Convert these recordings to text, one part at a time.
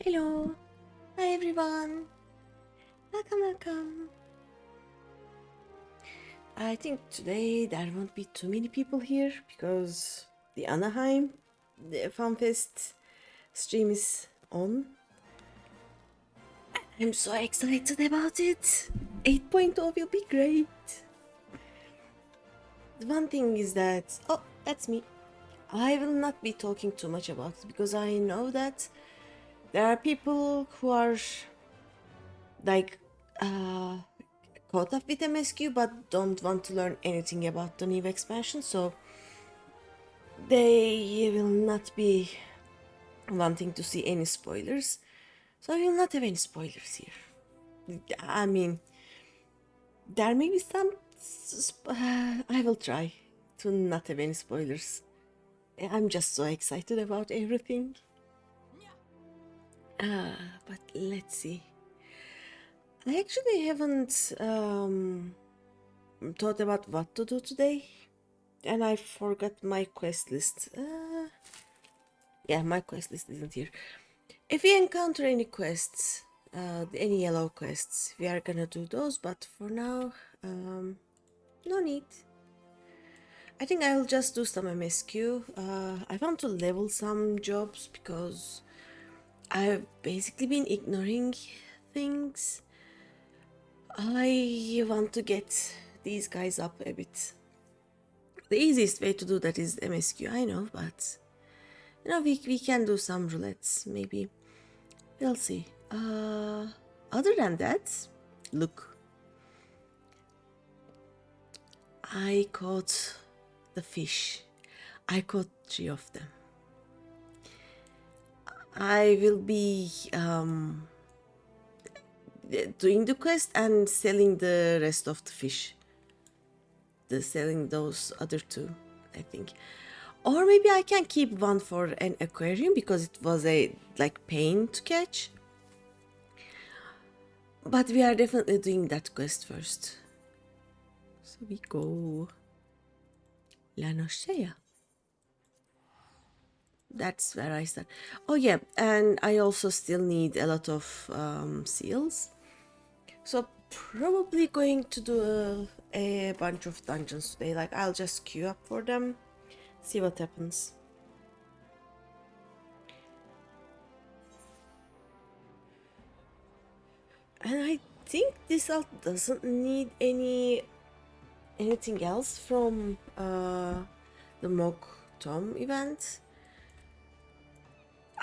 Hello, hi everyone, welcome. I think today there won't be too many people here because the Anaheim, the FanFest stream is on. I'm so excited about it. 8.0 will be great. The one thing is that, oh, that's me. I will not be talking too much about it because I know that there are people who are like caught up with MSQ but don't want to learn anything about the new expansion, so they will not be wanting to see any spoilers. So I will not have any spoilers here. I mean, there may be some. I will try to not have any spoilers. I'm just so excited about everything. But let's see. I actually haven't thought about what to do today, and I forgot my quest list. Yeah, my quest list isn't here. If we encounter any quests, any yellow quests, we are gonna do those, but for now, no need. I think I'll just do some MSQ. I want to level some jobs because I've basically been ignoring things. I want to get these guys up a bit. The easiest way to do that is MSQ, I know, but you know, we can do some roulettes, maybe. We'll see. Other than that, look. I caught the fish. I caught 3 of them. I will be doing the quest and selling the rest of the fish. Selling those other 2, I think. Or maybe I can keep one for an aquarium because it was a pain to catch. But we are definitely doing that quest first. So we go. La Nochea. That's where I start. Oh yeah, and I also still need a lot of seals. So probably going to do a bunch of dungeons today. Like I'll just queue up for them, see what happens. And I think this alt doesn't need anything else from the mock Tom event.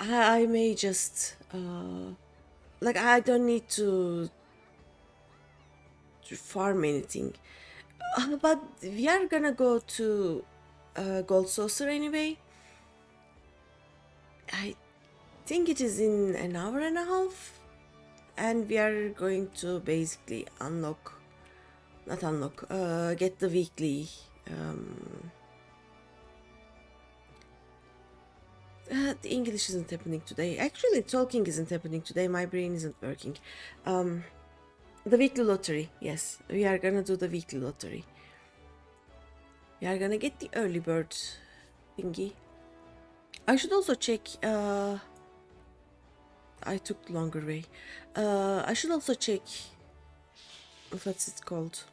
I may just I don't need to farm anything, but we are gonna go to Gold Saucer anyway. I think it is in an hour and a half, and we are going to basically get the weekly the English isn't happening today. Actually, talking isn't happening today. My brain isn't working. The weekly lottery. Yes, we are gonna do the weekly lottery. We are gonna get the early bird thingy. I should also check. I took the longer way. I should also check. What's it called?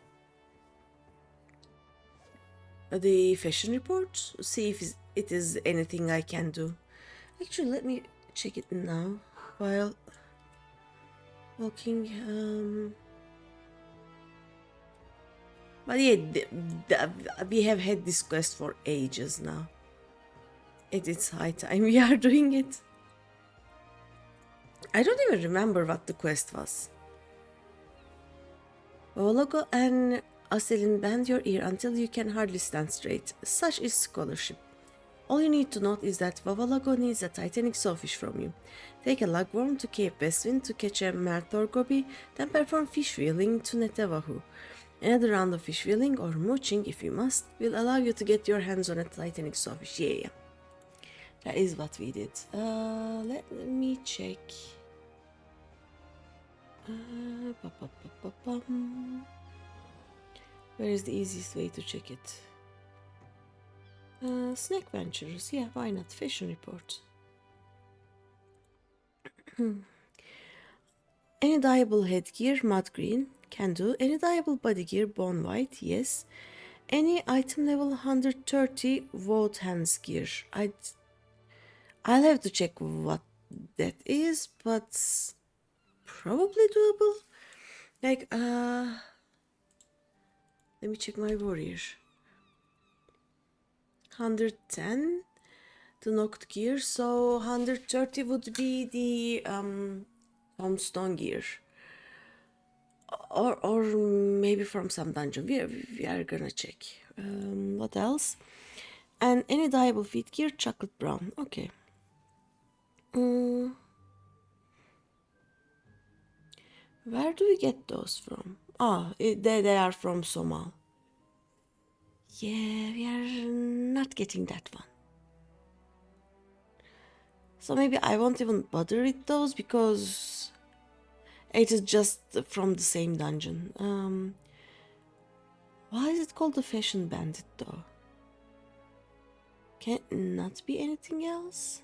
The fashion report. See if it is anything I can do. Actually, let me check it now while walking. But yeah, we have had this quest for ages now. It's high time we are doing it. I don't even remember what the quest was. Vavalago and Aselin, bend your ear until you can hardly stand straight. Such is scholarship. All you need to note is that Vavalago needs a Titanic sawfish from you. Take a lugworm to Cape Westwind to catch a Merthor goby, then perform fish wheeling to Netewahu. Another round of fish wheeling or mooching, if you must, will allow you to get your hands on a Titanic sawfish. Yeah. That is what we did. Let me check. Where is the easiest way to check it? Snack Ventures. Yeah, why not? Fashion report. Any dyeable headgear, mud green, can do. Any dyeable body gear, bone white, yes. Any item level 130, vote hands gear. I'll have to check what that is, but probably doable. Like, let me check my warrior. 110, the knocked gear, so 130 would be the tombstone gear. Or maybe from some dungeon. We are gonna check. What else? And any dyeable feet gear, chocolate brown. Okay. Where do we get those from? They are from Somal. Yeah, we are not getting that one. So maybe I won't even bother with those because it is just from the same dungeon. Why is it called the Fashion Bandit though? Can it not be anything else?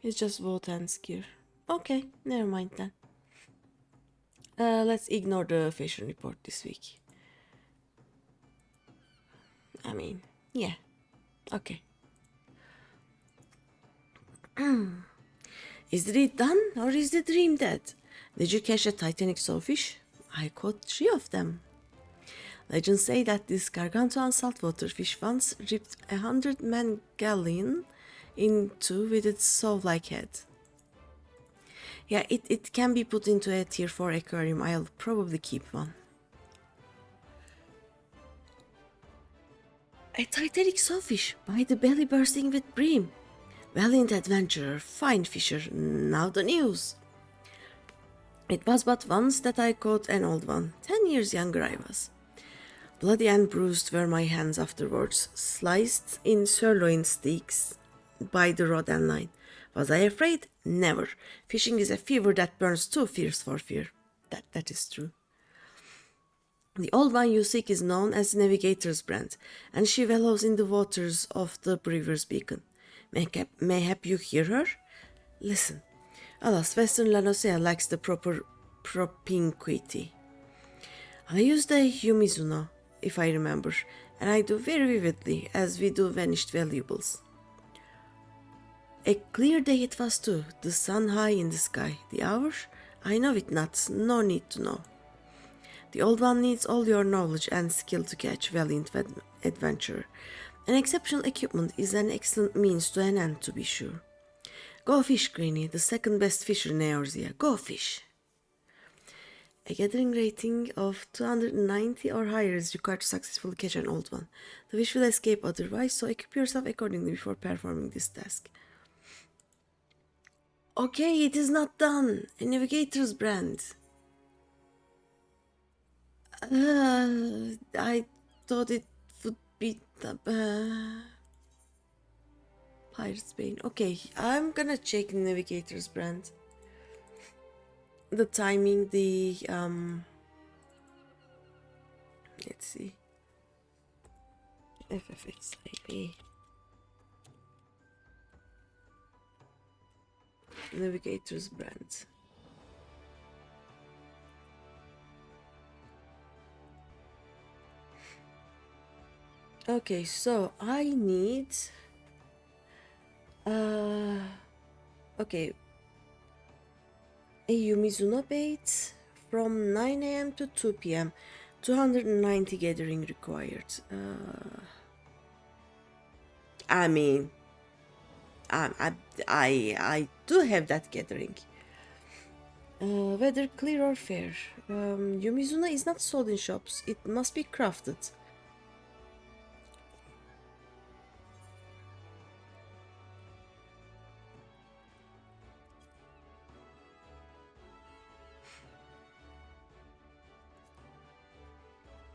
It's just Wotan's gear. Okay, never mind then. Let's ignore the fashion report this week. I mean, yeah. Okay. Is the deed done or is the dream dead? Did you catch a Titanic sawfish? I caught 3 of them. Legends say that this gargantuan saltwater fish once ripped 100-man galleon in two with its saw-like head. Yeah, it can be put into a tier 4 aquarium. I'll probably keep one. A Titanic sawfish by the belly bursting with bream. Valiant adventurer, fine fisher, now the news. It was but once that I caught an old one. 10 years younger I was. Bloody and bruised were my hands afterwards, sliced in sirloin steaks by the rod and line. Was I afraid? Never. Fishing is a fever that burns too fierce for fear. That is true. The old one you seek is known as Navigator's brand, and she wallows in the waters of the Brewer's Beacon. Mayhap you hear her? Listen. Alas, Western Lanosea lacks the proper propinquity. I use the Yumizuno, if I remember, and I do very vividly, as we do vanished valuables. A clear day it was too, the sun high in the sky. The hour? I know it not, no need to know. The old one needs all your knowledge and skill to catch, valiant adventurer. An exceptional equipment is an excellent means to an end, to be sure. Go fish, Greeny, the second best fisher in Eorzea. Go fish. A gathering rating of 290 or higher is required to successfully catch an old one. The fish will escape otherwise, so equip yourself accordingly before performing this task. Okay, it is not done. A Navigator's brand. I thought it would be the Pirate's Bane. Okay, I'm gonna check Navigator's brand. The timing, let's see. FFXIV. Navigator's brand. Okay, so I need okay, a Yumizuno bait from 9 a.m. to 2 p.m. 290 gathering required. I mean, I do have that gathering. Whether clear or fair, Yumizuno is not sold in shops. It must be crafted.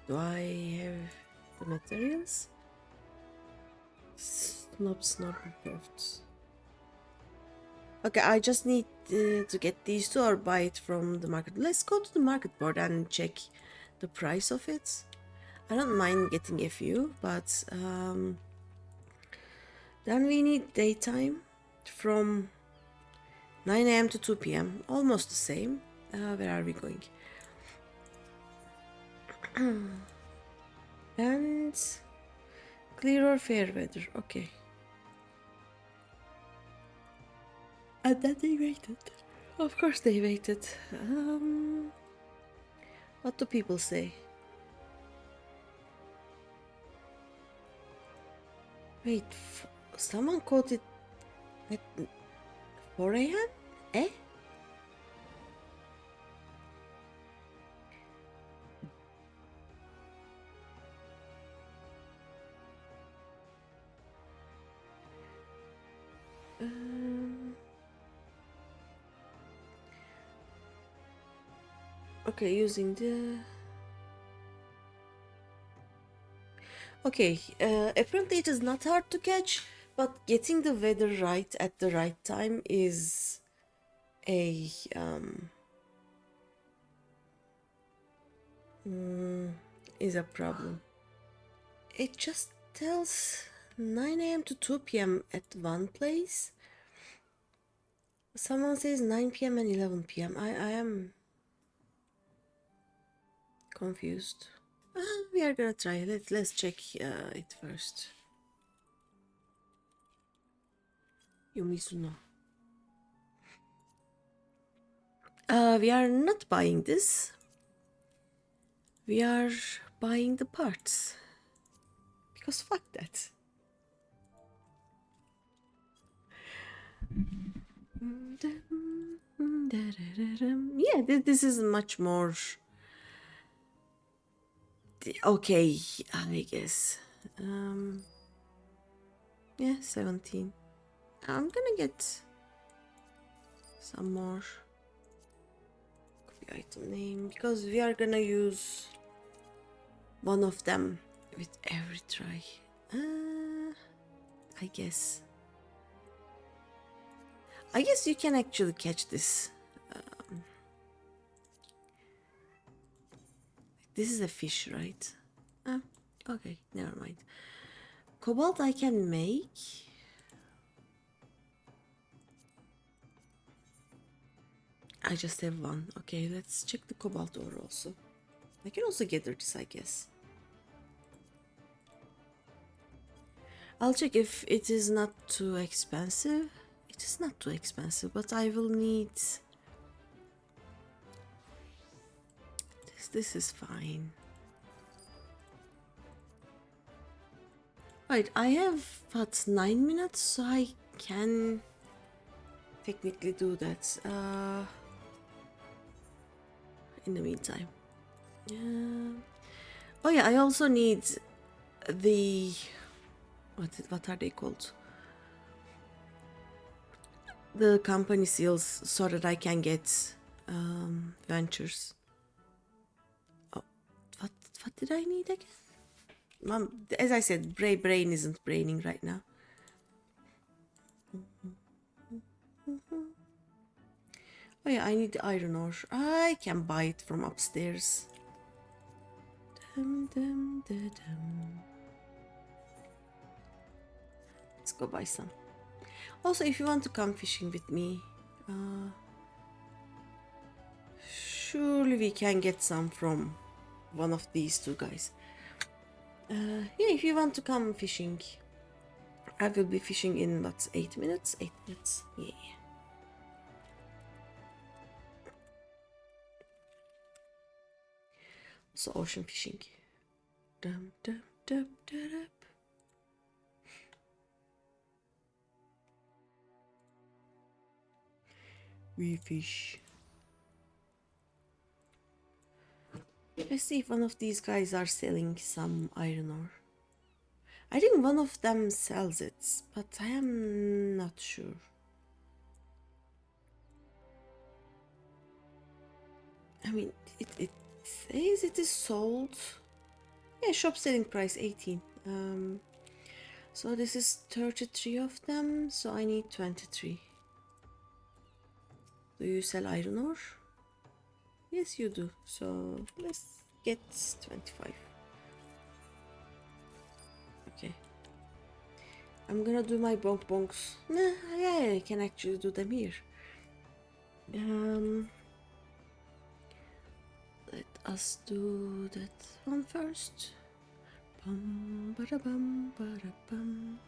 Do I have the materials? Snorkel crafts. Okay, I just need to get these two or buy it from the market. Let's go to the market board and check the price of it. I don't mind getting a few, but then we need daytime from 9 a.m. to 2 p.m. Almost the same. Where are we going? And clear or fair weather. Okay. And then they waited. Of course they waited. What do people say? Wait, someone quoted at 4 a.m.? Eh? Okay, using the... Okay, apparently it is not hard to catch, but getting the weather right at the right time is a problem. It just tells 9 a.m. to 2 p.m. at one place. Someone says 9 p.m. and 11 p.m. I am confused. We are gonna try. Let's check it first. Yumizuno. We are not buying this. We are buying the parts. Because fuck that. Yeah, this is much more... Okay, I guess. Yeah, 17. I'm gonna get some more. Copy item name, because we are gonna use one of them with every try. I guess you can actually catch this. This is a fish, right? Okay, never mind. Cobalt I can make. I just have one. Okay, let's check the cobalt ore also. I can also gather this, I guess. I'll check if it is not too expensive. It is not too expensive, but I will need... This is fine. Right, I have, what, 9 minutes, so I can technically do that in the meantime. Oh yeah, I also need the... What are they called? The company seals, so that I can get ventures. Oh, what did I need again? Mom, as I said, brain isn't braining right now. Oh yeah, I need the iron ore. I can buy it from upstairs. Let's go buy some. Also, if you want to come fishing with me, surely we can get some from one of these two guys. Yeah, if you want to come fishing, I will be fishing in, what, 8 minutes? 8 minutes, yeah. So ocean fishing. Dum, dum, dum, dum, dum. We fish. Let's see if one of these guys are selling some iron ore. I think one of them sells it, but I am not sure. I mean, it says it is sold. Yeah, shop selling price 18. So this is 33 of them, so I need 23. Do you sell iron ore? Yes, you do. So let's get 25. I'm gonna do my bonk bonks. Nah, yeah, I can actually do them here. Let us do that one first. Bum, bada, bum, bada, bum.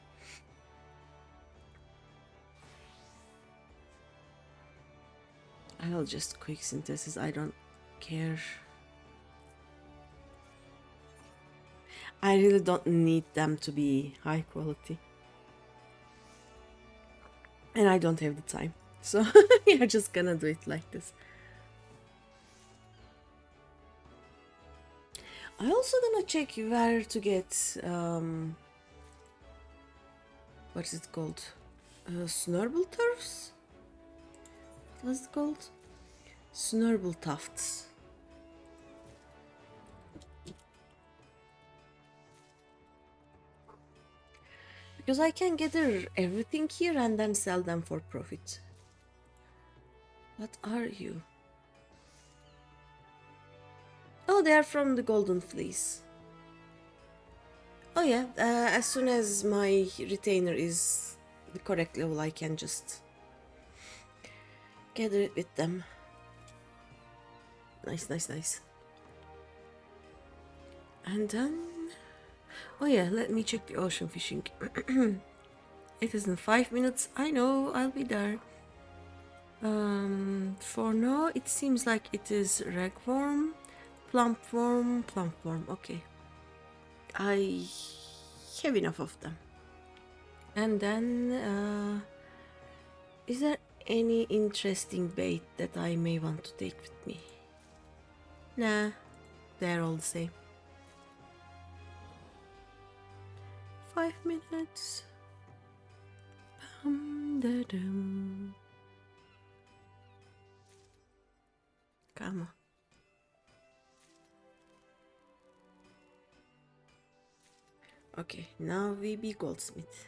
I'll just quick synthesis, I don't care. I really don't need them to be high quality. And I don't have the time. So you're just gonna do it like this. I also gonna check where to get what is it called? Snurble turfs? What's it called? Snurble tufts. Because I can gather everything here and then sell them for profit. What are you? Oh, they are from the Golden Fleece. Oh yeah, as soon as my retainer is the correct level, I can just gather it with them. Nice, nice, nice. And then... oh yeah, let me check the ocean fishing. It is in 5 minutes. I know, I'll be there. For now, it seems like it is ragworm, plumpworm, plumpworm. Okay. I have enough of them. And then, is there any interesting bait that I may want to take with me? Nah, they're all the same. 5 minutes. Bum-da-dum. Come on. Okay, now we be goldsmith.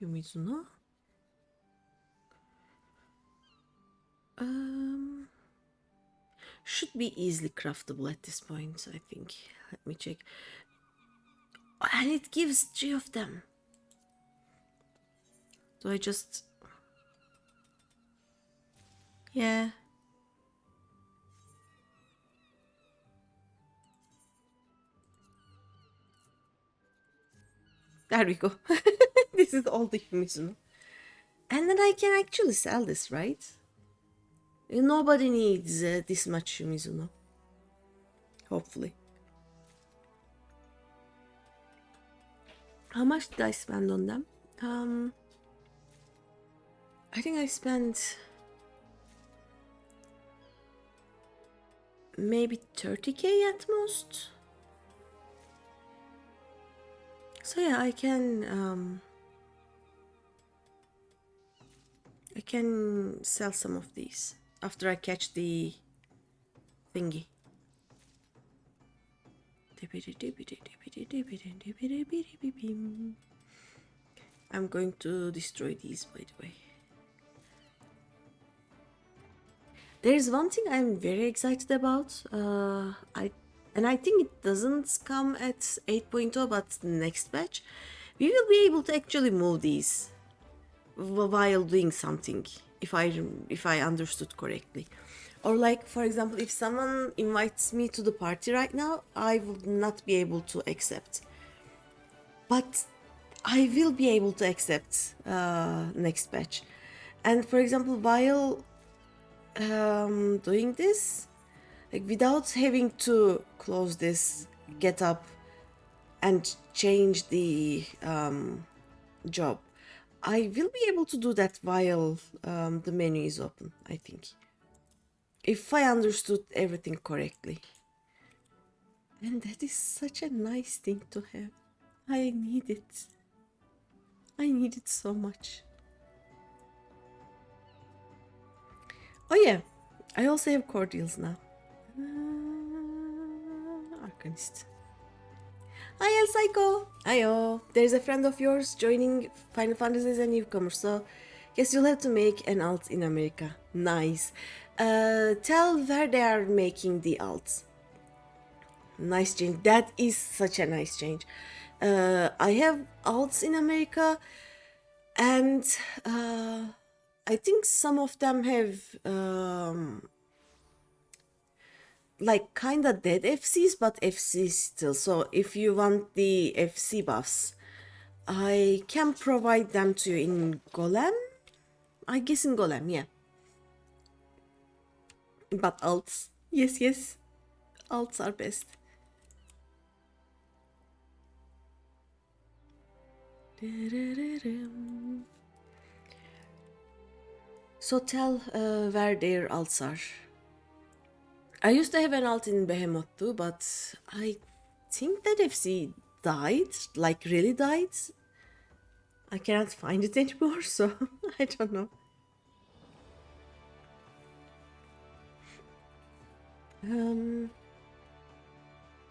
Yumizuno? Should be easily craftable at this point, I think. Let me check. Oh, and it gives 3 of them. Do I just... yeah. There we go. This is all the Yumizuno. And then I can actually sell this, right? Nobody needs this much Yumizuno. Hopefully. How much did I spend on them? I think I spent maybe 30k at most. So yeah, I can sell some of these after I catch the thingy. I'm going to destroy these, by the way. There's one thing I'm very excited about. I think it doesn't come at 8.0, but the next batch, we will be able to actually move these while doing something, if I understood correctly. Or like, for example, if someone invites me to the party right now, I would not be able to accept. But I will be able to accept next batch. And for example, while doing this, like without having to close this, get up and change the job, I will be able to do that while the menu is open, I think. If I understood everything correctly. And that is such a nice thing to have. I need it. I need it so much. Oh yeah, I also have cordials now. Arcanist. Hi El Psycho! Ayo! There's a friend of yours joining Final Fantasy as a newcomer, so Yes, you'll have to make an alt in America. Nice. Tell where they are making the alts. Nice change. That is such a nice change. I have alts in America, and I think some of them have like kinda dead FCs, but FCs still. So if you want the FC buffs, I can provide them to you in Golem. I guess in Golem, yeah. But alts, yes, yes, alts are best. So tell where their alts are. I used to have an alt in Behemoth too, but I think that FC died, like really died. I cannot find it anymore, so I don't know.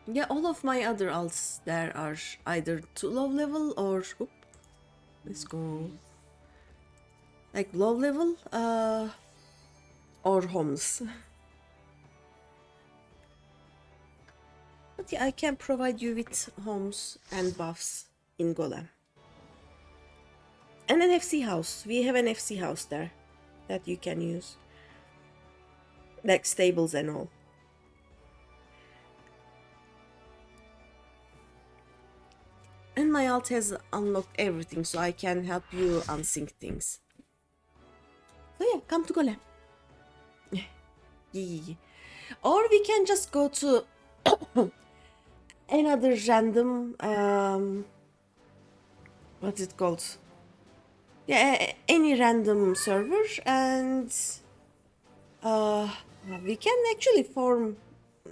Yeah, all of my other alts there are either too low level or let's go like low level or homeless. But yeah, I can provide you with homes and buffs in Golem. And an FC house. We have an FC house there that you can use. Like stables and all. And my alt has unlocked everything, so I can help you unsync things. So yeah, come to Golem. Yeah. Or we can just go to another random what's it called? Yeah, any random server, and we can actually form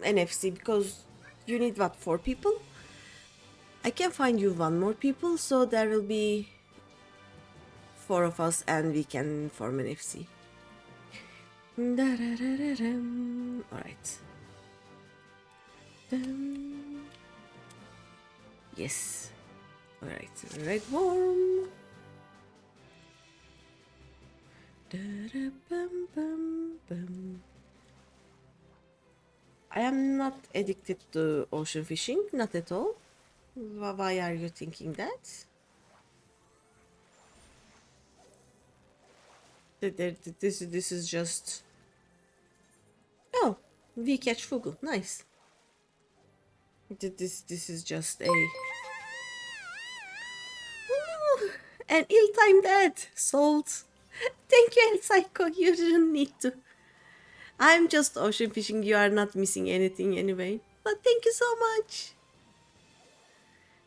an FC because you need what, 4 people? I can find you 1 more people, so there will be 4 of us and we can form an FC. Alright. Yes. Alright, red worm. I am not addicted to ocean fishing, not at all. Why are you thinking that? This is just... Oh, we catch fugu, nice. This is just a... Ooh, an ill-timed ad, sold. Thank you, El Psycho, you didn't need to. I'm just ocean fishing, you are not missing anything anyway. But thank you so much.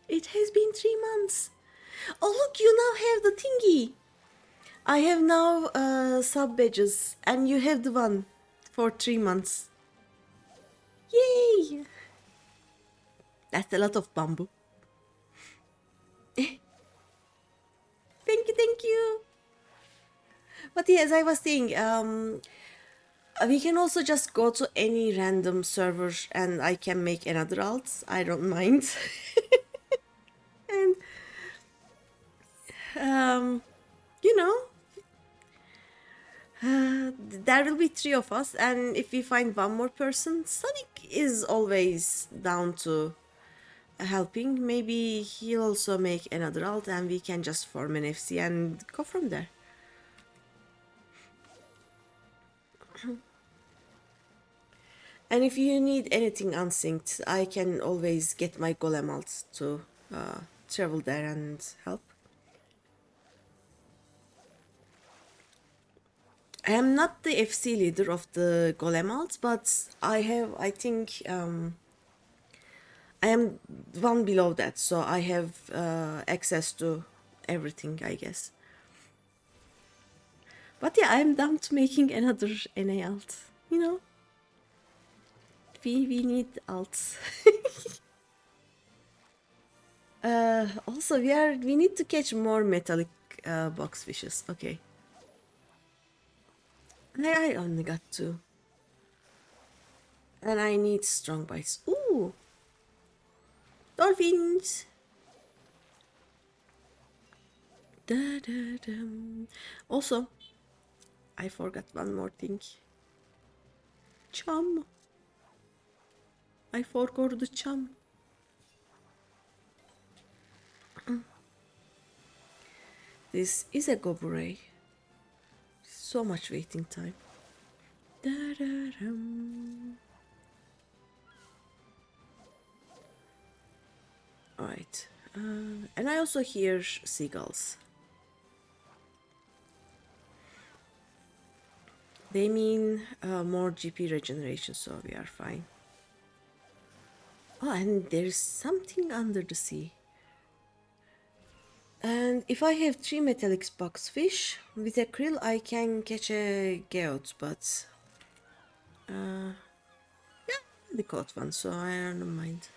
It has been 3 months. Oh look, you now have the thingy. I have now sub badges and you have the one for 3 months. Yay! That's a lot of bamboo. Thank you. But yeah, as I was saying, we can also just go to any random server and I can make another alt. I don't mind. And you know, there will be 3 of us, and if we find 1 more person, Sonic is always down to helping. Maybe he'll also make another alt and we can just form an FC and go from there. And if you need anything unsynced, I can always get my golem alt to travel there and help. I am not the FC leader of the golem alt, but I think I am 1 below that, so I have access to everything, I guess. But yeah, I'm down to making another NA alt, you know? We need alts. Also, we need to catch more metallic box fishes. Okay. I only got 2. And I need strong bites. Ooh! Dolphins! Da-da-dum. Also, I forgot one more thing. Chum. I forgot the chum. This is a gobure. So much waiting time. Da-da-dum. Alright. And I also hear seagulls. They mean more GP regeneration, so we are fine. Oh, and there's something under the sea. And if I have 3 metallic box fish, with a krill I can catch a goat, but yeah, the caught one, so I don't mind.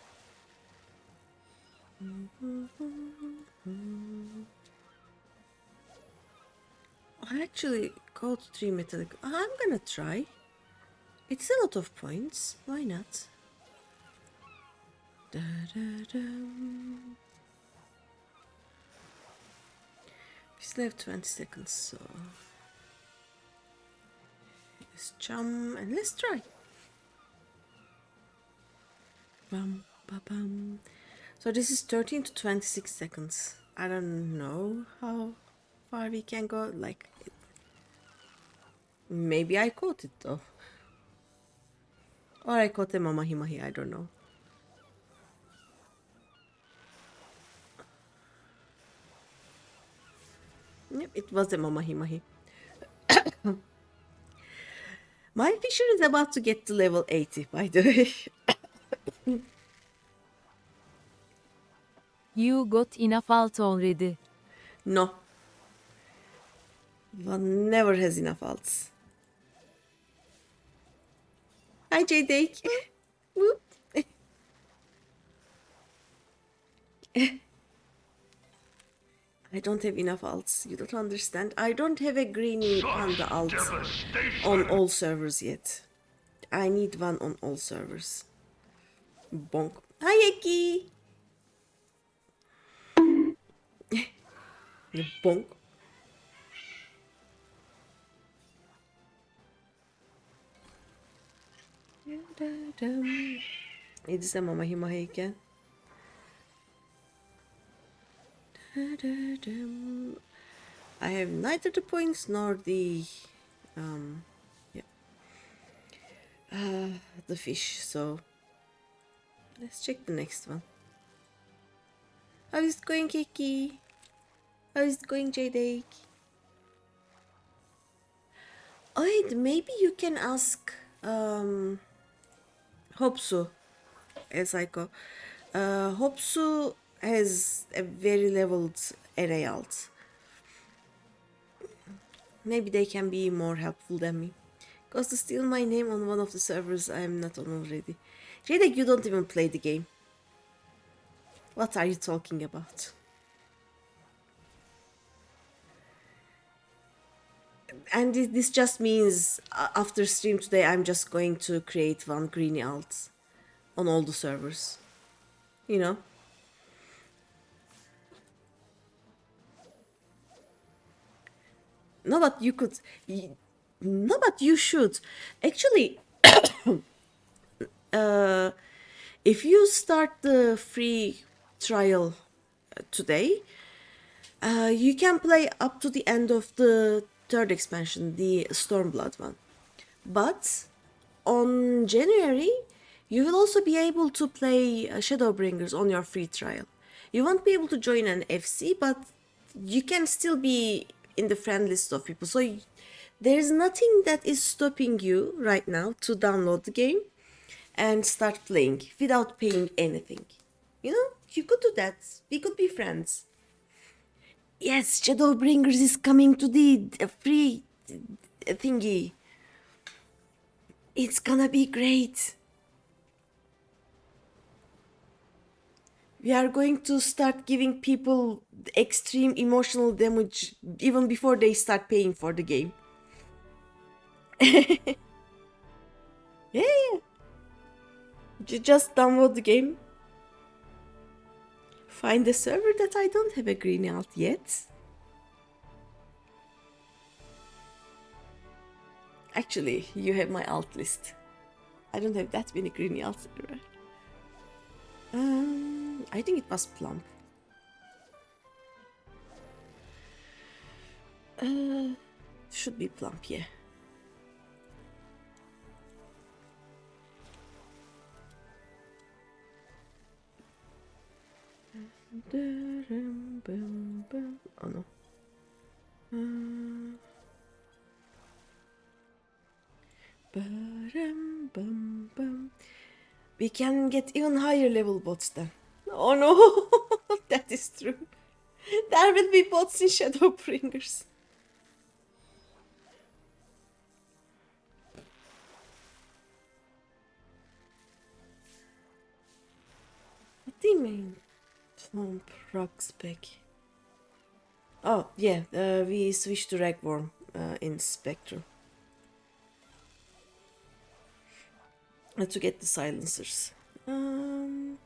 I actually caught 3 metallic. I'm gonna try. It's a lot of points. Why not? Da-da-dum. We still have 20 seconds, so let's jump and let's try. Bum, ba, bum. So this is 13 to 26 seconds. I don't know how far we can go. Like, maybe I caught it though. Or I caught a mahi-mahi, I don't know. Yep, it was a mahi-mahi. My fisher is about to get to level 80, by the way. You got enough alt already. No. One never has enough alts. Hi, J-Dake. Whoop. I don't have enough alts. You don't understand. I don't have a GreenyThePanda alt on all servers yet. I need one on all servers. Bonk. Hi, Eki. Bonk. It is a mahi-mahi again. I have neither the points nor the the fish, so let's check the next one. How is it going, Kiki? How is it going, J-Dake? Oh, maybe you can ask Hopsu, as I call. Hopsu has a very leveled array alt. Maybe they can be more helpful than me. Because to steal my name on one of the servers I'm not on already. J-Dake, you don't even play the game. What are you talking about? And this just means after stream today I'm just going to create one greeny alt on all the servers. You know? No, but you could... No, but you should. Actually, if you start the free trial today, you can play up to the end of the third expansion, the Stormblood one. But on January, you will also be able to play Shadowbringers on your free trial. You won't be able to join an FC, but you can still be in the friend list of people. So there's nothing that is stopping you right now to download the game and start playing without paying anything. You know, you could do that. We could be friends. Yes, Shadowbringers is coming to the free thingy. It's gonna be great. We are going to start giving people extreme emotional damage even before they start paying for the game. Yeah. Just download the game. Find a server that I don't have a green alt yet. Actually, you have my alt list. I don't have that many greeny alts everywhere. I think it was plump. Should be plump, yeah. Oh no. We can get even higher level bots then. Oh no, that is true. There will be bots in Shadowbringers. What do you mean? Plump rock spec. Oh yeah, we switched to Ragworm in Spectrum. To get the silencers. Oh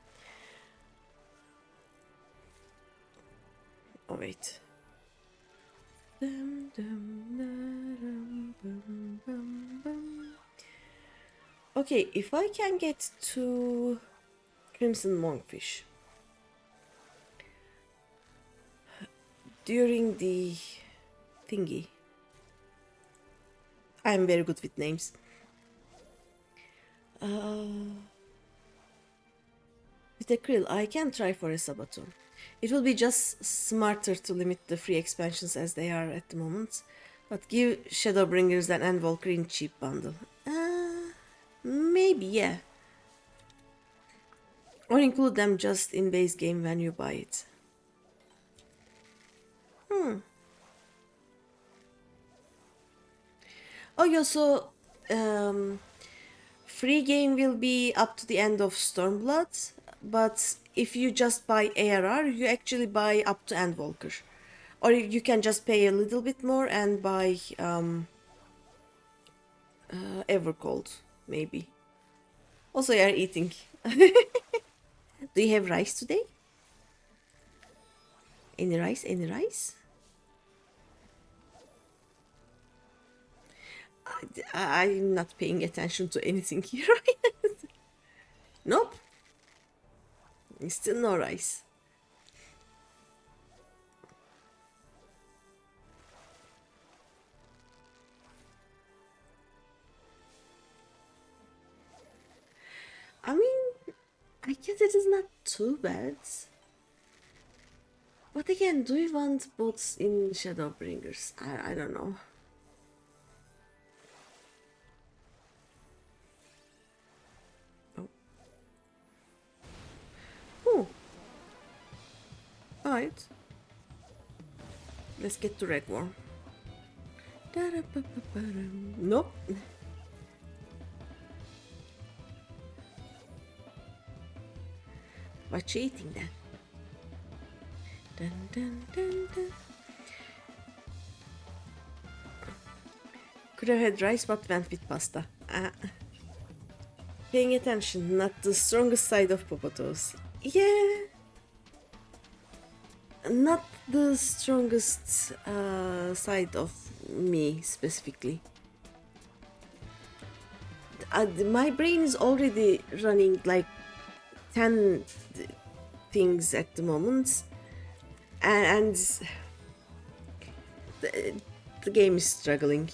wait. Okay, if I can get to Crimson Monkfish during the thingy. I'm very good with names. With a krill, I can try for a Sabaton. It will be just smarter to limit the free expansions as they are at the moment. But give Shadowbringers an Anvil Green cheap bundle. Maybe, yeah. Or include them just in base game when you buy it. Oh yeah, so free game will be up to the end of Stormblood, but if you just buy ARR, you actually buy up to Endwalker. Or you can just pay a little bit more and buy Evercold, maybe. Also, you are eating. Do you have rice today? Any rice? Any rice? I'm not paying attention to anything here. Nope. Still no rice. I mean, I guess it is not too bad. But again, do you want bots in Shadowbringers? I don't know. Oh. Alright. Let's get to Ragworm. Nope. What you eating then? Dun, dun, dun, dun. Could have had rice but went with pasta. Paying attention, not the strongest side of Popotos. Yeah. Not the strongest side of me specifically. My brain is already running like 10 things at the moment, and the game is struggling.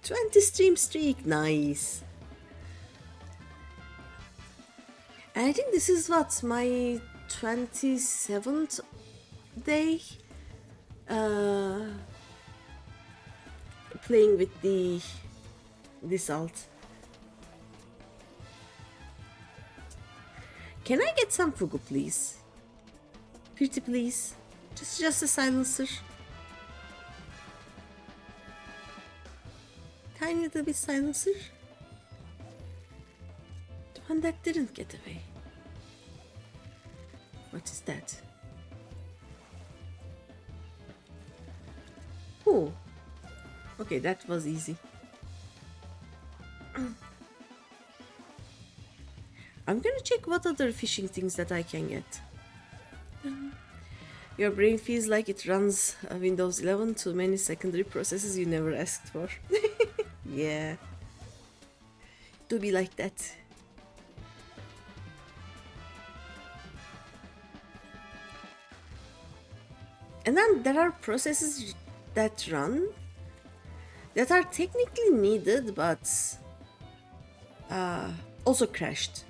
20 stream streak, nice. And I think this is what, my 27th day playing with this alt. Can I get some Fugu, please? Pretty please. Just a silencer. Tiny little bit silencer. The one that didn't get away. What is that? Oh. Okay, that was easy. I'm gonna check what other fishing things that I can get. Your brain feels like it runs Windows 11, too many secondary processes you never asked for. Yeah. Do be like that. And then there are processes that run that are technically needed but also crashed.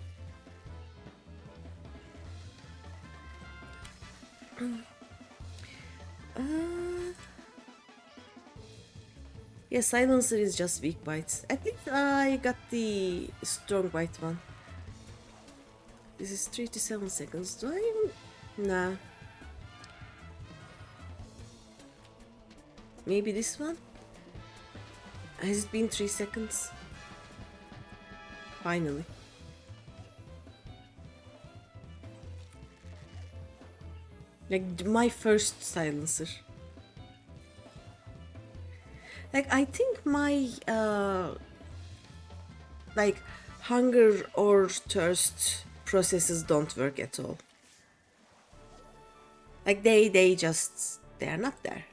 Yeah, silencer is just weak bites. At least I got the strong bite one. This is 3 to 7 seconds. Do I even... Nah. Maybe this one? Has it been 3 seconds? Finally. Like my first silencer. Like I think my like hunger or thirst processes don't work at all. Like they are not there.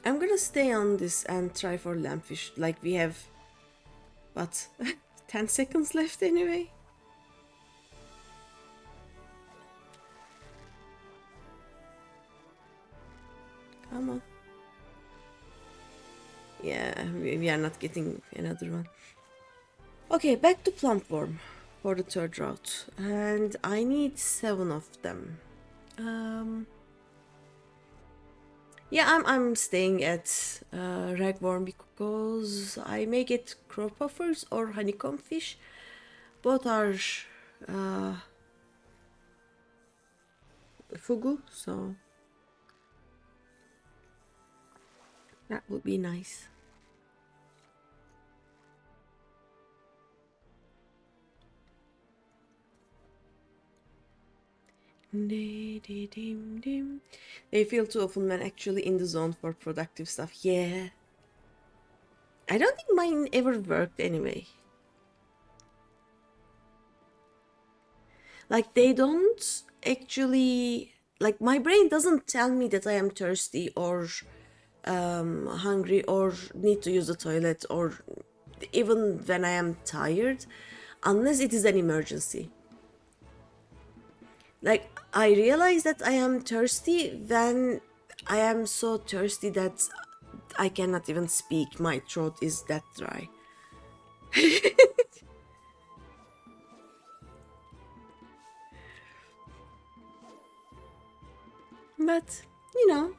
I'm gonna stay on this and try for lampfish. Like we have what 10 seconds left anyway. Come on. Yeah, we are not getting another one. Okay, back to plumpworm for the third route. And I need 7 of them. Yeah, I'm staying at ragworm because I may get crow puffers or honeycomb fish. Both are fugu, so that would be nice. They feel too often when actually in the zone for productive stuff. Yeah. I don't think mine ever worked anyway. Like they don't actually, like my brain doesn't tell me that I am thirsty or hungry or need to use the toilet or even when I am tired, unless it is an emergency. Like I realize that I am thirsty when I am so thirsty that I cannot even speak. My throat is that dry. But, you know,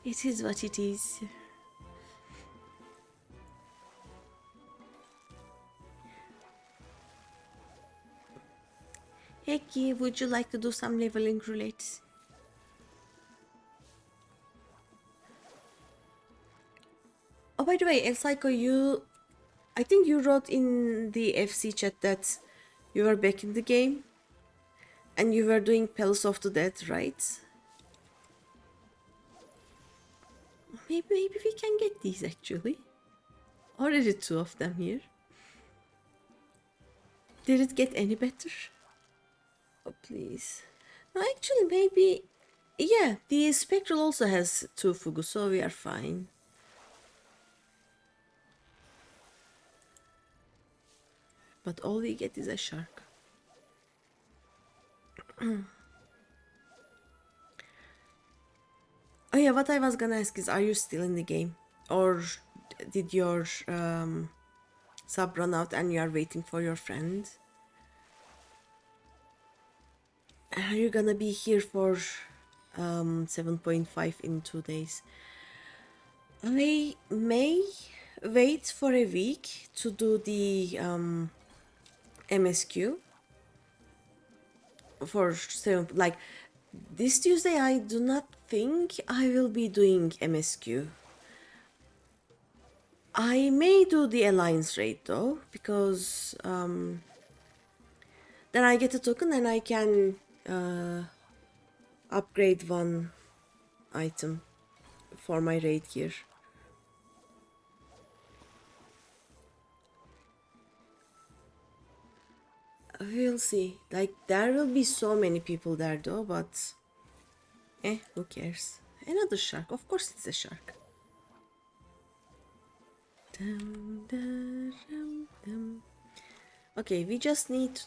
it is what it is. Hecky, would you like to do some leveling roulette? Oh, by the way, El Psycho, I think you wrote in the FC chat that you were back in the game and you were doing Palace of the Dead, right? Maybe we can get these actually. Or is it 2 of them here? Did it get any better? Oh, please. No, actually, maybe... Yeah, the Spectral also has 2 Fugu, so we are fine. But all we get is a shark. Oh yeah, what I was gonna ask is, are you still in the game? Or did your sub run out and you are waiting for your friend? Are you gonna be here for 7.5 in 2 days? I may wait for a week to do the MSQ for 7, like this Tuesday. I do not think I will be doing MSQ. I may do the alliance raid though, because then I get a token and I can upgrade 1 item for my raid gear. We'll see. Like there will be so many people there though, but who cares? Another shark. Of course it's a shark. Dum, dum, dum, dum. Okay, we just need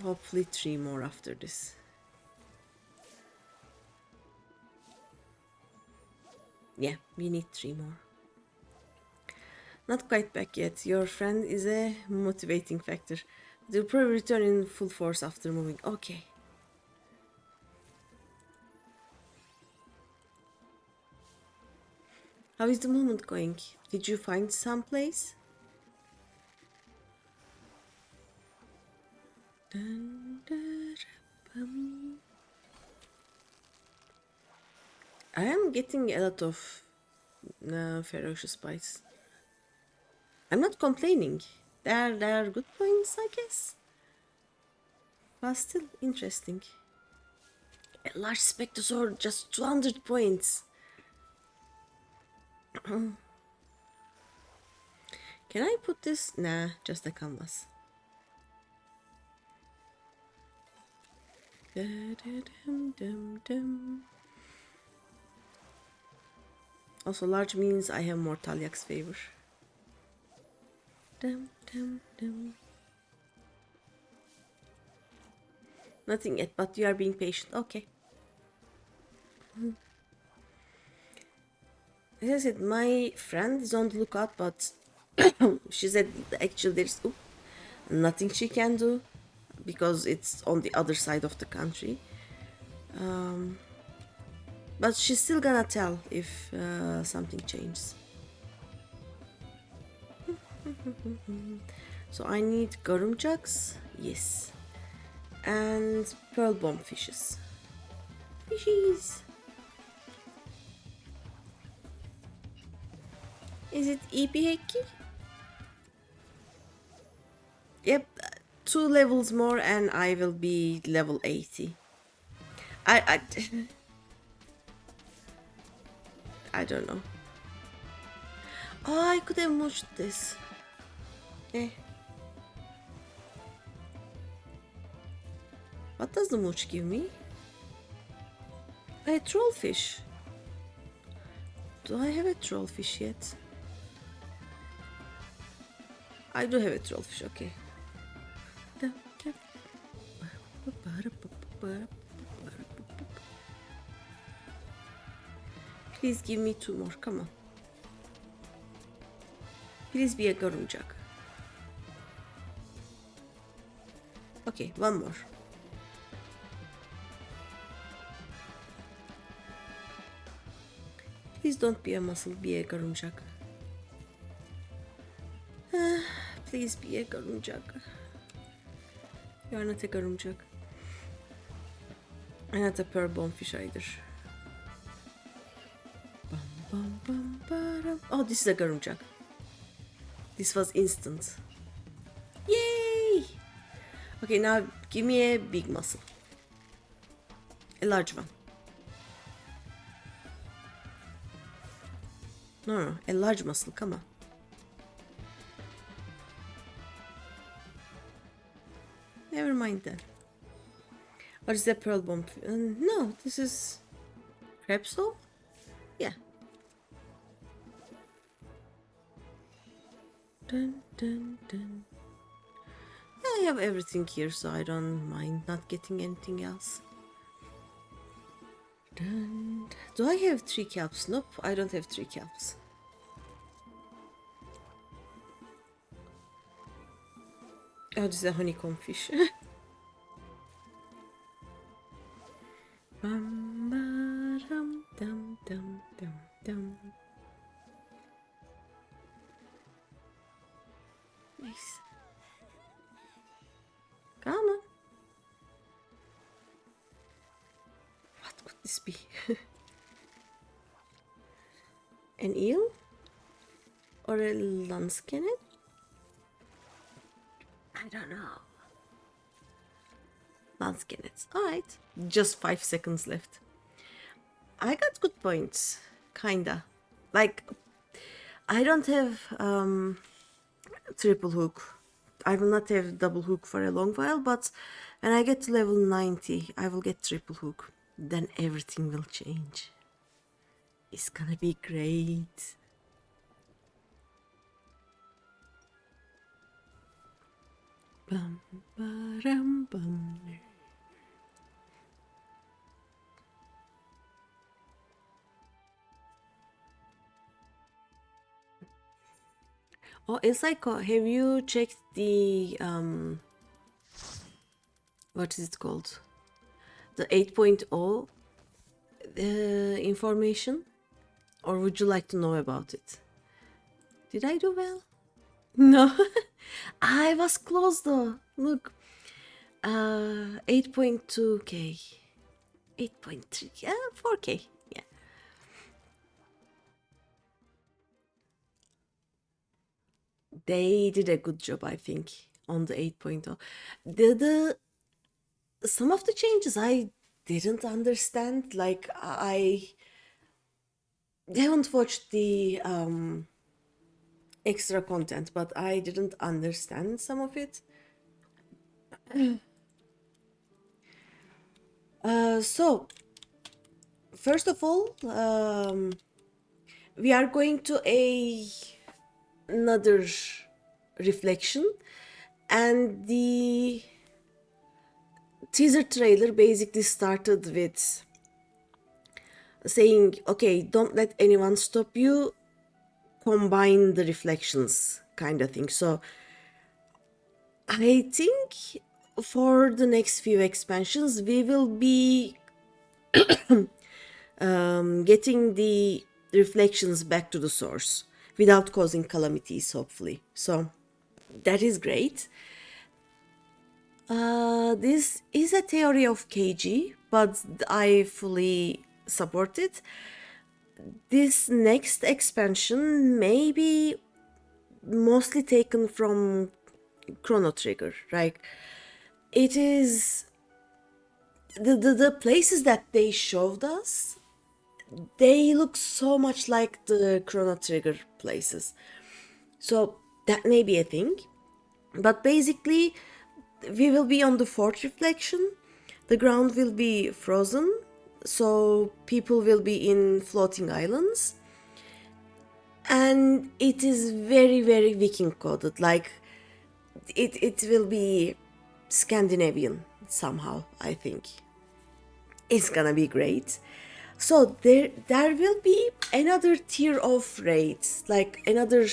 hopefully 3 more after this. Yeah, we need 3 more. Not quite back yet. Your friend is a motivating factor. They'll probably return in full force after moving. Okay. How is the movement going? Did you find some place? I am getting a lot of ferocious bites. I'm not complaining. There are good points, I guess. But still interesting. A large spectrosaur, just 200 points. Can I put this? Nah, just a canvas. Also, large means I have more Talyak's favor. Nothing yet, but you are being patient. Okay. As I said, my friend is on the lookout, but she said actually there's nothing she can do because it's on the other side of the country. But she's still gonna tell if something changes. So I need garum jugs, yes, and pearl bomb fishes. Fishies. Is it Ipiheki? Yep, 2 levels more and I will be level 80. I don't know. Oh, I could have mushed this. What does the mooch give me? A trollfish. Do I have a trollfish yet? I do have a trollfish, okay. Please give me 2 more, come on. Please be a garum jug. Okay, 1 more. Please don't be a mussel, be a garum jug. Please be a garum jug. You are not a garum jug. I'm not a pearl bomb fish either. Oh, this is a garum jug. This was instant. Yay! Okay, now give me a big mussel. A large one. No, a large mussel, come on. Never mind that. What is that pearl bomb? No, this is crab soul? Yeah. Dun, dun, dun. I have everything here, so I don't mind not getting anything else. Dun. Do I have 3 kelps? Nope, I don't have 3 kelps. Oh, this is a honeycomb fish. Nice. Come on. What could this be? An eel? Or a landskenet? I don't know. Landskenets. Alright. Just 5 seconds left. I got good points. Kinda. Like, I don't have triple hook. I will not have double hook for a long while, but when I get to level 90, I will get triple hook. Then everything will change. It's gonna be great. Bum, ba-dum, bum. Oh, it's like, have you checked the what is it called? The 8.0 information? Or would you like to know about it? Did I do well? No. I was close though. Look. 8.2K. 8.3. Yeah, 4K. Yeah. They did a good job, I think, on the 8.0. The some of the changes I didn't understand. Like I haven't watched the extra content, but I didn't understand some of it. So first of all, we are going to another reflection, and the teaser trailer basically started with saying, okay, don't let anyone stop you, combine the reflections, kind of thing. So I think for the next few expansions we will be getting the reflections back to the source without causing calamities, hopefully. So that is great. This is a theory of KG, but I fully support it. This next expansion may be mostly taken from Chrono Trigger, right? It is the places that they showed us, they look so much like the Chrono Trigger places. So that may be a thing. But basically, we will be on the fourth reflection. The ground will be frozen, so people will be in floating islands. And it is very, very Viking coded. Like, it will be Scandinavian somehow, I think. It's gonna be great. So there will be another tier of raids, like another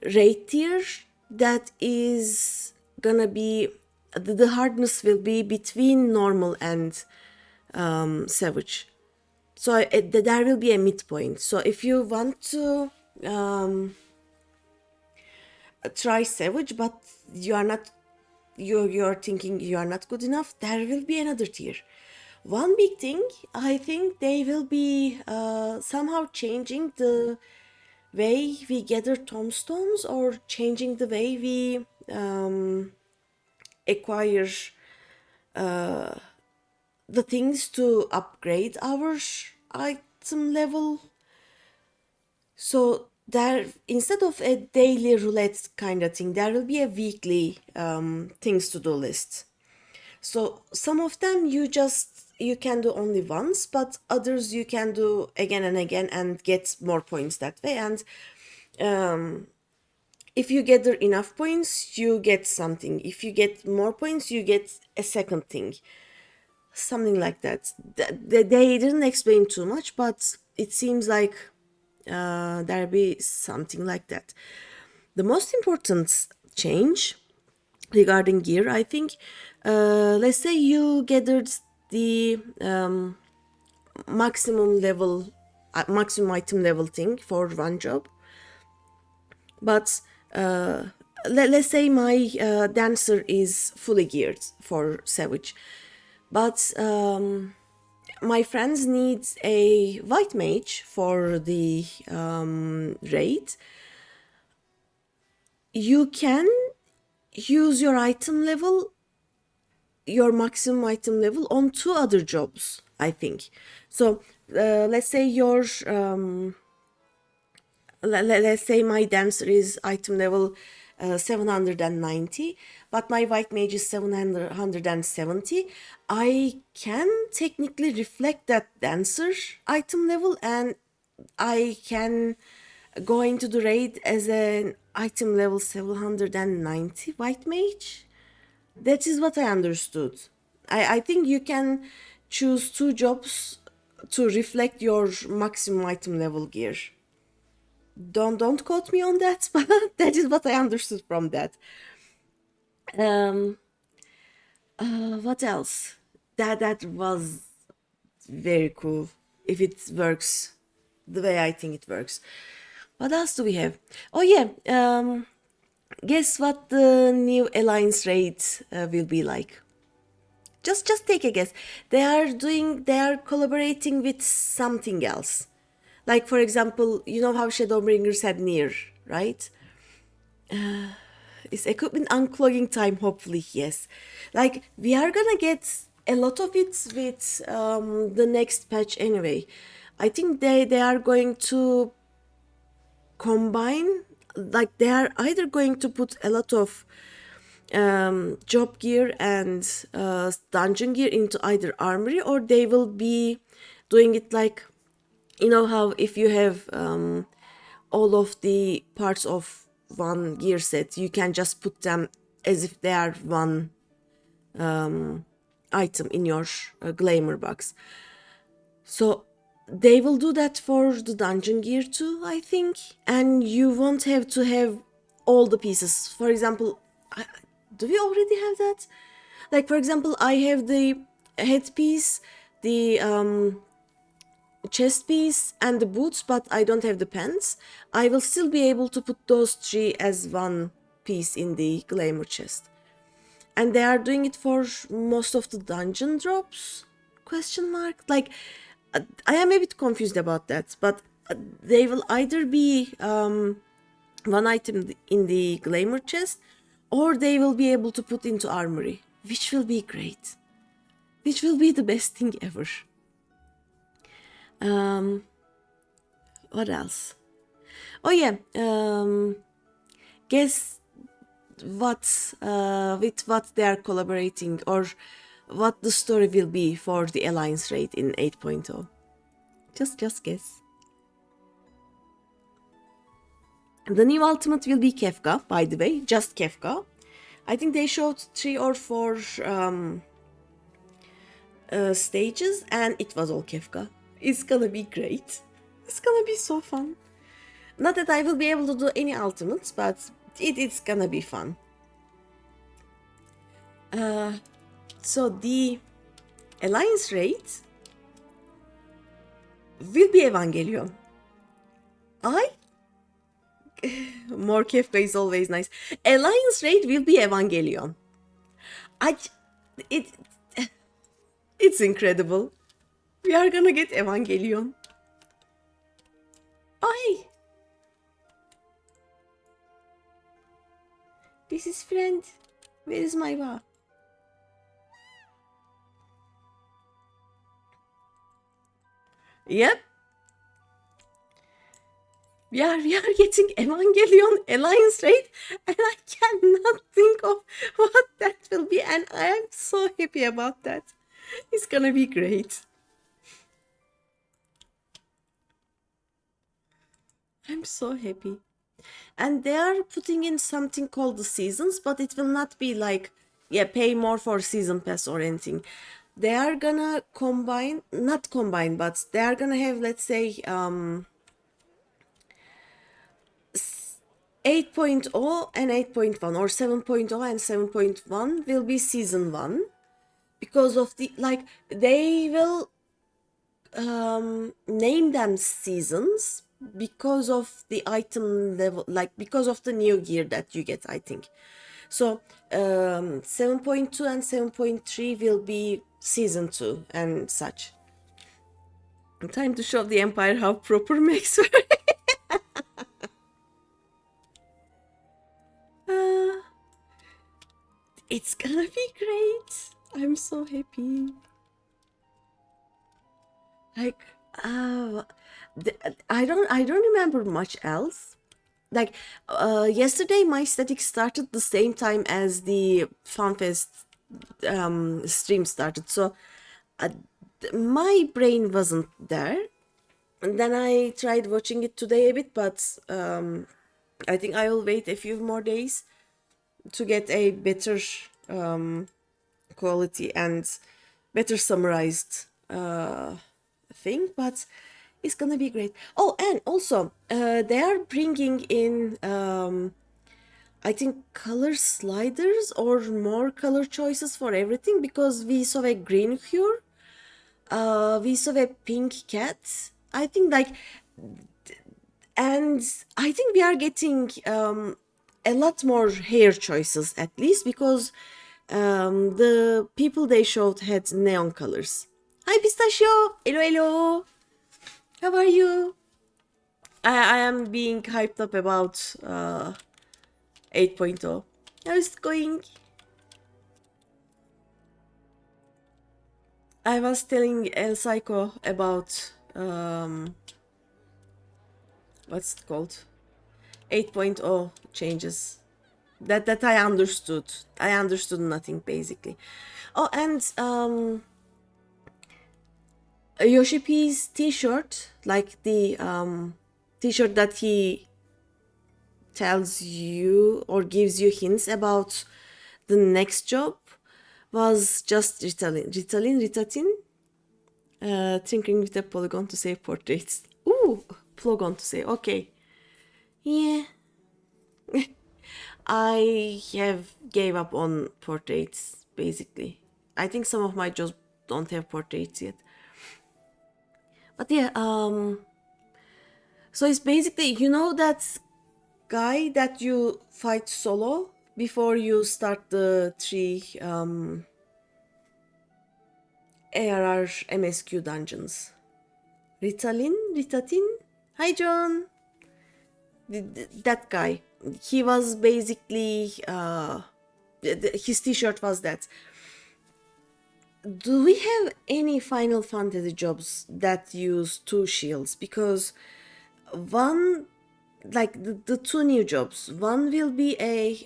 raid tier that is gonna be, the hardness will be between normal and savage. So there will be a midpoint. So if you want to try savage, but you are not, you're thinking you are not good enough, there will be another tier. One big thing, I think they will be somehow changing the way we gather tombstones, or changing the way we acquire the things to upgrade our item level. So there, instead of a daily roulette kind of thing, there will be a weekly things to do list. So some of them you can do only once, but others you can do again and again and get more points that way. And if you gather enough points, you get something. If you get more points, you get a second thing. Something like that. They didn't explain too much, but it seems like there'll be something like that. The most important change regarding gear, I think, let's say you gathered the maximum level, maximum item level thing for one job, but let's say my dancer is fully geared for savage, but my friends need a white mage for the raid. You can use your item level, your maximum item level, on two other jobs, I think. So let's say your let's say my dancer is item level 790, but my white mage is 770. I can technically reflect that dancer item level, and I can go into the raid as an item level 790 white mage. That is what I understood. I think you can choose 2 jobs to reflect your maximum item level gear. Don't quote me on that, but that is what I understood from that. What else? That was very cool. If it works the way I think it works. What else do we have? Oh yeah, guess what the new alliance raid will be like? Just take a guess. They are collaborating with something else. Like for example, you know how Shadowbringers had Nier, right? It's equipment unclogging time, hopefully, yes. Like we are gonna get a lot of it with the next patch anyway. I think they are going to combine, like they are either going to put a lot of job gear and dungeon gear into either armory, or they will be doing it like, you know how if you have all of the parts of one gear set, you can just put them as if they are one item in your glamour box. So they will do that for the dungeon gear too, I think, and you won't have to have all the pieces. For example, do we already have that? Like for example, I have the headpiece, the chest piece, and the boots, but I don't have the pants. I will still be able to put those 3 as one piece in the glamour chest. And they are doing it for most of the dungeon drops? Question mark? Like, I am a bit confused about that, but they will either be one item in the glamour chest, or they will be able to put into armory, which will be great. Which will be the best thing ever. What else? Oh yeah, guess what with what they are collaborating, or what the story will be for the alliance raid in 8.0. Just guess. The new ultimate will be Kefka, by the way, just Kefka. I think they showed 3 or 4 stages, and it was all Kefka. It's gonna be great. It's gonna be so fun. Not that I will be able to do any ultimates, but it's gonna be fun. So the alliance raid will be Evangelion. More Kefka is always nice. Alliance raid will be Evangelion. It's incredible. We are gonna get Evangelion. This is friend. Where is my bar? Yep. We are getting Evangelion alliance raid, and I cannot think of what that will be, and I am so happy about that. It's gonna be great. I'm so happy. And they are putting in something called the seasons, but it will not be like, yeah, pay more for season pass or anything. They are gonna not combine, but they are gonna have, let's say, 8.0 and 8.1, or 7.0 and 7.1 will be season 1, because of the, like, they will name them seasons because of the item level, like because of the new gear that you get, I think. So 7.2 and 7.3 will be season 2 and such. Time to show the Empire how proper makes work. It's gonna be great. I'm so happy. Like, I don't remember much else. like yesterday my static started the same time as the FanFest stream started, so my brain wasn't there. And then I tried watching it today a bit, but I think I will wait a few more days to get a better quality and better summarized thing, but it's gonna be great. Oh, and also they are bringing in I think color sliders or more color choices for everything, because we saw a green hue, we saw a pink cat, I think, like, and I think we are getting a lot more hair choices, at least, because the people they showed had neon colors. Hi, Pistachio! Hello, hello! How are you? I am being hyped up about 8.0. How is it going? I was telling El Psycho about what's it called? 8.0 changes. That I understood. I understood nothing, basically. Oh, and Yoshi P's t-shirt, like the t-shirt that he tells you or gives you hints about the next job, was just Ritatin, tinkering with a polygon to save portraits. Ooh, polygon to save, okay. Yeah. I have gave up on portraits, basically. I think some of my jobs don't have portraits yet. But yeah, so it's basically, you know, that guy that you fight solo before you start the 3 ARR MSQ dungeons. Ritatin? Hi, John! That guy. He was basically, his t-shirt was that. Do we have any Final Fantasy jobs that use 2 shields? Because one, like the 2 new jobs, one will be a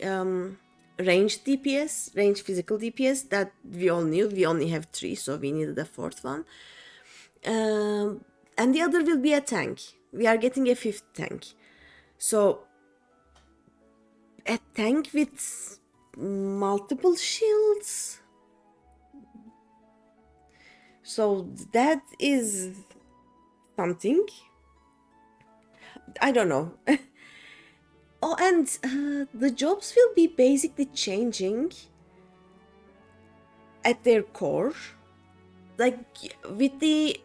range DPS, range physical DPS, that we all knew. We only have 3, so we needed a 4th one. And the other will be a tank. We are getting a 5th tank. So a tank with multiple shields. So that is something. I don't know. Oh, and the jobs will be basically changing at their core. Like with the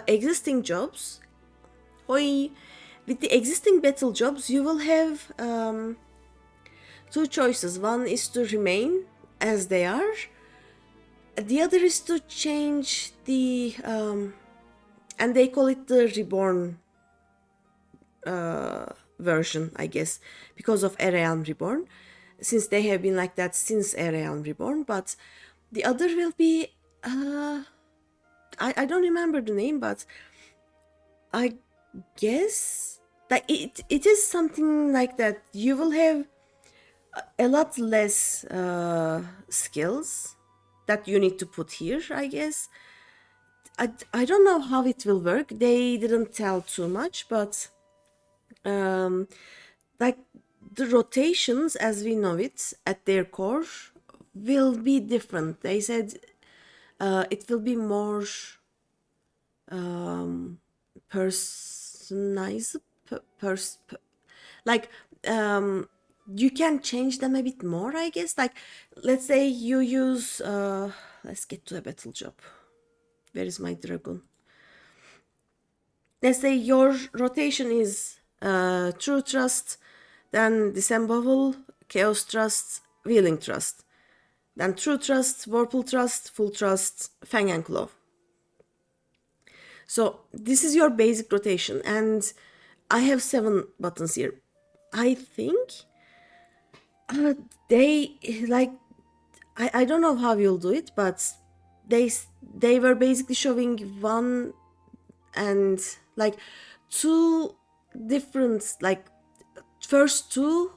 existing jobs, with the existing battle jobs, you will have 2 choices. One is to remain as they are. The other is to change the, and they call it the Reborn version, I guess, because of Aeon Reborn, since they have been like that since Aeon Reborn. But the other will be, I don't remember the name, but I guess that it is something like that. You will have a lot less skills that you need to put here, I guess. I don't know how it will work. They didn't tell too much, but like the rotations as we know it at their core will be different. They said it will be more personalized, like you can change them a bit more, I guess. Like, let's say you use let's get to a battle job. Where is my dragon? Let's say your rotation is True Trust, then Disembowel, Chaos Trust, Wheeling Trust, then True Trust, Whirlpool Trust, Full Trust, Fang and Claw. So this is your basic rotation, and I have 7 buttons here. I think they, like, I don't know how you'll do it, but they were basically showing one and like 2 different, like first two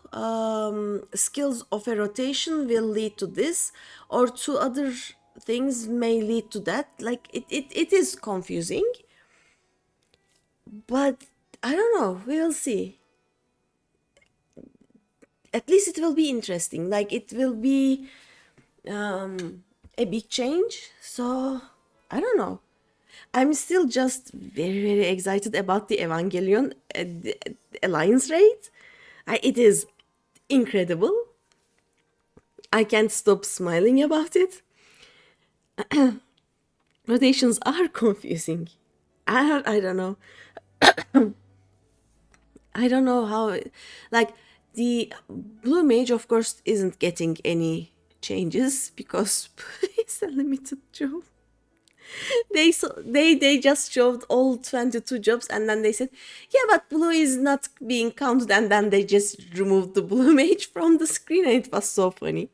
skills of a rotation will lead to this, or two other things may lead to that. Like it is confusing, but I don't know, we will see. At least it will be interesting, like it will be a big change. So I don't know, I'm still just very, very excited about the Evangelion the alliance rate. It is incredible. I can't stop smiling about it. Rotations are confusing. I don't know. I don't know how. Like, the Blue Mage, of course, isn't getting any changes because it's a limited job. They just showed all 22 jobs, and then they said, yeah, but blue is not being counted, and then they just removed the Blue Mage from the screen, and it was so funny.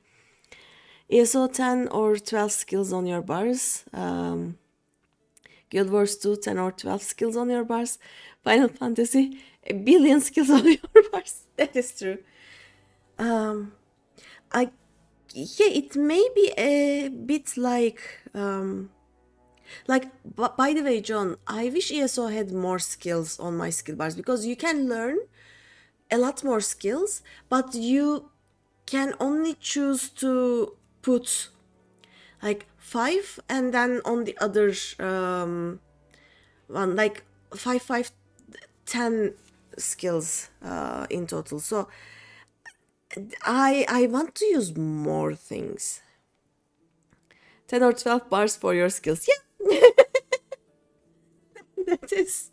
ESO 10 or 12 skills on your bars. Guild Wars 2, 10 or 12 skills on your bars. Final Fantasy, a billion skills on your bars. That is true. I Yeah, it may be a bit like by the way, John, I wish ESO had more skills on my skill bars, because you can learn a lot more skills, but you can only choose to put like 5, and then on the other one, like 5, 5, 10 skills in total. So I want to use more things. 10 or 12 bars for your skills. Yeah, that is.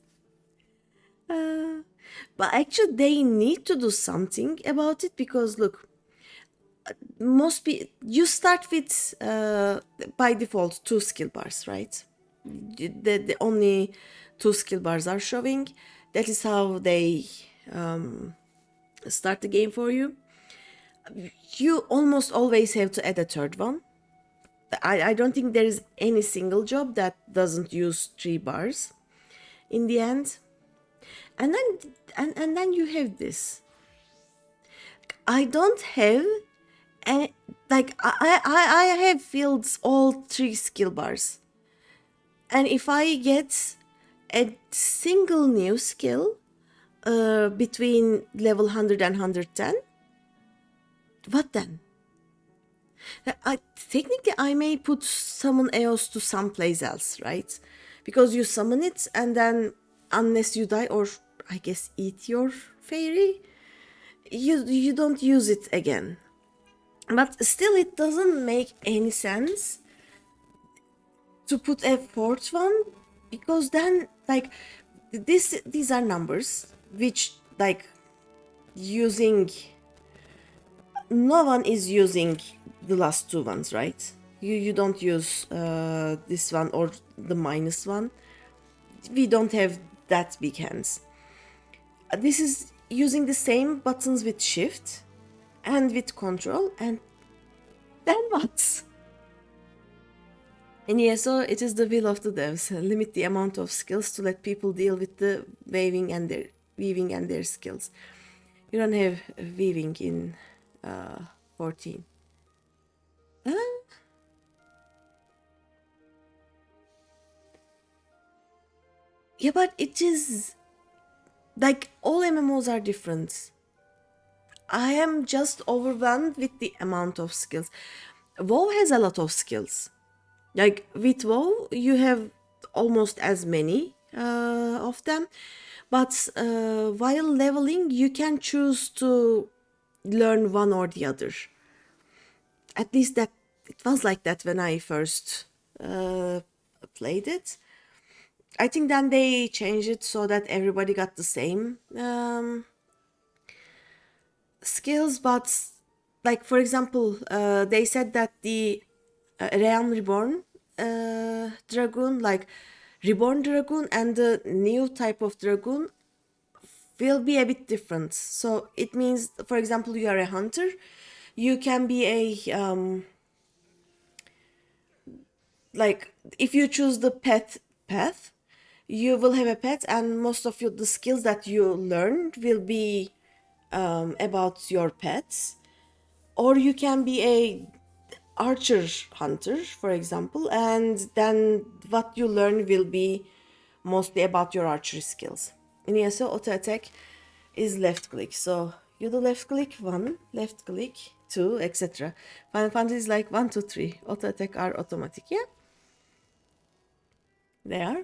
But actually, they need to do something about it, because look, most people, you start with by default 2 skill bars, right? The only 2 skill bars are showing. That is how they start the game for you. You almost always have to add a third one. I don't think there is any single job that doesn't use 3 bars in the end. And then you have this. I don't have any, like I have filled all 3 skill bars. And if I get a single new skill between level 100 and 110, what then? Technically, I may put summon Eos to someplace else, right? Because you summon it, and then unless you die, or I guess eat your fairy, you don't use it again. But still, it doesn't make any sense to put a 4th one, because then, like, these are numbers which, like, using, no one is using the last 2 ones, right? You don't use this one or the -1. We don't have that big hands. This is using the same buttons with shift and with control, and then what? In ESO, it is the will of the devs. Limit the amount of skills to let people deal with the weaving and their skills. You don't have weaving in 14. Yeah, but it is like all MMOs are different. I am just overwhelmed with the amount of skills. WoW has a lot of skills. Like with WoW, you have almost as many of them, but while leveling, you can choose to learn one or the other. At least that it was like that when I first played it. I think then they changed it so that everybody got the same skills, but like for example, they said that the Realm Reborn Dragoon, like Reborn Dragoon and the new type of Dragoon will be a bit different. So it means, for example, you are a hunter, you can be a like if you choose the pet path, you will have a pet, and most of the skills that you learn will be about your pets, or you can be a archer hunter, for example, and then what you learn will be mostly about your archery skills. In ESO, auto attack is left click, so you do left click 1, left click 2, etc. Final Fantasy is like 1, 2, 3. Auto attack are automatic, yeah? They are.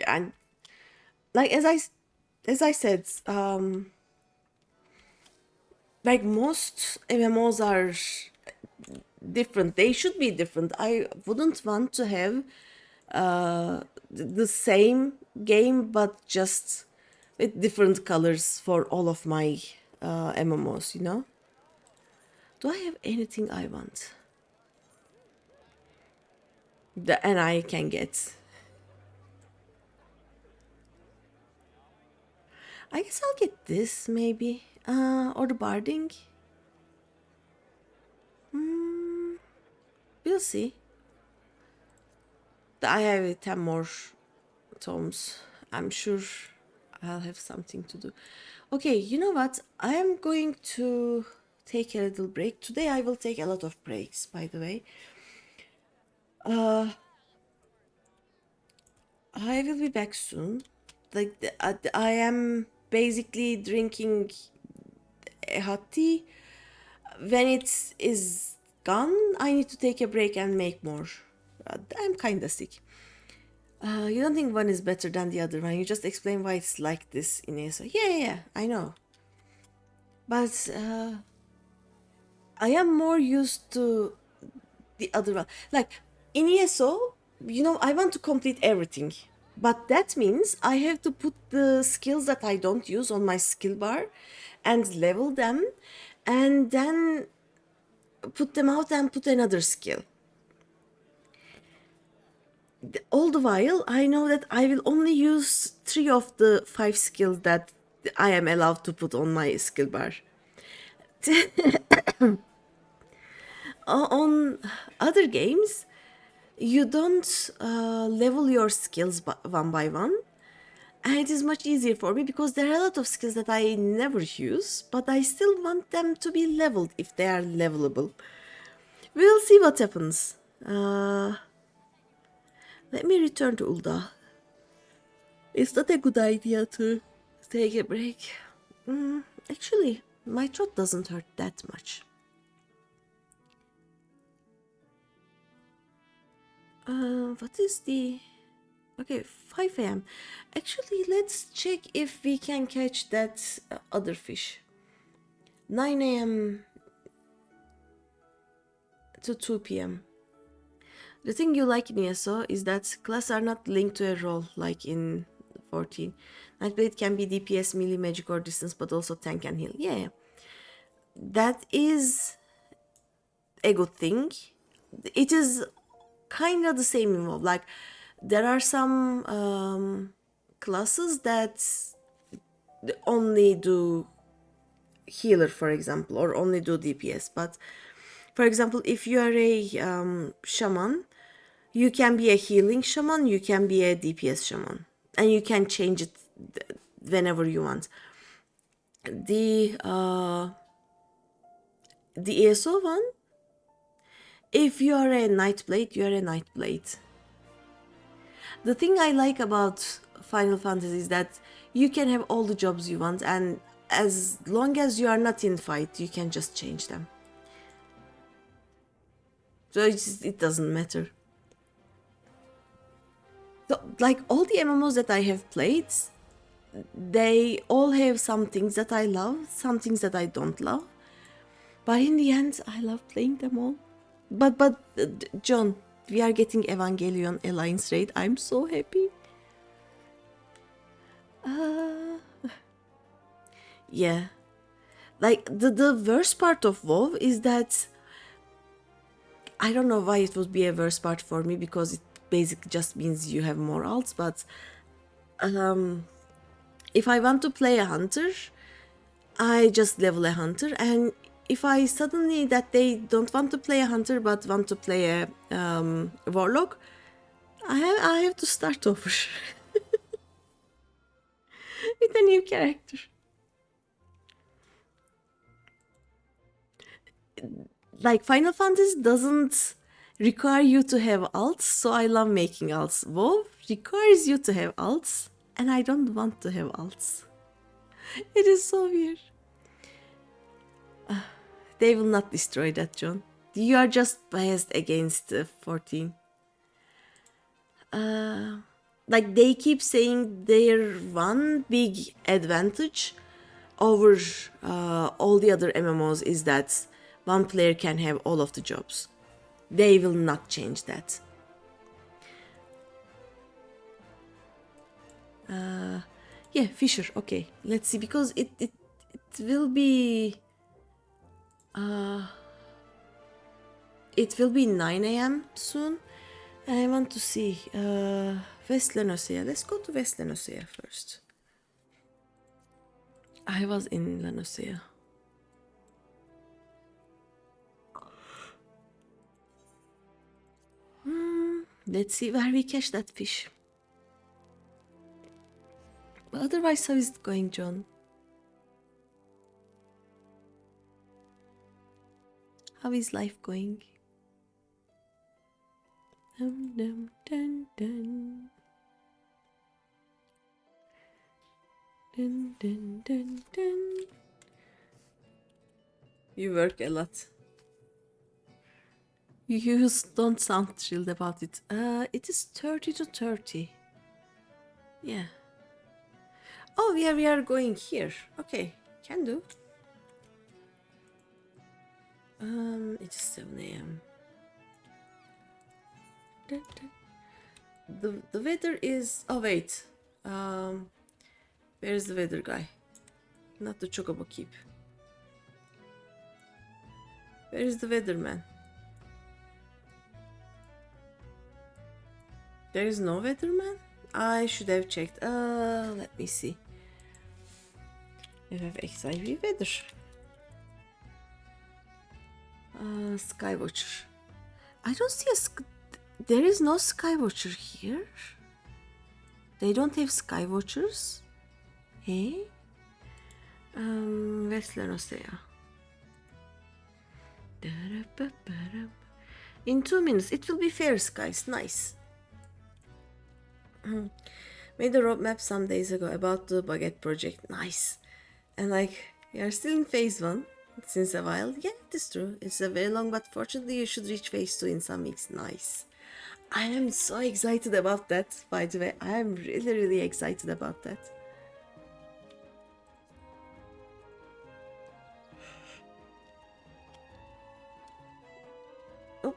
And like as I said, like most MMOs are different. They should be different. I wouldn't want to have the same game but just with different colors for all of my MMOs, you know? Do I have anything I want? And I can get. I guess I'll get this maybe. Or the barding. We'll see. I have 10 more tomes. I'm sure I'll have something to do. Okay, you know what? I am going to take a little break. Today I will take a lot of breaks, by the way. I will be back soon. Like, I am basically drinking a hot tea. When it is gone, I need to take a break and make more. I'm kinda sick. You don't think one is better than the other one. You just explain why it's like this in ESO. Yeah, I know. But I am more used to the other one. Like in ESO, you know, I want to complete everything. But that means I have to put the skills that I don't use on my skill bar and level them and then put them out and put another skill. All the while, I know that I will only use 3 of the 5 skills that I am allowed to put on my skill bar. On other games, you don't level your skills one by one. And it is much easier for me because there are a lot of skills that I never use, but I still want them to be leveled if they are levelable. We'll see what happens. Let me return to Ulda. It's not a good idea to take a break. Actually, my throat doesn't hurt that much. What is the... Okay, 5 a.m. Actually, let's check if we can catch that other fish. 9 a.m. to 2 p.m. The thing you like in ESO is that classes are not linked to a role like in 14. Nightblade can be DPS, melee, magic, or distance, but also tank and heal. Yeah, that is a good thing. It is kind of the same in WoW. Like, there are some classes that only do healer, for example, or only do DPS. But, for example, if you are a shaman, you can be a healing shaman, you can be a DPS shaman. And you can change it whenever you want. The ESO one, if you are a Nightblade, you are a Nightblade. The thing I like about Final Fantasy is that you can have all the jobs you want, and as long as you are not in fight, you can just change them. So it doesn't matter. So, like all the MMOs that I have played, they all have some things that I love, some things that I don't love. But in the end, I love playing them all. But John, we are getting Evangelion Alliance raid. I'm so happy. Yeah. Like, the worst part of WoW is that I don't know why it would be a worse part for me, because it basically just means you have more alts, but if I want to play a hunter, I just level a hunter, and if I suddenly that they don't want to play a hunter but want to play a warlock, I have to start over with a new character. like Final Fantasy doesn't require you to have alts, so I love making alts. WoW requires you to have alts, and I don't want to have alts. It is so weird. They will not destroy that, John. You are just biased against 14. Like they keep saying their one big advantage over all the other MMOs is that one player can have all of the jobs. They will not change that. Yeah, Fisher. Okay, let's see, because it will be it will be 9 a.m. soon. I want to see West Lenosea. Let's go to West Lenosea first. I was in Lenosea. Let's see where we catch that fish. But otherwise, how is it going, John? How is life going? Dun, dun, dun, dun. Dun, dun, dun, dun. You work a lot. You don't sound thrilled about it. It is 30 to 30. Yeah. Oh, we are going here. Okay, can do. It is 7 a.m. The weather is. Oh wait. Where's the weather guy? Not the Chocobo Keep. Where is the weatherman? There is no weatherman? I should have checked. Let me see. FFXIV weather. Skywatcher. I don't see there is no Skywatcher here. They don't have Skywatchers. Hey? West Lenosea. In 2 minutes, it will be fair skies. Nice. Made a roadmap some days ago about the baguette project. Nice. And like, we are still in phase 1 since a while. Yeah, it is true. It's a very long, but fortunately you should reach phase 2 in some weeks. Nice. I am so excited about that, by the way. I am really, really excited about that. Oh,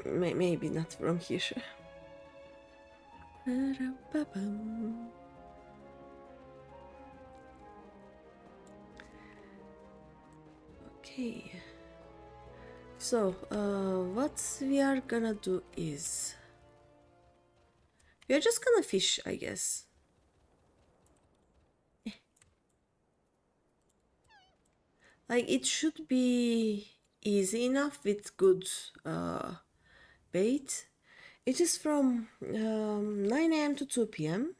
maybe not from here. Okay. So, what we are gonna do is we are just gonna fish, I guess. Like, it should be easy enough with good bait. It is from 9 a.m. to 2 p.m.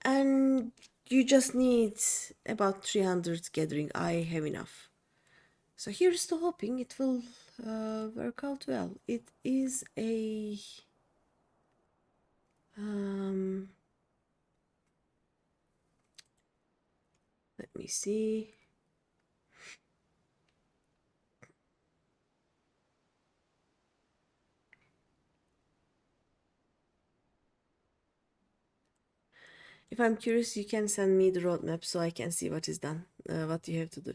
and you just need about 300 gathering. I have enough. So here's to hoping it will work out well. It is a let me see. If I'm curious, you can send me the roadmap so I can see what is done, what you have to do.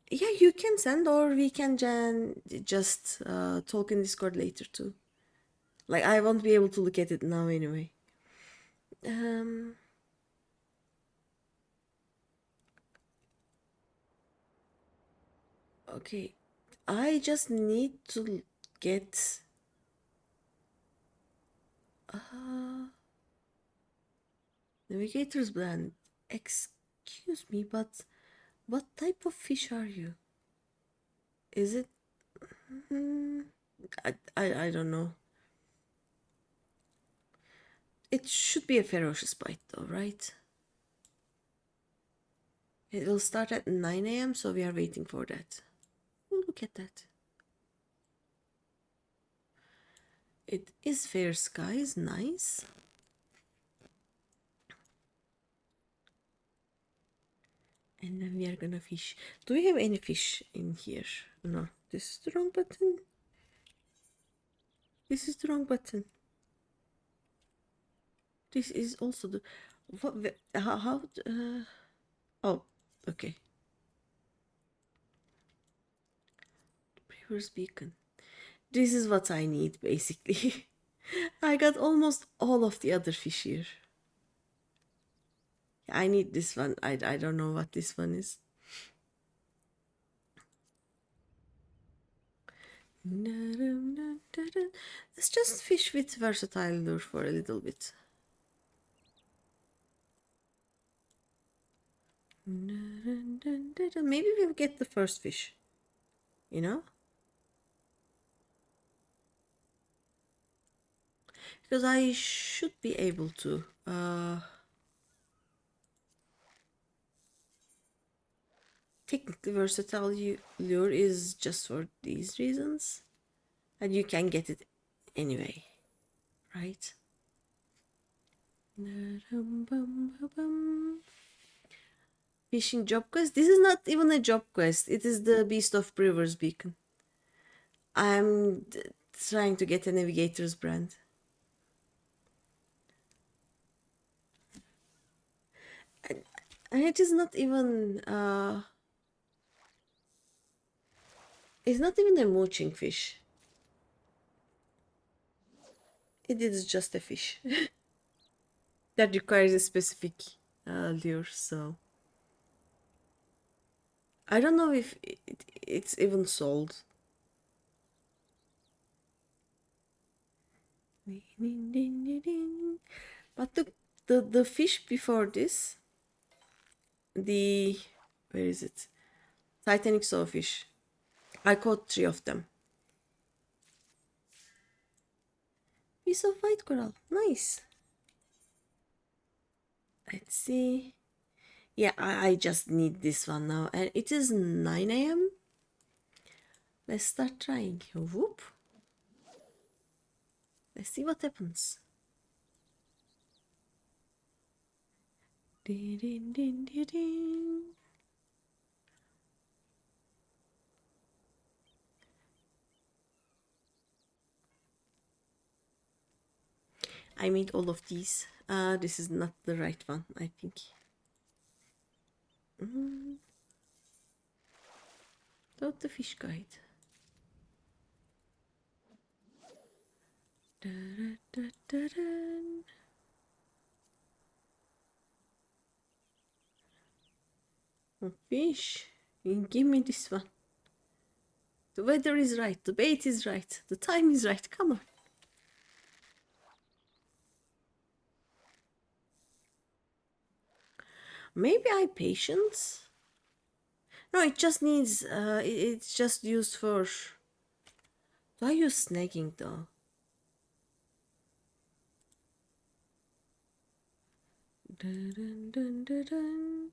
Yeah, you can send, or we can just talk in Discord later too. Like, I won't be able to look at it now anyway. Okay, I just need to get navigator's blend. Excuse me, but what type of fish are you? Is it? I don't know. It should be a ferocious bite though, right? It will start at 9 a.m., so we are waiting for that. look at that. It is fair skies, nice. And then we are gonna fish. Do we have any fish in here? No, this is the wrong button. This is the wrong button. This is also the... What, how oh, okay. River's Beacon. This is what I need, basically. I got almost all of the other fish here. I need this one. I don't know what this one is. Let's just fish with versatile lure for a little bit. Maybe we'll get the first fish, you know? Because I should be able to. Technically, versatile lure is just for these reasons. And you can get it anyway, right? Fishing job quest. This is not even a job quest. It is the Beast of River's Beacon. I'm trying to get a navigator's brand. And it is not even it's not even a mooching fish. It is just a fish that requires a specific lure. So I don't know if it's even sold. But the fish before this, the where is it? Titanic sawfish. I caught 3 of them. Piece of white coral. Nice. Let's see. Yeah, I just need this one now. And it is 9 a.m. Let's start trying. Whoop. Let's see what happens. Ding, ding, ding, ding. I made all of these. This is not the right one, I think. Without the fish guide. Da, da, da, da. Oh, fish, give me this one. The weather is right, the bait is right, the time is right. Come on. Maybe I patience. No, it just needs. It's just used for. Do I use snagging though? Dun, dun, dun, dun, dun.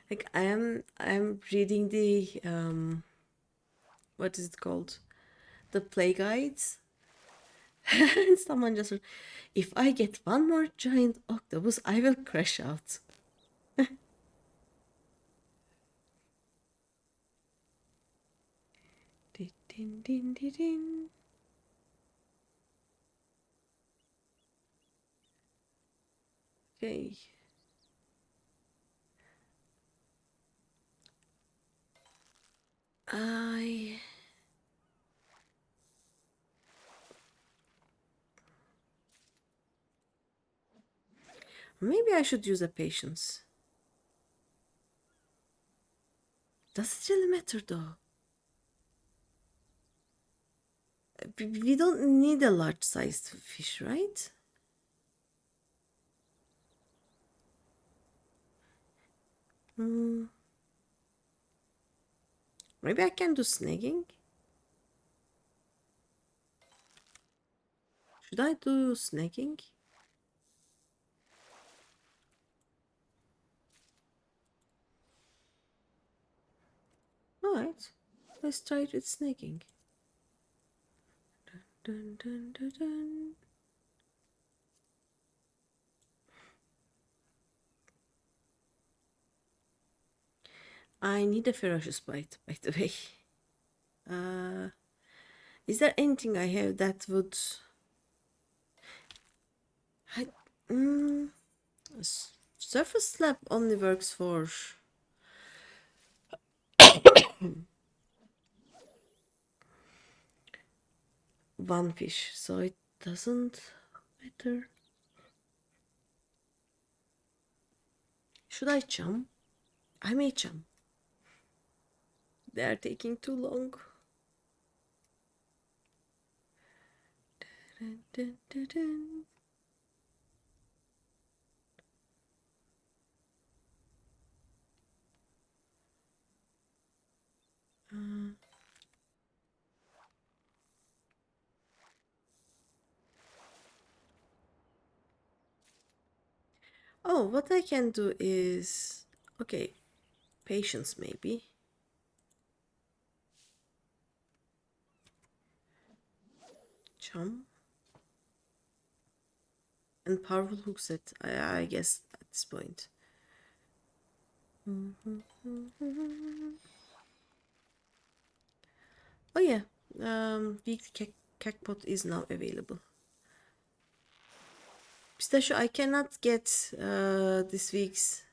Like I'm reading the what is it called? The play guides. And someone just wrote, if I get one more giant octopus, I will crash out. Din, din, din, din, din. Okay. Maybe I should use a patience. Does it really matter though? We don't need a large sized fish, right? Maybe I can do snagging. Should I do snagging? Alright, let's try it with snagging. Dun, dun, dun, dun. I need a ferocious bite, by the way. Is there anything I have that would... Surface slab only works for... one fish, so it doesn't matter. Should I jump? I may jump. They are taking too long. Dun, dun, dun, dun. Oh, what I can do is... Okay, patience maybe. Jump. And powerful hook set, I guess, at this point. Oh yeah, big cakepot is now available. Pistachio, I cannot get this week's.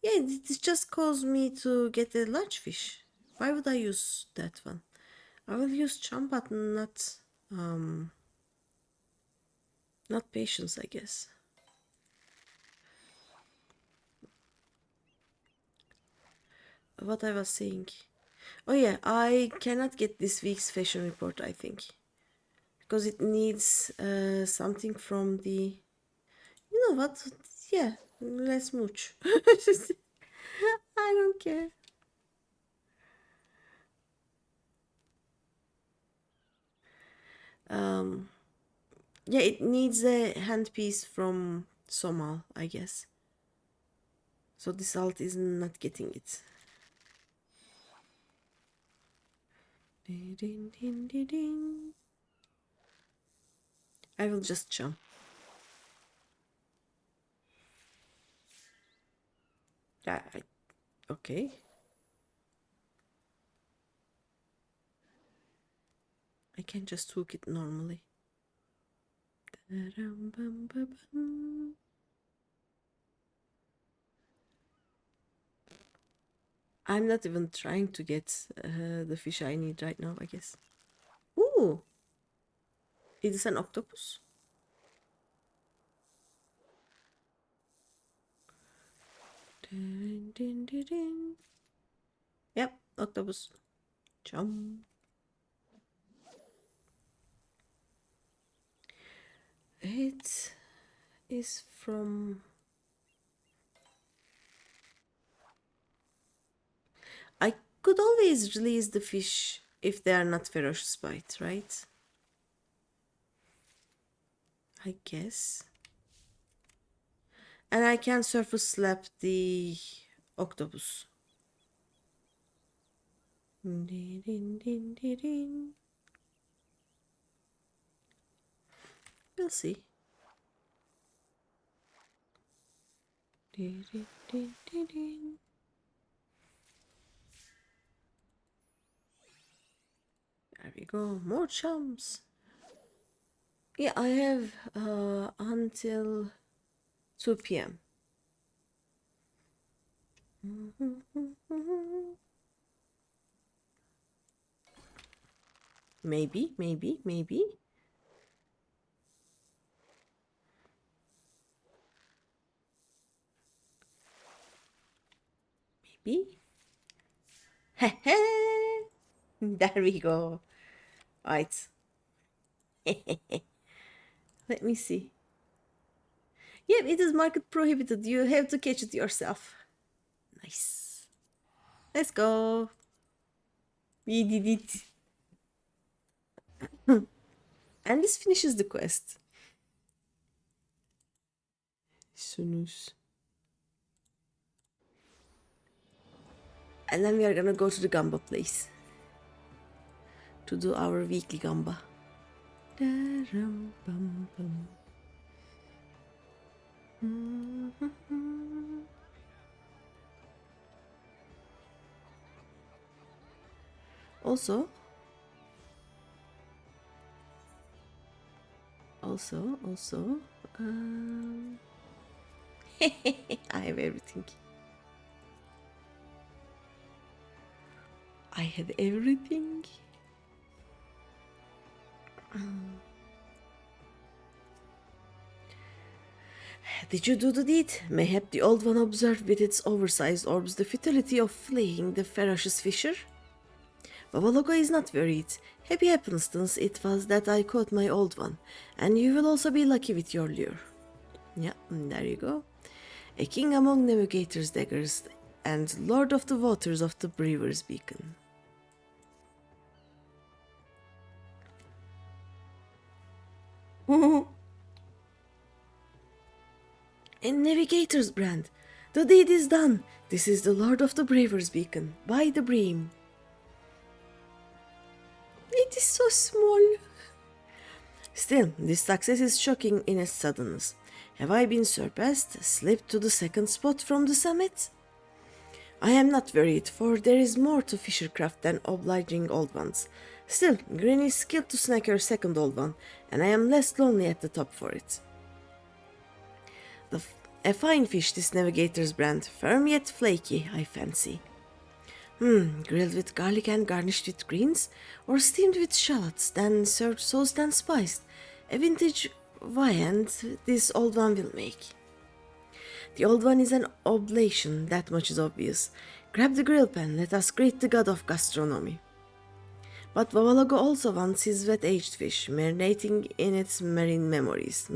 Yeah, this just caused me to get a large fish. Why would I use that one? I will use charm, but not patience, I guess. What I was saying. Oh yeah, I cannot get this week's fashion report, I think. Because it needs something from the... You know what? Yeah, let's mooch. I don't care. Yeah, it needs a handpiece from Somal, I guess. So this alt is not getting it. I will just jump. Okay. I can just hook it normally. I'm not even trying to get the fish I need right now, I guess. Ooh! It is an octopus. Yep, octopus. Jump. It is from... I could always release the fish if they are not ferocious bite, right? I guess. And I can surface slap the octopus. We'll see. There we go, more chums. Yeah, I have until 2 p.m. Maybe. Maybe. There we go. Right. Let me see. Yep, it is market prohibited. You have to catch it yourself. Nice. Let's go. We did it. And this finishes the quest. Sunus. And then we are gonna go to the Gamba place to do our weekly Gamba. Also, I have everything. I have everything. Did you do the deed? Mayhap the old one observed with its oversized orbs the futility of fleeing the ferocious fisher? Babalogo is not worried. Happy happenstance it was that I caught my old one, and you will also be lucky with your lure. Yeah, there you go. A king among navigators' daggers, and lord of the waters of the brewer's beacon. A navigator's brand. The deed is done. This is the lord of the brewer's beacon, by the bream. It is so small. Still, this success is shocking in its suddenness. Have I been surpassed, slipped to the second spot from the summit? I am not worried, for there is more to fishercraft than obliging old ones. Still, Greeny is skilled to snag her second old one, and I am less lonely at the top for it. A fine fish, this navigator's brand, firm yet flaky, I fancy. Grilled with garlic and garnished with greens, or steamed with shallots, then served sauced and spiced. A vintage viand this old one will make. The old one is an oblation, that much is obvious. Grab the grill pan, let us greet the god of gastronomy. But Vavalogo also wants his wet-aged fish, marinating in its marine memories.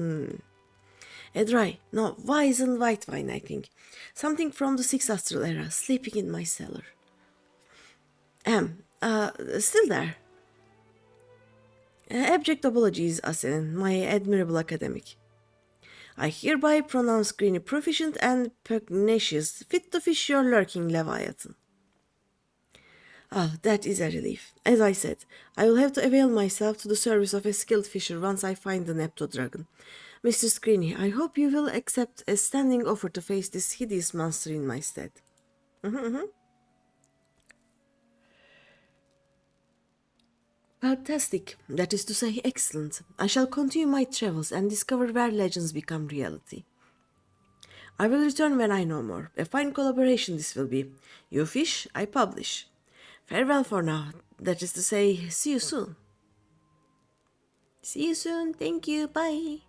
A dry, no, wise and white wine, I think. Something from the 6th Astral era, sleeping in my cellar. Still there. Abject apologies, Asen, my admirable academic. I hereby pronounce Greeny proficient and pugnacious, fit to fish your lurking leviathan. That is a relief. As I said, I will have to avail myself to the service of a skilled fisher once I find the Nepto dragon. Mr. Greeny, I hope you will accept a standing offer to face this hideous monster in my stead. Fantastic. That is to say, excellent. I shall continue my travels and discover where legends become reality. I will return when I know more. A fine collaboration this will be. You fish, I publish. Farewell for now. That is to say, see you soon. See you soon. Thank you. Bye.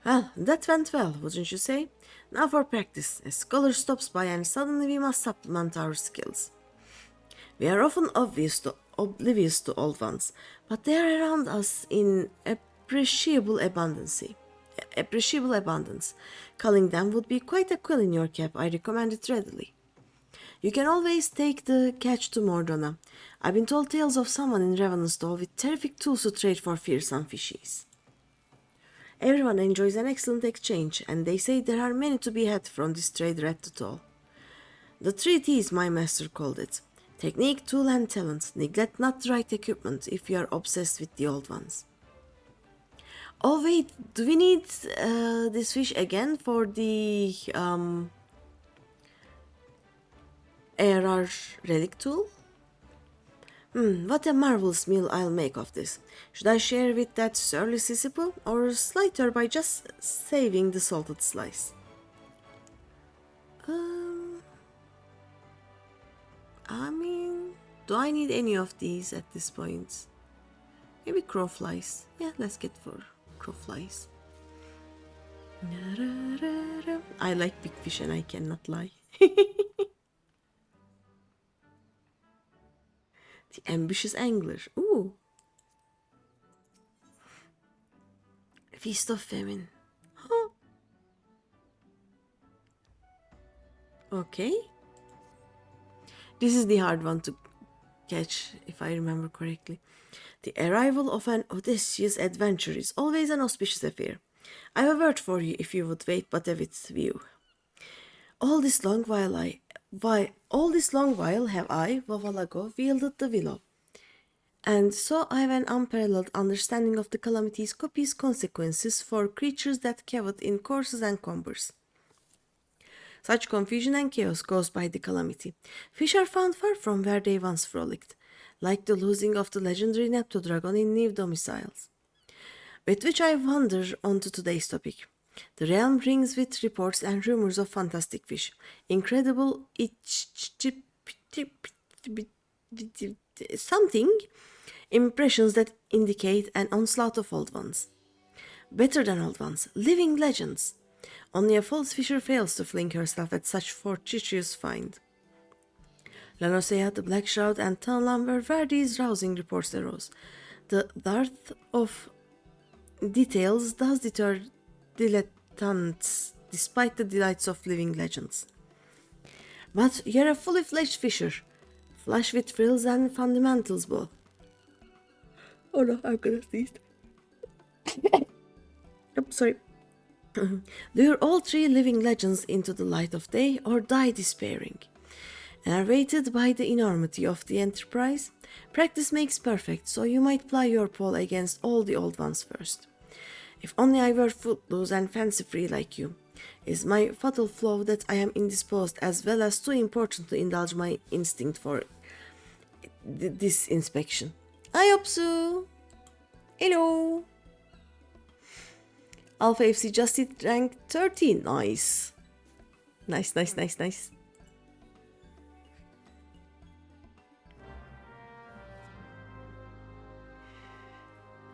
Well, that went well, wouldn't you say? Now for practice. A scholar stops by and suddenly we must supplement our skills. We are often oblivious to old ones, but they are around us in appreciable abundance. Culling them would be quite a quill in your cap, I recommend it readily. You can always take the catch to Mordona. I've been told tales of someone in Ravenstall with terrific tools to trade for fearsome fishies. Everyone enjoys an excellent exchange, and they say there are many to be had from this trade at the toll. The 3 T's, my master called it. Technique, tool, and talent. Neglect not the right equipment if you are obsessed with the old ones. Oh wait, do we need this fish again for the ARR relic tool? What a marvelous meal I'll make of this. Should I share with that surly Sisyphu, or slight her by just saving the salted slice? I mean, do I need any of these at this point? Maybe crowflies. Yeah, let's get for crowflies. I like big fish and I cannot lie. The ambitious angler. Ooh. Feast of famine. Huh. Okay. This is the hard one to catch, if I remember correctly. The arrival of an audacious adventure is always an auspicious affair. I have a word for you if you would wait but a with view. All this long while have I, Vavalago, wielded the willow. And so I have an unparalleled understanding of the calamity's copious consequences for creatures that cavort in courses and combers. Such confusion and chaos caused by the calamity. Fish are found far from where they once frolicked, like the losing of the legendary Dragon in new domiciles. With which I wander on to today's topic. The realm rings with reports and rumors of fantastic fish, incredible something, impressions that indicate an onslaught of old ones. Better than old ones, living legends. Only a false fisher fails to fling herself at such fortuitous find. Lanosea, the Black Shroud, and Tanlam were where these rousing reports arose. The dearth of details does deter dilettantes, despite the delights of living legends. But you're a fully fledged fisher, flush with frills and fundamentals both. Oh no, I'm gonna sneeze. I'm sorry. Lure all three living legends into the light of day or die despairing. Enervated by the enormity of the enterprise, practice makes perfect, so you might ply your pole against all the old ones first. If only I were footloose and fancy-free like you. Is my fatal flaw that I am indisposed as well as too important to indulge my instinct for this inspection. I hope so. Hello. Alpha FC just hit rank 13. Nice. Nice.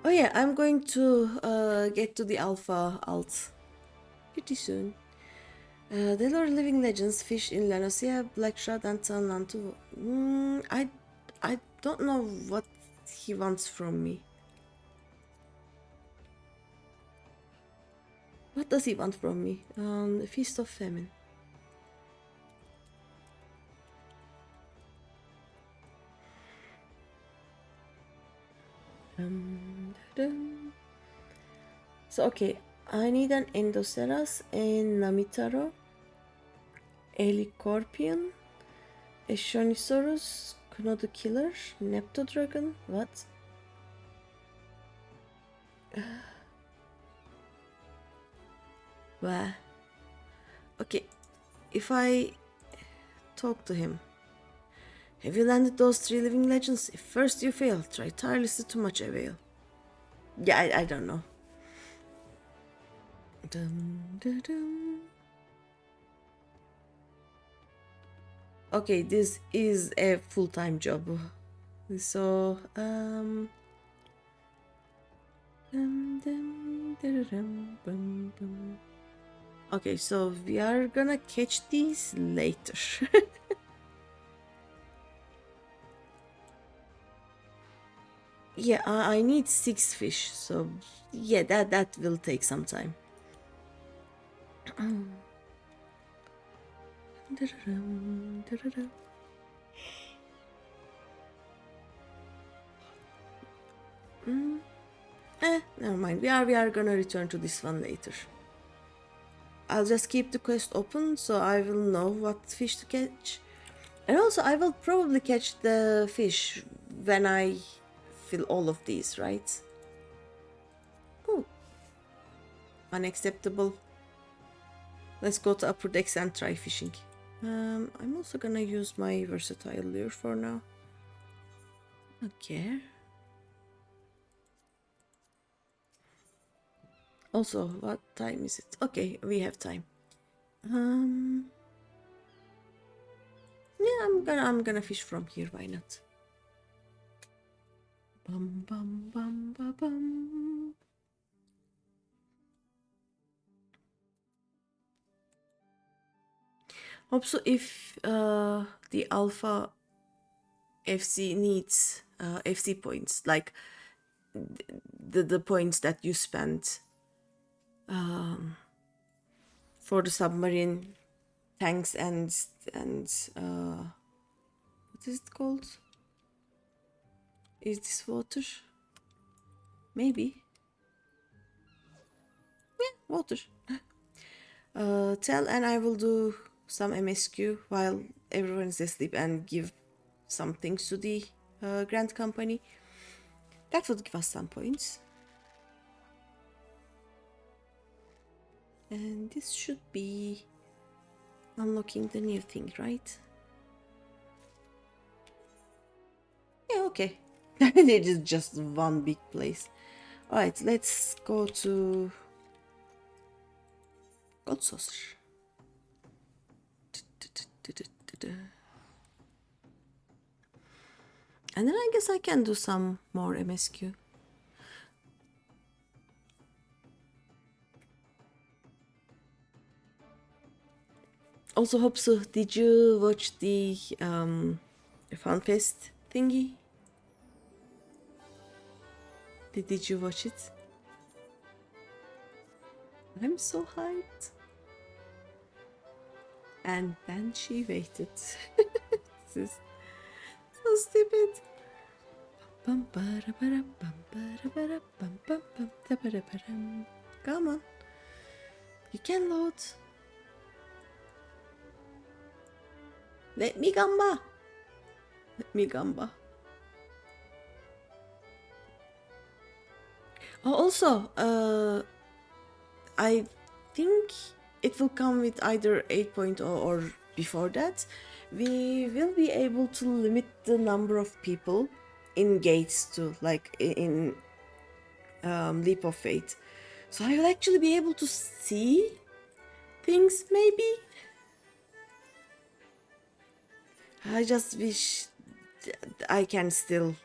Oh yeah, I'm going to get to the Alpha alt pretty soon. There are living legends, fish in Lanosea, Black Shroud, and Tanlan too. I don't know what he wants from me. What does he want from me? The Feast of Famine. So okay, I need an Endoceras, a Namitaro, a Licorpion, a Shonisaurus, Knodu Killer, Neptodragon, what? Wow. Okay, if I talk to him. Have you landed those three living legends? If first you fail, try tirelessly to much avail. Yeah, I don't know. Okay, this is a full-time job. So, okay, so we are gonna catch these later. Yeah, I need 6 fish, so yeah, that will take some time. Never mind. We are gonna return to this one later. I'll just keep the quest open so I will know what fish to catch. And also I will probably catch the fish when I fill all of these, right? Oh. Unacceptable. Let's go to upper decks and try fishing. I'm also gonna use my versatile lure for now. Okay. Also, what time is it? Okay, we have time. Yeah, I'm gonna fish from here. Why not? Bum bum bum ba bum. Hope so. If the Alpha FC needs FC points, like the points that you spent for the submarine tanks and what is it called? Is this water? Maybe. Yeah, water. Tell and I will do some MSQ while everyone is asleep and give some things to the Grand Company. That would give us some points. And this should be unlocking the new thing, right? Yeah, okay. It is just one big place. Alright, let's go to Gold Saucer. And then I guess I can do some more MSQ. Also, Hopsu, did you watch the FunFest thingy? Did you watch it? I'm so hyped. And then she waited. This is so stupid. Come on. You can load. Let me gamba. Let me gamba. Oh, also, I think it will come with either 8.0 or before that. We will be able to limit the number of people in gates to, like in Leap of Faith. So I will actually be able to see things, maybe. I just wish I can still,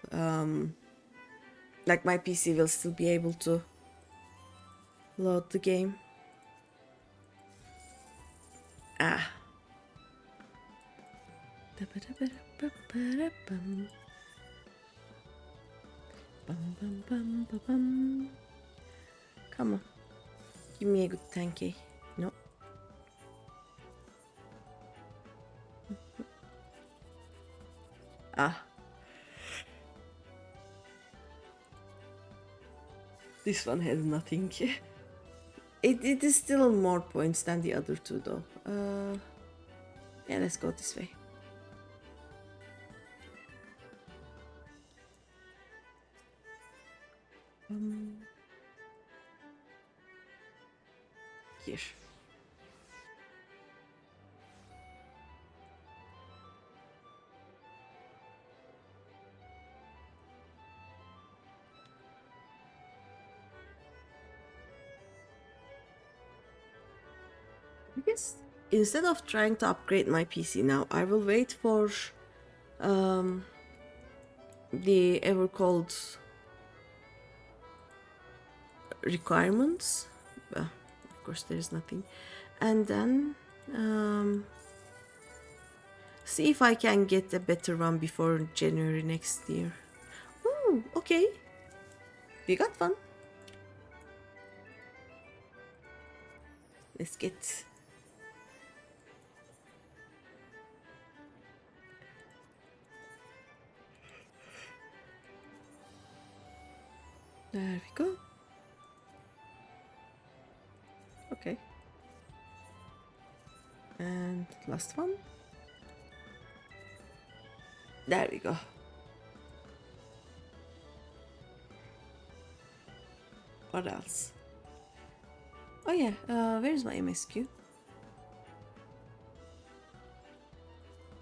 like my PC will still be able to load the game. Ah. Come on. Give me a good 10k. No. Ah. This one has nothing. It is still more points than the other two though. Yeah, let's go this way. Here. I guess instead of trying to upgrade my PC now, I will wait for the ever called requirements. Well, of course there is nothing, and then see if I can get a better one before January next year. Ooh, okay, we got one. Let's get there we go. Okay. And last one. There we go. What else? Oh yeah, where is my MSQ?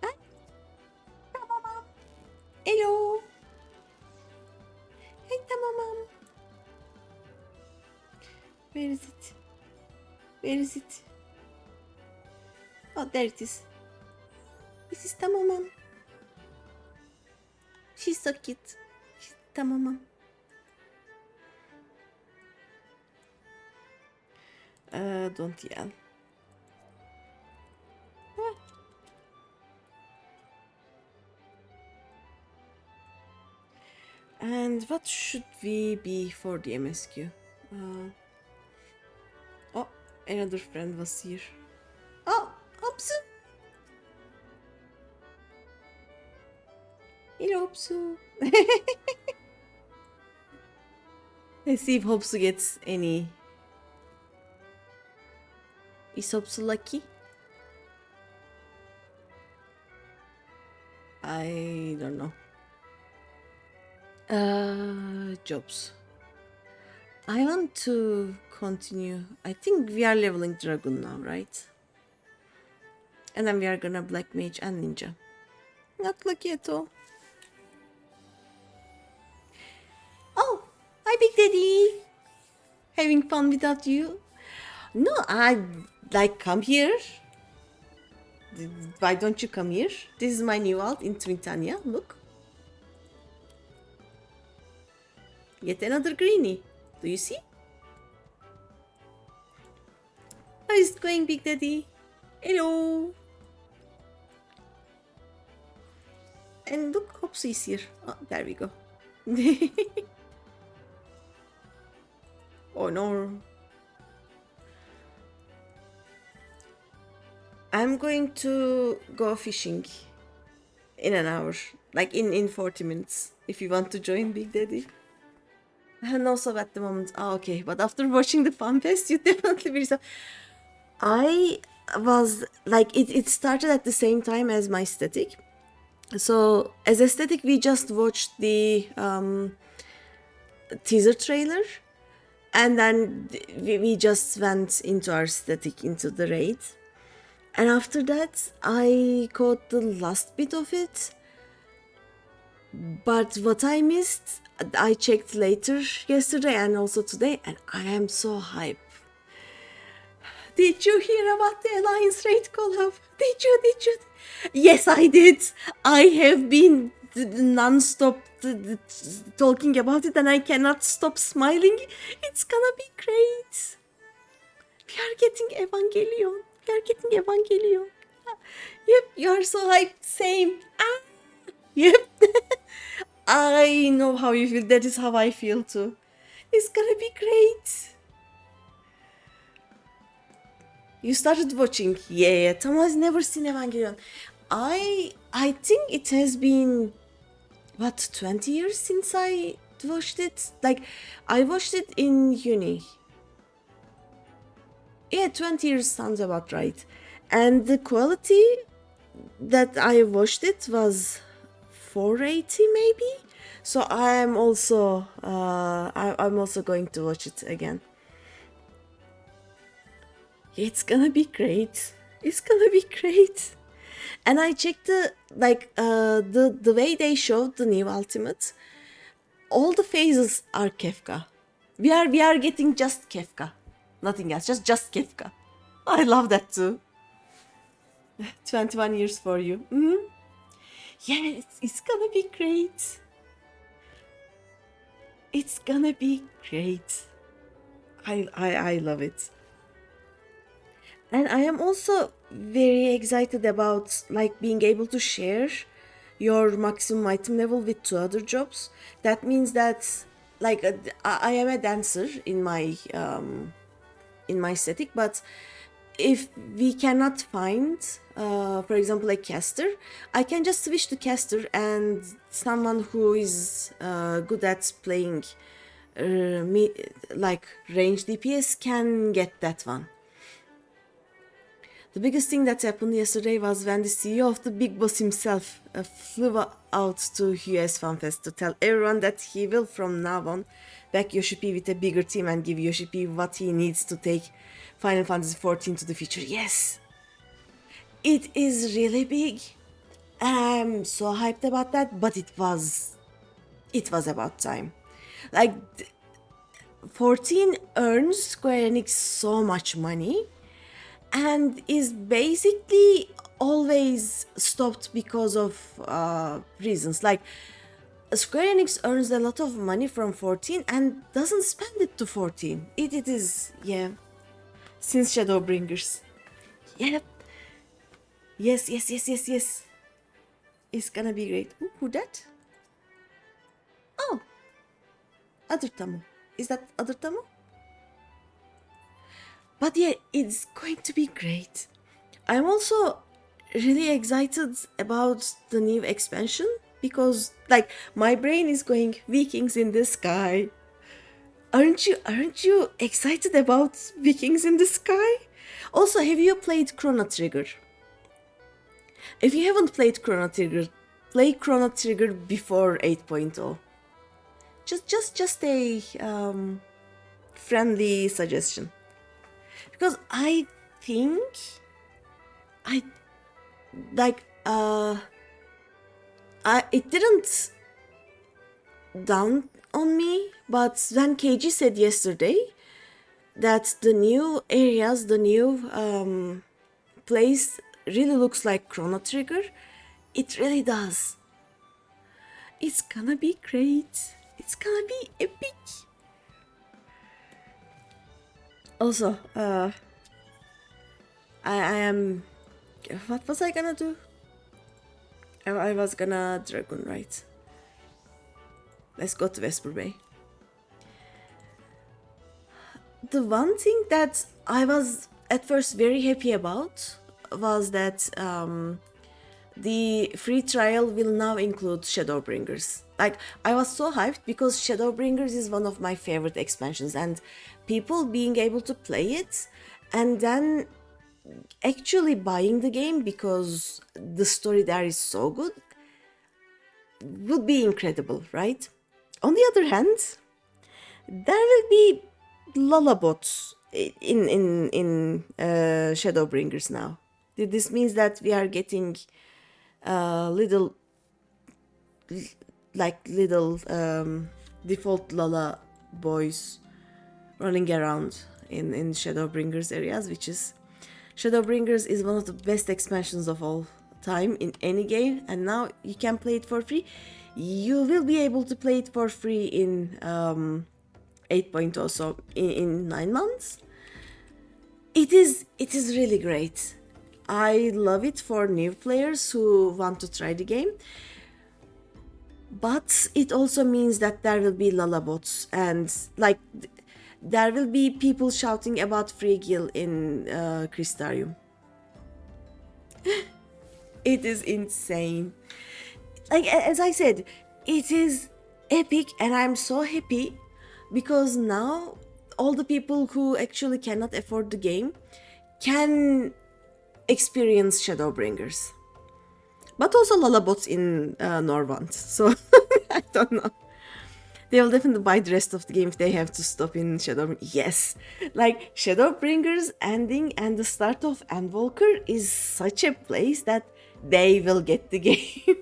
Hi. Tamamam. Hello. Hey Tamamam. Where is it? Where is it? Oh, there it is. This is Tamamam. She's so cute. She's Tamamam. Don't yell. Ah. And what should we be for the MSQ? Oh, another friend was here. Oh, Hopsu! Hello, Hopsu! Let's see if Hopsu gets any. Is Hopsu lucky? I don't know. Jobs. I want to continue. I think we are leveling Dragon now, right? And then we are gonna Black Mage and Ninja. Not lucky at all. Oh, hi Big Daddy! Having fun without you? No, I like come here. Why don't you come here? This is my new alt in Twintania. Look. Yet another greenie. Do you see? How is it going, Big Daddy? Hello. And look, Hopsu is here. Oh, there we go. Oh no. I'm going to go fishing in an hour. Like in 40 minutes. If you want to join, Big Daddy. And also at the moment. Oh, okay. But after watching the Fun Fest, you definitely be yourself. I was like, it started at the same time as my static. So as aesthetic, we just watched the teaser trailer, and then we just went into our static, into the raid. And after that, I caught the last bit of it. But what I missed, I checked later yesterday and also today, and I am so hyped. Did you hear about the Alliance Raid collab? Did you? Yes, I did. I have been non-stop talking about it and I cannot stop smiling. It's gonna be great. We are getting Evangelion. Yep, you are so hyped. Same. Yep. I know how you feel. That is how I feel too. It's gonna be great. You started watching. Yeah. Tom has never seen Evangelion. I think it has been, what, 20 years since I watched it? Like, I watched it in uni. Yeah, 20 years sounds about right. And the quality that I watched it was 480 maybe. So I'm also going to watch it again. It's gonna be great. And I checked the way they showed the new ultimate. All the phases are Kefka. We are getting just Kefka, nothing else. Just Kefka. I love that too. 21 years for you. Yeah, it's gonna be great. It's gonna be great. I love it. And I am also very excited about like being able to share your maximum item level with 2 other jobs. That means that like I am a dancer in my static, but if we cannot find, for example, a caster, I can just switch to caster, and someone who is good at playing like range DPS can get that one. The biggest thing that happened yesterday was when the CEO of the Big Boss himself flew out to US FanFest to tell everyone that he will from now on back Yoshi P with a bigger team and give Yoshi P what he needs to take Final Fantasy XIV to the future. Yes! It is really big. I'm so hyped about that, but it was about time. Like, 14 earns Square Enix so much money and is basically always stopped because of reasons. Like, Square Enix earns a lot of money from 14 and doesn't spend it to 14. It is, yeah, since Shadowbringers. Yep. Yes. It's gonna be great. Ooh, who that? Oh, other Tamu. Is that other Tamu? But yeah, it's going to be great. I'm also really excited about the new expansion because, like, my brain is going Vikings in the sky. Aren't you excited about Vikings in the Sky? Also, have you played Chrono Trigger? If you haven't played Chrono Trigger, play Chrono Trigger before 8.0. Just a friendly suggestion. Because I think I like it didn't down on me, but when KG said yesterday that the new areas, the new place really looks like Chrono Trigger, it really does. It's gonna be great. It's gonna be epic. Also, I am. What was I gonna do? I was gonna dragon, right? Let's go to Vesper Bay. The one thing that I was at first very happy about was that the free trial will now include Shadowbringers. Like, I was so hyped because Shadowbringers is one of my favorite expansions, and people being able to play it and then actually buying the game because the story there is so good would be incredible, right? On the other hand, there will be lullabots in Shadowbringers now. This means that we are getting little default Lala boys running around in Shadowbringers areas, which is Shadowbringers is one of the best expansions of all time in any game, and now you can play it for free. You will be able to play it for free in 8.0, so in 9 months. It is really great. I love it for new players who want to try the game. But it also means that there will be lullabots and like there will be people shouting about free Gil in Crystarium. It is insane. Like, as I said, it is epic, and I'm so happy because now all the people who actually cannot afford the game can experience Shadowbringers. But also lullabots in Norvant, so I don't know. They will definitely buy the rest of the game if they have to stop in Shadowbringers. Yes, like Shadowbringers ending and the start of Endwalker is such a place that they will get the game.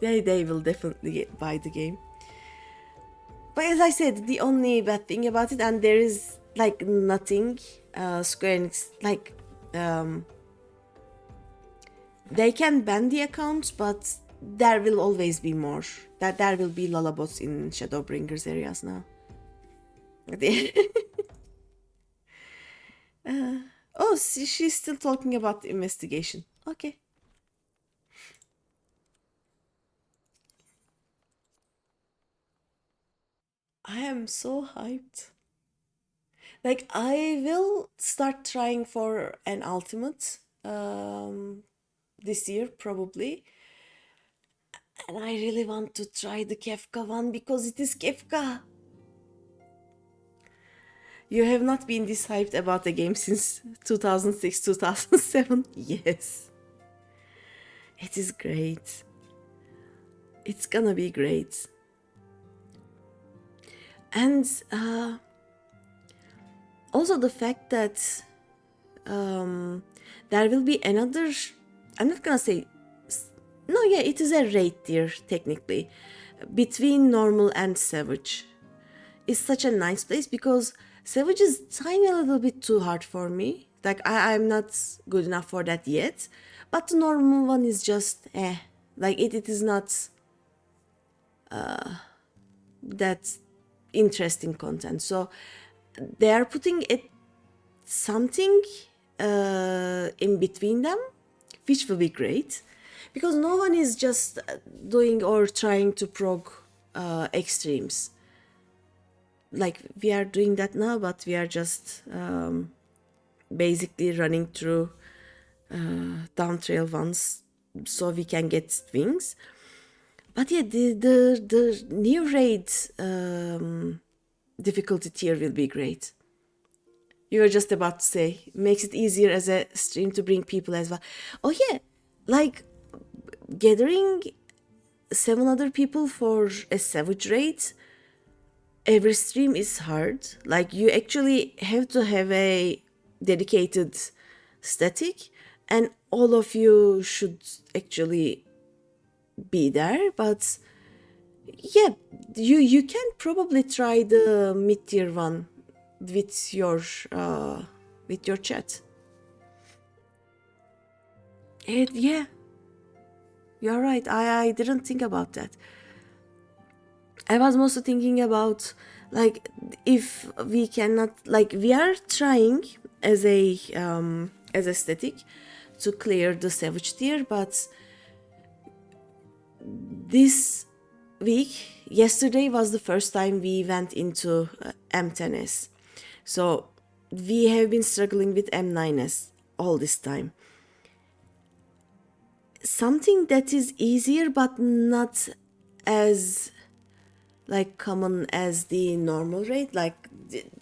they will definitely buy the game. But as I said, the only bad thing about it, and there is like nothing Square Enix, like they can ban the accounts, but there will always be more. That there will be lullabots in Shadowbringers areas now. Oh, she's still talking about the investigation. Okay. I am so hyped. Like, I will start trying for an ultimate this year, probably. And I really want to try the Kefka one because it is Kefka. You have not been this hyped about the game since 2006, 2007? Yes. It is great. It's gonna be great. And also the fact that there will be another, I'm not gonna say, no, yeah, it is a raid tier technically, between normal and savage. It's such a nice place because savage is tiny a little bit too hard for me. Like, I'm not good enough for that yet. But the normal one is just like it is not that interesting content. So they are putting it something in between them, which will be great because no one is just doing or trying to prog extremes. Like, we are doing that now, but we are just basically running through down trail ones so we can get wings. But yeah, the new raid difficulty tier will be great. You were just about to say, makes it easier as a stream to bring people as well. Oh yeah, like gathering 7 other people for a savage raid every stream is hard. Like you actually have to have a dedicated static, and all of you should actually be there. But yeah, you can probably try the mid tier one with your chat. Yeah, you're right. I didn't think about that. I was mostly thinking about like if we cannot, like we are trying as a static to clear the savage tier, but this week, yesterday was the first time we went into M10s. So we have been struggling with M9s all this time. Something that is easier but not as like common as the normal rate, like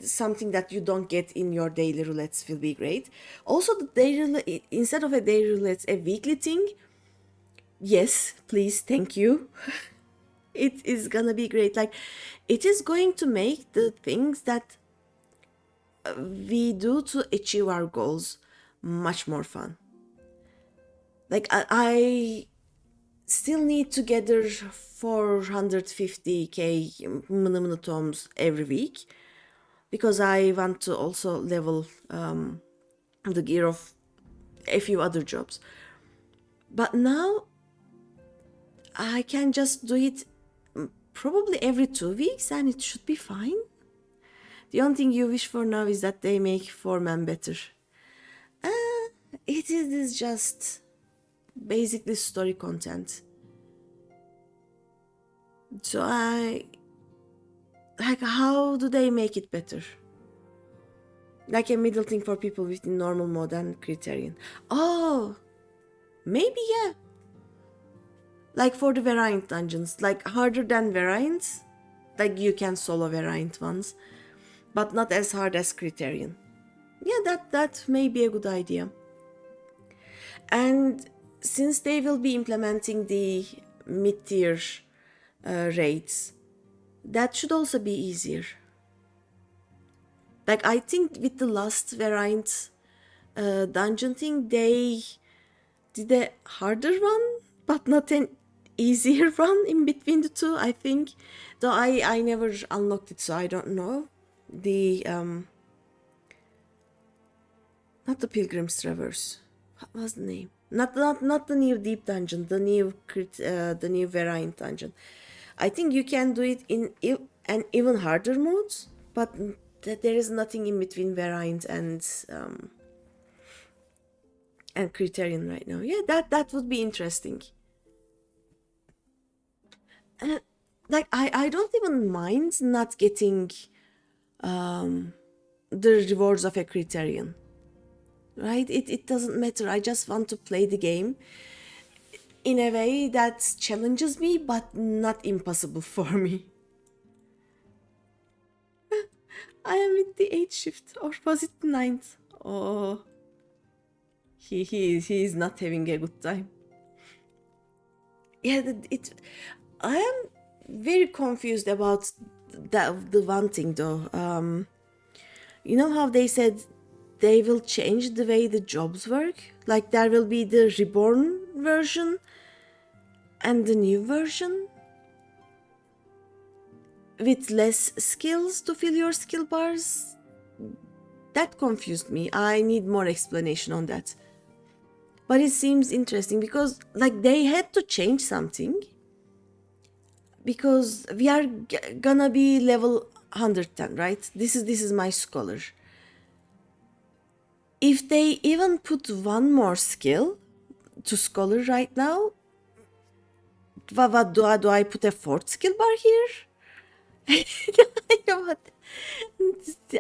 something that you don't get in your daily roulettes will be great. Also, the daily instead of a daily roulette, a weekly thing. Yes, please, thank you. It is gonna be great. Like, it is going to make the things that we do to achieve our goals much more fun. Like, I still need to gather 450k minimum tomes every week because I want to also level the gear of a few other jobs. But now I can just do it probably every 2 weeks and it should be fine. The only thing you wish for now is that they make 4-man better. It is just basically story content. So like, how do they make it better? Like a middle thing for people with normal mode and criterion. Oh, maybe yeah. Like for the variant dungeons, like harder than variants. Like you can solo variant ones, but not as hard as criterion. Yeah, that may be a good idea. And since they will be implementing the mid-tier raids, that should also be easier. Like I think with the last variant dungeon thing, they did a harder one, but not an easier one in between the two, I think. Though I never unlocked it, so I don't know. The not the Pilgrim's Traverse. What was the name? Not the new deep dungeon, the new variant dungeon. I think you can do it in an even harder mode, but there is nothing in between variant and criterion right now. Yeah, that would be interesting. Like I don't even mind not getting the rewards of a criterion. Right? It doesn't matter. I just want to play the game in a way that challenges me but not impossible for me. I am with the 8th shift, or was it the 9th? Oh, he is not having a good time. Yeah, I am very confused about the one thing though. You know how they said they will change the way the jobs work? Like there will be the reborn version and the new version with less skills to fill your skill bars. That confused me. I need more explanation on that. But it seems interesting because like they had to change something. Because we are gonna be level 110, right? This is my scholar. If they even put one more skill to scholar right now, what do I put a 4th skill bar here?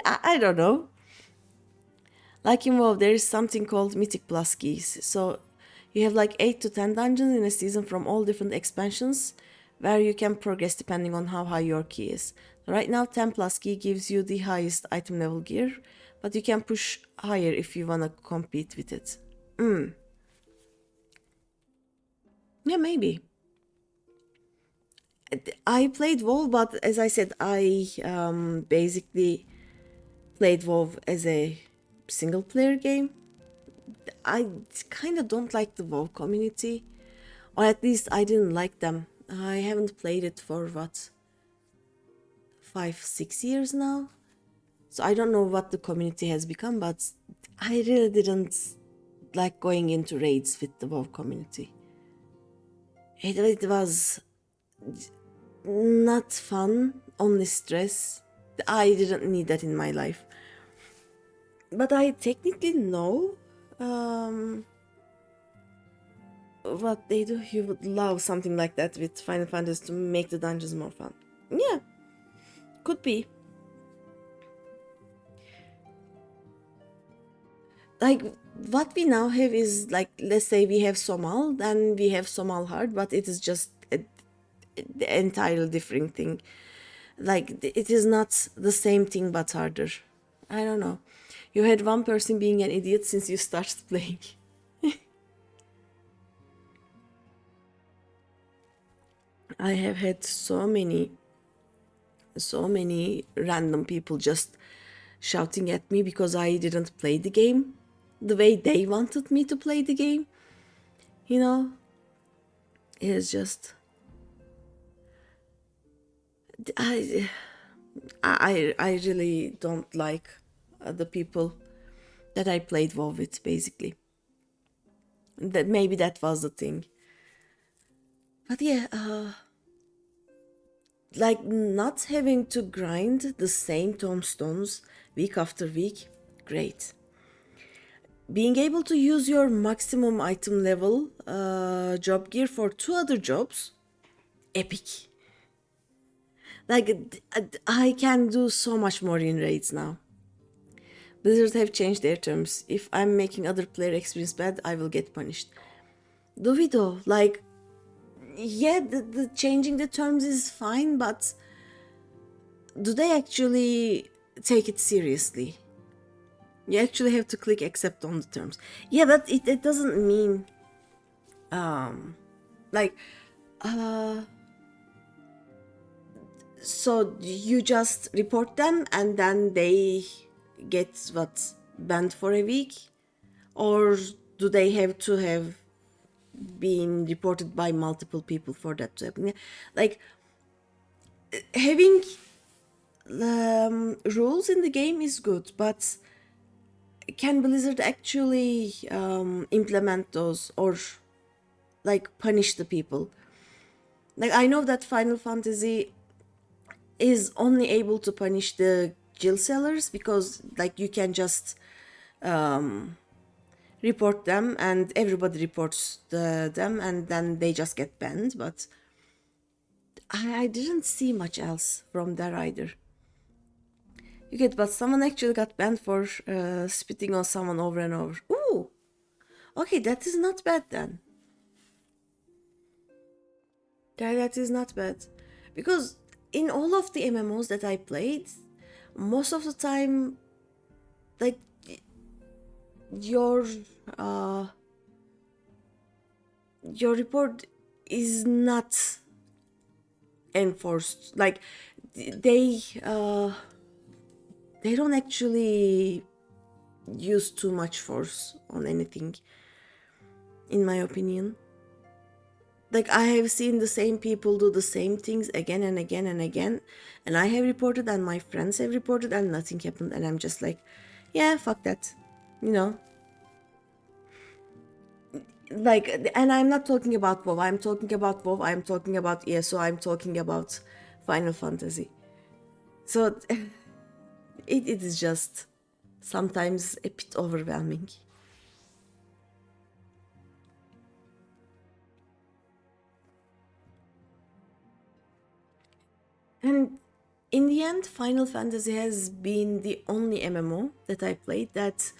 I don't know. Like in WoW, there is something called Mythic Plus keys. So you have like 8 to 10 dungeons in a season from all different expansions where you can progress depending on how high your key is. Right now 10 plus key gives you the highest item level gear, but you can push higher if you wanna compete with it. Yeah, maybe. I played WoW, but as I said, I basically played WoW as a single player game. I kind of don't like the WoW community, or at least I didn't like them. I haven't played it for what, 5-6 years now, so I don't know what the community has become, but I really didn't like going into raids with the WoW community. It was not fun, only stress. I didn't need that in my life. But I technically know what they do. You would love something like that with Final Fantasy to make the dungeons more fun. Yeah, could be. Like, what we now have is, like, let's say we have Somal, then we have Somal Hard, but it is just an entirely different thing. Like, it is not the same thing but harder. I don't know. You had one person being an idiot since you started playing. I have had so many random people just shouting at me because I didn't play the game the way they wanted me to play the game. You know, it is just I really don't like the people that I played WoW with, basically. That maybe that was the thing. But yeah, like not having to grind the same tombstones week after week, great. Being able to use your maximum item level job gear for 2 other jobs, epic. Like, I can do so much more in raids now. Blizzard have changed their terms. If I'm making other player experience bad, I will get punished. Do we though? Like, yeah, the changing the terms is fine, but do they actually take it seriously? You actually have to click accept on the terms. Yeah, but it doesn't mean like so you just report them and then they get what, banned for a week, or do they have to have been reported by multiple people for that to happen? Like, having rules in the game is good, but can Blizzard actually implement those, or like punish the people? Like, I know that Final Fantasy is only able to punish the guild sellers because, like, you can just report them and everybody reports them and then they just get banned. But I didn't see much else from there either. But someone actually got banned for spitting on someone over and over. Ooh, okay, that is not bad then. That is not bad. Because in all of the MMOs that I played, most of the time, like, your report is not enforced. Like, they don't actually use too much force on anything, in my opinion. Like, I have seen the same people do the same things again and again and again, and I have reported and my friends have reported and nothing happened, and I'm just like, yeah, fuck that, you know. Like, and I'm not talking about WoW, I'm talking about ESO, I'm talking about Final Fantasy. So it is just sometimes a bit overwhelming. And in the end, Final Fantasy has been the only MMO that I played that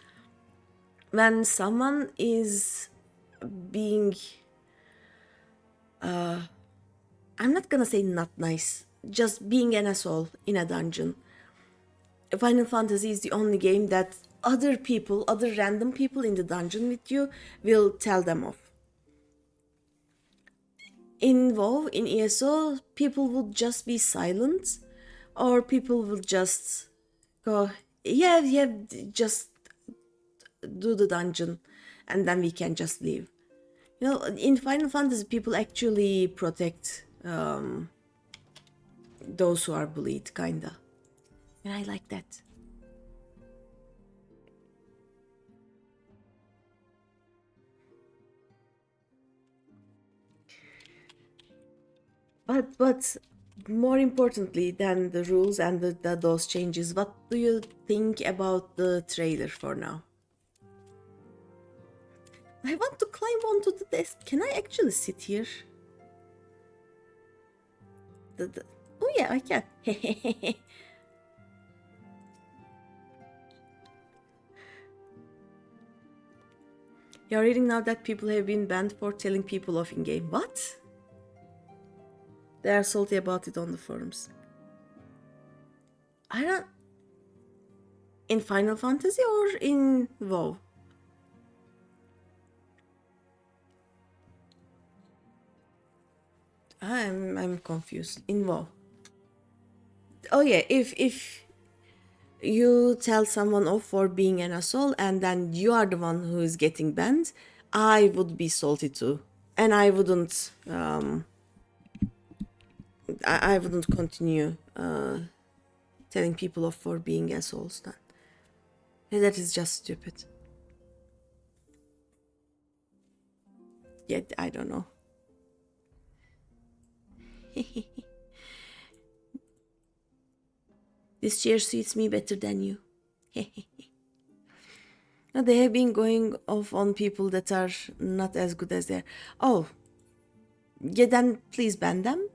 when someone is being I'm not gonna say not nice, just being an asshole in a dungeon. Final Fantasy is the only game that other people, other random people in the dungeon with you will tell them off. In WoW, in ESO, people would just be silent, or people will just go, yeah, yeah, just do the dungeon, and then we can just leave. You know, in Final Fantasy, people actually protect those who are bullied, kinda. And I like that. But more importantly than the rules and those changes, what do you think about the trailer for now? I want to climb onto the desk. Can I actually sit here? Oh yeah, I can. You're reading now that people have been banned for telling people off in game. What? They are salty about it on the forums. I don't. In Final Fantasy or in WoW? I'm confused. In WoW. Oh yeah, if you tell someone off for being an asshole and then you are the one who is getting banned, I would be salty too. And I wouldn't I wouldn't continue telling people off for being assholes then. That is just stupid. Yet I don't know. This chair suits me better than you. Now, they have been going off on people that are not as good as they are. Oh, yeah, then please ban them.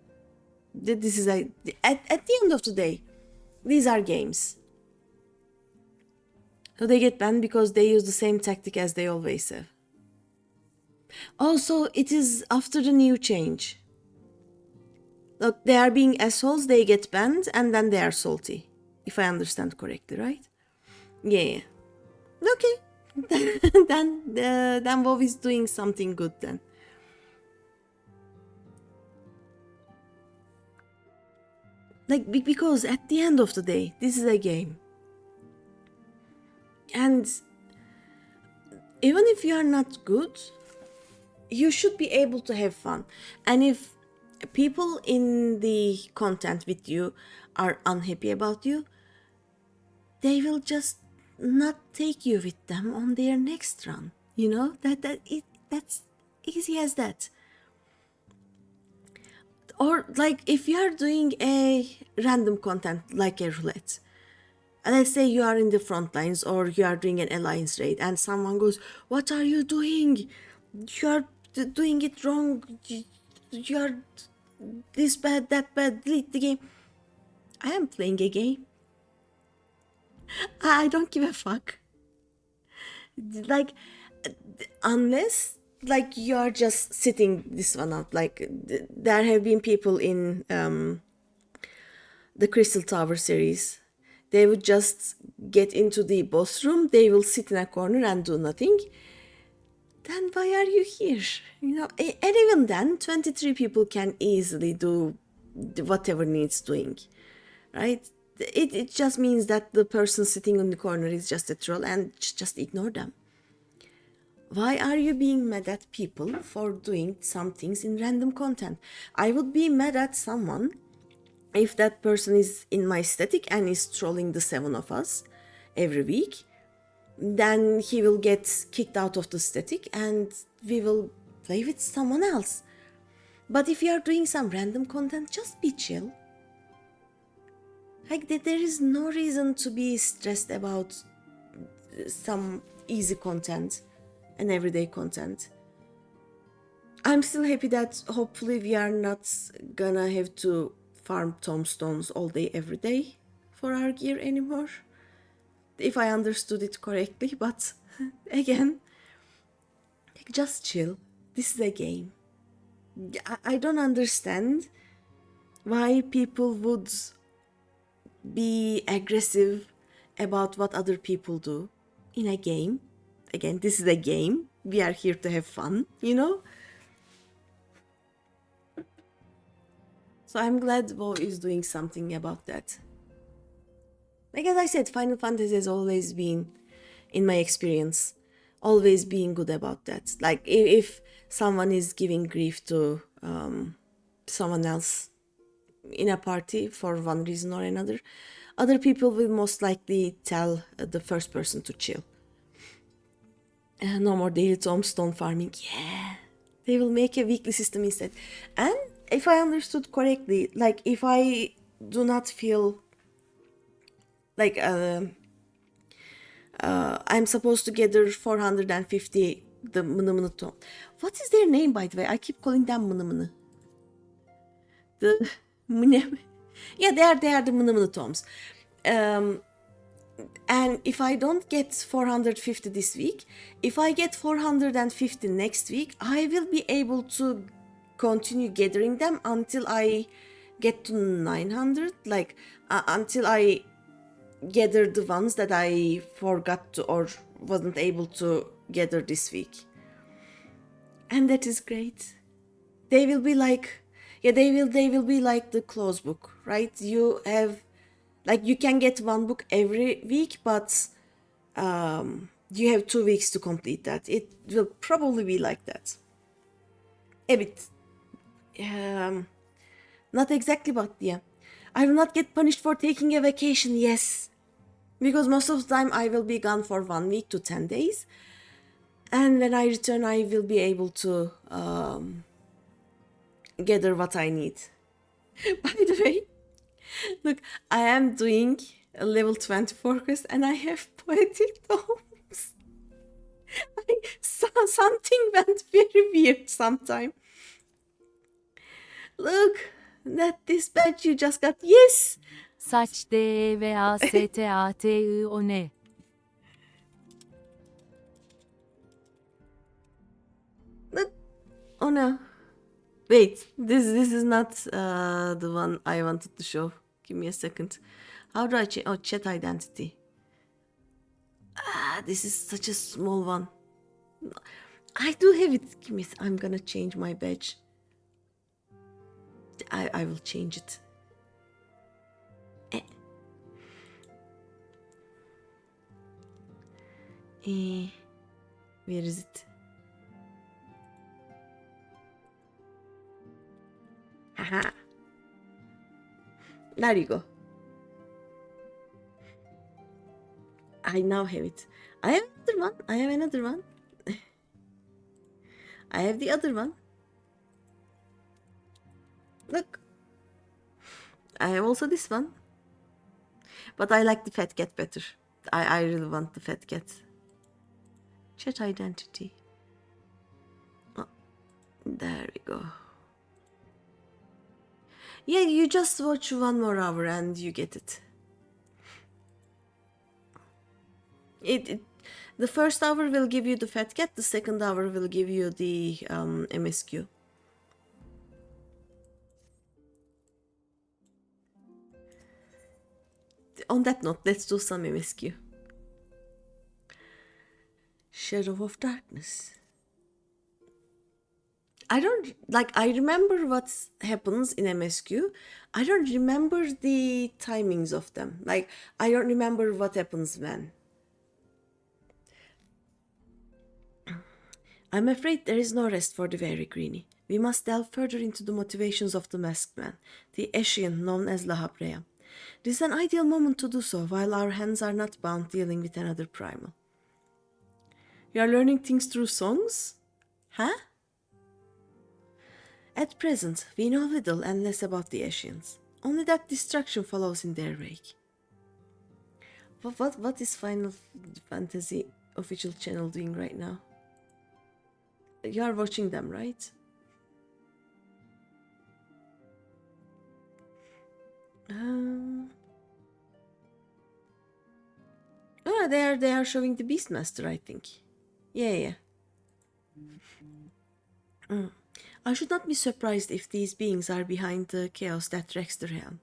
This is at the end of the day, these are games. So they get banned because they use the same tactic as they always have. Also, it is after the new change. Look, they are being assholes, they get banned, and then they are salty. If I understand correctly, right? Yeah. Okay. then WoW is doing something good then. Like, because at the end of the day, this is a game. And even if you are not good, you should be able to have fun. And if people in the content with you are unhappy about you, they will just not take you with them on their next run. You know, that's easy as that. Or like if you are doing a random content like a roulette, and let's say you are in the front lines or you are doing an alliance raid and someone goes, what are you doing? You are doing it wrong. You are this bad, that bad, delete the game. I am playing a game. I don't give a fuck. Like, unless like you're just sitting this one out. Like there have been people in the Crystal Tower series. They would just get into the boss room, they will sit in a corner and do nothing. Then why are you here? You know, and even then, 23 people can easily do whatever needs doing, right? It just means that the person sitting in the corner is just a troll and just ignore them. Why are you being mad at people for doing some things in random content? I would be mad at someone if that person is in my static and is trolling the 7 of us every week. Then he will get kicked out of the static and we will play with someone else. But if you are doing some random content, just be chill. Like there is no reason to be stressed about some easy content and everyday content. I'm still happy that hopefully we are not gonna have to farm tombstones all day every day for our gear anymore, if I understood it correctly. But again, just chill. This is a game. I don't understand why people would be aggressive about what other people do in a game. Again, this is a game. We are here to have fun, you know? So I'm glad WoW is doing something about that. Like as I said, Final Fantasy has always been, in my experience, always being good about that. Like if someone is giving grief to someone else in a party for one reason or another, other people will most likely tell the first person to chill. No more daily tombstone farming. Yeah, they will make a weekly system instead. And if I understood correctly, like if I do not feel like I'm supposed to gather 450 the mını tom. What is their name, by the way? I keep calling them mını. The mını. Yeah, they are the mını toms. And if I don't get 450 this week, if I get 450 next week, I will be able to continue gathering them until I get to 900, like until I gather the ones that I forgot to or wasn't able to gather this week. And that is great. They will be like, yeah, they will be like the close book, right? You have, like, you can get one book every week, but you have 2 weeks to complete that. It will probably be like that. A bit, not exactly, but yeah. I will not get punished for taking a vacation, yes. Because most of the time I will be gone for 1 week to 10 days. And when I return, I will be able to gather what I need. By the way, look, I am doing a level 24 quest and I have poetic tomes. Something went very weird sometime. Look, that dispatch you just got. Yes! Saç DEVASTATI o ne? Look. Oh no. Wait, this is not the one I wanted to show. Give me a second. How do I change? Oh, chat identity. This is such a small one. I do have it. Give me. I'm gonna change my badge. I will change it. Where is it? Haha. There you go. I now have it. I have another one. I have another one. I have the other one. Look. I have also this one. But I like the fat cat better. I really want the fat cat. Chat identity. Oh, there we go. Yeah, you just watch 1 more hour and you get it. The first hour will give you the fat cat, the second hour will give you the MSQ. On that note, let's do some MSQ. Shadow of Darkness. I remember what happens in MSQ. I don't remember the timings of them. Like, I don't remember what happens when. I'm afraid there is no rest for the very Greeny. We must delve further into the motivations of the masked man, the Eshian known as Lahabrea. This is an ideal moment to do so while our hands are not bound dealing with another primal. You are learning things through songs? Huh? At present, we know little and less about the Eshians. Only that destruction follows in their wake. What is Final Fantasy official channel doing right now? You are watching them, right? Oh, they are showing the Beastmaster, I think. Yeah. I should not be surprised if these beings are behind the chaos that wrecks the realm.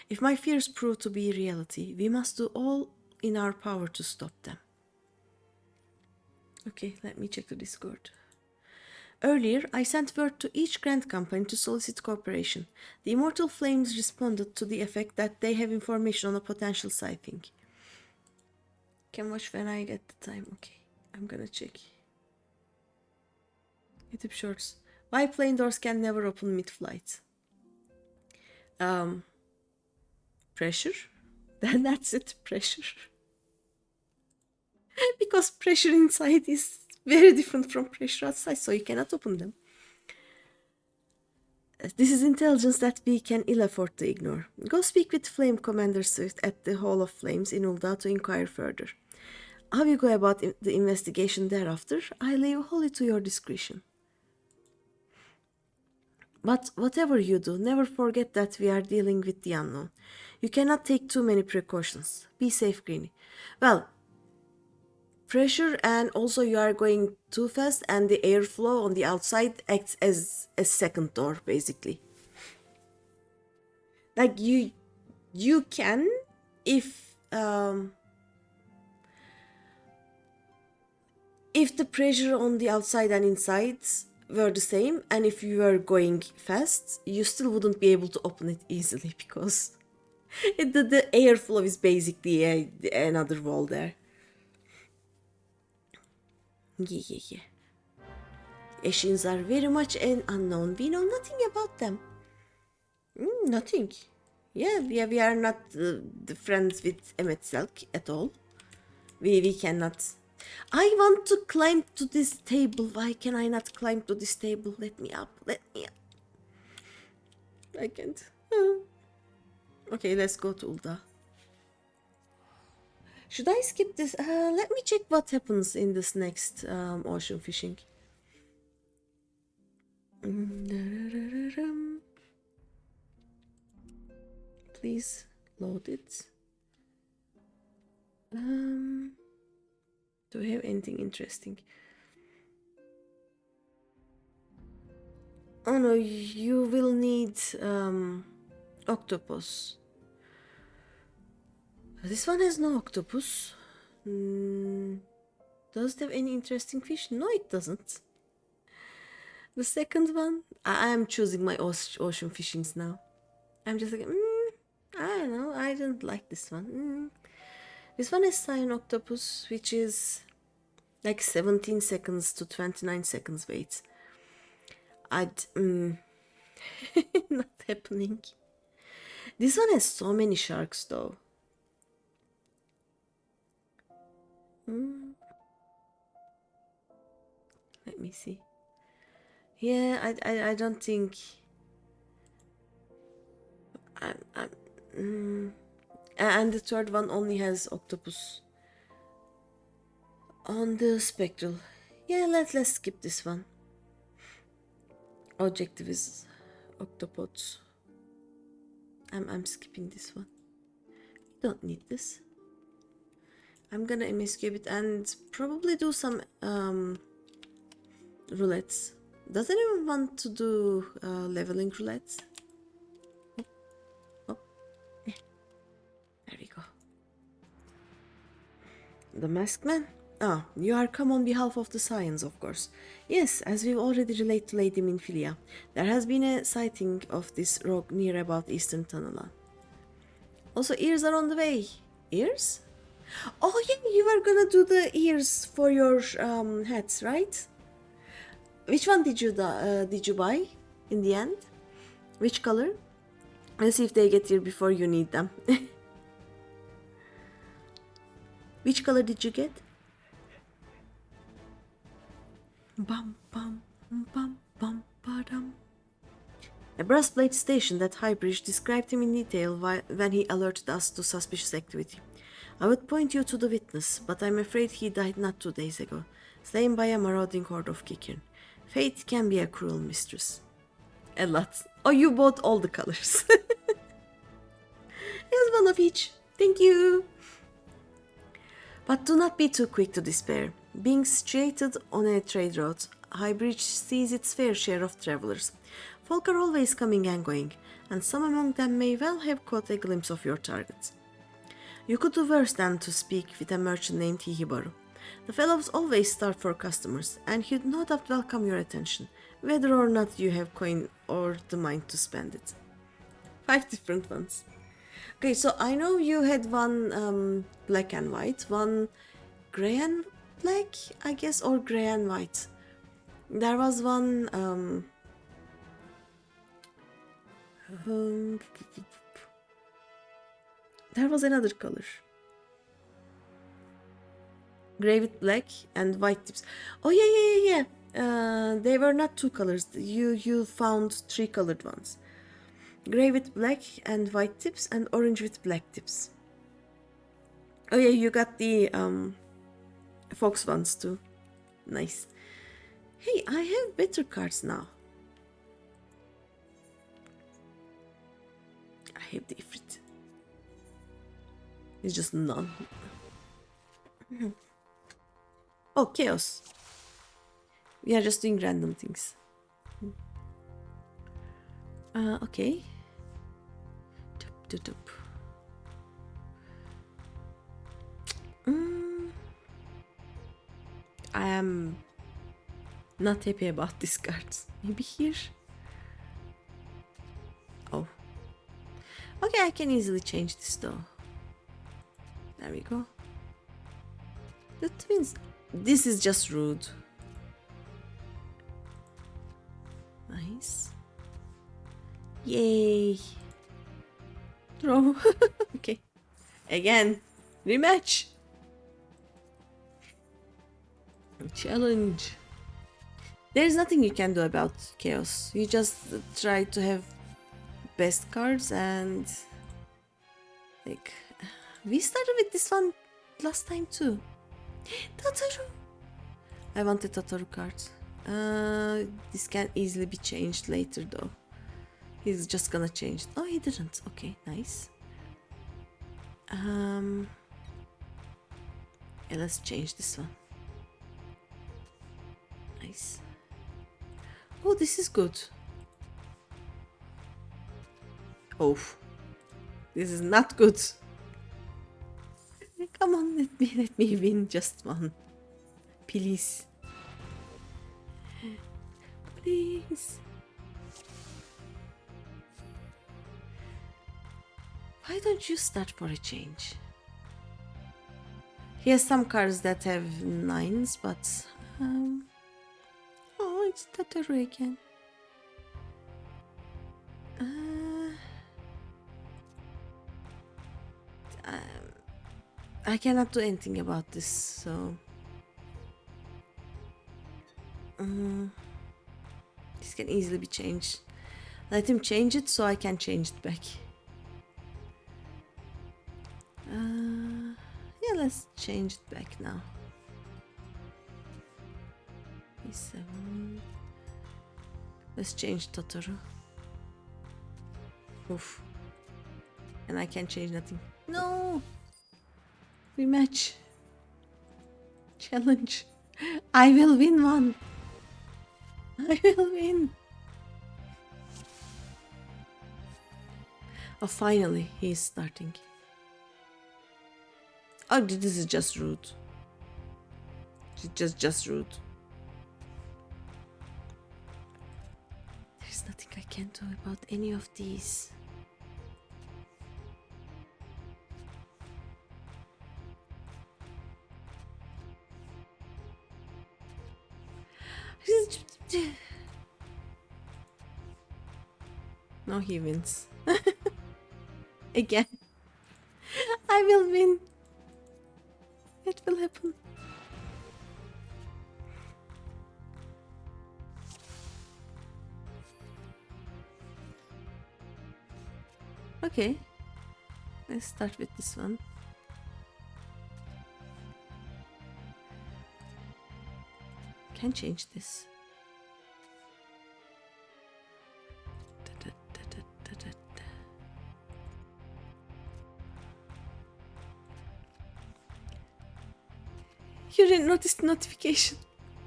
If my fears prove to be reality, we must do all in our power to stop them. Okay, let me check the Discord. Earlier, I sent word to each Grand Company to solicit cooperation. The Immortal Flames responded to the effect that they have information on a potential sighting. Can watch when I get the time. Okay, I'm gonna check. YouTube Shorts. Why plane doors can never open mid-flight? Pressure? Then that's it, pressure. Because pressure inside is very different from pressure outside, so you cannot open them. This is intelligence that we can ill afford to ignore. Go speak with Flame Commander Swift at the Hall of Flames in Ul'dah to inquire further. How you go about the investigation thereafter, I leave wholly to your discretion. But whatever you do, never forget that we are dealing with the unknown. You cannot take too many precautions. Be safe, Greeny. Well, pressure and also you are going too fast and the airflow on the outside acts as a second door, basically. Like you can, if the pressure on the outside and inside were the same, and if you were going fast, you still wouldn't be able to open it easily because the airflow is basically another wall there. Yeah. Asians are very much an unknown. We know nothing about them. Nothing. Yeah, we are not the friends with Emmet Selk at all. We cannot. I want to climb to this table. Why can I not climb to this table? Let me up. I can't. Okay, let's go to Ul'dah. Should I skip this? Let me check what happens in this next ocean fishing. Please load it. Do we have anything interesting? Oh no, you will need octopus. This one has no octopus. Does it have any interesting fish? No, it doesn't. The second one, I am choosing my ocean fishings now. I'm just like, I don't know, I didn't like this one. This one is cyan octopus, which is like 17 seconds to 29 seconds wait. Not happening. This one has so many sharks though. Let me see. Yeah, I don't think. And the third one only has octopus on the spectral. Yeah, let's skip this one. Objective is octopods. I'm skipping this one. Don't need this. I'm gonna MSQ a bit and probably do some roulettes. Does anyone want to do leveling roulettes? There we go. The Masked Man? Ah, you are come on behalf of the Scions, of course. Yes, as we've already relayed to Lady Minfilia, there has been a sighting of this rogue near about Eastern Tunnel. Also, ears are on the way. Ears? Oh yeah, you were gonna do the ears for your hats, right? Which one did you buy in the end? Which color? Let's see if they get here before you need them. Which color did you get? Bum bum bum bum ba-dum. A brass plate stationed at Highbridge described him in detail when he alerted us to suspicious activity. I would point you to the witness, but I'm afraid he died not 2 days ago, slain by a marauding horde of Kikin. Fate can be a cruel mistress. A lot. Oh, you bought all the colors. Here's one of each. Thank you. But do not be too quick to despair. Being situated on a trade route, Highbridge sees its fair share of travelers. Folk are always coming and going, and some among them may well have caught a glimpse of your target. You could do worse than to speak with a merchant named Hihibaru. The fellows always start for customers, and he'd no doubt welcome your attention, whether or not you have coin or the mind to spend it. 5 different ones. Okay, so I know you had one black and white, one gray and black, I guess, or gray and white. There was one there was another color. Gray with black and white tips. Oh yeah. They were not 2 colors. You found 3 colored ones. Gray with black and white tips, and orange with black tips. Oh yeah, you got the fox ones too. Nice. Hey, I have better cards now. I have the Ifrit. It's just none. Oh, chaos. We are just doing random things. Okay. I am not happy about these cards. Maybe here. Oh. Okay, I can easily change this though. There we go. That means this is just rude. Nice. Yay. Throw. Okay. Again. Rematch. Challenge. There's nothing you can do about chaos. You just try to have best cards and like we started with this one last time too. Totoro. I want the Totoro card. This can easily be changed later though. He's just gonna change it. Oh, he didn't. Okay, nice. Yeah, let's change this one. Nice. Oh, this is good. Oh, this is not good. Come on, let me win just one. Please. Please. Why don't you start for a change? He has some cards that have 9s, but oh, it's Totoro again. I cannot do anything about this, so this can easily be changed. Let him change it so I can change it back. Yeah, let's change it back now. E7. Let's change Totoro. Oof. And I can't change nothing. No! Rematch. Challenge. I will win one. I will win. Oh, finally, he is starting. Oh, this is just rude. It's just rude. There's nothing I can do about any of these. No, he wins. Again. I will win. It will happen. Okay. Let's start with this one. Can change this. You didn't notice the notification.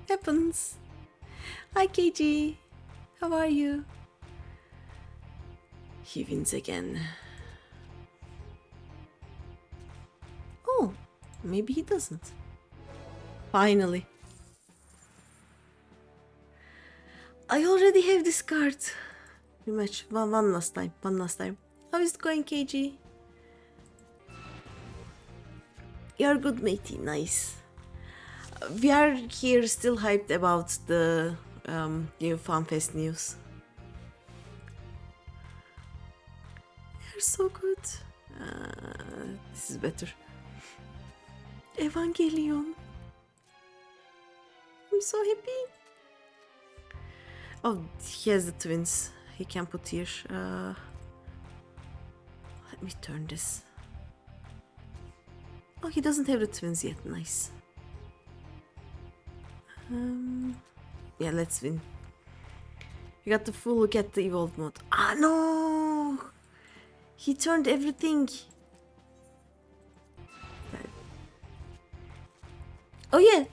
Happens. Hi KG, how are you? He wins again. Oh, maybe he doesn't. Finally. I already have this card. Rematch. One last time. One last time. How is it going, KG? You're good, matey. Nice. We are here still hyped about the new FanFest news. They're so good. This is better. Evangelion. I'm so happy. Oh, he has the twins. He can put here. Let me turn this. Oh, he doesn't have the twins yet. Nice. Yeah, let's win. You got the full look at the evolved mode. Ah, no! He turned everything. Oh yeah,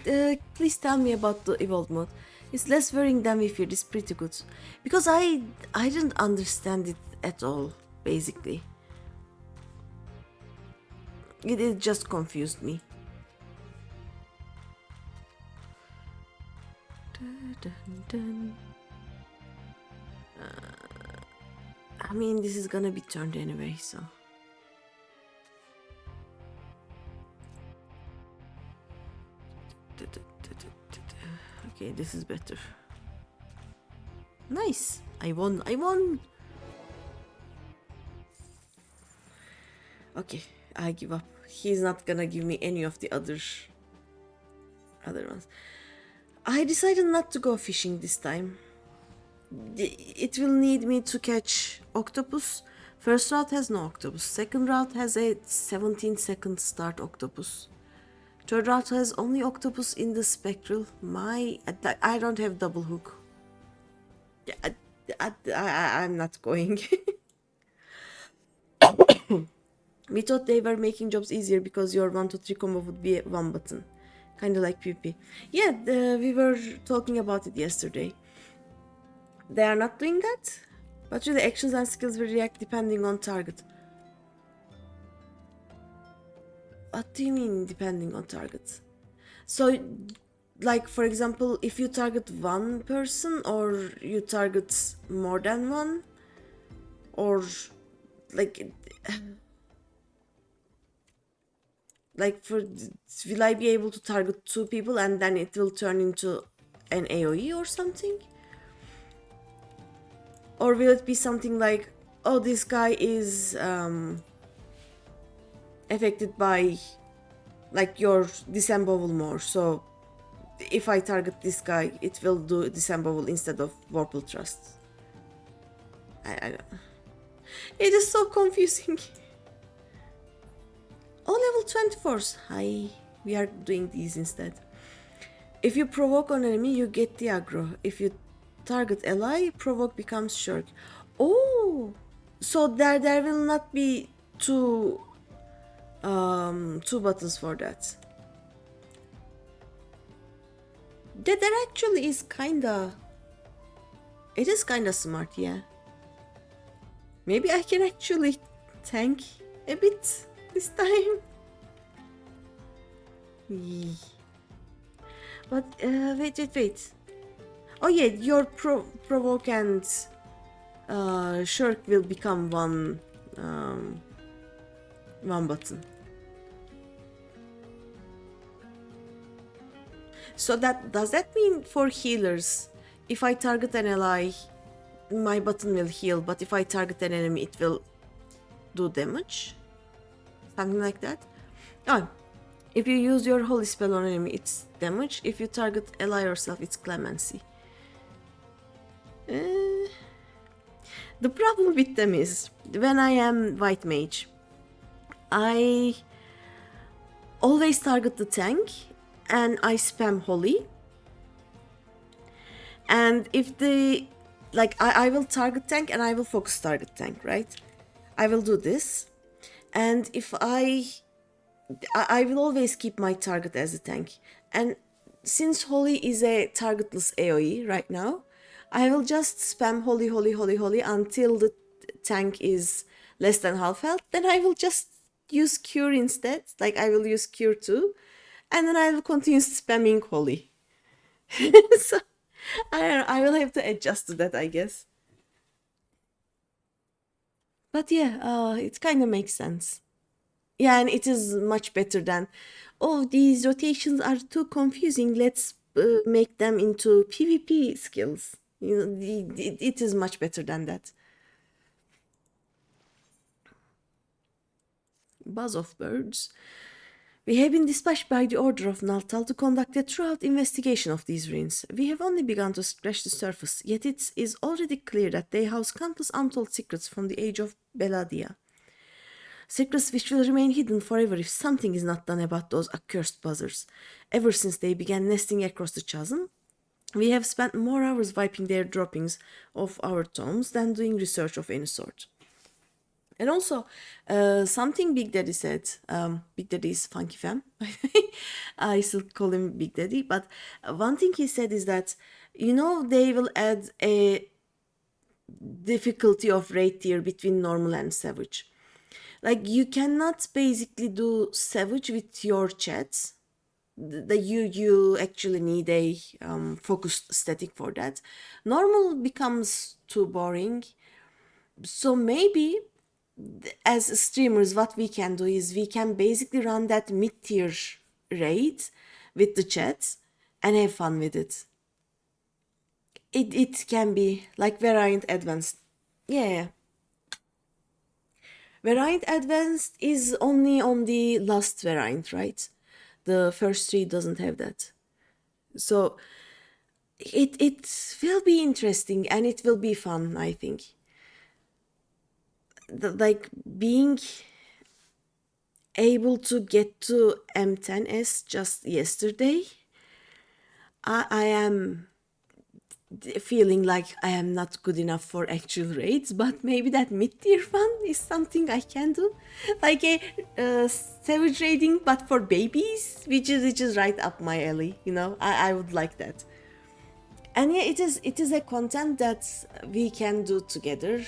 please tell me about the evolved mode. It's less worrying than we feared. It's pretty good. Because I didn't understand it at all, basically. It just confused me. I mean, this is gonna be turned anyway, so... Okay, this is better. Nice! I won! I won! Okay, I give up. He's not gonna give me any of the other ones. I decided not to go fishing this time. It will need me to catch octopus. First route has no octopus. Second route has a 17-second start octopus. Third route has only octopus in the spectral. I don't have double hook. I'm not going. We thought they were making jobs easier because your 1 2 3 combo would be one button. Kinda like PvP. Yeah, we were talking about it yesterday. They are not doing that, but really actions and skills will react depending on target. What do you mean depending on target? So, like for example, if you target one person or you target more than one, or like will I be able to target 2 people and then it will turn into an AoE or something? Or will it be something like, oh, this guy is affected by like your disembowel more, so if I target this guy, it will do disembowel instead of Vorpal Trust. I don't know. It is so confusing. Oh, level 24s. Hi, we are doing these instead. If you provoke an enemy, you get the aggro. If you target ally, provoke becomes shirk. Oh, so there will not be two buttons for that. That actually is kinda... It is kinda smart, yeah. Maybe I can actually tank a bit this time. But wait. Oh yeah, your provoke and shirk will become one button. So does that mean for healers, if I target an ally, my button will heal, but if I target an enemy, it will do damage? Something like that? Oh, if you use your holy spell on enemy, it's damage. If you target ally yourself, it's clemency. The problem with them is, when I am white mage, I always target the tank and I spam holy. And if I will target tank and I will focus target tank, right? I will do this. And if I will always keep my target as a tank. And since Holly is a targetless AoE right now, I will just spam Holly, Holly, Holly, Holly until the tank is less than half health. Then I will just use Cure instead. Like I will use Cure too. And then I will continue spamming Holly. So I don't know, I will have to adjust to that, I guess. But yeah, it kind of makes sense. Yeah, and it is much better than, oh, these rotations are too confusing. Let's make them into PvP skills. You know, it is much better than that. Buzz of birds. We have been dispatched by the order of Naltal to conduct a thorough investigation of these ruins. We have only begun to scratch the surface, yet it is already clear that they house countless untold secrets from the age of Beladia. Secrets which will remain hidden forever if something is not done about those accursed buzzers. Ever since they began nesting across the chasm, we have spent more hours wiping their droppings off our tomes than doing research of any sort. And also, something Big Daddy said, Big Daddy is Funky Fam. I still call him Big Daddy, but one thing he said is that, you know, they will add a difficulty of raid tier between normal and savage. Like, you cannot basically do savage with your chats. You actually need a focused static for that. Normal becomes too boring. So maybe as streamers, what we can do is we can basically run that mid-tier raid with the chat and have fun with it. It can be like Variant Advanced. Yeah. Variant Advanced is only on the last variant, right? The first three doesn't have that. So it will be interesting and it will be fun, I think. Like being able to get to M10S just yesterday, I am feeling like I am not good enough for actual raids, but maybe that mid-tier one is something I can do, like a savage raiding but for babies, which is right up my alley. You know, I would like that. And yeah, it is a content that we can do together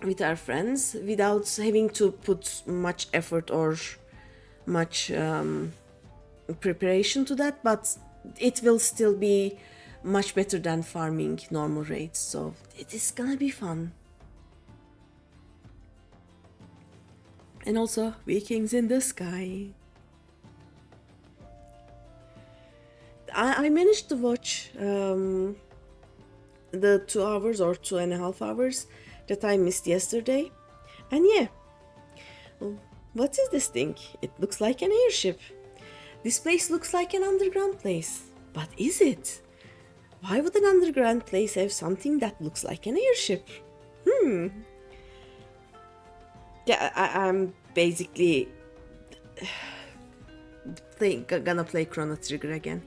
with our friends without having to put much effort or much preparation to that, but it will still be much better than farming normal raids, so it is gonna be fun. And also Vikings in the sky. I managed to watch the 2 hours or 2.5 hours that I missed yesterday. And yeah, what is this thing? It looks like an airship. This place looks like an underground place. But is it? Why would an underground place have something that looks like an airship? Yeah, I'm basically gonna play Chrono Trigger again.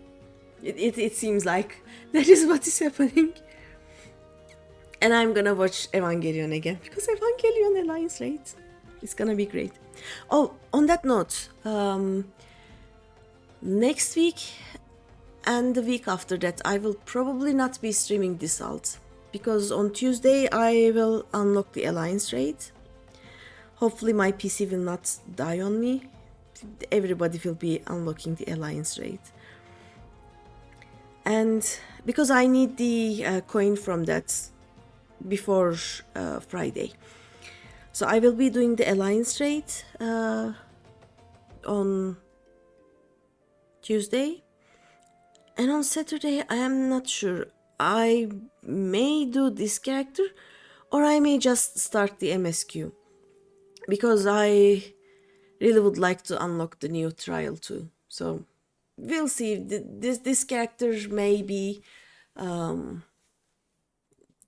It seems like that is what is happening. And I'm gonna watch Evangelion again, because Evangelion Alliance raid, it's gonna be great. Oh, on that note, next week and the week after that, I will probably not be streaming this alt, because on Tuesday I will unlock the Alliance raid. Hopefully my PC will not die on me. Everybody will be unlocking the Alliance raid. And because I need the coin from that before Friday. So I will be doing the Alliance raid on Tuesday. And on Saturday, I am not sure. I may do this character or I may just start the MSQ. Because I really would like to unlock the new trial too. So we'll see. This character may be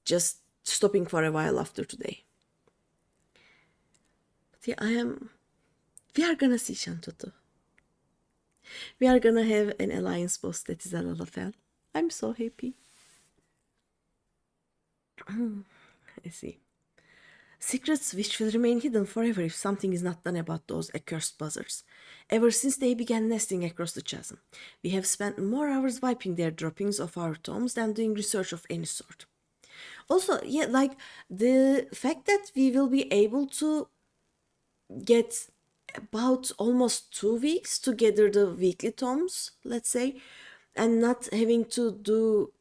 just stopping for a while after today. But yeah, we are gonna see Shantoto. We are gonna have an alliance boss that is a Lalafell. I'm so happy. I see. Secrets which will remain hidden forever if something is not done about those accursed buzzards. Ever since they began nesting across the chasm, we have spent more hours wiping their droppings off our tomes than doing research of any sort. Also, yeah, like the fact that we will be able to get about almost 2 weeks to gather the weekly tomes, let's say, and not having to do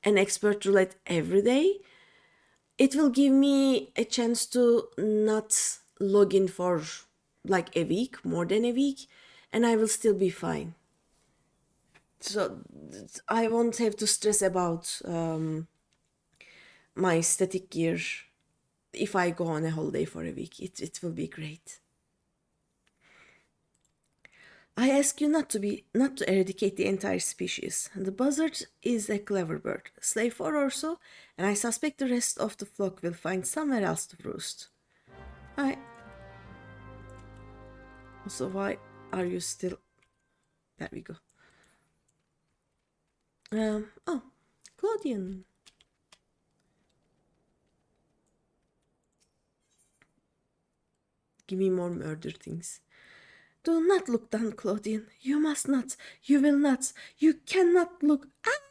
an expert roulette every day, it will give me a chance to not log in for like a week, more than a week, and I will still be fine. So I won't have to stress about my static gear if I go on a holiday for a week. It will be great. I ask you not to eradicate the entire species. The buzzard is a clever bird, slave 4 or so, and I suspect the rest of the flock will find somewhere else to roost. Also, why are you still... There we go. Oh, Claudian. Give me more murder things. Do not look down, Claudian. You must not. You will not. You cannot look. Ah!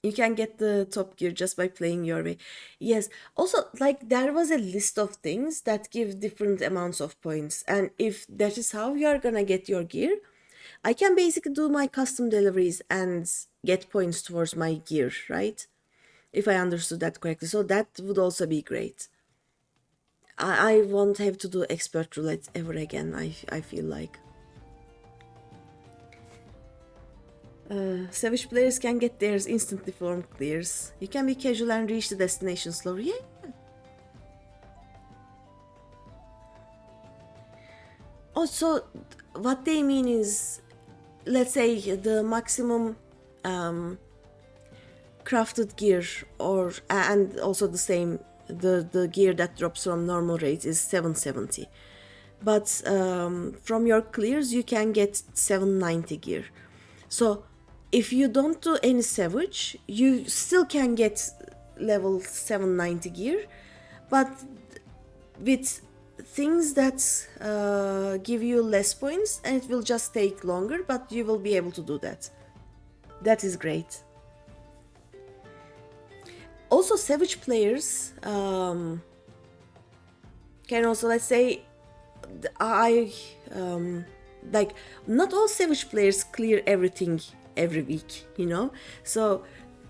You can get the top gear just by playing your way. Yes. Also, like, there was a list of things that give different amounts of points. And if that is how you are gonna get your gear, I can basically do my custom deliveries and get points towards my gear, right? If I understood that correctly. So that would also be great. I won't have to do expert roulette ever again, I feel like. Savage players can get theirs instantly from clears. You can be casual and reach the destination slower. Yeah. Also, what they mean is, let's say the maximum crafted gear, or and also the same, the gear that drops from normal rates is 770, but from your clears you can get 790 gear. So if you don't do any savage, you still can get level 790 gear, but with things that give you less points, and it will just take longer, but you will be able to do that. That is great. Also, savage players can also, let's say, like, not all savage players clear everything every week, you know? So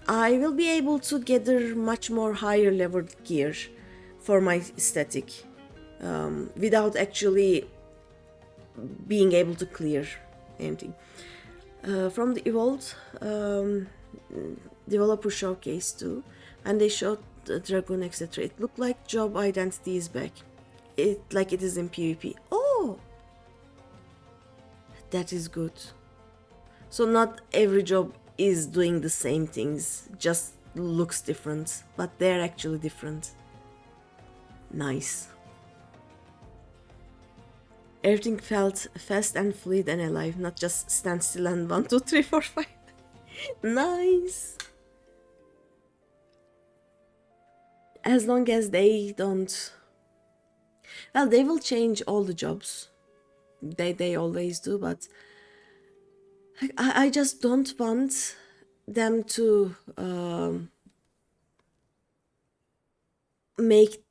I will be able to gather much more higher leveled gear for my static without actually being able to clear anything. From the Evolved developer showcase too, and they showed the Dragoon, etc. It looked like job identity is back. It is in PvP. Oh, that is good. So not every job is doing the same things, just looks different, but they're actually different. Nice. Everything felt fast and fluid and alive, not just stand still and 1, 2, 3, 4, 5. Nice. As long as they don't... Well, they will change all the jobs. They always do, but I just don't want them to make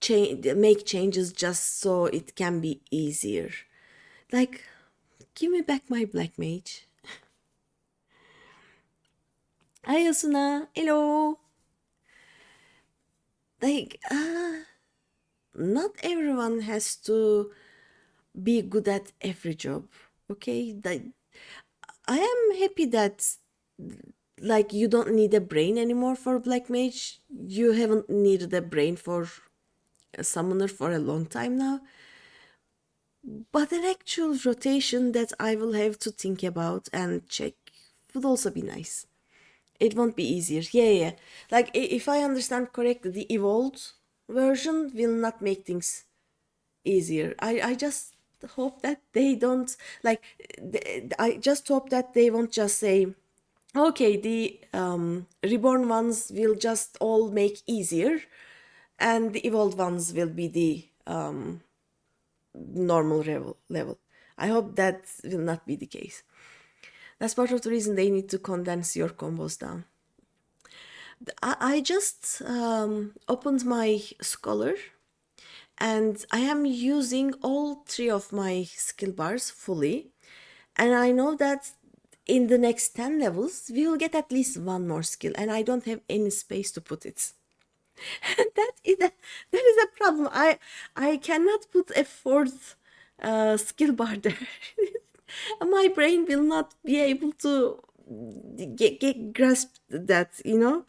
changes just so it can be easier. Like, give me back my black mage. Hi, Asuna. Hello. Like, not everyone has to be good at every job, okay? I am happy that, like, you don't need a brain anymore for black mage. You haven't needed a brain for a summoner for a long time now. But an actual rotation that I will have to think about and check would also be nice. It won't be easier. Yeah. Like, if I understand correctly, the evolved version will not make things easier. I just hope that they don't, like, I just hope that they won't just say, okay, the reborn ones will just all make easier, and the evolved ones will be the normal level. I hope that will not be the case. That's part of the reason they need to condense your combos down. I just opened my Scholar, and I am using all 3 of my skill bars fully. And I know that in the next 10 levels, we will get at least 1 more skill, and I don't have any space to put it. that is a problem. I cannot put a 4th skill bar there. My brain will not be able to get grasp that, you know.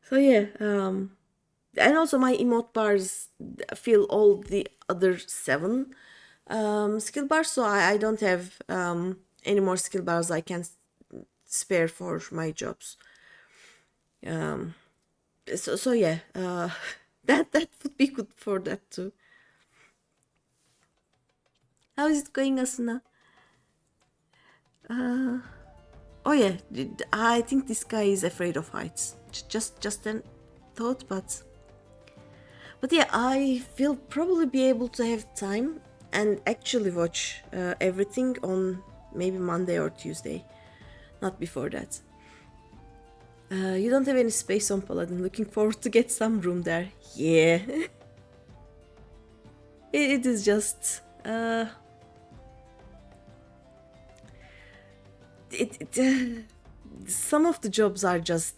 So yeah, and also my emote bars fill all the other 7 skill bars, so I don't have any more skill bars I can spare for my jobs. So yeah, that would be good for that too. How is it going, Asuna? Oh yeah, I think this guy is afraid of heights. Just a thought, but yeah, I will probably be able to have time and actually watch everything on maybe Monday or Tuesday, not before that. You don't have any space on Paladin. Looking forward to get some room there. Yeah. It is just some of the jobs are just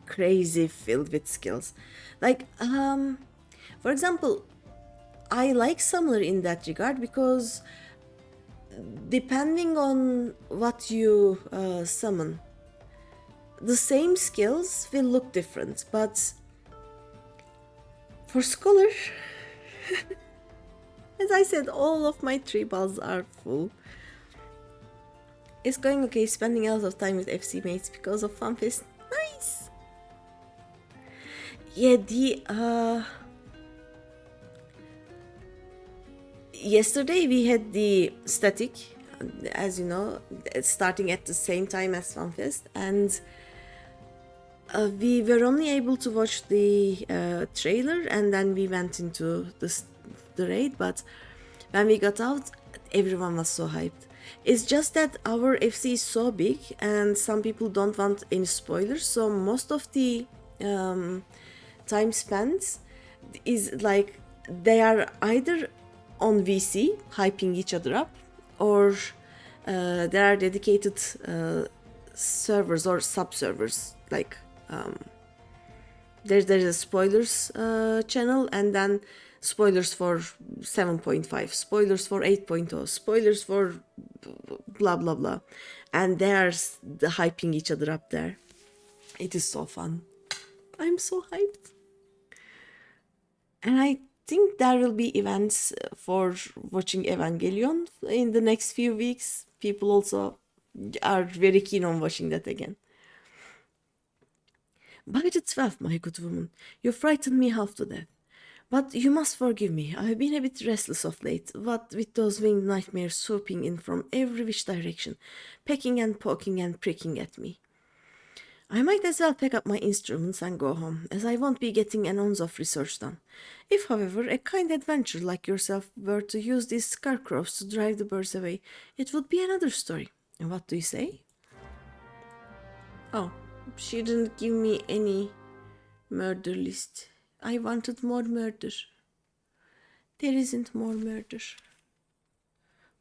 crazy filled with skills. Like for example, I like Summoner in that regard because depending on what you summon, the same skills will look different. But for Scholar, as I said, all of my 3 balls are full. It's going okay, spending a lot of time with FC mates because of FunFest. Nice! Yeah, yesterday we had the static, as you know, starting at the same time as FunFest, and we were only able to watch the trailer, and then we went into the raid. But when we got out, everyone was so hyped. It's just that our FC is so big, and some people don't want any spoilers, so most of the time spent is like they are either on VC hyping each other up, or there are dedicated servers or sub-servers, like there's a spoilers channel, and then spoilers for 7.5, spoilers for 8.0, spoilers for blah blah blah, and there's the hyping each other up there. It is so fun. I'm so hyped. And I think there will be events for watching Evangelion in the next few weeks. People also are very keen on watching that again. By the 12th, my good woman, you frightened me half to death. But you must forgive me, I have been a bit restless of late, what with those winged nightmares swooping in from every which direction, pecking and poking and pricking at me. I might as well pack up my instruments and go home, as I won't be getting an ounce of research done. If, however, a kind adventurer like yourself were to use these scarecrows to drive the birds away, it would be another story. And what do you say? Oh, she didn't give me any murder list. I wanted more murder. There isn't more murder.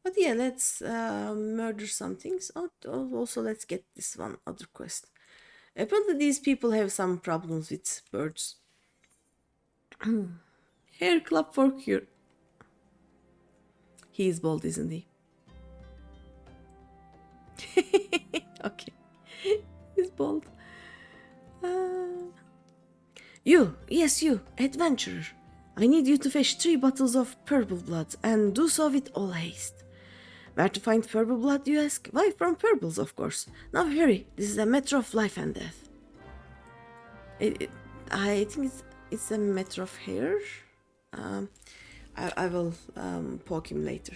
But yeah, let's murder some things. Oh, also, let's get this one other quest. Apparently these people have some problems with birds. Hair club for cure. He is bald, isn't he? Okay. He's bald. You, yes you, adventurer. I need you to fetch 3 bottles of purple blood, and do so with all haste. Where to find purple blood, you ask? Why, from purples, of course. Now hurry, this is a matter of life and death. I think it's a matter of hair. I will poke him later.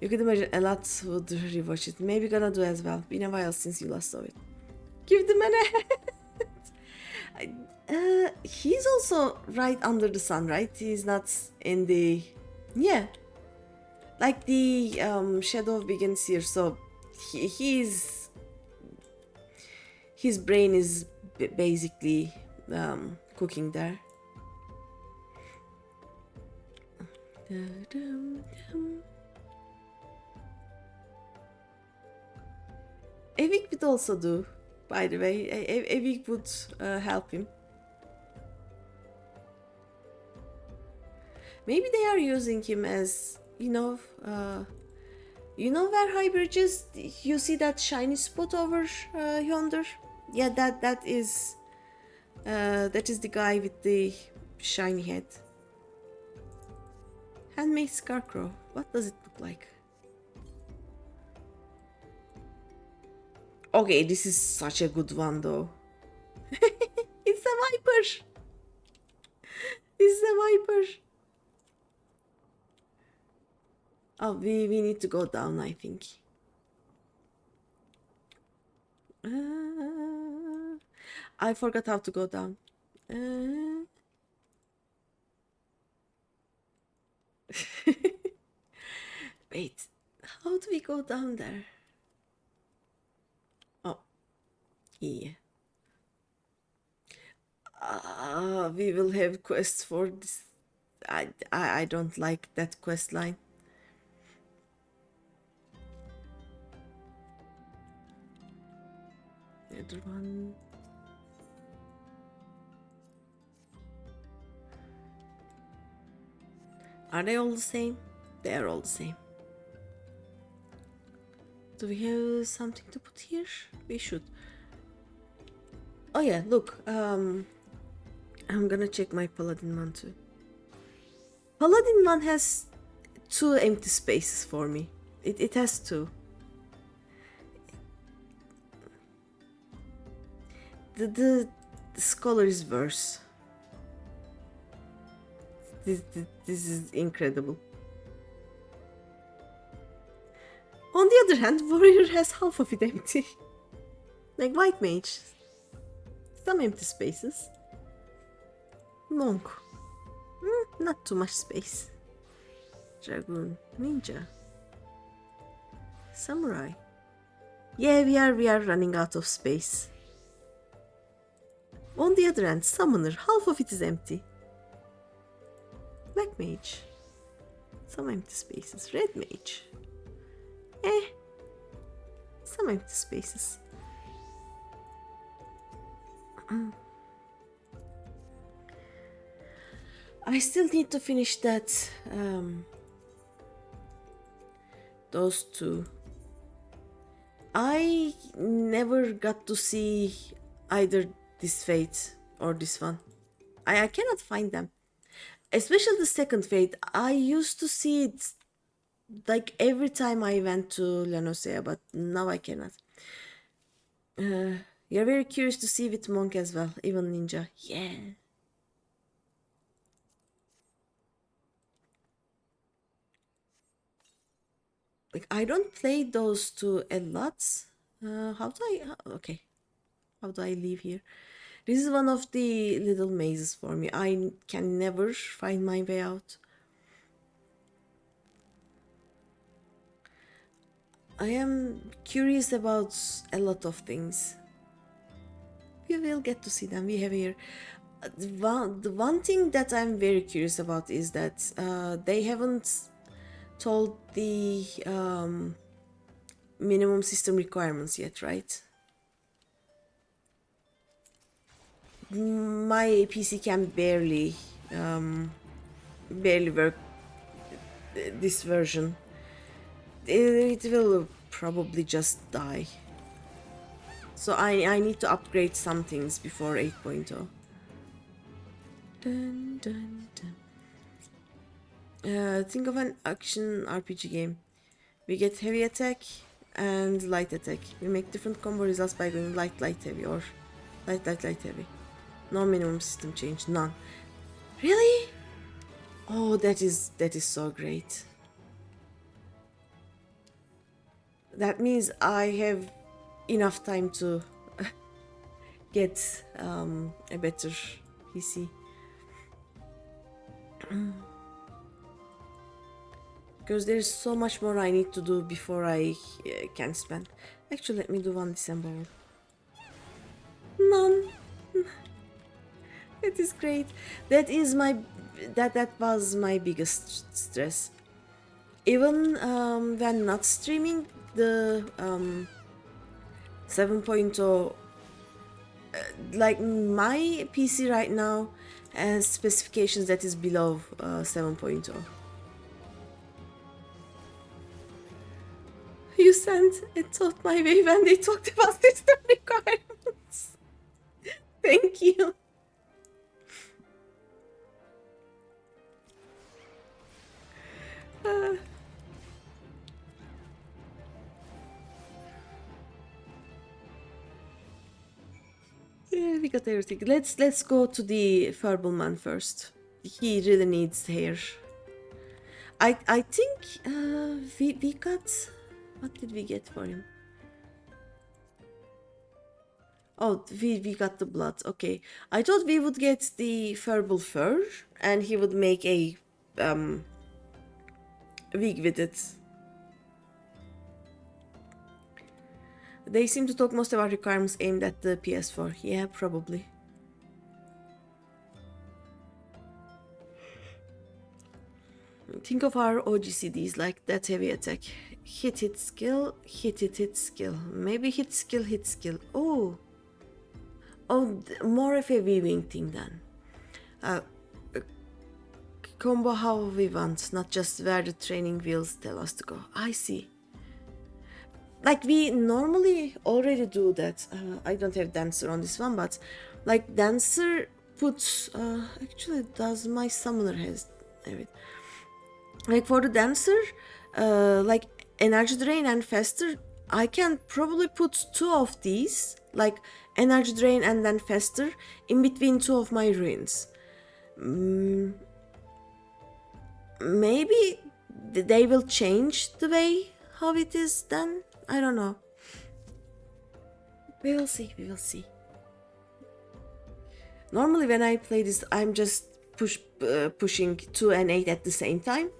You could imagine a lot would rewatch it. Maybe gonna do as well. Been a while since you last saw it. Give the man a hand. He's also right under the sun, right? He's not in the... Yeah. Like the shadow begins here, so he's... His brain is basically cooking there. Evik would also do, by the way. Evik would help him. Maybe they are using him as, you know where High Bridge is? You see that shiny spot over yonder? Yeah, that is the guy with the shiny head. Handmade scarecrow. What does it look like? Okay, this is such a good one though. It's a viper. It's a viper. Oh, we need to go down, I think. I forgot how to go down. Wait, how do we go down there? Oh, yeah. We will have quests for this. I don't like that quest line. The other one. Are they all the same? They are all the same. Do we have something to put here? We should. Oh yeah, look. I'm gonna check my Paladin one too. Paladin one has 2 empty spaces for me. It has 2. The scholar is worse. This is incredible. On the other hand, warrior has half of it empty. Like white mage. Some empty spaces. Monk. Not too much space. Dragoon. Ninja. Samurai. Yeah, we are running out of space. On the other hand, summoner. Half of it is empty. Black mage. Some empty spaces. Red mage. Some empty spaces. I still need to finish that. Those 2. I never got to see either this fate or this one. I cannot find them. Especially the second fate. I used to see it like every time I went to Lanosea, but now I cannot. You're very curious to see with Monk as well, even Ninja. Yeah. Like, I don't play those 2 a lot. How do I... Okay. How do I leave here? This is one of the little mazes for me. I can never find my way out. I am curious about a lot of things. We will get to see them. We have here. The one thing that I'm very curious about is that they haven't told the minimum system requirements yet, right? My PC can barely work this version. It will probably just die. So I need to upgrade some things before 8.0. Dun, dun, dun. Think of an action RPG game. We get heavy attack and light attack. We make different combo results by going light, heavy, or light, heavy. No minimum system change, none. Really? Oh, that is so great. That means I have enough time to get a better PC. Because there's so much more I need to do before I can spend. Actually, let me do one December. None. It is great. That was my biggest stress. Even when not streaming, the 7.0, like my PC right now has specifications that is below 7.0. You sent it out my way when they talked about system requirements. Thank you. Yeah, we got everything. Let's go to the Furball man first. He really needs hair. I think we got, what did we get for him? Oh, we got the blood. Okay, I thought we would get the Furball fur and he would make a wig with it. They seem to talk most about requirements aimed at the PS4. Yeah, probably. Think of our OGCDs like that heavy attack. Hit skill, hit skill. Maybe hit skill. Oh, more of a weaving thing then. Combo how we want, not just where the training wheels tell us to go. I see. Like we normally already do that. I don't have dancer on this one, but like dancer puts actually does my summoner has it. Like for the dancer, like energy drain and faster, I can probably put two of these, like energy drain and then faster, in between two of my ruins. Maybe they will change the way how it is then. I don't know. We will see. Normally when I play this, I'm just pushing 2 and 8 at the same time.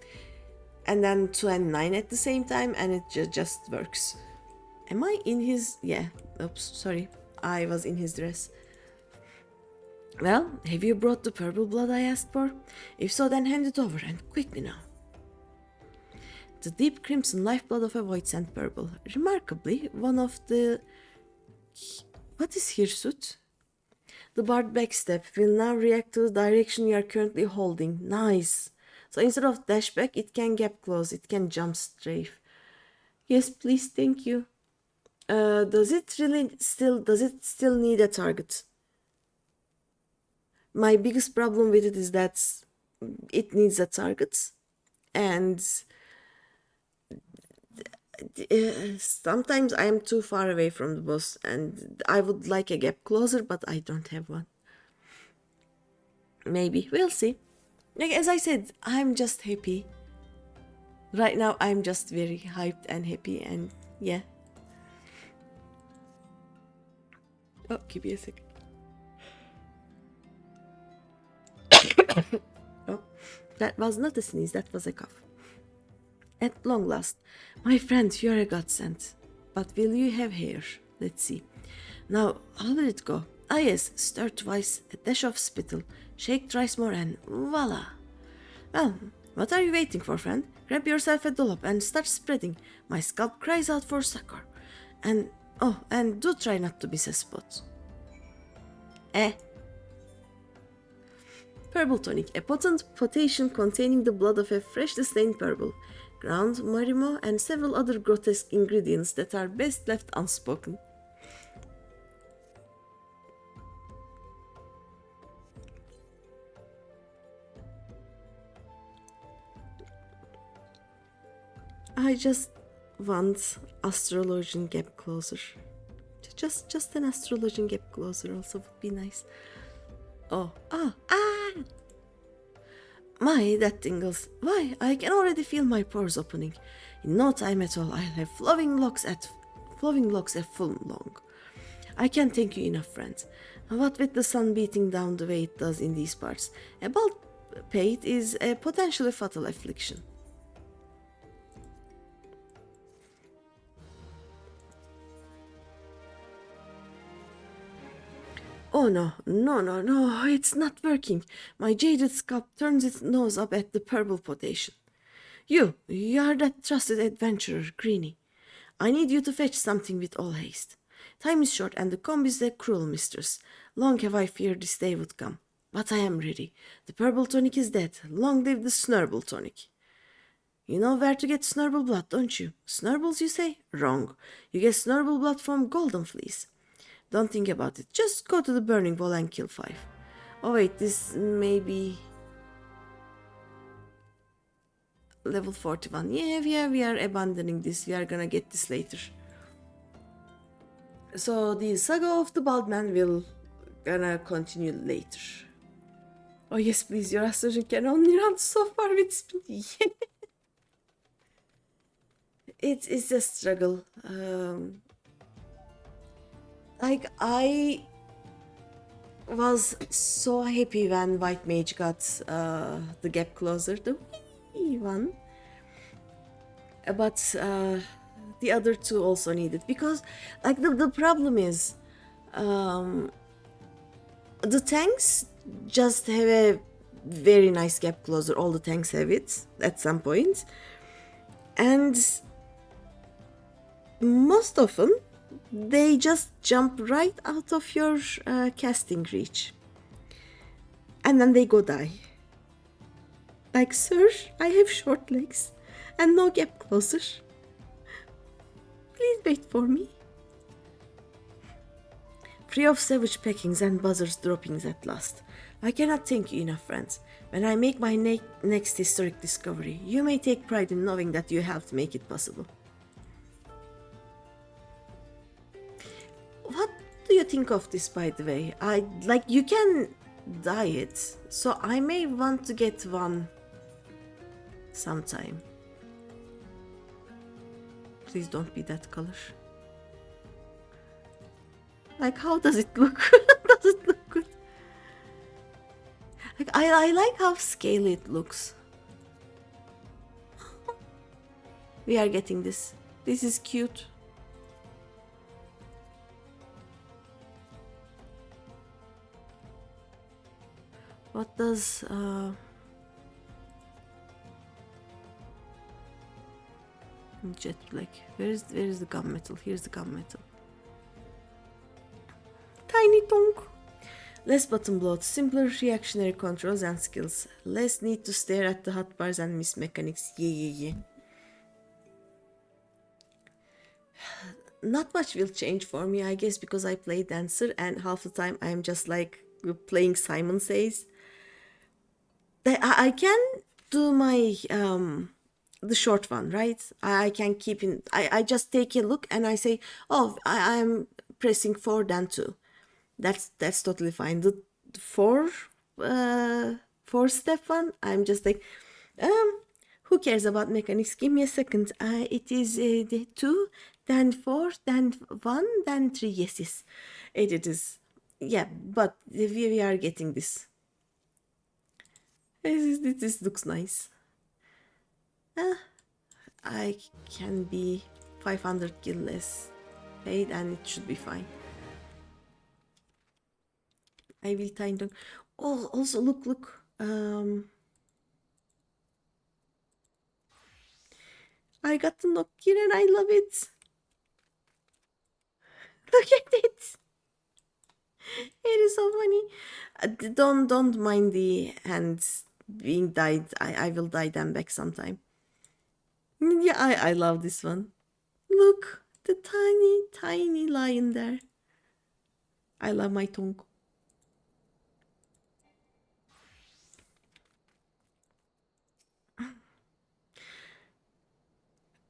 And then 2 and 9 at the same time, and it just works. Am I in his... Yeah. Oops, sorry. I was in his dress. Well, have you brought the purple blood I asked for? If so, then hand it over, and quickly now. The deep crimson lifeblood of a void sent purple. Remarkably, one of the... What is hirsute? The barred backstep will now react to the direction you are currently holding. Nice. So instead of dash back, it can gap close. It can jump strafe. Yes, please, thank you. Does it still need a target? My biggest problem with it is that it needs a target. And sometimes I am too far away from the boss and I would like a gap closer, but I don't have one. Maybe. We'll see. Like, as I said, I'm just happy. Right now, I'm just very hyped and happy, and yeah. Oh, give me a second. Oh, that was not a sneeze, that was a cough. At long last, my friend, you're a godsend. But will you have hair? Let's see. Now, how will it go? Ah yes, stir twice, a dash of spittle, shake thrice more, and voila! Well, what are you waiting for, friend? Grab yourself a dollop and start spreading. My scalp cries out for succor. And do try not to miss a spot. Purple tonic, a potent potation containing the blood of a freshly stained purple, ground marimo, and several other grotesque ingredients that are best left unspoken. I just want astrologian gap closer. Just an astrologian gap closer also would be nice. My, that tingles. Why, I can already feel my pores opening. In no time at all, I'll have flowing locks at full long. I can't thank you enough, friend. What with the sun beating down the way it does in these parts, a bald pate is a potentially fatal affliction. Oh no, no, it's not working. My jaded scalp turns its nose up at the purple potation. You are that trusted adventurer, Greeny. I need you to fetch something with all haste. Time is short and the comb is a cruel mistress. Long have I feared this day would come. But I am ready. The purple tonic is dead. Long live the snurble tonic. You know where to get snurble blood, don't you? Snurbles, you say? Wrong. You get snurble blood from golden fleas. Don't think about it. Just go to the burning wall and kill 5. Oh wait, this may be level 41. Yeah, we are abandoning this. We are gonna get this later. So the saga of the bald man will gonna continue later. Oh yes, please, your assertion can only run so far with speed. It's a struggle. Like, I was so happy when White Mage got the gap closer, the wee one. But the other two also needed, because like the problem is the tanks just have a very nice gap closer. All the tanks have it at some point, and most often they just jump right out of your casting reach and then they go die. Like, sir, I have short legs and no gap closer. Please wait for me. Free of savage peckings and buzzards droppings at last. I cannot thank you enough, friends. When I make my next historic discovery, you may take pride in knowing that you helped make it possible. What do you think of this, by the way? You can dye it, so I may want to get one sometime. Please don't be that color. Like, how does it look? Does it look good? Like, I like how scaly it looks. We are getting this. This is cute. What does jet black? Where is the gunmetal? Here's the gunmetal. Tiny tongue. Less button bloat, simpler reactionary controls and skills. Less need to stare at the hotbars and miss mechanics. Yeah. Not much will change for me, I guess, because I play dancer and half the time I'm just like playing Simon Says. I can do my the short one, right? I can keep in. I just take a look and I say, oh, I'm pressing 4 then 2. That's totally fine. The 4 step one, I'm just like, who cares about mechanics? Give me a second. It is the 2, then 4, then 1, then 3. Yes. It is. Yeah, but we are getting this. This looks nice. I can be 500 gil less paid and it should be fine. I will tiny tongue. Oh, also look. I got the Nokia and I love it. Look at it. It is so funny. Don't mind the hands being dyed. I will dye them back sometime. Yeah, I love this one. Look, the tiny lion there. I love my tongue.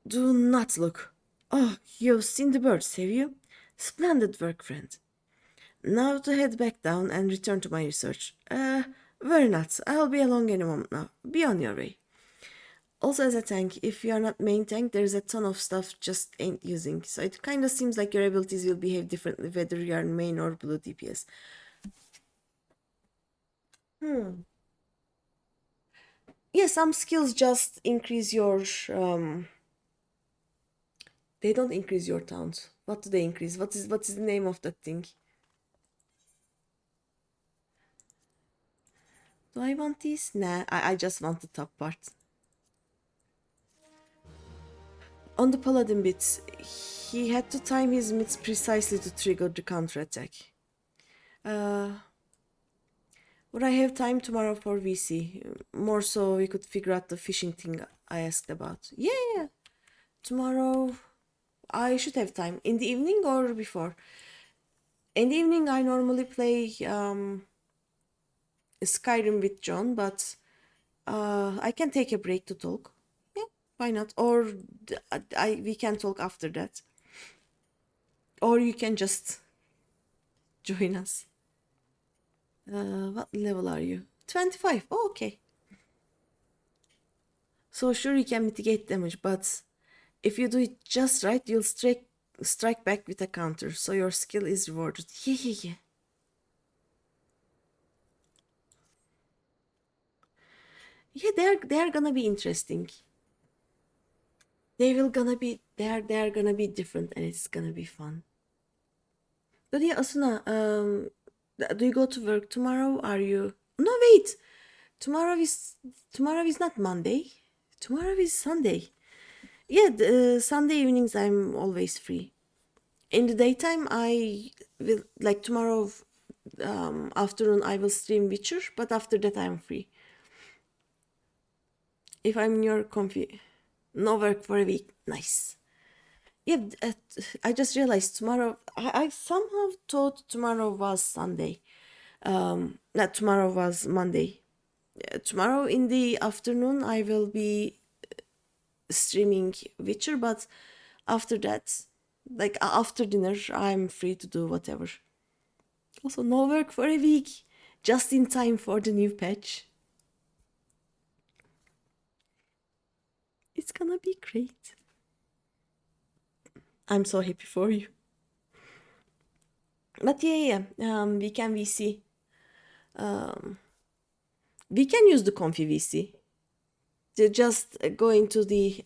Do not look. Oh, you've seen the birds, have you? Splendid work, friend. Now to head back down and return to my research. Worry not, I'll be along any moment now. Be on your way. Also, as a tank, if you are not main tank, there's a ton of stuff just ain't using. So it kind of seems like your abilities will behave differently whether you are main or blue DPS. Yeah, some skills just increase your they don't increase your towns. What do they increase? What is the name of that thing? Do I want these? Nah, I just want the top part. On the paladin bits, he had to time his mids precisely to trigger the counterattack. Would I have time tomorrow for VC? More so we could figure out the fishing thing I asked about. Yeah. Tomorrow I should have time. In the evening or before? In the evening I normally play Skyrim with John, but I can take a break to talk. Yeah, why not? Or we can talk after that. Or you can just join us. What level are you? 25. Oh, okay. So sure you can mitigate damage, but if you do it just right, you'll strike back with a counter, so your skill is rewarded. Yeah. Yeah, they're gonna be interesting. They're gonna be different, and it's gonna be fun. But yeah, Asuna, do you go to work tomorrow? Are you? No, wait. Tomorrow is not Monday. Tomorrow is Sunday. Yeah, Sunday evenings I'm always free. In the daytime, I will like tomorrow afternoon I will stream Witcher, but after that I'm free. If I'm in your comfy, no work for a week. Nice. Yeah, I just realized tomorrow. I somehow thought tomorrow was Sunday. Not tomorrow was Monday. Tomorrow in the afternoon I will be streaming Witcher, but after that, like after dinner, I'm free to do whatever. Also, no work for a week, just in time for the new patch. It's gonna be great. I'm so happy for you. But yeah. We can VC. We can use the Comfy VC. To just go into the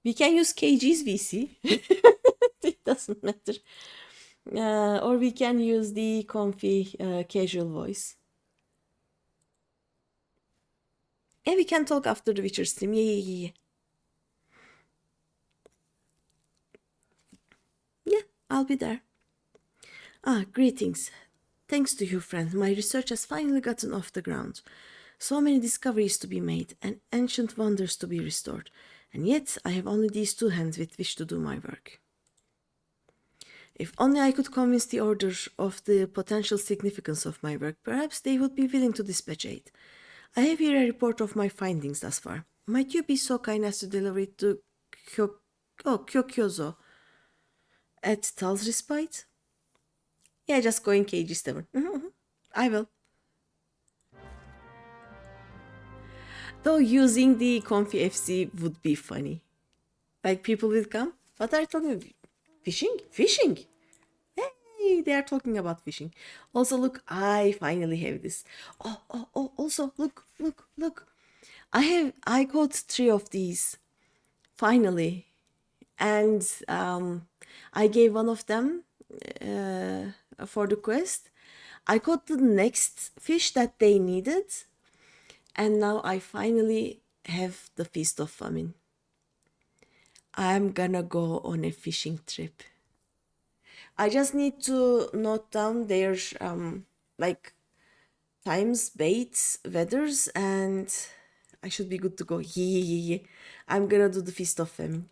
we can use KG's VC. It doesn't matter. Or we can use the Comfy casual voice. And we can talk after the Witcher stream. Yeah. Yeah, I'll be there. Greetings. Thanks to you, friend, my research has finally gotten off the ground. So many discoveries to be made and ancient wonders to be restored, and yet I have only these two hands with which to do my work. If only I could convince the Order of the potential significance of my work, perhaps they would be willing to dispatch aid. I have here a report of my findings thus far. Might you be so kind as to deliver it to Kyokyozo at Tal's Respite? Yeah, just go in KG7. I will. Though using the Comfy FC would be funny. Like people will come. What are you talking about? Fishing? Fishing! Hey, they are talking about fishing. Also, look, I finally have this. Oh, also, look. I got 3 of these. Finally. And I gave one of them for the quest. I got the next fish that they needed. And now I finally have the Feast of Famine. I'm gonna go on a fishing trip. I just need to note down their like times, baits, weathers, and I should be good to go. Yeah. I'm gonna do the Feast of Famine.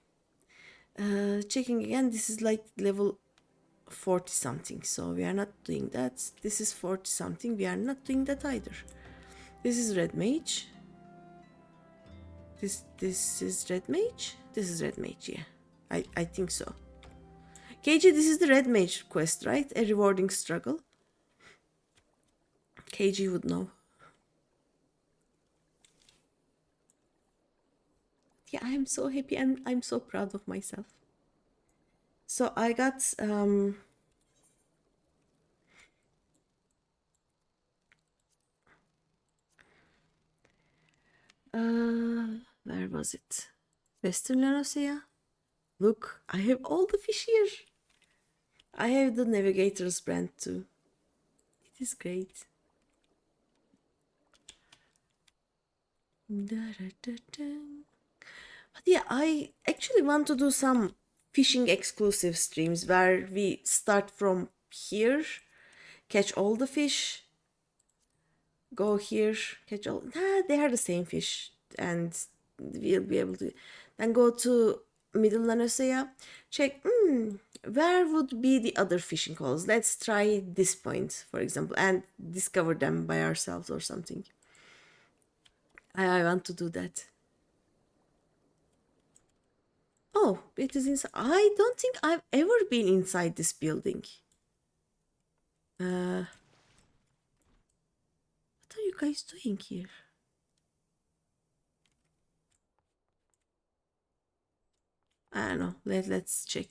Checking again, this is like level 40 something, so we are not doing that. This is 40 something, we are not doing that either. This is Red Mage. This is Red Mage? This is Red Mage, yeah. I think so. KG, this is the Red Mage quest, right? A rewarding struggle. KG would know. Yeah, I'm so happy and I'm so proud of myself. So I got where was it? Western Laosia. Look, I have all the fish here. I have the Navigator's brand too. It is great. Da-da-da-da. But yeah, I actually want to do some fishing exclusive streams where we start from here, catch all the fish, go here, catch all. Nah, they are the same fish, and we'll be able to. Then go to Middle Laosia, check. Where would be the other fishing holes? Let's try this point, for example, and discover them by ourselves or something. I want to do that. Oh, it is inside. I don't think I've ever been inside this building. What are you guys doing here? I don't know. Let's check.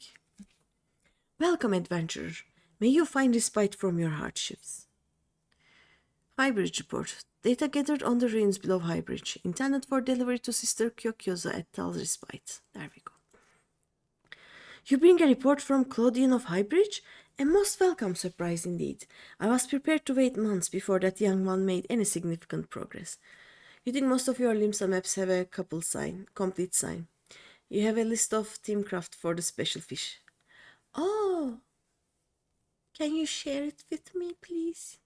Welcome, adventurer. May you find respite from your hardships. Highbridge report. Data gathered on the ruins below Highbridge, intended for delivery to Sister Kyokyozo at Tal's Respite. There we go. You bring a report from Claudian of Highbridge? A most welcome surprise indeed. I was prepared to wait months before that young one made any significant progress. You think most of your Limsa maps have a complete sign. You have a list of teamcraft for the special fish. Oh, can you share it with me, please?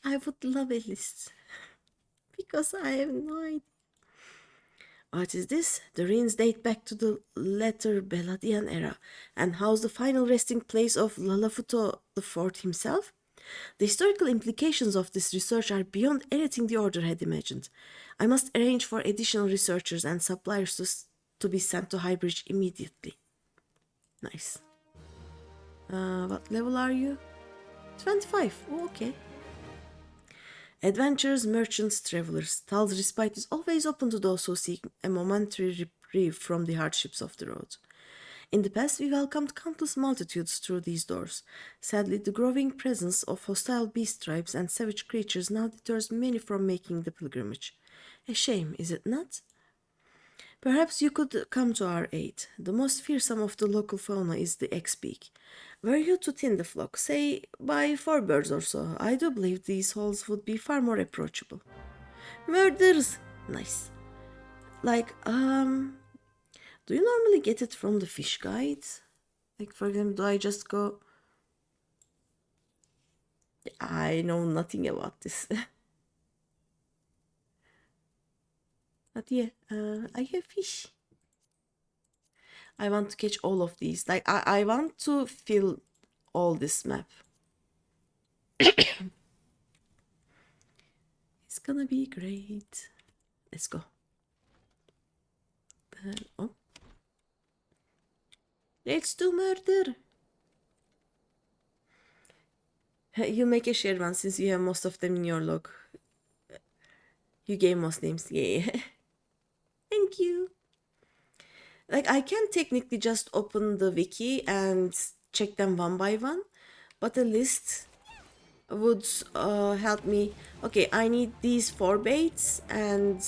I would love a list because I have no idea. What is this? The ruins date back to the later Beladian era and house the final resting place of Lalafuto IV himself. The historical implications of this research are beyond anything the Order had imagined. I must arrange for additional researchers and suppliers to be sent to Highbridge immediately. Nice. What level are you? 25. Oh, okay. Adventurers, merchants, travelers. Tal's Respite is always open to those who seek a momentary reprieve from the hardships of the road. In the past, we welcomed countless multitudes through these doors. Sadly, the growing presence of hostile beast tribes and savage creatures now deters many from making the pilgrimage. A shame, is it not? Perhaps you could come to our aid. The most fearsome of the local fauna is the X-beak. Were you to thin the flock, say by 4 birds or so, I do believe these holes would be far more approachable. Murders! Nice. Like, do you normally get it from the fish guides? Like, for example, do I just go... I know nothing about this. But yeah, I have fish. I want to catch all of these. Like, I want to fill all this map. It's gonna be great. Let's go. Oh. Let's do murder. You make a shared one since you have most of them in your log. You gave most names. Yeah. Thank you. Like, I can technically just open the wiki and check them one by one, but a list would help me. Okay, I need these 4 baits and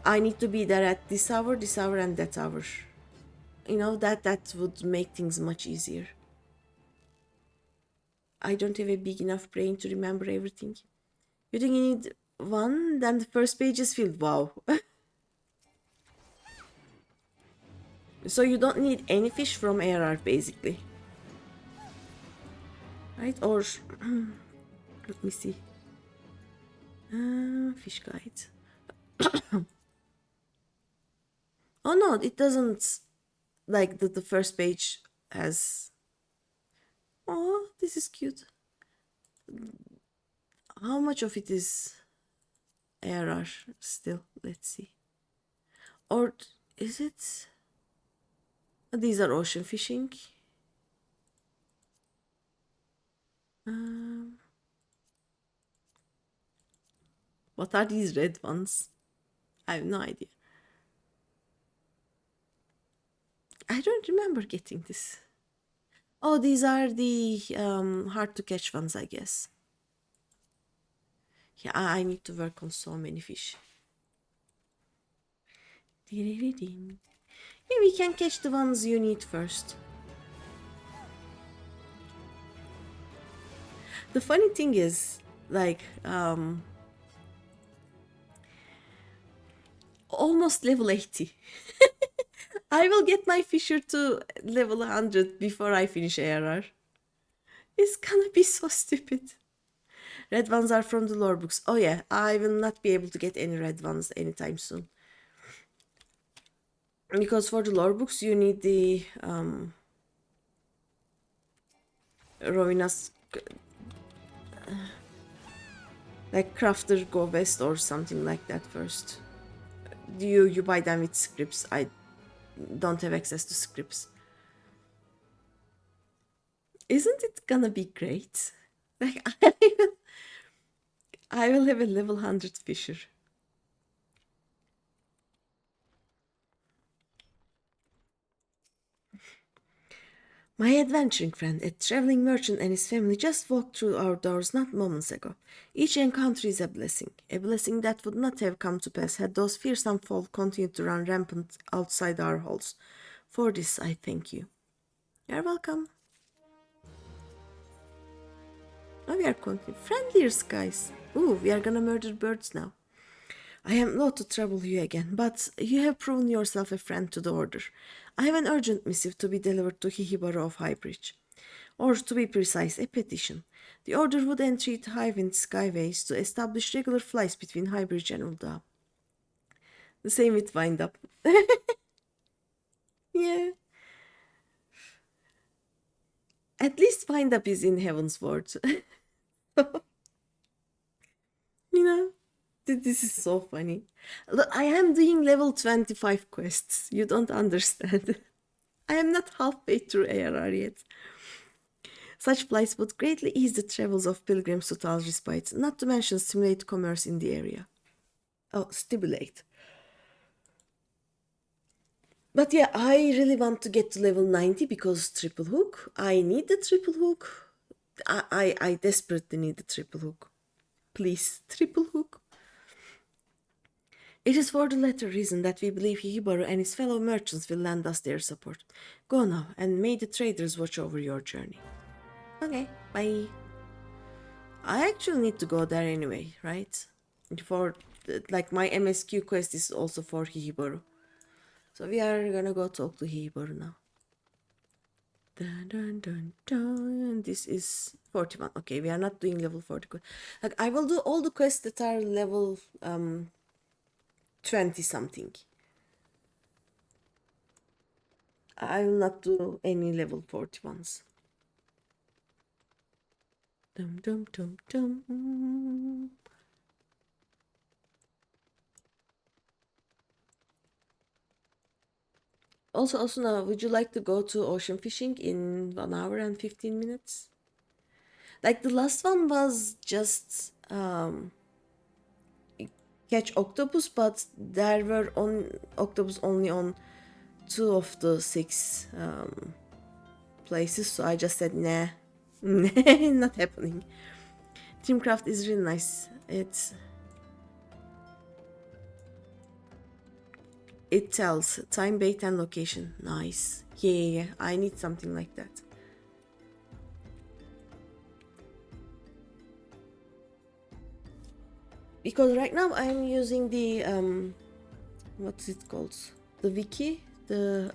I need to be there at this hour, and that hour. You know, that would make things much easier. I don't have a big enough brain to remember everything. You think you need 1, then the first page is filled. Wow. So you don't need any fish from ARR basically. Right? Or let me see. Fish guide. Oh no, it doesn't. Like the first page has. Oh, this is cute. How much of it is ARR still? Let's see. Or is it? These are ocean fishing. What are these red ones? I have no idea. I don't remember getting this. Oh, these are the hard to catch ones, I guess. Yeah, I need to work on so many fish. Yeah, we can catch the ones you need first. The funny thing is, like, almost level 80. I will get my fisher to level 100 before I finish ARR. It's gonna be so stupid. Red ones are from the lore books. Oh yeah, I will not be able to get any red ones anytime soon. Because for the lore books you need the Rovinas like crafter go west or something like that first. You buy them with scripts. I don't have access to scripts. Isn't it gonna be great? Like I will have a level 100 fisher. My adventuring friend, a traveling merchant and his family just walked through our doors not moments ago. Each encounter is a blessing that would not have come to pass had those fearsome folk continued to run rampant outside our halls. For this I thank you. You're welcome. Now we are continuing. Friendlier skies. Ooh, we are gonna murder birds now. I am loath to trouble you again, but you have proven yourself a friend to the Order. I have an urgent missive to be delivered to Hihibaru of Highbridge. Or, to be precise, a petition. The Order would entreat Highwind Skyways to establish regular flights between Highbridge and Ul'dah. The same with Wind Up. Yeah. At least Wind Up is in Heaven's Ward. You know? This is so funny. Look, I am doing level 25 quests. You don't understand. I am not halfway through ARR yet. Such flights would greatly ease the travels of pilgrims to Tal Respite, not to mention stimulate commerce in the area. Oh, stimulate. But yeah, I really want to get to level 90 because triple hook. I need the triple hook. I desperately need the triple hook. Please, triple hook. It is for the latter reason that we believe Hihibaru and his fellow merchants will lend us their support. Go now, and may the traders watch over your journey. Okay, bye. I actually need to go there anyway, right? For, like, my MSQ quest is also for Hihibaru. So we are gonna go talk to Hihibaru now. Dun, dun, dun, dun. This is 41. Okay, we are not doing level 40. Like, I will do all the quests that are level 20 something. I will not do any level 40 ones. Dum dum dum dum. Also now, would you like to go to ocean fishing in 1 hour and 15 minutes? Like the last one was just catch octopus, but there were octopus only on 2 of the 6 places, so I just said nah. Not happening. Teamcraft is really nice. It tells time, bait, and location. Nice. Yeah. I need something like that. Because right now I'm using the what's it called? The wiki, the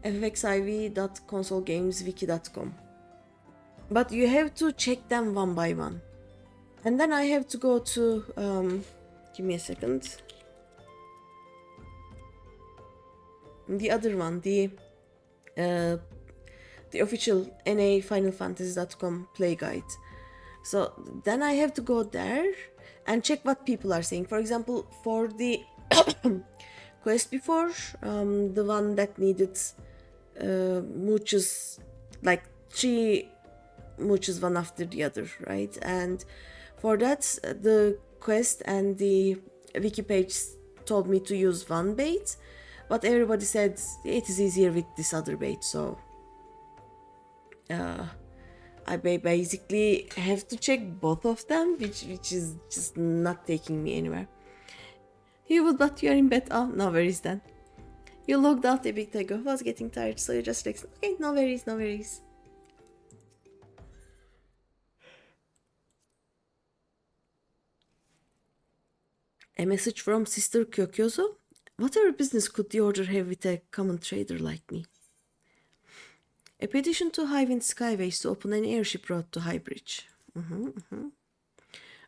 FFXIV.consolegameswiki.com. But you have to check them one by one. And then I have to go to give me a second. The other one, the official NAFinalFantasy.com play guide. So then I have to go there and check what people are saying. For example, for the quest before, the one that needed mooches, like 3 mooches one after the other, right? And for that, the quest and the wiki page told me to use one bait, But everybody said it is easier with this other bait, so I basically have to check both of them, which is just not taking me anywhere. You would, but you're in bed. Oh, no worries then. You logged out a bit ago. Was getting tired, so you just texted. Okay, no worries, no worries. A message from Sister Kyokyozo? Whatever business could the order have with a common trader like me? A petition to Highwind Skyways to open an airship route to Highbridge.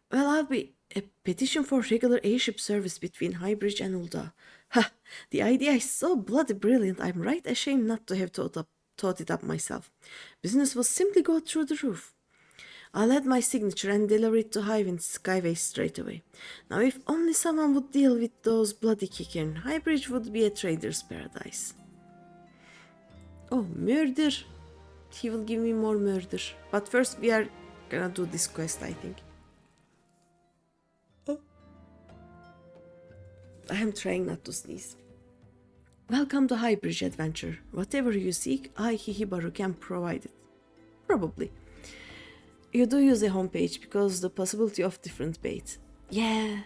Well, I'll be a petition for regular airship service between Highbridge and Ulda. Ha! The idea is so bloody brilliant, I'm right ashamed not to have thought it up myself. Business will simply go through the roof. I'll add my signature and deliver it to Highwind Skyways straight away. Now, if only someone would deal with those bloody kickers, Highbridge would be a trader's paradise. Oh, murder! He will give me more murder. But first, we are gonna do this quest, I think. Oh. I am trying not to sneeze. Welcome to Highbridge Adventure. Whatever you seek, I, Hihibaru, can provide it. Probably. You do use a homepage because the possibility of different bait. Yeah.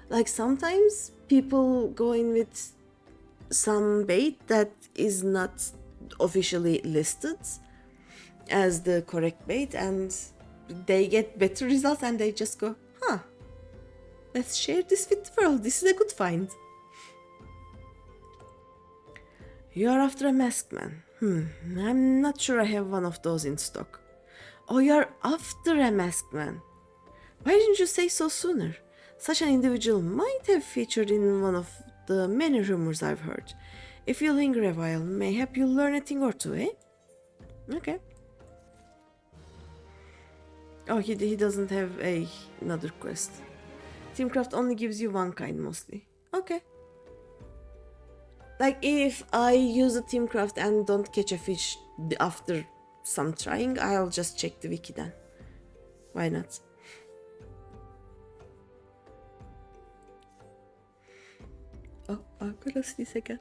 Like sometimes people go in with some bait that is not officially listed as the correct bait and they get better results and they just go, huh, let's share this with the world. This is a good find. You are after a masked man. I'm not sure I have one of those in stock. Oh, you're after a masked man. Why didn't you say so sooner? Such an individual might have featured in one of the many rumors I've heard. If you linger a while, mayhap you'll learn a thing or two, eh? Okay. Oh, he doesn't have another quest. Teamcraft only gives you one kind mostly. Okay. Like if I use a Teamcraft and don't catch a fish after some trying, I'll just check the wiki then. Why not? Oh, I'm gonna sneeze again.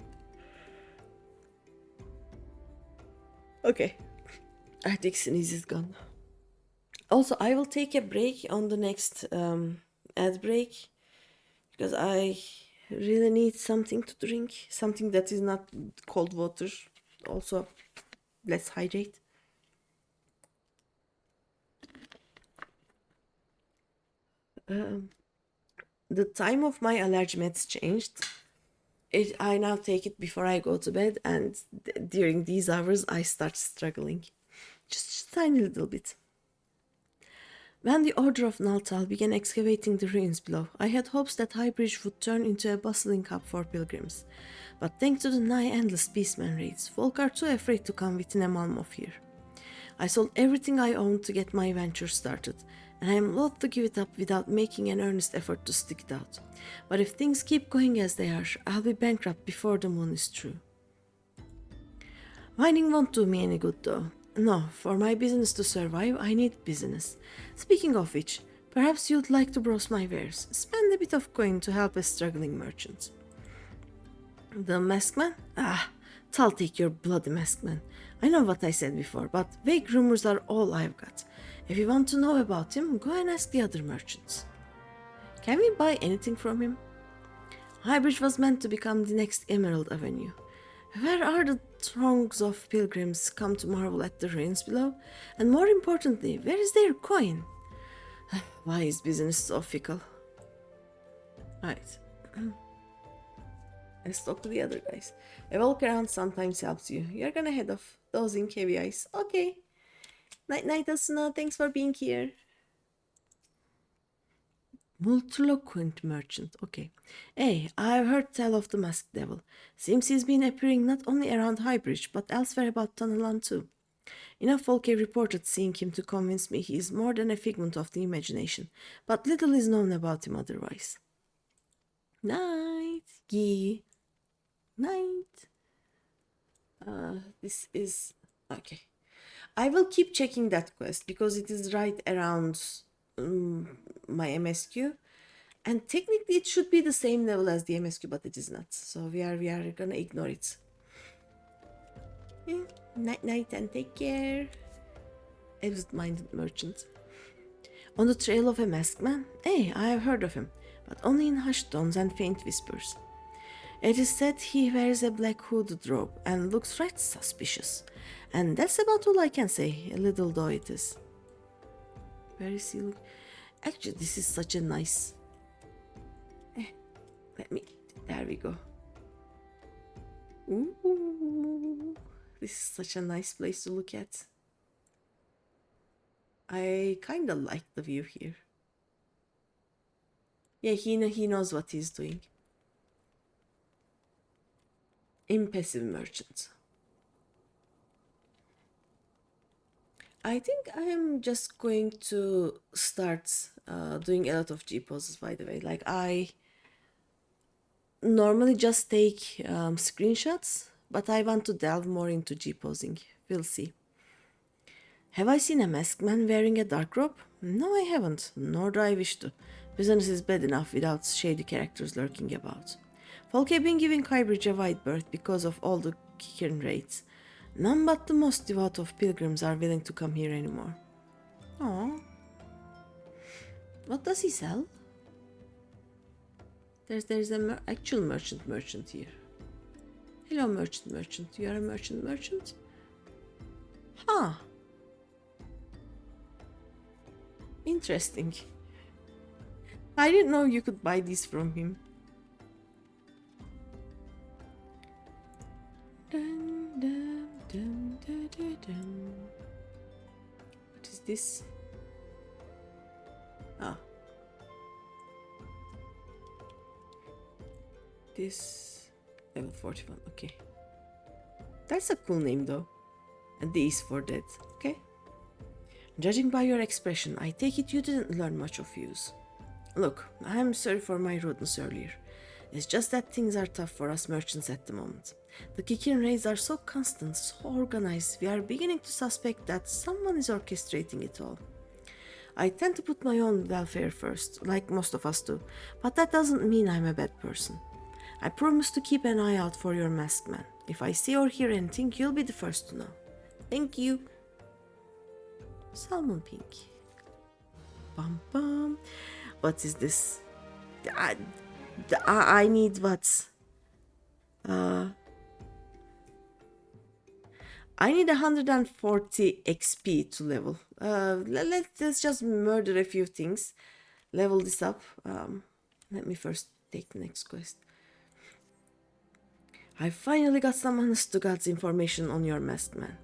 Okay. I think sneeze is gone. Also, I will take a break on the next ad break because I really need something to drink, something that is not cold water. Also, let's hydrate. The time of my allergy meds changed. I now take it before I go to bed, and during these hours I start struggling. Just a tiny little bit. When the Order of Naltal began excavating the ruins below, I had hopes that Highbridge would turn into a bustling hub for pilgrims. But thanks to the nigh endless beastman raids, folk are too afraid to come within a malm of here. I sold everything I owned to get my venture started, and I am loath to give it up without making an earnest effort to stick it out. But if things keep going as they are, I'll be bankrupt before the moon is through. Whining won't do me any good though. No, for my business to survive, I need business. Speaking of which, perhaps you'd like to browse my wares. Spend a bit of coin to help a struggling merchant. The masked man? I'll take your bloody masked man. I know what I said before, but vague rumors are all I've got. If you want to know about him, go and ask the other merchants. Can we buy anything from him? Highbridge was meant to become the next Emerald Avenue. Where are the throngs of pilgrims come to marvel at the ruins below? And more importantly, where is their coin? Why is business so fickle? Right. Let's talk to the other guys. A walk around sometimes helps you. You're gonna head off. Those in heavy eyes. Okay. Night, Asuna. Thanks for being here. Multiloquent merchant. Okay. Hey, I've heard tell of the masked devil. Seems he's been appearing not only around Highbridge, but elsewhere about Tunnelland too. Enough folk have reported seeing him to convince me he is more than a figment of the imagination, but little is known about him otherwise. Night. Yee. Night. This is... okay. I will keep checking that quest because it is right around my MSQ. And technically it should be the same level as the MSQ, but it is not. So we are gonna ignore it. Yeah. Night night and take care. Absent-minded merchant. On the trail of a masked man? Hey, I have heard of him, but only in hushed tones and faint whispers. It is said he wears a black hooded robe and looks right suspicious. And that's about all I can say, little though it is. Where is he? Actually, this is such a nice... There we go. Ooh, this is such a nice place to look at. I kind of like the view here. Yeah, he knows what he's doing. Impassive merchant. I think I am just going to start doing a lot of G poses, by the way. Like, I normally just take screenshots, but I want to delve more into G posing. We'll see. Have I seen a masked man wearing a dark robe? No, I haven't, nor do I wish to. Business is bad enough without shady characters lurking about. Folk have been giving Highbridge a wide berth because of all the Kickern raids. None but the most devout of pilgrims are willing to come here anymore. Aww. What does he sell? There's an actual merchant here. Hello, merchant. You are a merchant? Huh. Interesting. I didn't know you could buy these from him. Dun, dun, dun, dun, dun, dun. What is this? Ah. This level 41, okay. That's a cool name though. And D is for dead, okay? Judging by your expression, I take it you didn't learn much of use. Look, I'm sorry for my rudeness earlier. It's just that things are tough for us merchants at the moment. The Kikin raids are so constant, so organized, we are beginning to suspect that someone is orchestrating it all. I tend to put my own welfare first, like most of us do, but that doesn't mean I'm a bad person. I promise to keep an eye out for your masked man. If I see or hear anything, you'll be the first to know. Thank you. Salmon pink. Bum bum. What is this? I need what? I need 140 XP to level. Let's just murder a few things. Level this up. Let me first take the next quest. I finally got some honest to God's information on your masked man.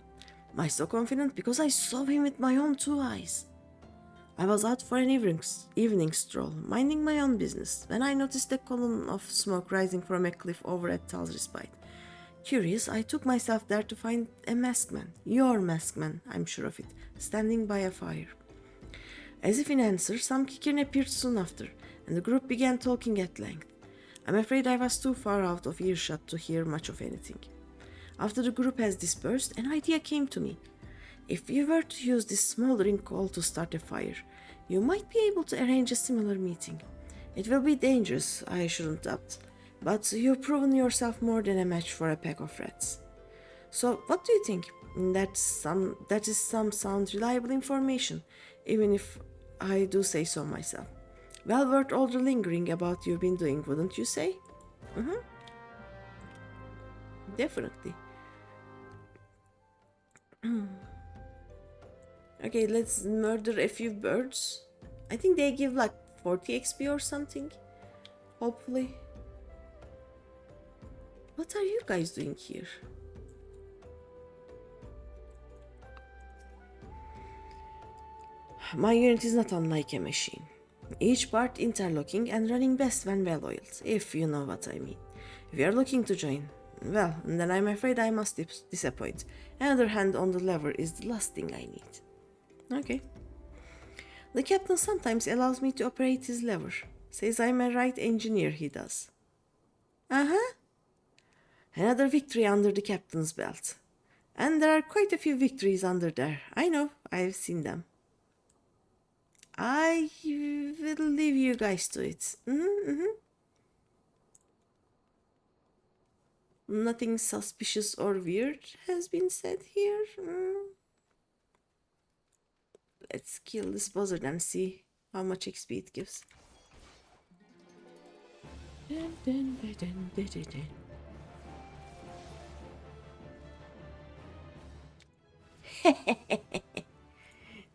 Am I so confident? Because I saw him with my own 2 eyes. I was out for an evening stroll, minding my own business, when I noticed a column of smoke rising from a cliff over at Tal's Respite. Curious, I took myself there to find a masked man, your masked man, I'm sure of it, standing by a fire. As if in answer, some Kikin appeared soon after, and the group began talking at length. I'm afraid I was too far out of earshot to hear much of anything. After the group has dispersed, an idea came to me. If you were to use this smoldering coal to start a fire, you might be able to arrange a similar meeting. It will be dangerous, I shouldn't doubt, but you've proven yourself more than a match for a pack of rats. So, what do you think? That is some sound reliable information, even if I do say so myself. Well worth all the lingering about you've been doing, wouldn't you say? Definitely. Okay, let's murder a few birds. I think they give like 40 XP or something. Hopefully. What are you guys doing here? My unit is not unlike a machine. Each part interlocking and running best when well oiled, if you know what I mean. If you are looking to join, well, then I'm afraid I must disappoint. Another hand on the lever is the last thing I need. Okay. The captain sometimes allows me to operate his lever. Says I'm a right engineer, he does. Another victory under the captain's belt. And there are quite a few victories under there. I know, I've seen them. I will leave you guys to it. Nothing suspicious or weird has been said here. Let's kill this buzzard and see how much XP it gives. Dun, dun, dun, dun, dun, dun, dun.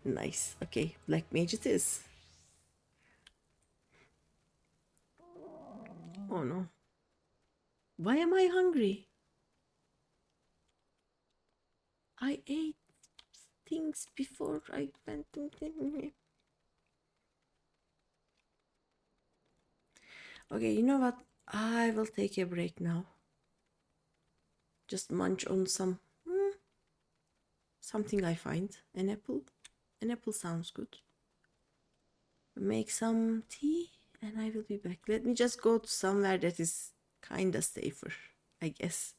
Nice. Okay, black mage it is. Oh no. Why am I hungry? I ate things before I went. Okay, you know what? I will take a break now. Just munch on something I find. An apple. An apple sounds good. Make some tea and I will be back. Let me just go to somewhere that is kinda safer, I guess.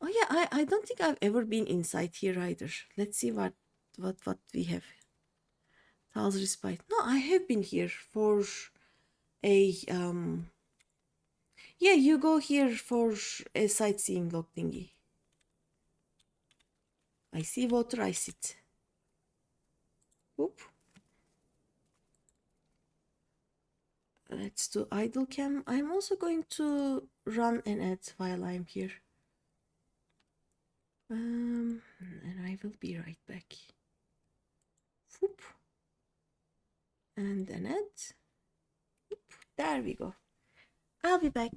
Oh yeah, I don't think I've ever been inside here either. Let's see what we have. Thal's Respite. No, I have been here for a yeah, you go here for a sightseeing log thingy. I see water, I sit. Whoop. Let's do idle cam. I'm also going to run an ad while I'm here. And I will be right back. Whoop. And an ad. Whoop. There we go. I'll be back.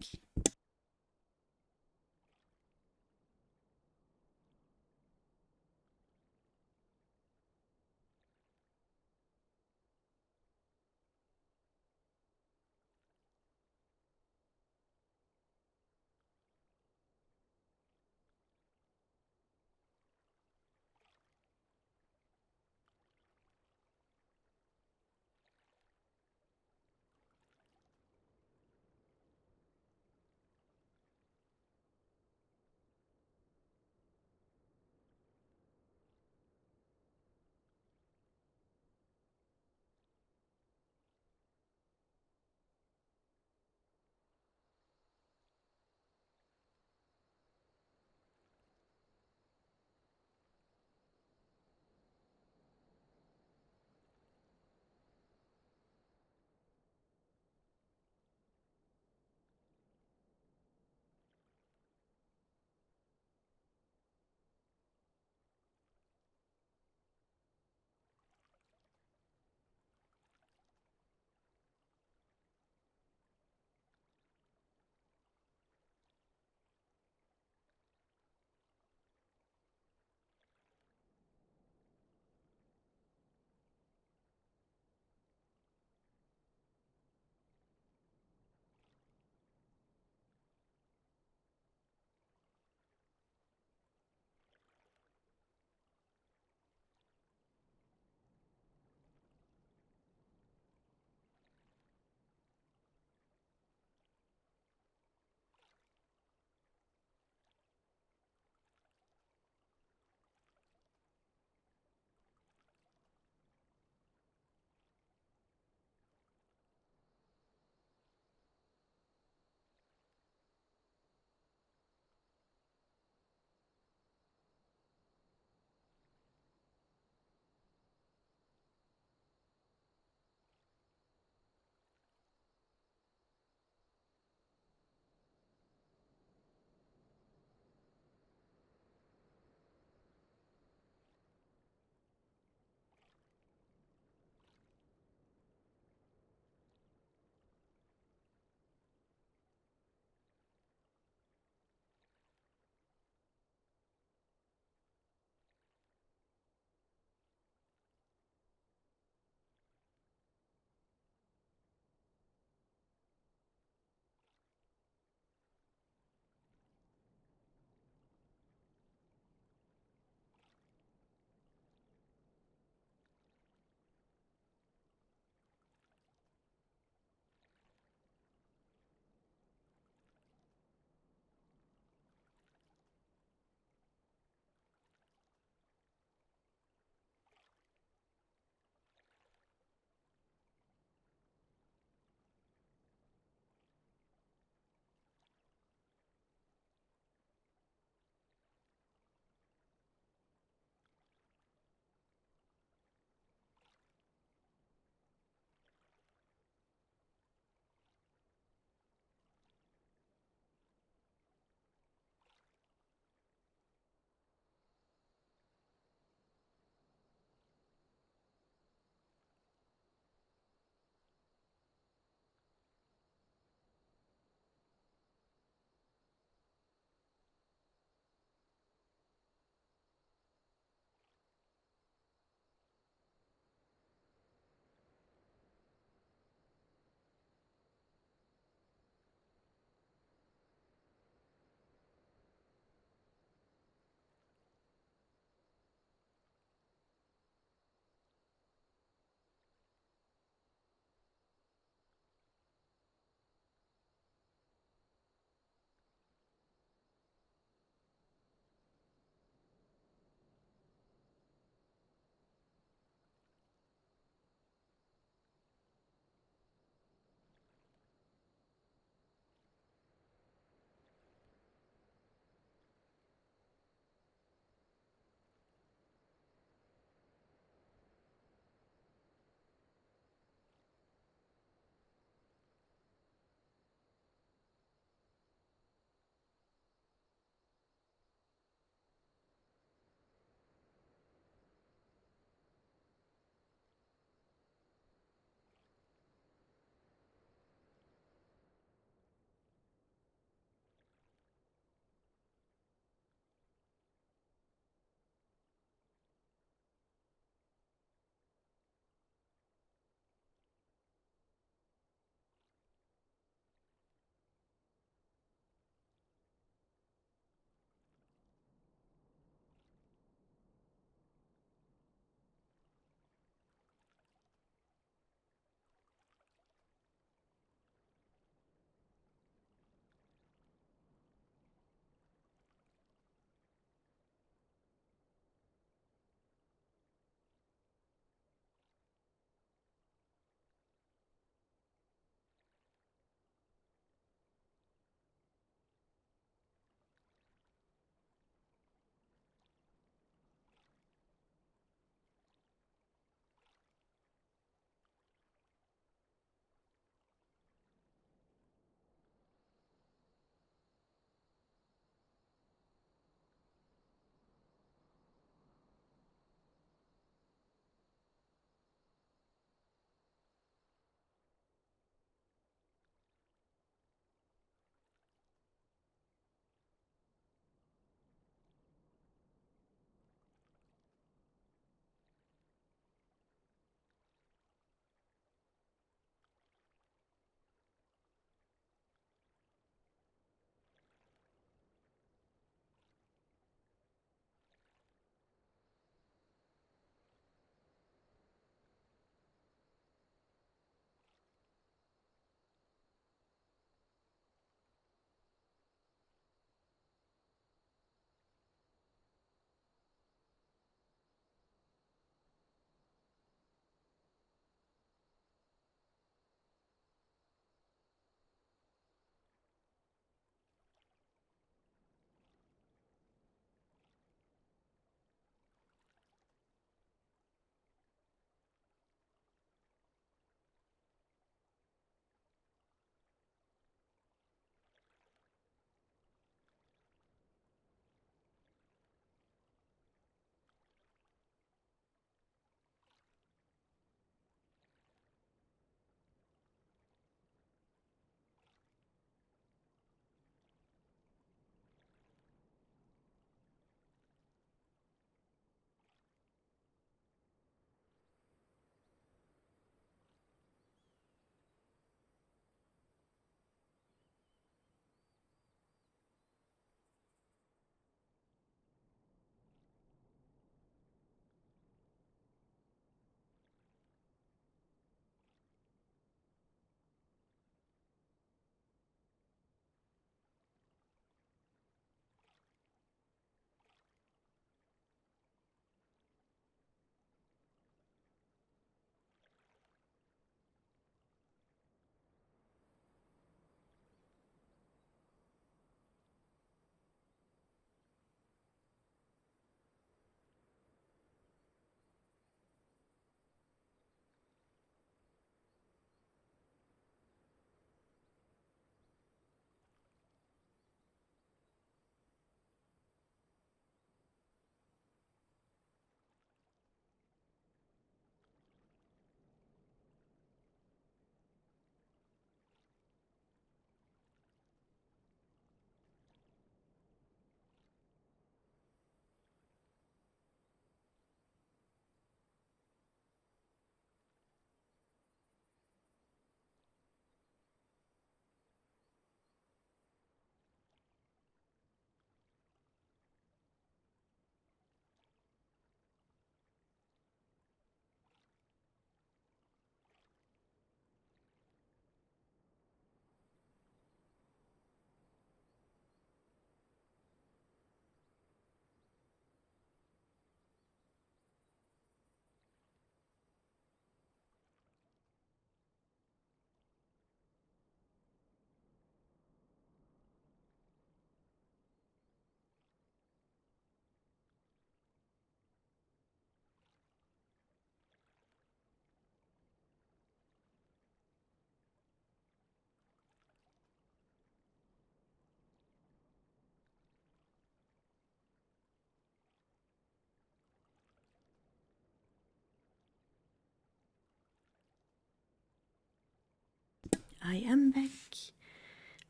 I am back.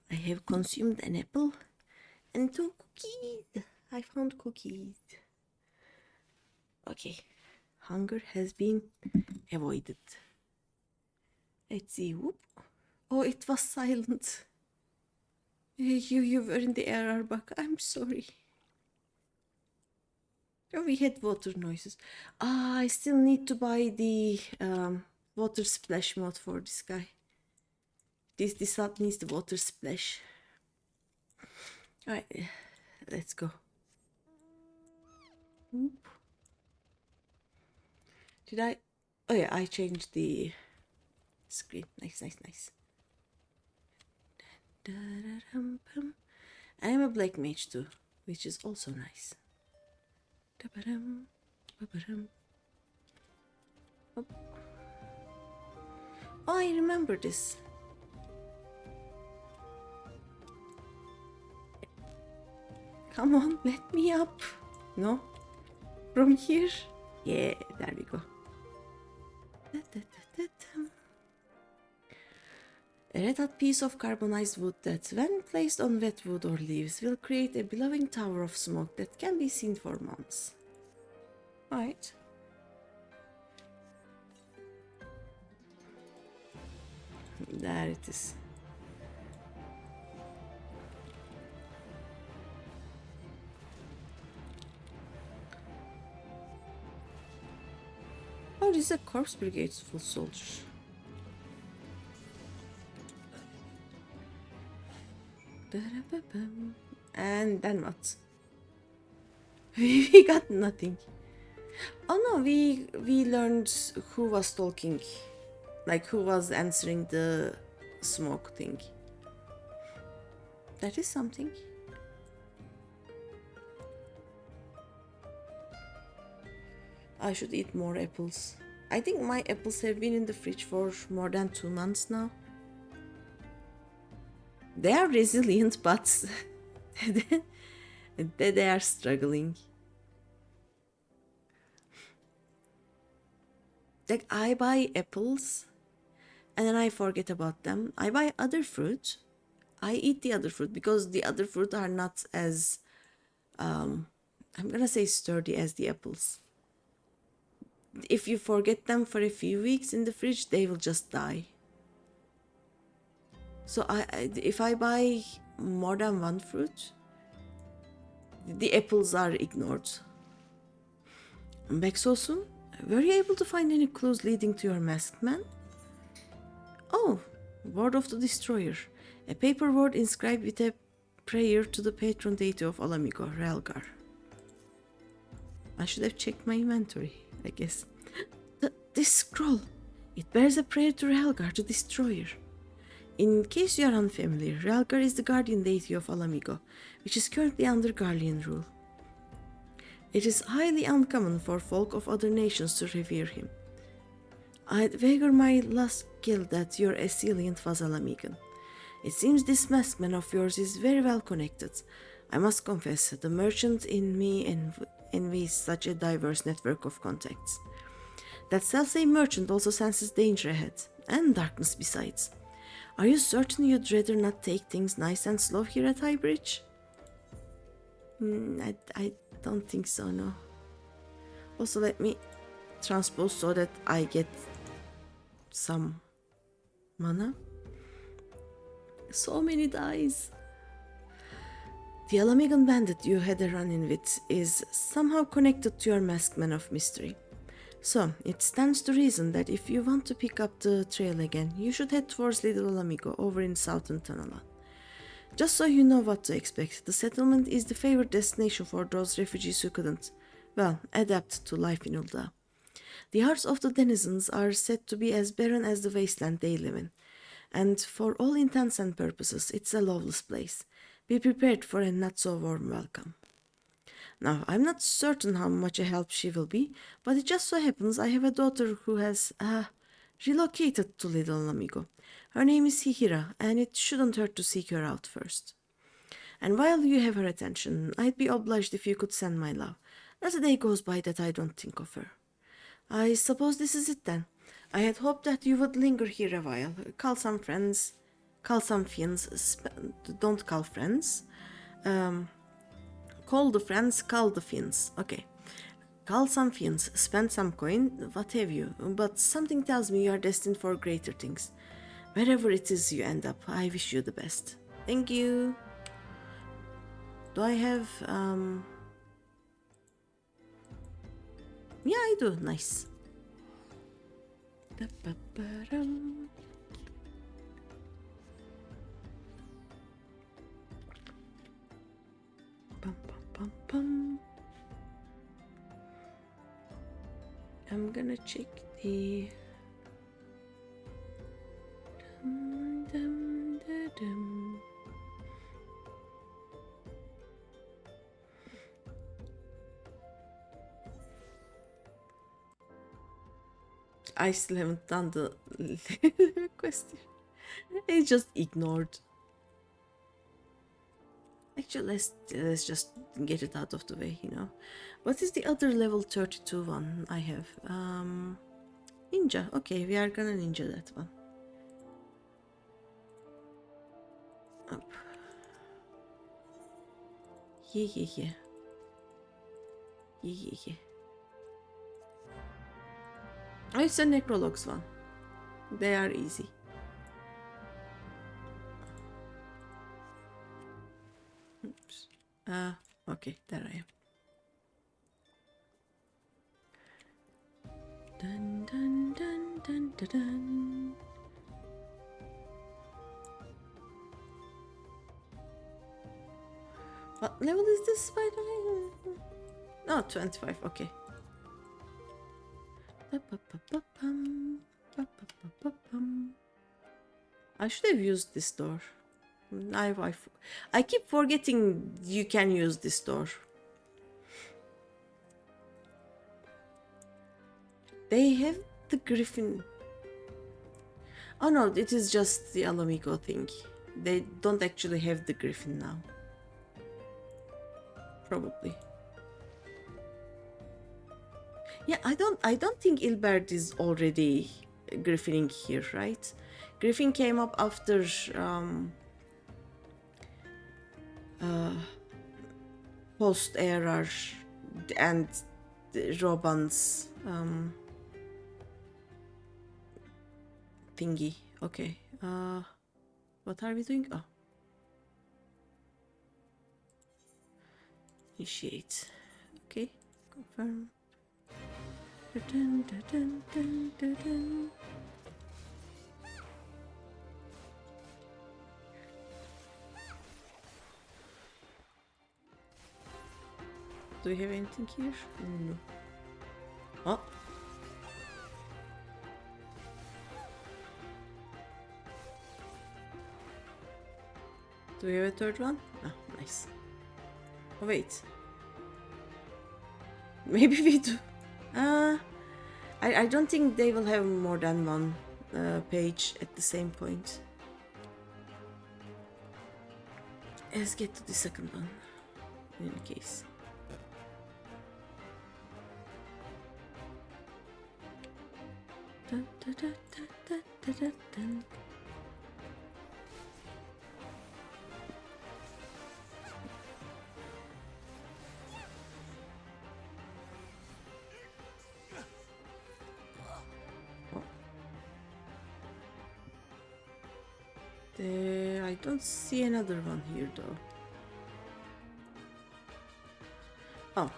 I have consumed an apple and 2 cookies. I found cookies. Okay, hunger has been avoided. Let's see. Whoop. Oh, it was silent. You were in the error bug. I'm sorry. Oh, we had water noises. I still need to buy the water splash mod for this guy. This up needs the water splash. Alright, let's go. Oop. Did I? Oh yeah, I changed the screen. Nice. I am a black mage too, which is also nice. Oh, I remember this. Come on, let me up. No? From here? Yeah, there we go. A red hot piece of carbonized wood that, when placed on wet wood or leaves, will create a billowing tower of smoke that can be seen for months. Right. There it is. Oh, this is a corpse brigade full soldier. And then what? We got nothing. Oh no, we learned who was talking, like who was answering the smoke thing. That is something. I should eat more apples. I think my apples have been in the fridge for more than 2 months now. They are resilient, but they are struggling. Like, I buy apples and then I forget about them. I buy other fruit. I eat the other fruit because the other fruit are not as, I'm gonna say sturdy as the apples. If you forget them for a few weeks in the fridge, they will just die. So if I buy more than one fruit, the apples are ignored. I'm back so soon? Were you able to find any clues leading to your masked man? Oh, Word of the Destroyer. A paper word inscribed with a prayer to the patron deity of Ala Mhigo, Relgar. I should have checked my inventory, I guess. This scroll, it bears a prayer to Relgar, the Destroyer. In case you are unfamiliar, Relgar is the guardian deity of Ala Mhigo, which is currently under Garlean rule. It is highly uncommon for folk of other nations to revere him. I'd wager my last guild that your assailant was Ala Mhigan. It seems this maskman of yours is very well connected. I must confess, the merchant in me envies such a diverse network of contacts. That selfsame merchant also senses danger ahead, and darkness besides. Are you certain you'd rather not take things nice and slow here at Highbridge? I don't think so, no. Also, let me transpose so that I get some mana. So many dice. The Ala Mhigan bandit you had a run-in with is somehow connected to your masked man of mystery. So, it stands to reason that if you want to pick up the trail again, you should head towards Little Ala Mhigo over in southern Tanalan. Just so you know what to expect, the settlement is the favorite destination for those refugees who couldn't, well, adapt to life in Ul'dah. The hearts of the denizens are said to be as barren as the wasteland they live in, and for all intents and purposes, it's a loveless place. Be prepared for a not-so-warm welcome. Now, I'm not certain how much a help she will be, but it just so happens I have a daughter who has, relocated to Little Ala Mhigo. Her name is Hihira, and it shouldn't hurt to seek her out first. And while you have her attention, I'd be obliged if you could send my love. Not a day goes by that I don't think of her. I suppose this is it then. I had hoped that you would linger here a while, call some friends, Call some fiends. Don't call friends. Call the friends, call the fiends. Okay. Call some fiends, spend some coin, what have you. But something tells me you are destined for greater things. Wherever it is you end up, I wish you the best. Thank you. Do I have... Yeah, I do. Nice. Da-ba-ba-dum. Bum, bum, bum, bum. I'm gonna check the... Dum, dum, da, dum. I still haven't done the question. It's just ignored. Actually, let's just get it out of the way, you know. What is the other level 32 one I have? Ninja. Okay, we are gonna ninja that one. Up. Yeah. Oh, it's a necrologs one. They are easy. Oops. Okay, there I am. Dun dun dun dun dun dun. What level is this, by the way? No, 25, okay. I should have used this door. I keep forgetting you can use this door. They have the griffin. Oh no, it is just the Ala Mhigo thing. They don't actually have the griffin now. Probably. Yeah, I don't think Ilbert is already griffining here, right? Griffin came up after post-error and Roban's thingy. Okay. What are we doing? Oh. Initiate. Okay. Confirm. Dun, dun, dun, dun, dun, dun. Do we have anything here? No. Oh. Do we have a third one? Oh, nice. Oh, wait. Maybe we do. I don't think they will have more than one page at the same point. Let's get to the second one, in any case. Dun, dun, dun, dun, dun, dun, dun. There, I don't see another one here though. Oh.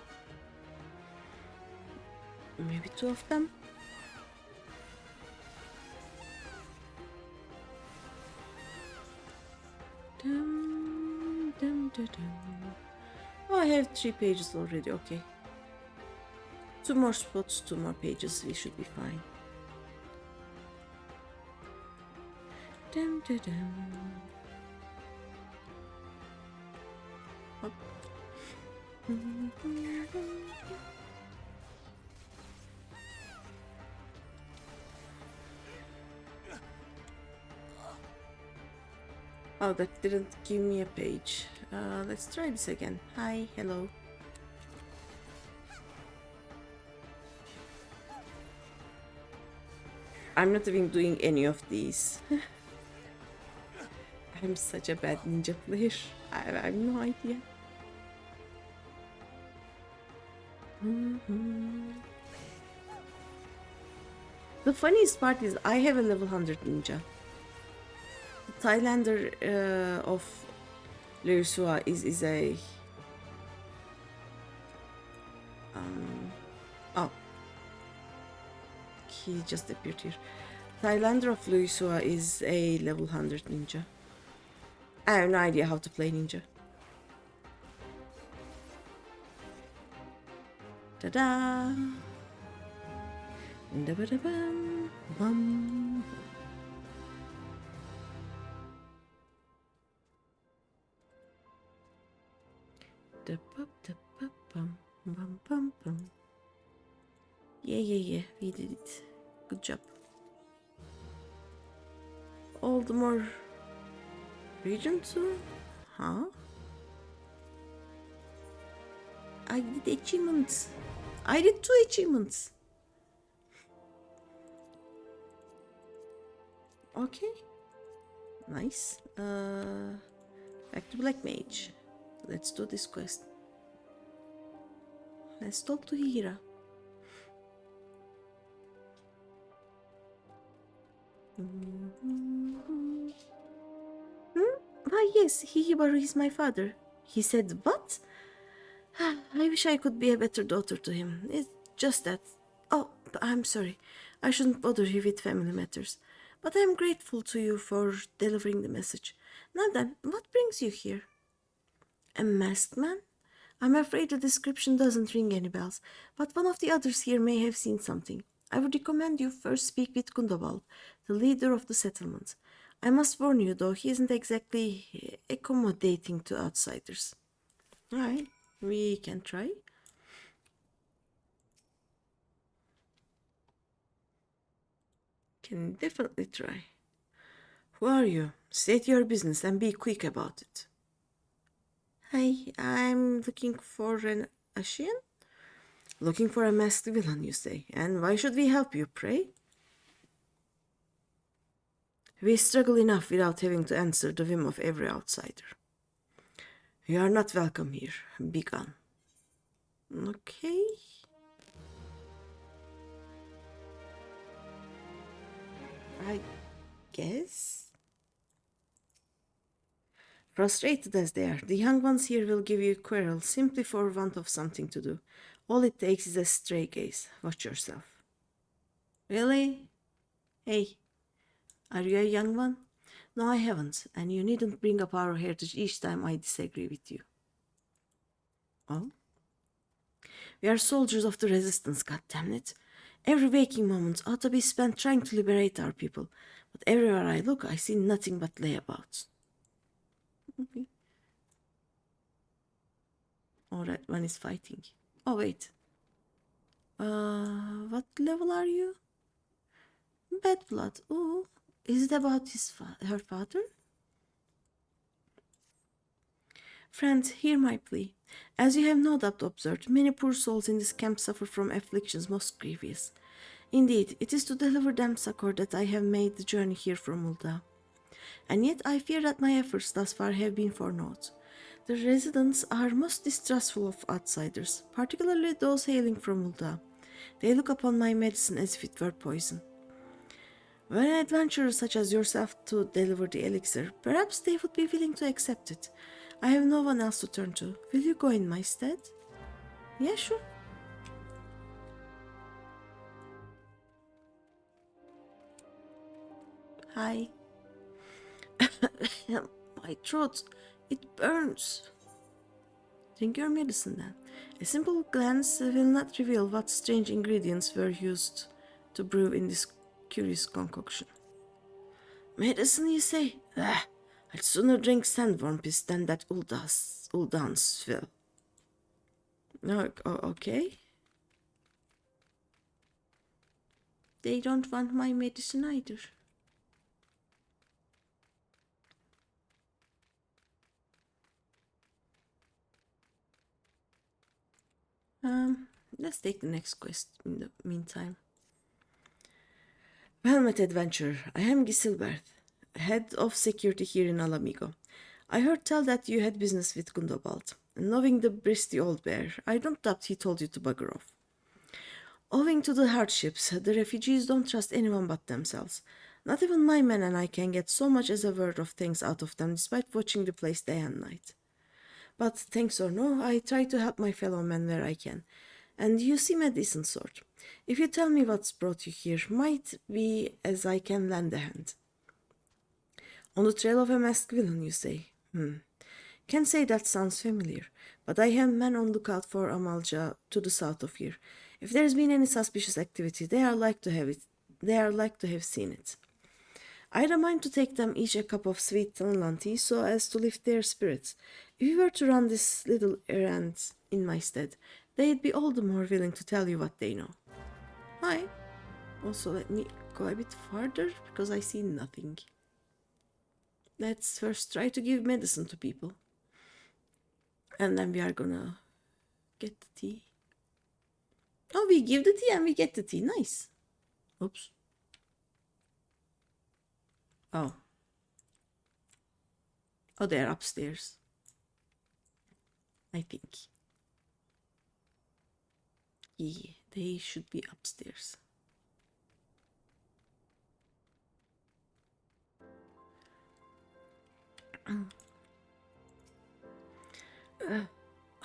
Maybe two of them? Dum, dum, dum, dum. Oh, I have 3 pages already, okay. 2 more spots, 2 more pages, we should be fine. Dum, dum, dum. Hop. Oh, that didn't give me a page. Let's try this again. Hi, hello. I'm not even doing any of these. I'm such a bad ninja player. I have no idea. The funniest part is I have a level 100 ninja. The Thailander of Lersua is a... oh, he just appeared here. Thailander of Lersua is a level 100 ninja. I have no idea how to play ninja. Ta-da! Da-ba-da-bam, bum. Da-ba-da-ba-bum, bum, bum, bum. Yeah, we did it. Good job. All the more region 2? Huh? I did achievements. I did 2 achievements. Okay. Nice. Back to Black Mage. Let's do this quest. Let's talk to Hira. Why, yes, Hihibaru is my father. He said, what? I wish I could be a better daughter to him. It's just that. Oh, I'm sorry. I shouldn't bother you with family matters. But I'm grateful to you for delivering the message. Now then, what brings you here? A masked man? I'm afraid the description doesn't ring any bells, but one of the others here may have seen something. I would recommend you first speak with Gundabal, the leader of the settlement. I must warn you, though, he isn't exactly accommodating to outsiders. Alright, we can try. Can definitely try. Who are you? State your business and be quick about it. Hi, I'm looking for an Ashian? Looking for a masked villain, you say. And why should we help you, pray? We struggle enough without having to answer the whim of every outsider. You are not welcome here. Be gone. Okay. I guess. Frustrated as they are, the young ones here will give you a quarrel simply for want of something to do. All it takes is a stray gaze. Watch yourself. Really? Hey, are you a young one? No, I haven't, and you needn't bring up our heritage each time I disagree with you. Oh? We are soldiers of the resistance, goddammit. Every waking moment ought to be spent trying to liberate our people, but everywhere I look, I see nothing but layabouts. Okay. All right, one is fighting. Oh, wait. What level are you? Bad blood. Oh, is it about her father? Friend, hear my plea. As you have no doubt observed, many poor souls in this camp suffer from afflictions most grievous. Indeed, it is to deliver them succor that I have made the journey here from Ulda. And yet I fear that my efforts thus far have been for naught. The residents are most distrustful of outsiders, particularly those hailing from Ulda. They look upon my medicine as if it were poison. Were an adventurer such as yourself to deliver the elixir, perhaps they would be willing to accept it. I have no one else to turn to. Will you go in my stead? Yeah, sure. Hi. My throat, it burns. Drink your medicine then. A simple glance will not reveal what strange ingredients were used to brew in this curious concoction. Medicine, you say? I'd sooner drink sandworm piss than that Uldan's fill. No, okay. They don't want my medicine either. Let's take the next quest in the meantime. Well met, adventurer. I am Giselberth. head of security here in Ala Mhigo. I heard tell that you had business with Gundobald. Knowing the bristy old bear, I don't doubt he told you to bugger off. Owing to the hardships, the refugees don't trust anyone but themselves. Not even my men and I can get so much as a word of thanks out of them despite watching the place day and night. But thanks or no, I try to help my fellow men where I can. And you seem a decent sort. If you tell me what's brought you here, might be as I can lend a hand. On the trail of a masked villain, you say? Can't say that sounds familiar, but I have men on lookout for Amalja to the south of here. If there's been any suspicious activity, they are like to have seen it. I don't mind to take them each a cup of sweet Tanlan tea so as to lift their spirits. If you were to run this little errand in my stead, they'd be all the more willing to tell you what they know. Hi. Also, let me go a bit farther because I see nothing. Let's first try to give medicine to people. And then we are gonna get the tea. Oh, we give the tea and we get the tea. Nice. Oops. Oh. Oh, they're upstairs. I think. Yeah, they should be upstairs.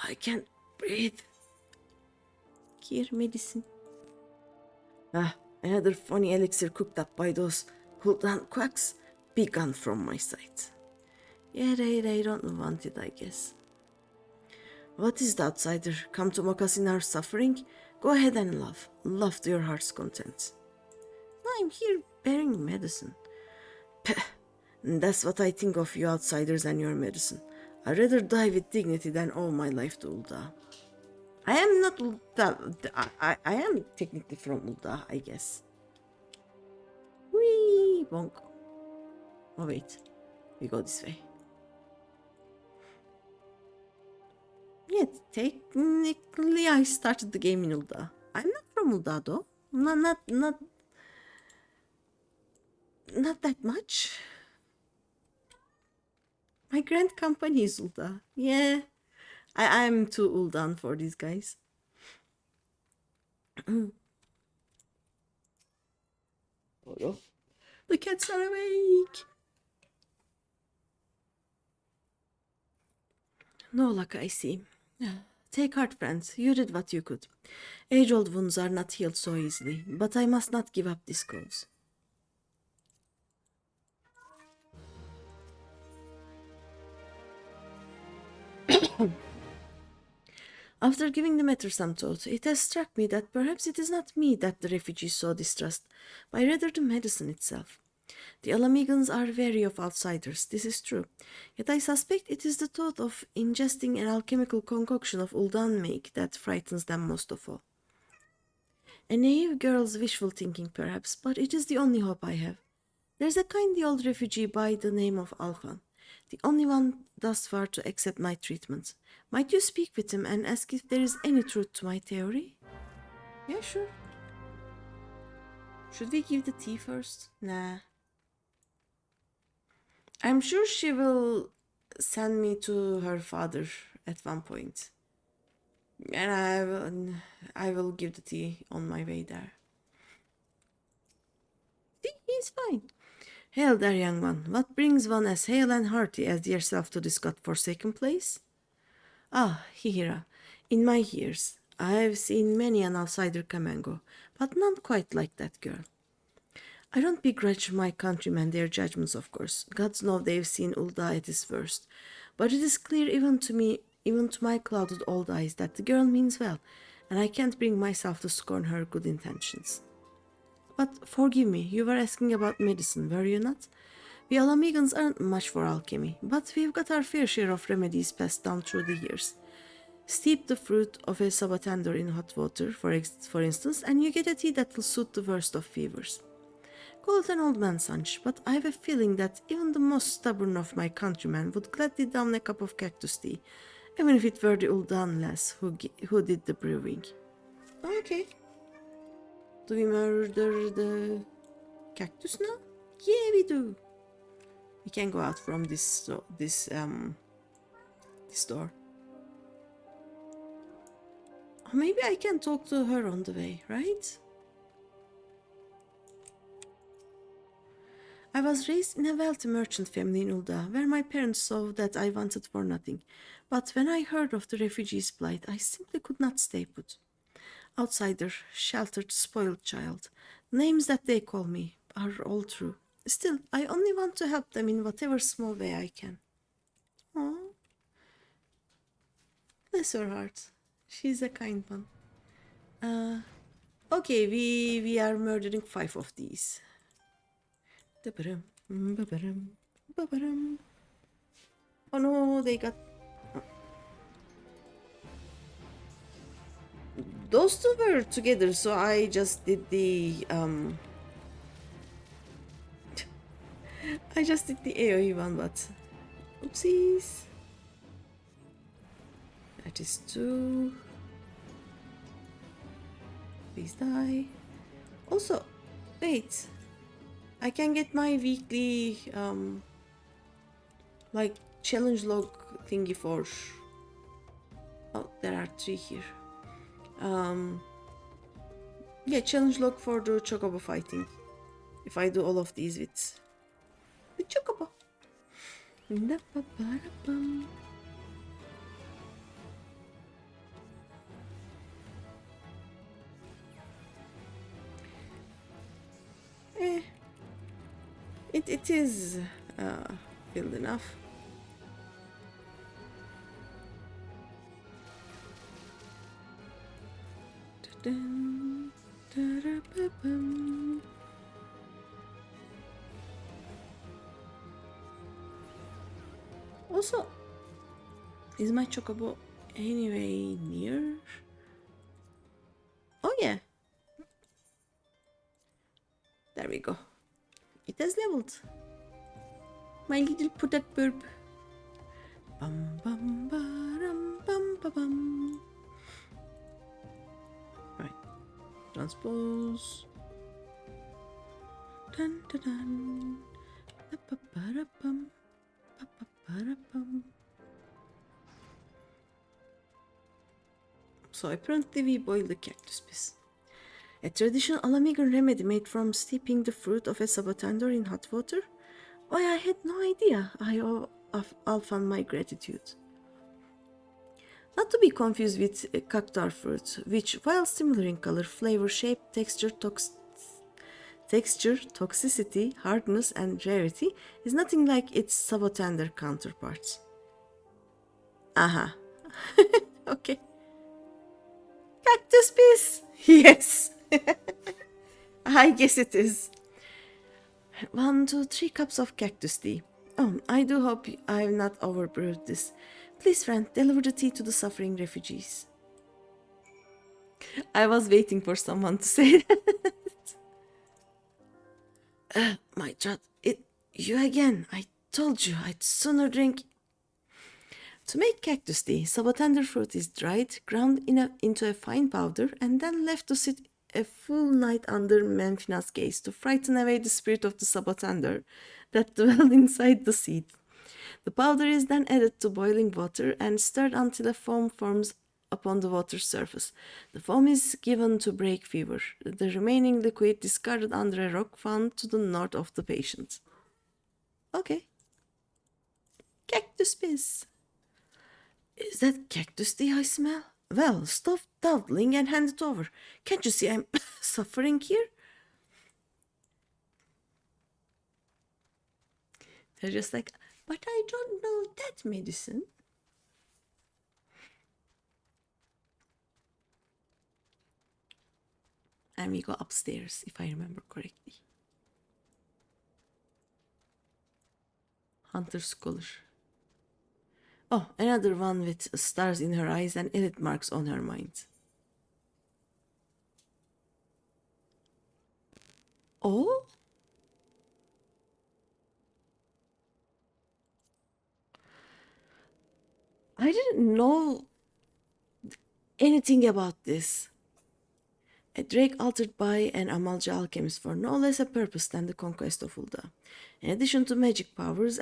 I can't breathe. Here, medicine. Another funny elixir cooked up by those Huldan quacks. Be gone from my sight. Yeah, they don't want it, I guess. What is the outsider? Come to mock us in our suffering? Go ahead and laugh. Laugh to your heart's content. I'm here bearing medicine. Peh, that's what I think of you outsiders and your medicine. I'd rather die with dignity than owe my life to Ulda. I am not Ulda. I am technically from Ulda, I guess. Whee! Bonk. Oh, wait. We go this way. Yeah, technically I started the game in Ulda. I'm not from Ulda, though. Not that much. My grand company is Ulda. Yeah. I'm too Uldan for these guys. Oh, no. The cats are awake. No luck, I see. Take heart, friends. You did what you could. Age-old wounds are not healed so easily, but I must not give up this cause. After giving the matter some thought, it has struck me that perhaps it is not me that the refugees so distrust, but rather the medicine itself. The Ala Mhigans are wary of outsiders, this is true, yet I suspect it is the thought of ingesting an alchemical concoction of Uldan make that frightens them most of all. A naive girl's wishful thinking, perhaps, but it is the only hope I have. There's a kindly old refugee by the name of Alfan, the only one thus far to accept my treatment. Might you speak with him and ask if there is any truth to my theory? Yeah, sure. Should we give the tea first? Nah. I'm sure she will send me to her father at one point. And I will give the tea on my way there. See, he's fine. Hail there, young one. What brings one as hale and hearty as yourself to this god-forsaken place? Ah, Hihira, in my years, I have seen many an outsider come and go, but none quite like that girl. I don't begrudge my countrymen their judgments, of course. Gods know they've seen Ulda at his worst. But it is clear even to me, even to my clouded old eyes, that the girl means well, and I can't bring myself to scorn her good intentions. But forgive me, you were asking about medicine, were you not? We Ala Mhigans aren't much for alchemy, but we've got our fair share of remedies passed down through the years. Steep the fruit of a sabatandor in hot water, for instance, and you get a tea that will suit the worst of fevers. Call it an old man's hunch, but I have a feeling that even the most stubborn of my countrymen would gladly down a cup of cactus tea, even if it were the Uldan lass who did the brewing. Okay. Do we murder the cactus now? Yeah, we do. We can go out from this door. Or maybe I can talk to her on the way, right? I was raised in a wealthy merchant family in Ulda, where my parents saw that I wanted for nothing. But when I heard of the refugees' plight, I simply could not stay put. Outsider, sheltered, spoiled child. Names that they call me are all true. Still, I only want to help them in whatever small way I can. Oh, bless her heart. She's a kind one. Okay, we are murdering 5 of these. Oh no, they got... Those two were together, so I just did the I just did the AoE one, but oopsies. That is 2. Please die. Also, wait. I can get my weekly like challenge log thingy for... Oh, there are 3 here. Yeah, challenge log for the chocobo fighting. If I do all of these with chocobo. It is filled enough. Also, is my chocobo anyway near? Oh yeah. There we go. It has leveled. My little pudak burp. Bum bum bum bum bum bum. Right. Transpose. Dun dun dun. Ba-ba-ba-da-bum. Ba-ba-ba-da-bum. So apparently we boil the cactus piece. A traditional Ala Mhigo remedy made from steeping the fruit of a sabotandor in hot water? Why, I had no idea. I owe Alphan my gratitude. Not to be confused with cactar fruit, which, while similar in color, flavor, shape, texture, toxicity, hardness, and rarity, is nothing like its sabotandor counterparts. Aha. Okay. Cactus piece! Yes! I guess it is. 1, 2, 3 cups of cactus tea. Oh, I do hope I have not overbrewed this. Please, friend, deliver the tea to the suffering refugees. I was waiting for someone to say that. My God, you again. I told you I'd sooner drink. To make cactus tea, sabotandor fruit is dried, ground into a fine powder, and then left to sit a full night under Memphina's gaze to frighten away the spirit of the sabotandor that dwelled inside the seed. The powder is then added to boiling water and stirred until a foam forms upon the water's surface. The foam is given to break fever. The remaining liquid discarded under a rock found to the north of the patient. Okay. Cactus piece. Is that cactus tea I smell? Well, stop dawdling and hand it over. Can't you see I'm suffering here? They're just like, but I don't know that medicine. And we go upstairs, if I remember correctly. Hunter Scholar. Oh, another one with stars in her eyes and elite marks on her mind. Oh? I didn't know anything about this. A drake altered by an Amalja alchemist for no less a purpose than the conquest of Ulda. In addition to magic powers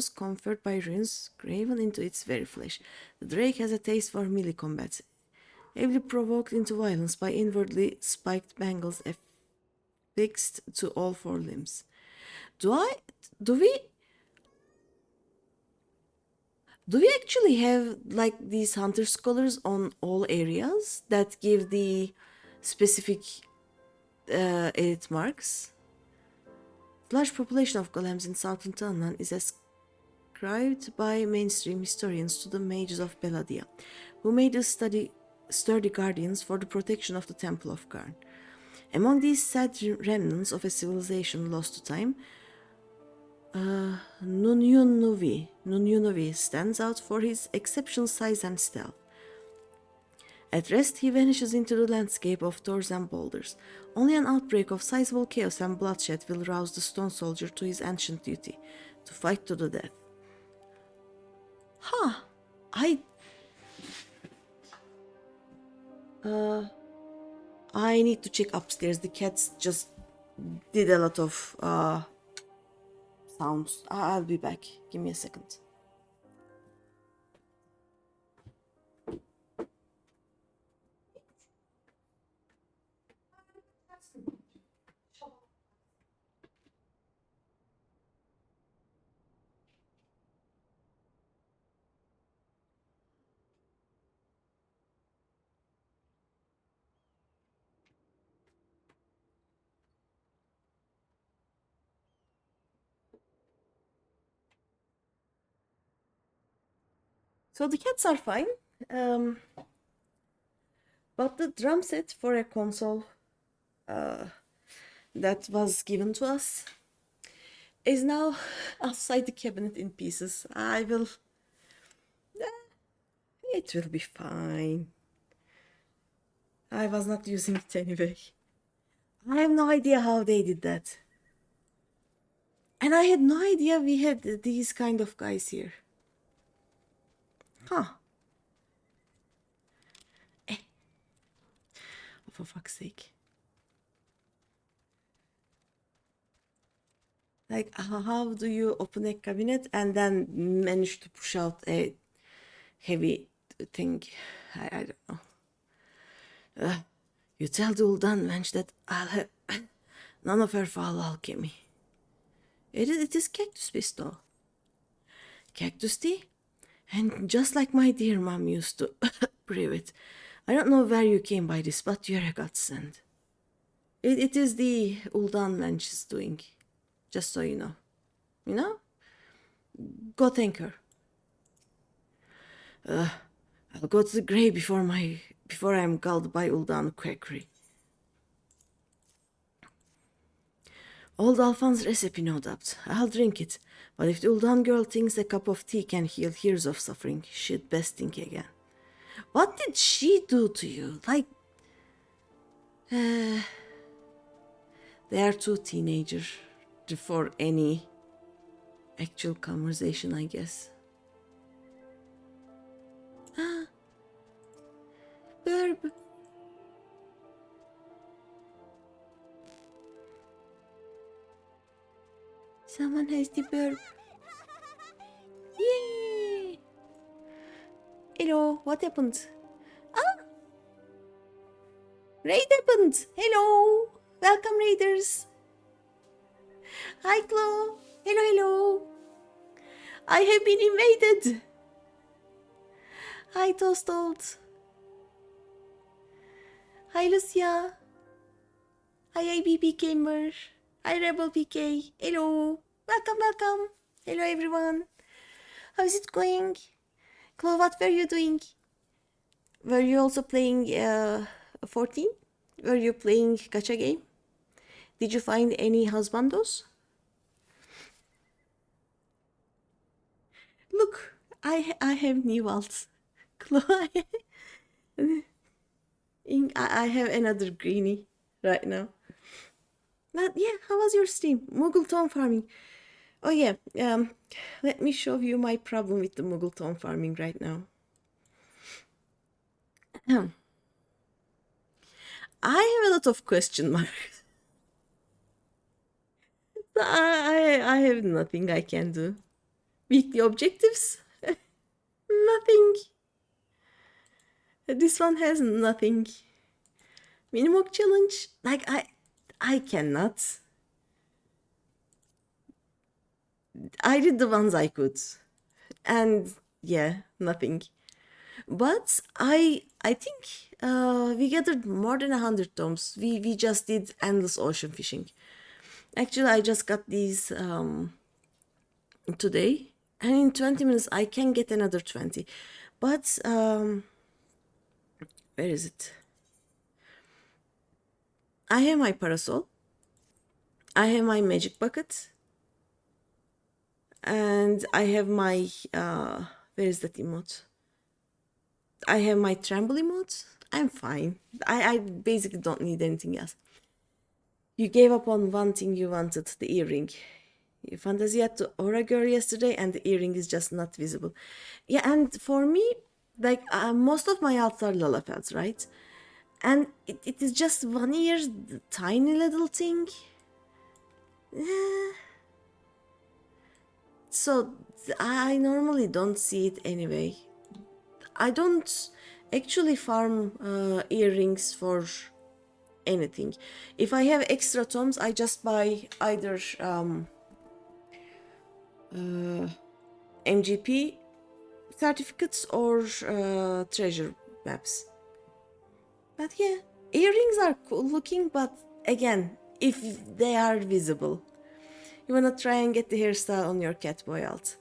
conferred by runes graven into its very flesh, the drake has a taste for melee combat, ably provoked into violence by inwardly spiked bangles affixed to all four limbs. Do we actually have like these hunter scholars on all areas that give the specific elite marks? The large population of golems in southern Tanlan is ascribed by mainstream historians to the mages of Beladia, who made us sturdy guardians for the protection of the Temple of Karn. Among these sad remnants of a civilization lost to time, Nunyunovi stands out for his exceptional size and stealth. At rest, he vanishes into the landscape of doors and boulders. Only an outbreak of sizable chaos and bloodshed will rouse the stone soldier to his ancient duty, to fight to the death. Huh. I need to check upstairs. The cats just did a lot of sounds. I'll be back. Give me a second. So the cats are fine. But the drum set for a console that was given to us is now outside the cabinet in pieces. It will be fine. I was not using it anyway. I have no idea how they did that. And I had no idea we had these kind of guys here. Huh. For fuck's sake. Like, how do you open a cabinet and then manage to push out a heavy thing? I don't know. You tell the Uldan wench that I'll have none of her foul alchemy. It is cactus piss though. Cactus tea? And just like my dear mom used to brew it. I don't know where you came by this, but you're a godsend. It is the Uldan wench's doing. Just so you know. You know? Go thank her. I'll go to the grave before I am gulled by Uldan quackery. Old Alfan's recipe, no doubt. I'll drink it. But if the Uldan girl thinks a cup of tea can heal years of suffering, she'd best think again. What did she do to you? Like, they are too teenager for any actual conversation, I guess. Burb. Someone has the burb. Yay! Hello, what happened? Raid happened! Hello! Welcome, raiders! Hi, Chloe! Hello! I have been invaded! Hi, Toastold! Hi, Lucia! Hi, IBB Gamer! Hi, Rebel PK! Hello! Welcome! Hello, everyone! How is it going? Chloe, what were you doing? Were you also playing 14? Were you playing gacha game? Did you find any husbandos? Look, I have new waltz. Chloe, I have another greenie right now. But yeah, how was your stream? Moogle tome farming. Oh yeah, let me show you my problem with the Moogle tome farming right now. I have a lot of question marks. I have nothing I can do. Weekly objectives? Nothing. This one has nothing. Minimum challenge? Like I cannot. I did the ones I could. And yeah, nothing. But I think we gathered more than 100 tomes. We just did endless ocean fishing. Actually, I just got these today, and in 20 minutes I can get another 20. But where is it? I have my parasol. I have my magic bucket. And I have my where is that emote? I have my tremble emote. I'm fine. I basically don't need anything else. You gave up on one thing you wanted, the earring. You fantasied to Aura Girl yesterday and the earring is just not visible. Yeah, and for me, like most of my alts are Lalafels, right? And it is just one ear, tiny little thing. So I normally don't see it anyway. I don't actually farm earrings for anything. If I have extra tomes, I just buy either MGP certificates or treasure maps. But yeah, earrings are cool looking, but again, if they are visible. You wanna try and get the hairstyle on your catboy alt.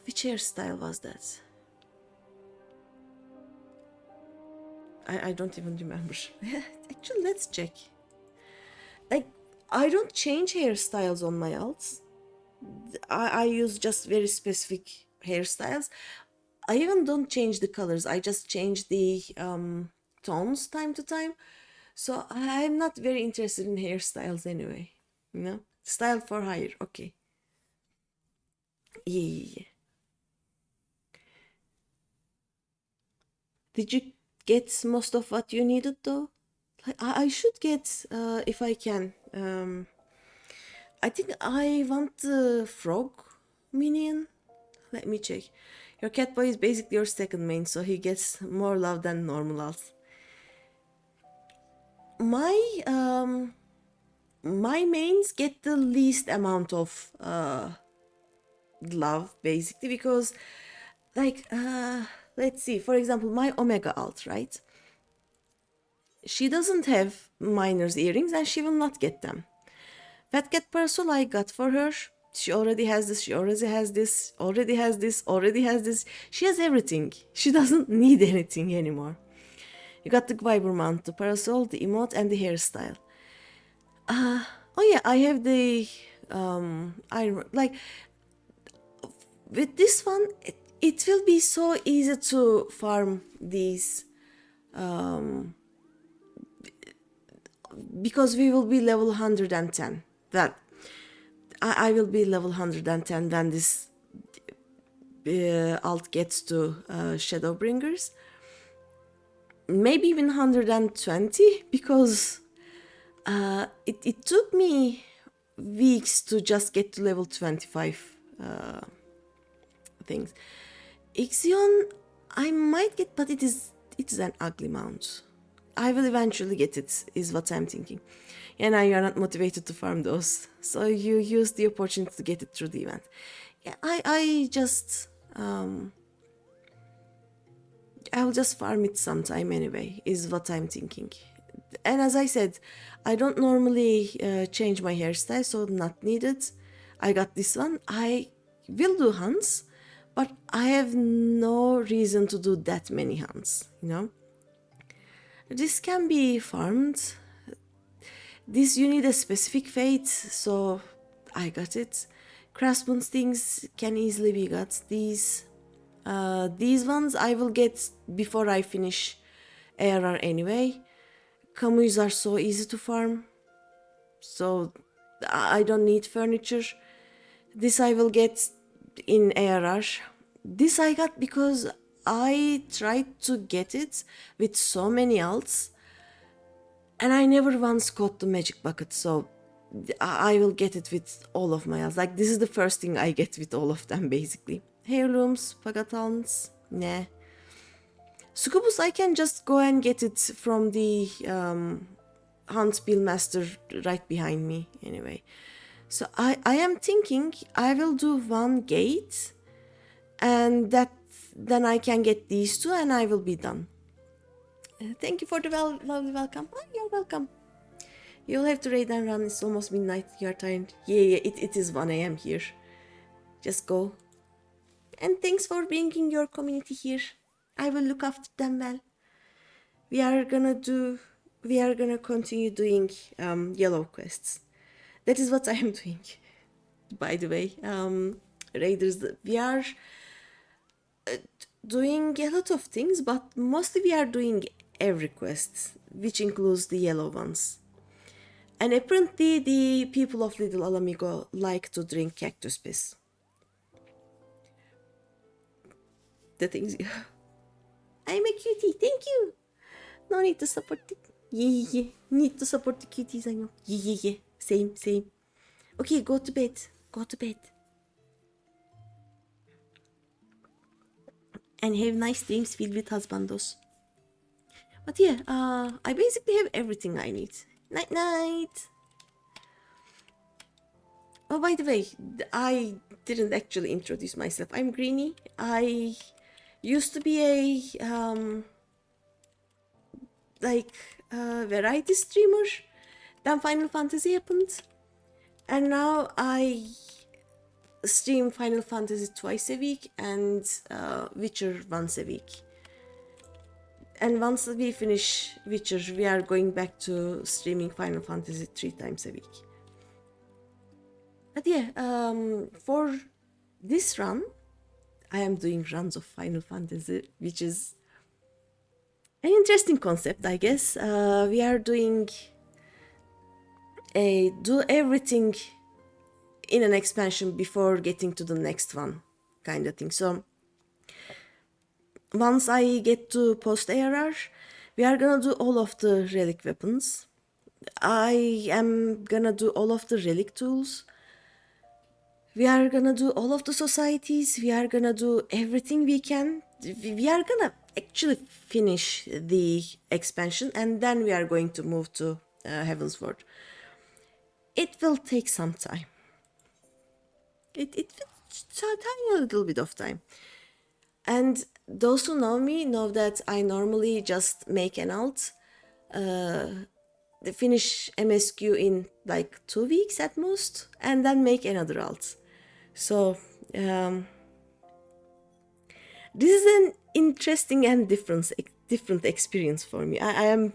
Which hairstyle was that? I don't even remember. Actually, let's check. Like, I don't change hairstyles on my alts. I use just very specific hairstyles. I even don't change the colors. I just change the tones time to time. So I'm not very interested in hairstyles anyway. You know, style for hire. Okay. Yeah. Did you get most of what you needed though? Like, I should get if I can. I think I want the frog minion. Let me check. Your catboy is basically your second main, so he gets more love than normal elves. My mains get the least amount of love basically because like let's see, for example, my Omega alt, right? She doesn't have miner's earrings and she will not get them. Fat Cat Parasol I got for her. She already has this, she already has this, already has this, already has this. She has everything. She doesn't need anything anymore. You got the Viber mount, the parasol, the emote, and the hairstyle. Oh yeah, I have the iron. Like with this one, it will be so easy to farm these because we will be level 110. That I will be level 110 when this alt gets to Shadowbringers. Maybe even 120 because it took me weeks to just get to level 25 things. Ixion I might get, but it is an ugly mount. I will eventually get it, is what I'm thinking. And now you're not motivated to farm those, so you use the opportunity to get it through the event. Yeah, I just I'll just farm it sometime anyway, is what I'm thinking. And as I said, I don't normally change my hairstyle, so not needed. I got this one. I will do hunts, but I have no reason to do that many hunts, you know? This can be farmed. This you need a specific fate, so I got it. Craftsman's things can easily be got. These ones I will get before I finish ARR anyway. Camus are so easy to farm, so I don't need furniture. This I will get in ARR. This I got because I tried to get it with so many alts, And I never once got the magic bucket, so I will get it with all of my else. Like, this is the first thing I get with all of them, basically. Heirlooms, pagatons, nah. Succubus, I can just go and get it from the Huntsbill Master right behind me, anyway. So I am thinking I will do one gate, and then I can get these two, and I will be done. Thank you for the lovely welcome. Oh, you're welcome. You'll have to raid and run. It's almost midnight. You're tired. Yeah, it is 1 a.m. here. Just go. And thanks for bringing your community here. I will look after them well. We are gonna continue doing yellow quests. That is what I am doing. By the way, raiders, we are doing a lot of things, but mostly we are doing every quest, which includes the yellow ones. And apparently the people of Little Ala Mhigo like to drink cactus piss. The things. I'm a cutie, thank you. No need to support it. Yeah. Need to support the cuties, I know. Yeah. Same. Okay, go to bed. And have nice dreams filled with husbandos. But yeah, I basically have everything I need. Night. Oh, by the way, I didn't actually introduce myself. I'm Greeny. I used to be a variety streamer. Then Final Fantasy happened, and now I stream Final Fantasy twice a week and Witcher once a week. And once we finish Witcher, we are going back to streaming Final Fantasy 3 times a week. But yeah, for this run, I am doing runs of Final Fantasy, which is an interesting concept, I guess. We are doing do everything in an expansion before getting to the next one, kind of thing. So once I get to post ARR, we are gonna do all of the relic weapons. I am gonna do all of the relic tools. We are gonna do all of the societies. We are gonna do everything we can. We are gonna actually finish the expansion, and then we are going to move to Heavensward. It will take some time. It will take a little bit of time. And those who know me know that I normally just make an alt, finish MSQ in like 2 weeks at most, and then make another alt. So this is an interesting and different experience for me. I am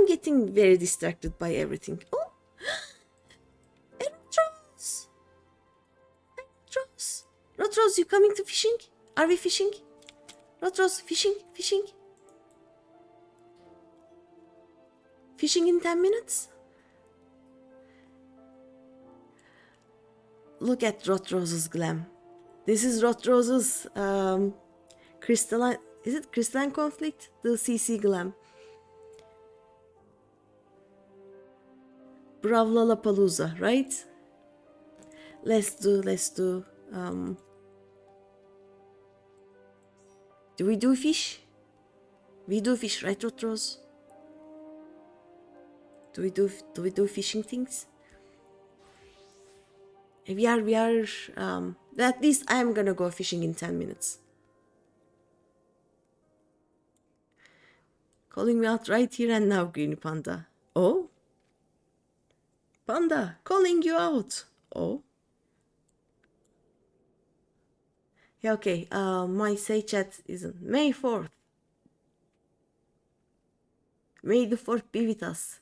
getting very distracted by everything. Oh, Rotros, you coming to fishing? Are we fishing? Rotros, fishing? Fishing in 10 minutes? Look at Rotrose's glam. This is Rotrose's crystalline... Is it crystalline conflict? The CC glam. Bravlalapalooza, right? Let's do... do we do fish? We do fish, right, Rotros? Do we do fishing things? We are at least I am gonna go fishing in 10 minutes. Calling me out right here and now, GreenyPanda. Oh? Panda, calling you out. Oh? Yeah, okay, my say chat isn't May 4th. May the 4th be with us.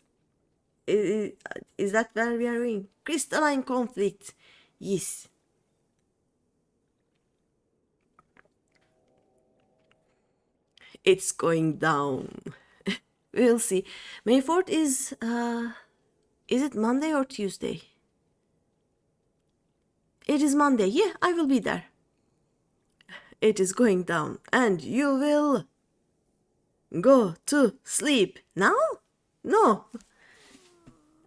Is that where we are going? Crystalline conflict. Yes. It's going down. We'll see. May 4th is it Monday or Tuesday? It is Monday. Yeah, I will be there. It is going down, and you will go to sleep. Now? No.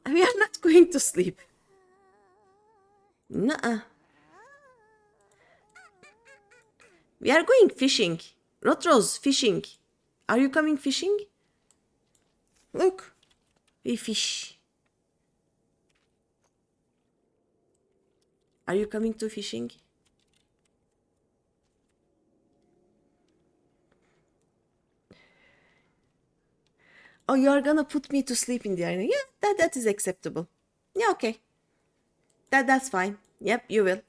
We are not going to sleep. Nuh-uh. We are going fishing. Rotros, fishing. Are you coming fishing? Look, we fish. Are you coming to fishing? Oh, you are gonna put me to sleep in the arena. Yeah, that is acceptable. Yeah, okay. That's fine. Yep, you will.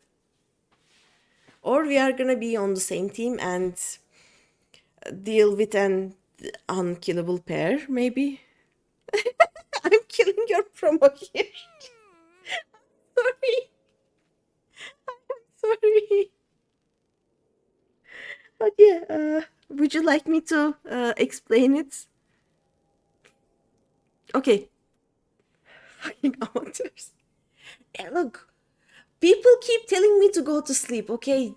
Or we are gonna be on the same team and deal with an unkillable pair, maybe. I'm killing your promo here. Sorry. Sorry. But yeah, would you like me to explain it? Okay. Fucking amateurs. Hey, look, people keep telling me to go to sleep, okay?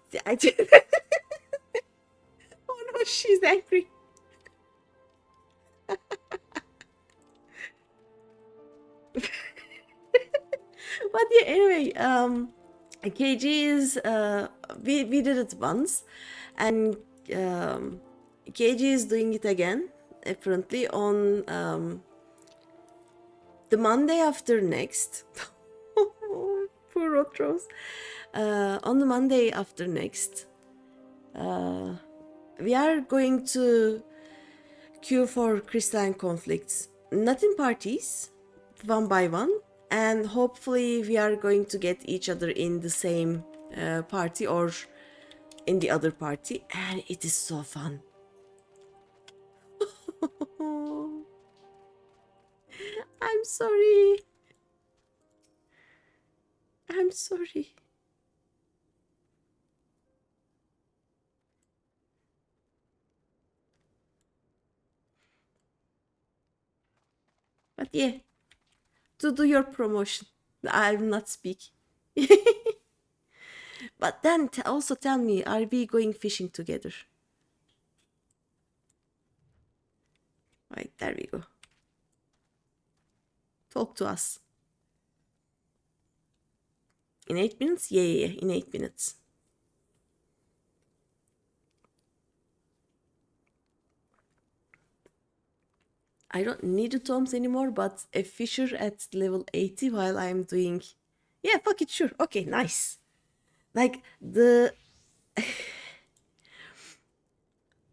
Oh no, she's angry. But yeah, anyway, KG is we did it once, and KG is doing it again apparently on the Monday after next. Poor Rotros. On the Monday after next, we are going to queue for crystalline conflicts, not in parties, one by one, and hopefully we are going to get each other in the same party or in the other party, and it is so fun. I'm sorry. I'm sorry. But yeah, to do your promotion, I will not speak. But then also tell me, are we going fishing together? Right, there we go. Talk to us. In 8 minutes? Yeah, in 8 minutes. I don't need the tomes anymore, but a fisher at level 80 while I'm doing... Yeah, fuck it, sure. Okay, nice. Like, the...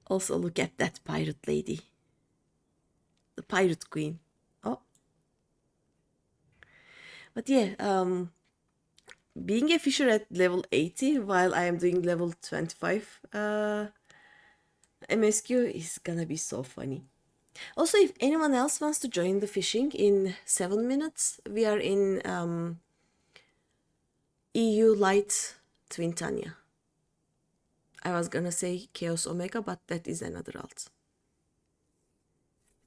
Also, look at that pirate lady. The pirate queen. Oh. But yeah, being a fisher at level 80 while I am doing level 25 MSQ is gonna be so funny. Also, if anyone else wants to join the fishing in 7 minutes, we are in EU Light Twintania. I was gonna say Chaos Omega, but that is another alt.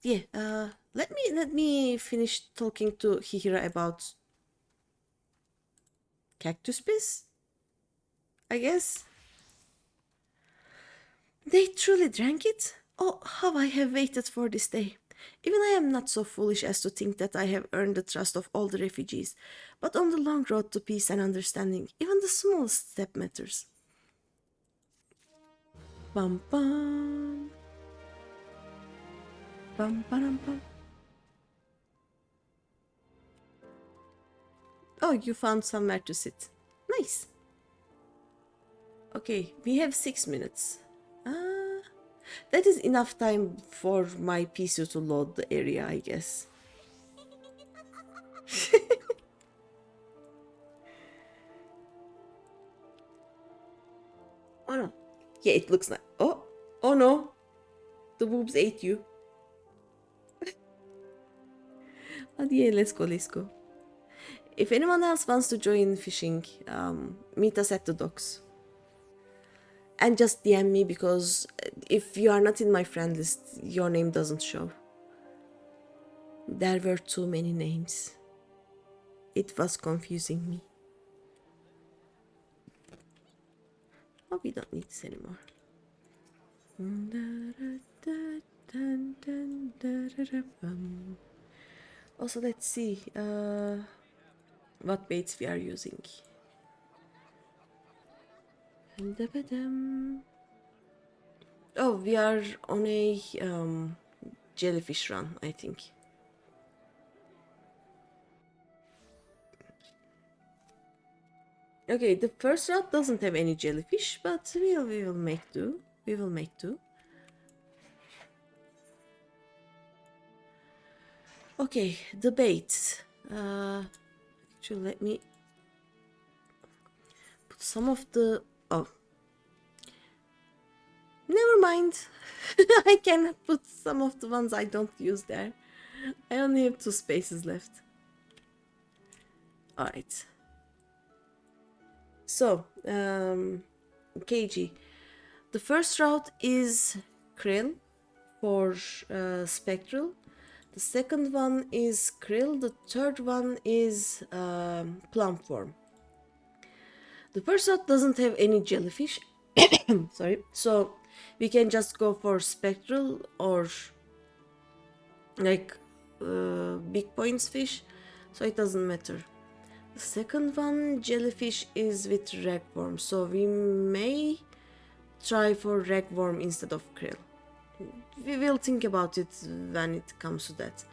Yeah, let me finish talking to Hihira about Cactus Piss, I guess. They truly drank it? Oh, how I have waited for this day. Even I am not so foolish as to think that I have earned the trust of all the refugees, but on the long road to peace and understanding, even the smallest step matters. Bum bum. Bum bum bum. Oh, you found somewhere to sit. Nice. Okay, we have 6 minutes. That is enough time for my PC to load the area, I guess. Oh no. Yeah, it looks like... Oh, oh no. The boobs ate you. But yeah, let's go, let's go. If anyone else wants to join fishing, meet us at the docks. And just DM me, because if you are not in my friend list, your name doesn't show. There were too many names. It was confusing me. Oh, we don't need this anymore. Dun, dun, da-da-da-bum. Also, let's see what baits we are using. Da-ba-dum. Oh, we are on a jellyfish run, I think. Okay, the first route doesn't have any jellyfish, but we will make do. We will make do. Okay, the baits. Actually, let me put some of the... Oh. Never mind. I can put some of the ones I don't use there. I only have 2 spaces left. Alright. So, KG. The first route is krill for spectral. The second one is krill. The third one is plumform. The first route doesn't have any jellyfish. Sorry. So we can just go for spectral or like big points fish. So it doesn't matter. The second one, jellyfish, is with ragworm. So we may try for ragworm instead of krill. We will think about it when it comes to that.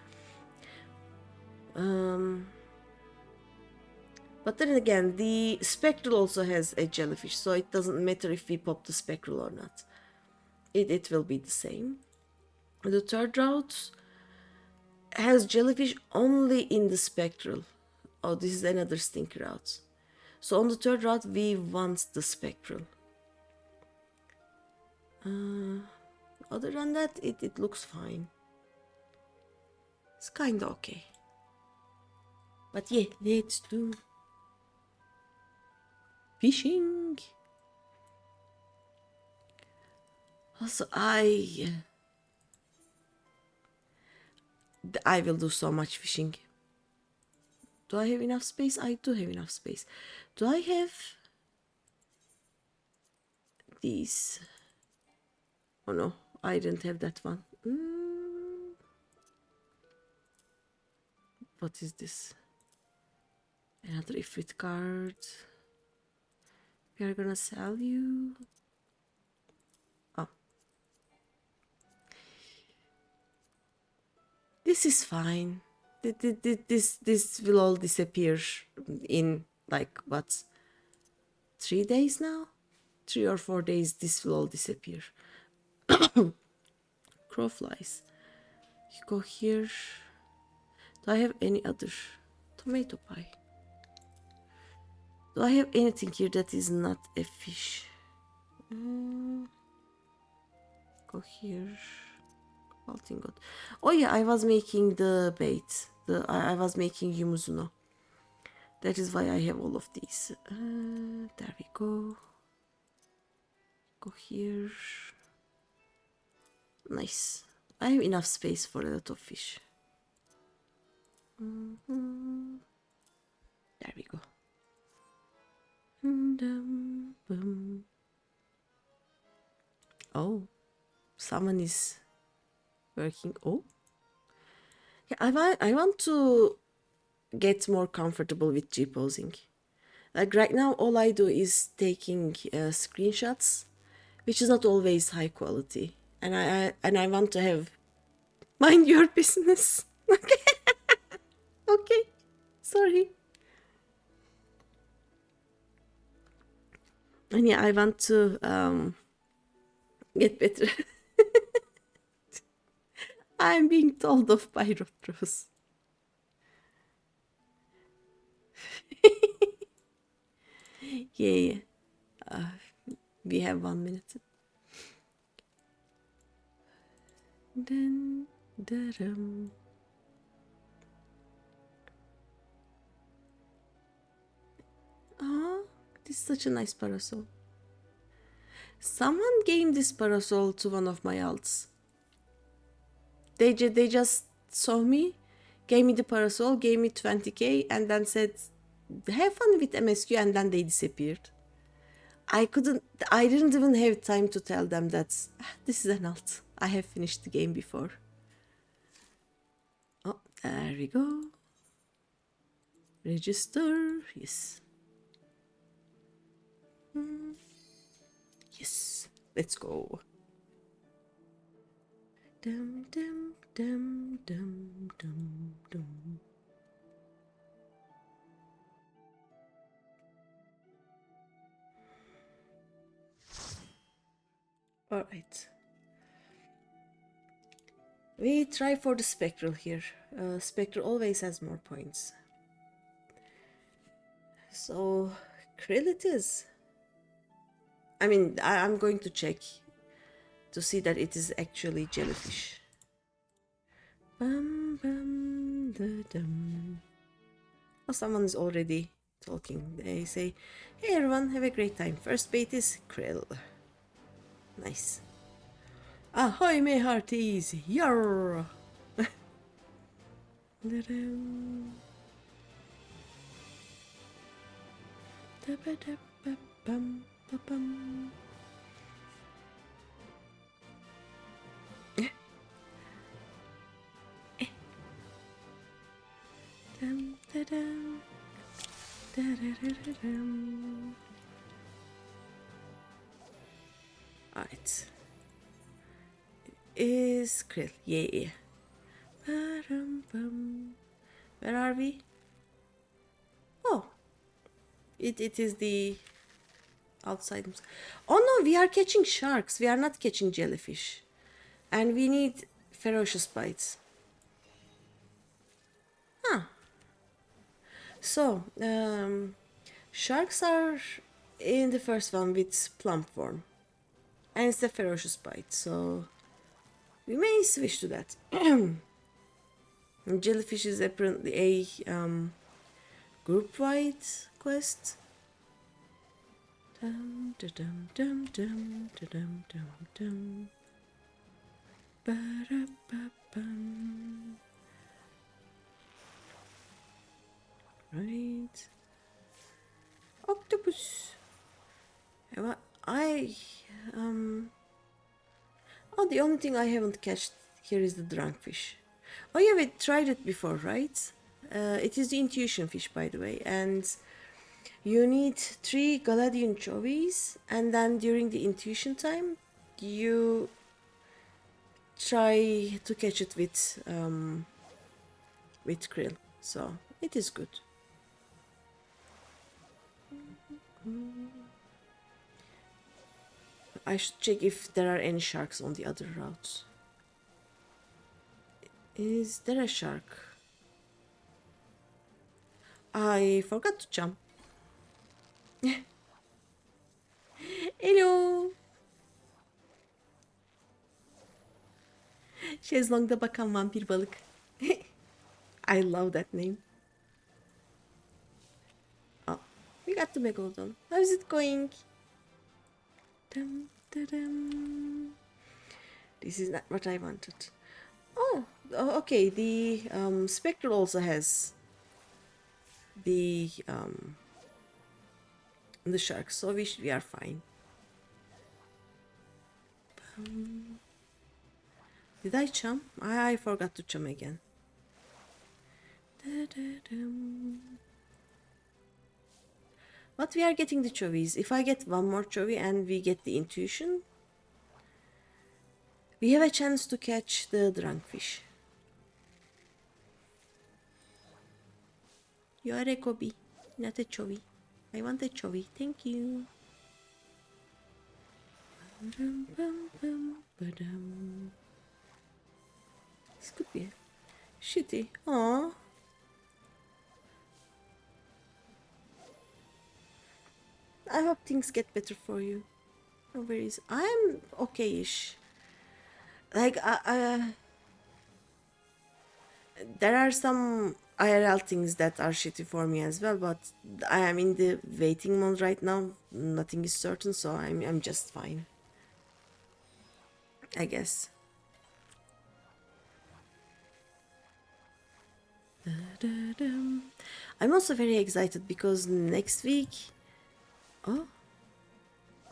But then again, the spectral also has a jellyfish, so it doesn't matter if we pop the spectral or not. It will be the same. The third route has jellyfish only in the spectral. Oh, this is another stinky route. So on the third route, we want the spectral. Other than that, it looks fine. It's kinda okay. But yeah, let's do fishing. Also, I will do so much fishing. Do I have enough space? I do have enough space. Do I have these? Oh no, I didn't have that one. What is this? Another Ifrit card. We are gonna sell you. Oh. This is fine. This will all disappear in like what? 3 days now? 3 or 4 days, this will all disappear. Crowflies. You go here. Do I have any other? Tomato pie. Do I have anything here that is not a fish? Go here. Oh yeah, I was making the bait. I was making yumuzuno. That is why I have all of these. There we go. Go here. Nice. I have enough space for a lot of fish. There we go. Oh, someone is working. Oh, yeah. I want to get more comfortable with G-posing. Like right now, all I do is taking screenshots, which is not always high quality, and I want to have mind your business. Okay, sorry. And yeah, I want to get better. I'm being told off by Rotros. Yeah. We have 1 minute. Dun, da-dum. Oh, this is such a nice parasol. Someone gave this parasol to one of my alts. They just saw me, gave me the parasol, gave me 20k, and then said, have fun with MSQ, and then they disappeared. I didn't even have time to tell them that this is an alt. I have finished the game before. Oh, there we go. Register, yes. Yes, let's go. Dum dum dum dum dum dum. All right. We try for the spectral here. Spectral always has more points. So, krill it is. I mean, I'm going to check to see that it is actually jellyfish. Bum bum da dum. Oh, someone is already talking. They say, "Hey everyone, have a great time. First bait is krill." Nice. Ahoy, me hearties! Yarr! Da-dum. Da-ba-da-ba-bum, ba-bum. Dum, da-dum. Da-da-da-da-dum. Alright. Is krill. Yeah. Ba-dum-bum. Where are we? Oh. It is the outside. Oh no, we are catching sharks. We are not catching jellyfish. And we need ferocious bites. Huh. So, sharks are in the first one with plump form. And it's the ferocious bite, so we may switch to that. Jellyfish is apparently a group-wide quest. Dum dum dum dum dum dum dum. Ba-da-ba-bum. Right. Octopus. I Oh, the only thing I haven't catched here is the drunkfish. Oh yeah, we tried it before, right? It is the intuition fish, by the way, and you need 3 Galadian chovies, and then during the intuition time, you try to catch it with krill. So it is good. I should check if there are any sharks on the other routes. Is there a shark? I forgot to jump. Hello. Şezlong'da bakan vampir balık. I love that name. Oh, we got the megalodon. How's it going? Dum, da-dum. This is not what I wanted. Oh, okay. The spectral also has the sharks, so we are fine. Did I chum? I forgot to chum again. Da-da-dum. But we are getting the chovies. If I get one more chovy and we get the intuition, we have a chance to catch the drunkfish. You are a Kobe, not a chovy. I want a chovy. Thank you. This could be shitty. Aww. I hope things get better for you. No worries. I'm okay-ish. Like, there are some IRL things that are shitty for me as well, but I am in the waiting mode right now. Nothing is certain, so I'm just fine, I guess. Da-da-dum. I'm also very excited because next week... Oh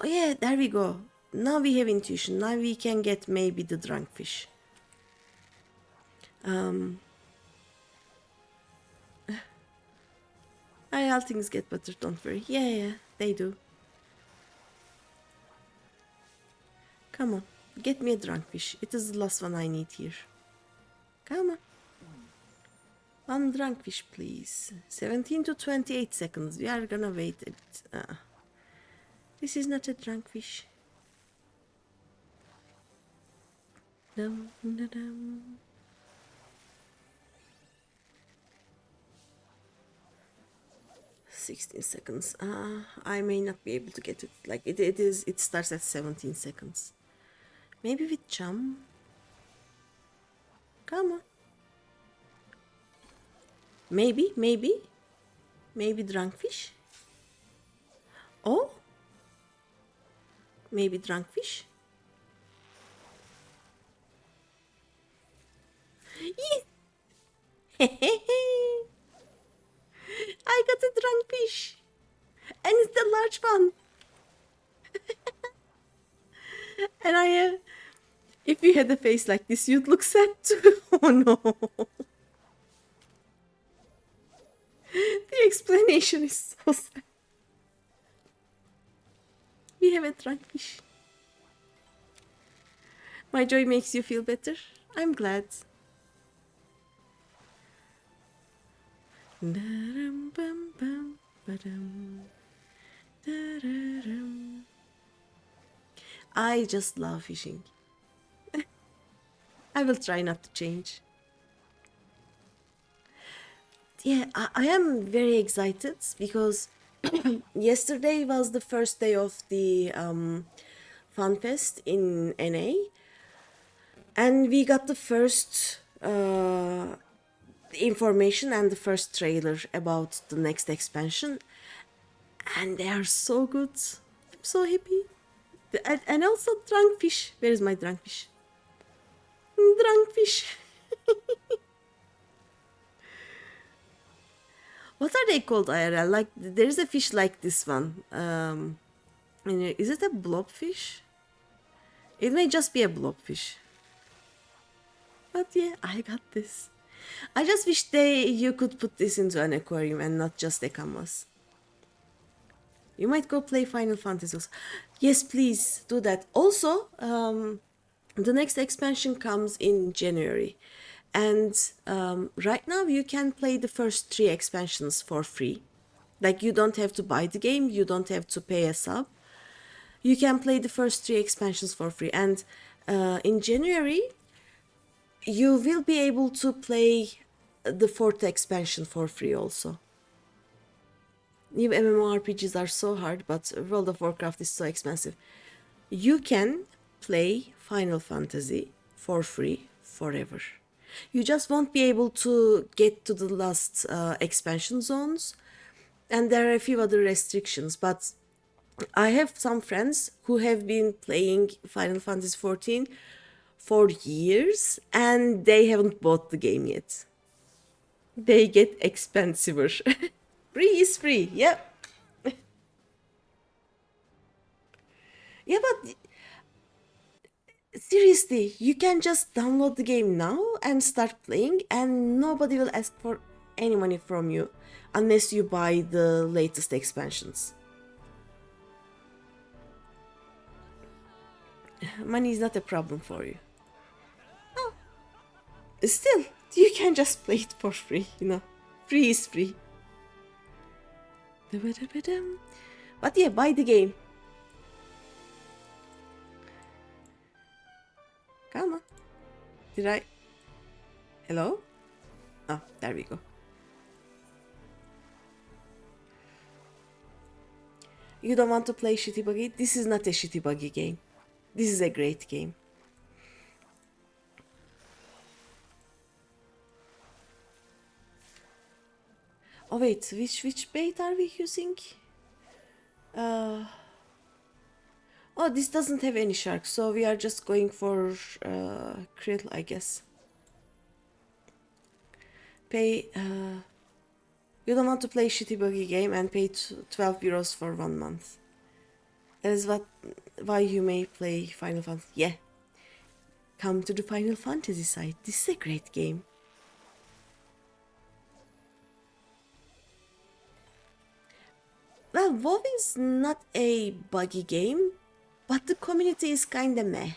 yeah, there we go. now we have intuition. Now we can get maybe the drunk fish. All things get better, don't worry. Yeah, they do. Come on, get me a drunk fish. It is the last one I need here. Come on. One drunk fish, please. 17 to 28 seconds. We are gonna wait a bit. This is not a drunk fish. Dum, dum, dum. "16 seconds. I may not be able to get it. Like it starts at 17 seconds. Maybe with chum. Come on. Maybe drunk fish. Oh, maybe drunk fish. Yes. I got a drunk fish, and it's the large one. And I, if you had a face like this, you'd look sad too. Oh no. The explanation is so sad. We have a drunk fish. My joy makes you feel better. I'm glad. I just love fishing. I will try not to change. Yeah, I am very excited because yesterday was the first day of the Fun Fest in NA, and we got the first information and the first trailer about the next expansion, and they are so good. I'm so happy. And also drunk fish. Where is my drunk fish? Drunk fish. What are they called, IRL? Like, there's a fish like this one. Is it a blobfish? It may just be a blobfish. But yeah, I got this. I just wish you could put this into an aquarium and not just a canvas. You might go play Final Fantasy. Yes, please do that. Also, the next expansion comes in January. And right now you can play the first 3 expansions for free. Like, you don't have to buy the game, you don't have to pay a sub. You can play the first 3 expansions for free. And in January, you will be able to play the 4th expansion for free also. New MMORPGs are so hard, but World of Warcraft is so expensive. You can play Final Fantasy for free forever. You just won't be able to get to the last expansion zones, and there are a few other restrictions, but I have some friends who have been playing Final Fantasy XIV for years, and they haven't bought the game yet. They get expensiver. Free is free, yeah. Yeah, but seriously, you can just download the game now and start playing, and nobody will ask for any money from you unless you buy the latest expansions. Money is not a problem for you. Oh, still, you can just play it for free, you know. Free is free. But yeah, buy the game. Come on. Did I? Hello? Oh, there we go. You don't want to play Shitty Buggy? This is not a Shitty Buggy game. This is a great game. Oh wait, which bait are we using? Oh, this doesn't have any sharks, so we are just going for krill, I guess. Pay. You don't want to play Shitty Buggy game and pay 12 euros for 1 month. That is what why you may play Final Fantasy. Yeah. Come to the Final Fantasy site. This is a great game. Well, WoW is not a buggy game, but the community is kinda meh.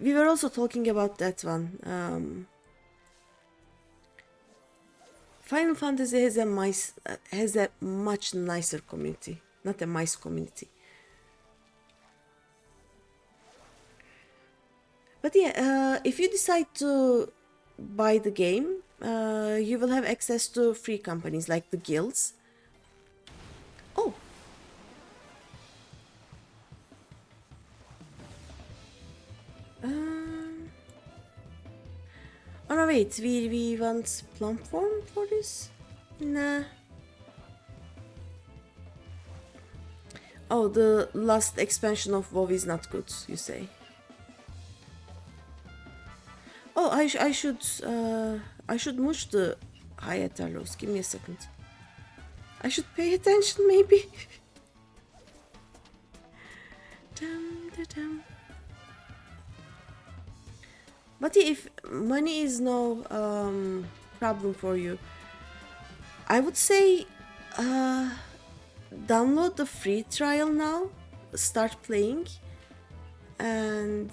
We were also talking about that one. Final Fantasy has a much nicer community, not a mice community. But yeah, if you decide to buy the game, you will have access to free companies like the guilds. Oh. Oh no, wait, we want platform for this? Nah. Oh, the last expansion of WoW is not good, you say? Oh, I should mush the Hayatarlos. Give me a second. I should pay attention, maybe. Dum, da, dum. But if money is no problem for you, I would say download the free trial now, start playing, and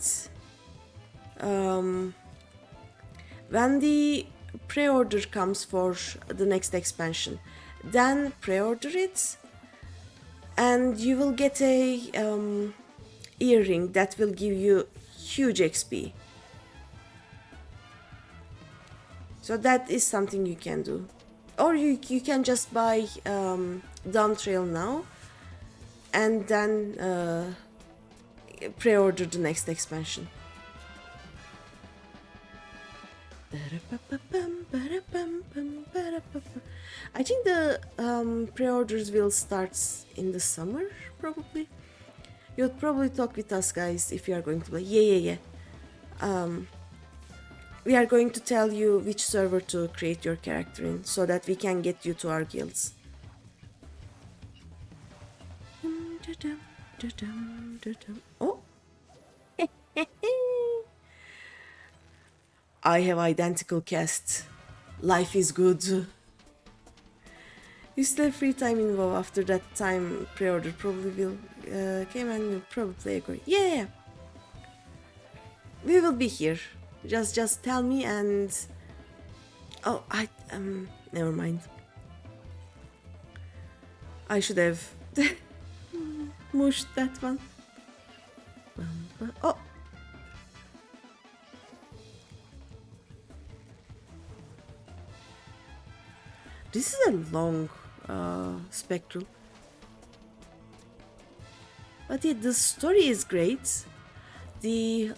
when the pre-order comes for the next expansion, then pre-order it, and you will get a earring that will give you huge XP. So that is something you can do. Or you can just buy Dawn Trail now and then pre-order the next expansion. I think the pre-orders will start in the summer, probably. You'll probably talk with us, guys, if you are going to play. Yeah. We are going to tell you which server to create your character in, so that we can get you to our guilds. Oh! I have identical cast. Life is good. You still have free time in WoW. After that time pre-order probably will came and you'll probably play a great. Yeah. We will be here. Just tell me and oh never mind. I should have mushed that one. Oh. This is a long spectral. But yeah, the story is great. The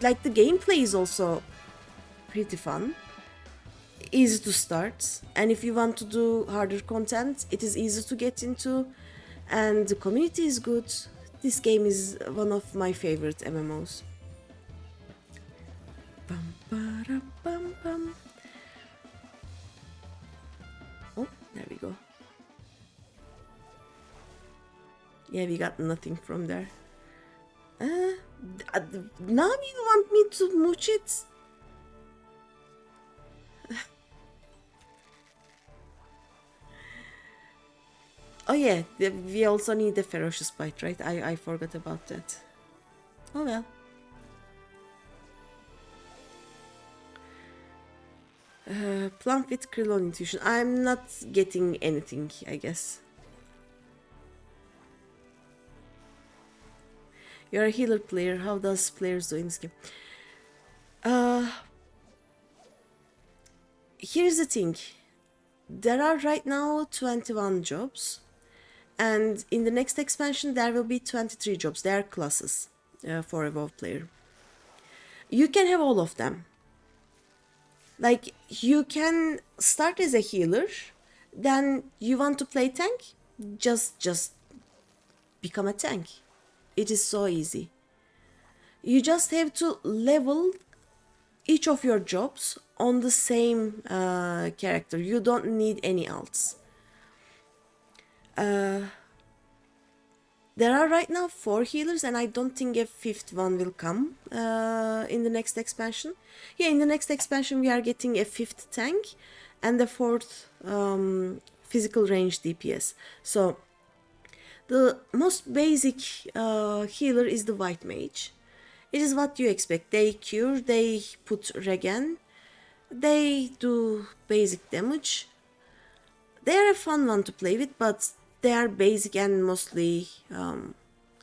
like the gameplay is also pretty fun, easy to start, and if you want to do harder content, it is easy to get into, and the community is good. This game is one of my favorite MMOs. Bum, ba, bum, bum. Oh, there we go. Yeah, we got nothing from there. Now you want me to mooch it? Oh yeah, we also need a ferocious bite, right? I forgot about that. Oh well. Plump with Krillon intuition. I'm not getting anything, I guess. You're a healer player. How does players do in this game? Here's the thing. There are right now 21 jobs. And in the next expansion, there will be 23 jobs. They are classes for a WoW player. You can have all of them. Like, you can start as a healer. Then you want to play tank? Just become a tank. It is so easy. You just have to level each of your jobs on the same character. You don't need any alts. There are right now 4 healers, and I don't think a 5th one will come in the next expansion. Yeah, in the next expansion we are getting a 5th tank and the 4th physical range DPS. So the most basic healer is the white mage. It is what you expect. They cure, they put regen, they do basic damage. They are a fun one to play with, but they are basic and mostly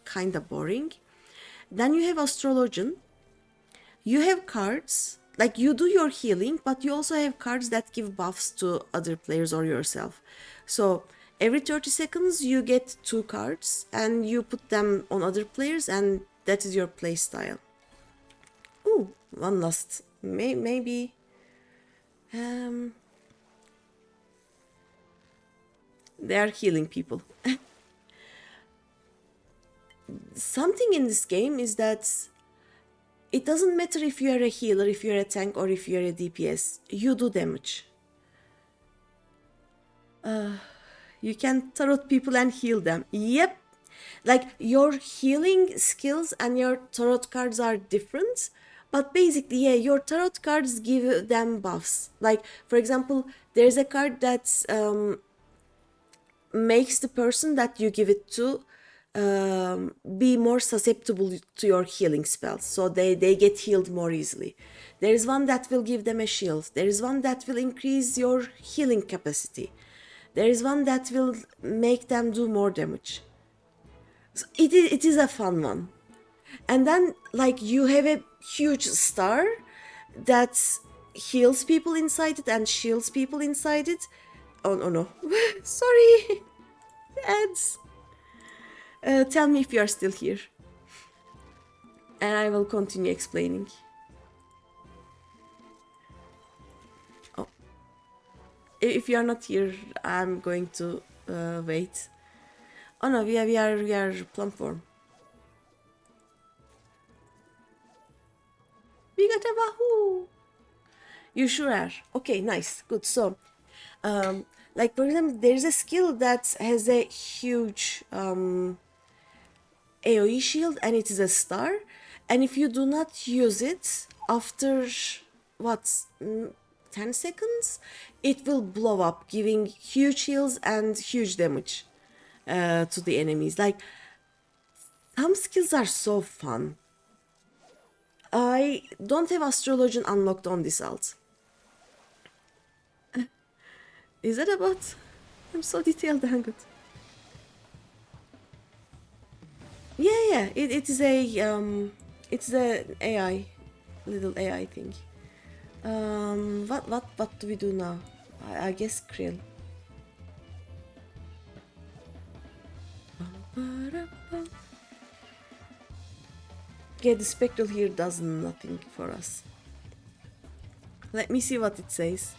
kinda boring. Then you have astrologian. You have cards, like you do your healing, but you also have cards that give buffs to other players or yourself. So every 30 seconds you get 2 cards and you put them on other players, and that is your play style. Ooh, one last. Maybe. They are healing people. Something in this game is that it doesn't matter if you are a healer, if you're a tank, or if you're a DPS. You do damage. You can tarot people and heal them. Yep. Like your healing skills and your tarot cards are different. But basically, yeah, your tarot cards give them buffs. Like, for example, there's a card that makes the person that you give it to be more susceptible to your healing spells, so they get healed more easily. There is one that will give them a shield. There is one that will increase your healing capacity. There is one that will make them do more damage. So it is a fun one. And then, like, you have a huge star that heals people inside it and shields people inside it. Oh no. Sorry. Ads. Tell me if you are still here. And I will continue explaining. Oh. If you are not here, I'm going to wait. Oh no, we are platform. We got a wahoo! You sure are. Okay, nice, good. So, like for example, there's a skill that has a huge AoE shield, and it is a star. And if you do not use it after 10 seconds, it will blow up, giving huge heals and huge damage to the enemies. Like, some skills are so fun. I don't have astrologian unlocked on this alt. Is that a bot? I'm so detailed and good. Yeah. It is a it's an AI, little AI thing. What do we do now? I guess Krill. Yeah, the spectral here does nothing for us. Let me see what it says.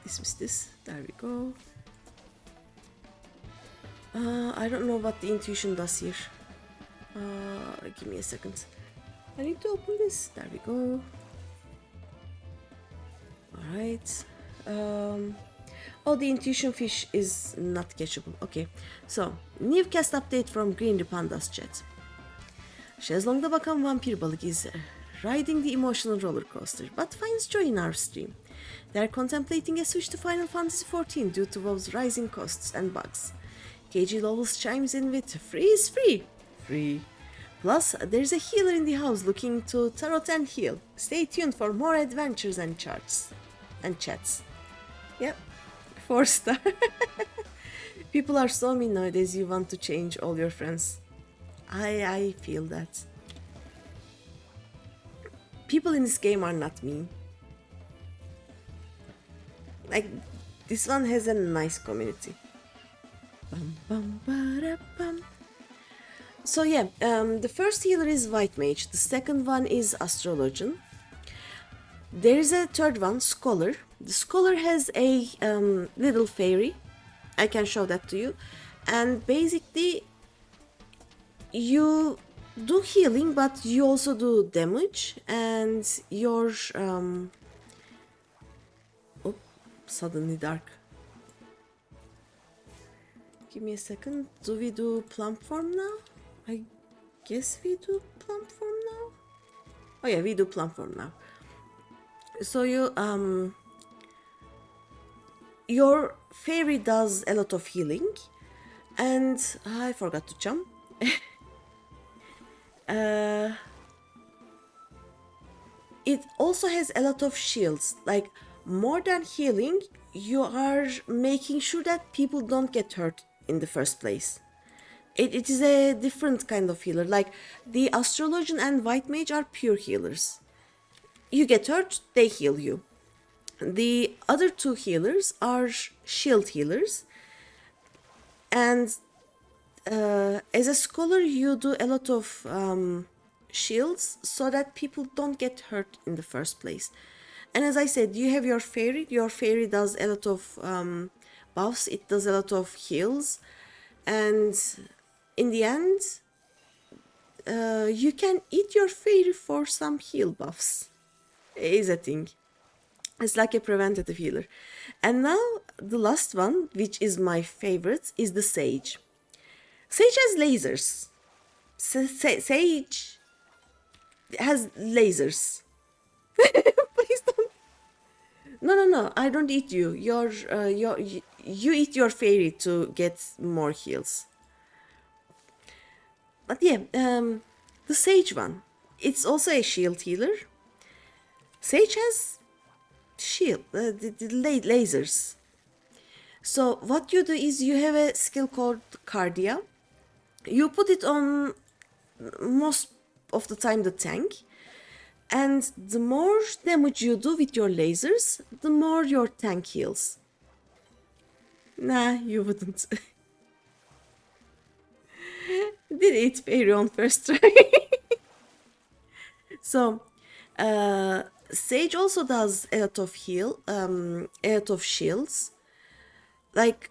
Dismiss this. There we go. I don't know what the intuition does here. Give me a second. I need to open this. There we go. Alright. Oh, the intuition fish is not catchable. Okay. So, new cast update from GreenyThePanda's chat. Şezlong'da bakan vampir balık is riding the emotional roller coaster, but finds joy in our stream. They are contemplating a switch to Final Fantasy XIV due to WoW's rising costs and bugs. KG Levels chimes in with free is free. Free. Plus, there's a healer in the house looking to tarot and heal. Stay tuned for more adventures and charts. And chats. Yep. 4-star. People are so mean nowadays, you want to change all your friends. I feel that. People in this game are not mean. Like, this one has a nice community. So yeah, the first healer is White Mage. The second one is Astrologian. There is a third one, Scholar. The Scholar has a little fairy. I can show that to you. And basically, you do healing, but you also do damage, and your oh, suddenly dark. Give me a second. Do we do plump form now? I guess we do plump form now. Oh yeah, we do plump form now. So your fairy does a lot of healing, and I forgot to jump. It also has a lot of shields. Like, more than healing, you are making sure that people don't get hurt in the first place. It is a different kind of healer. Like, the astrologian and white mage are pure healers. You get hurt, they heal you. The other two healers are shield healers. And as a scholar, you do a lot of shields so that people don't get hurt in the first place. And as I said, you have your fairy. Your fairy does a lot of buffs. It does a lot of heals. And in the end, you can eat your fairy for some heal buffs. Is a thing. It's like a preventative healer. And now the last one, which is my favorite, is the sage. Sage has lasers. Sage has lasers. Please don't. No. I don't eat you. You eat your fairy to get more heals. But yeah, the sage one. It's also a shield healer. Sage has shield, the lasers. So what you do is you have a skill called Cardia. You put it on most of the time the tank. And the more damage you do with your lasers, the more your tank heals. Nah, you wouldn't. Did it fairy on first try? So, Sage also does a lot of a lot of shields. Like,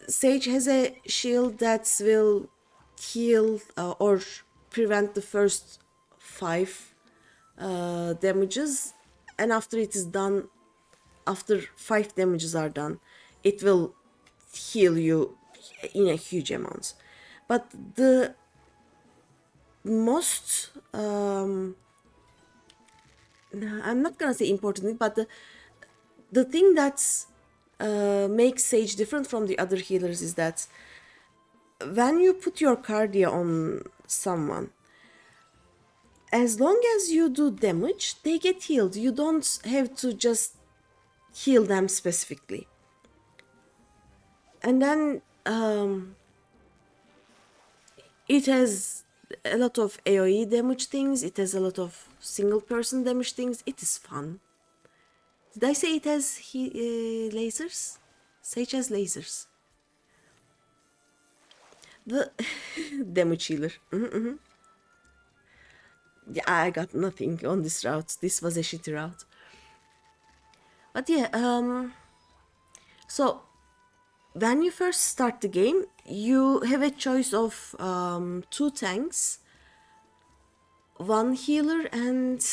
Sage has a shield that will heal or prevent the first 5 damages, and after it is done, after 5 damages are done, it will heal you in a huge amount. But the most I'm not gonna say important, but the thing that makes Sage different from the other healers is that when you put your cardia on someone, as long as you do damage, they get healed. You don't have to just heal them specifically. And then it has a lot of AoE damage things. It has a lot of single person damage things. It is fun. Did I say it has lasers? Sage has lasers. The damage healer. Yeah, I got nothing on this route. This was a shitty route. But yeah, so when you first start the game, you have a choice of 2 tanks, 1 healer, and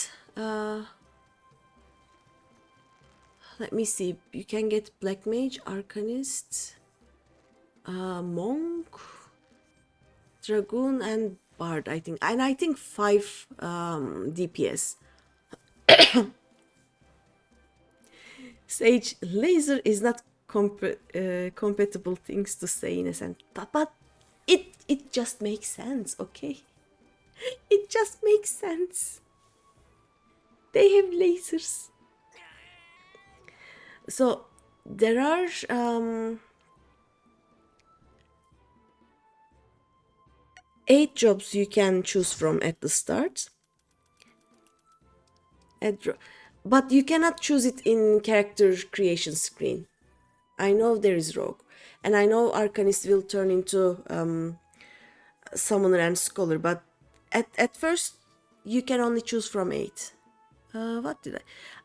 let me see. You can get Black Mage, Arcanist, Monk, Dragoon, and Bard, I think. And I think 5 DPS. Sage laser is not compatible things to say in a sense, but it just makes sense, okay? It just makes sense. They have lasers. So there are 8 jobs you can choose from at the start. But you cannot choose it in character creation screen. I know there is Rogue, and I know Arcanist will turn into Summoner and Scholar, but at first you can only choose from 8. What did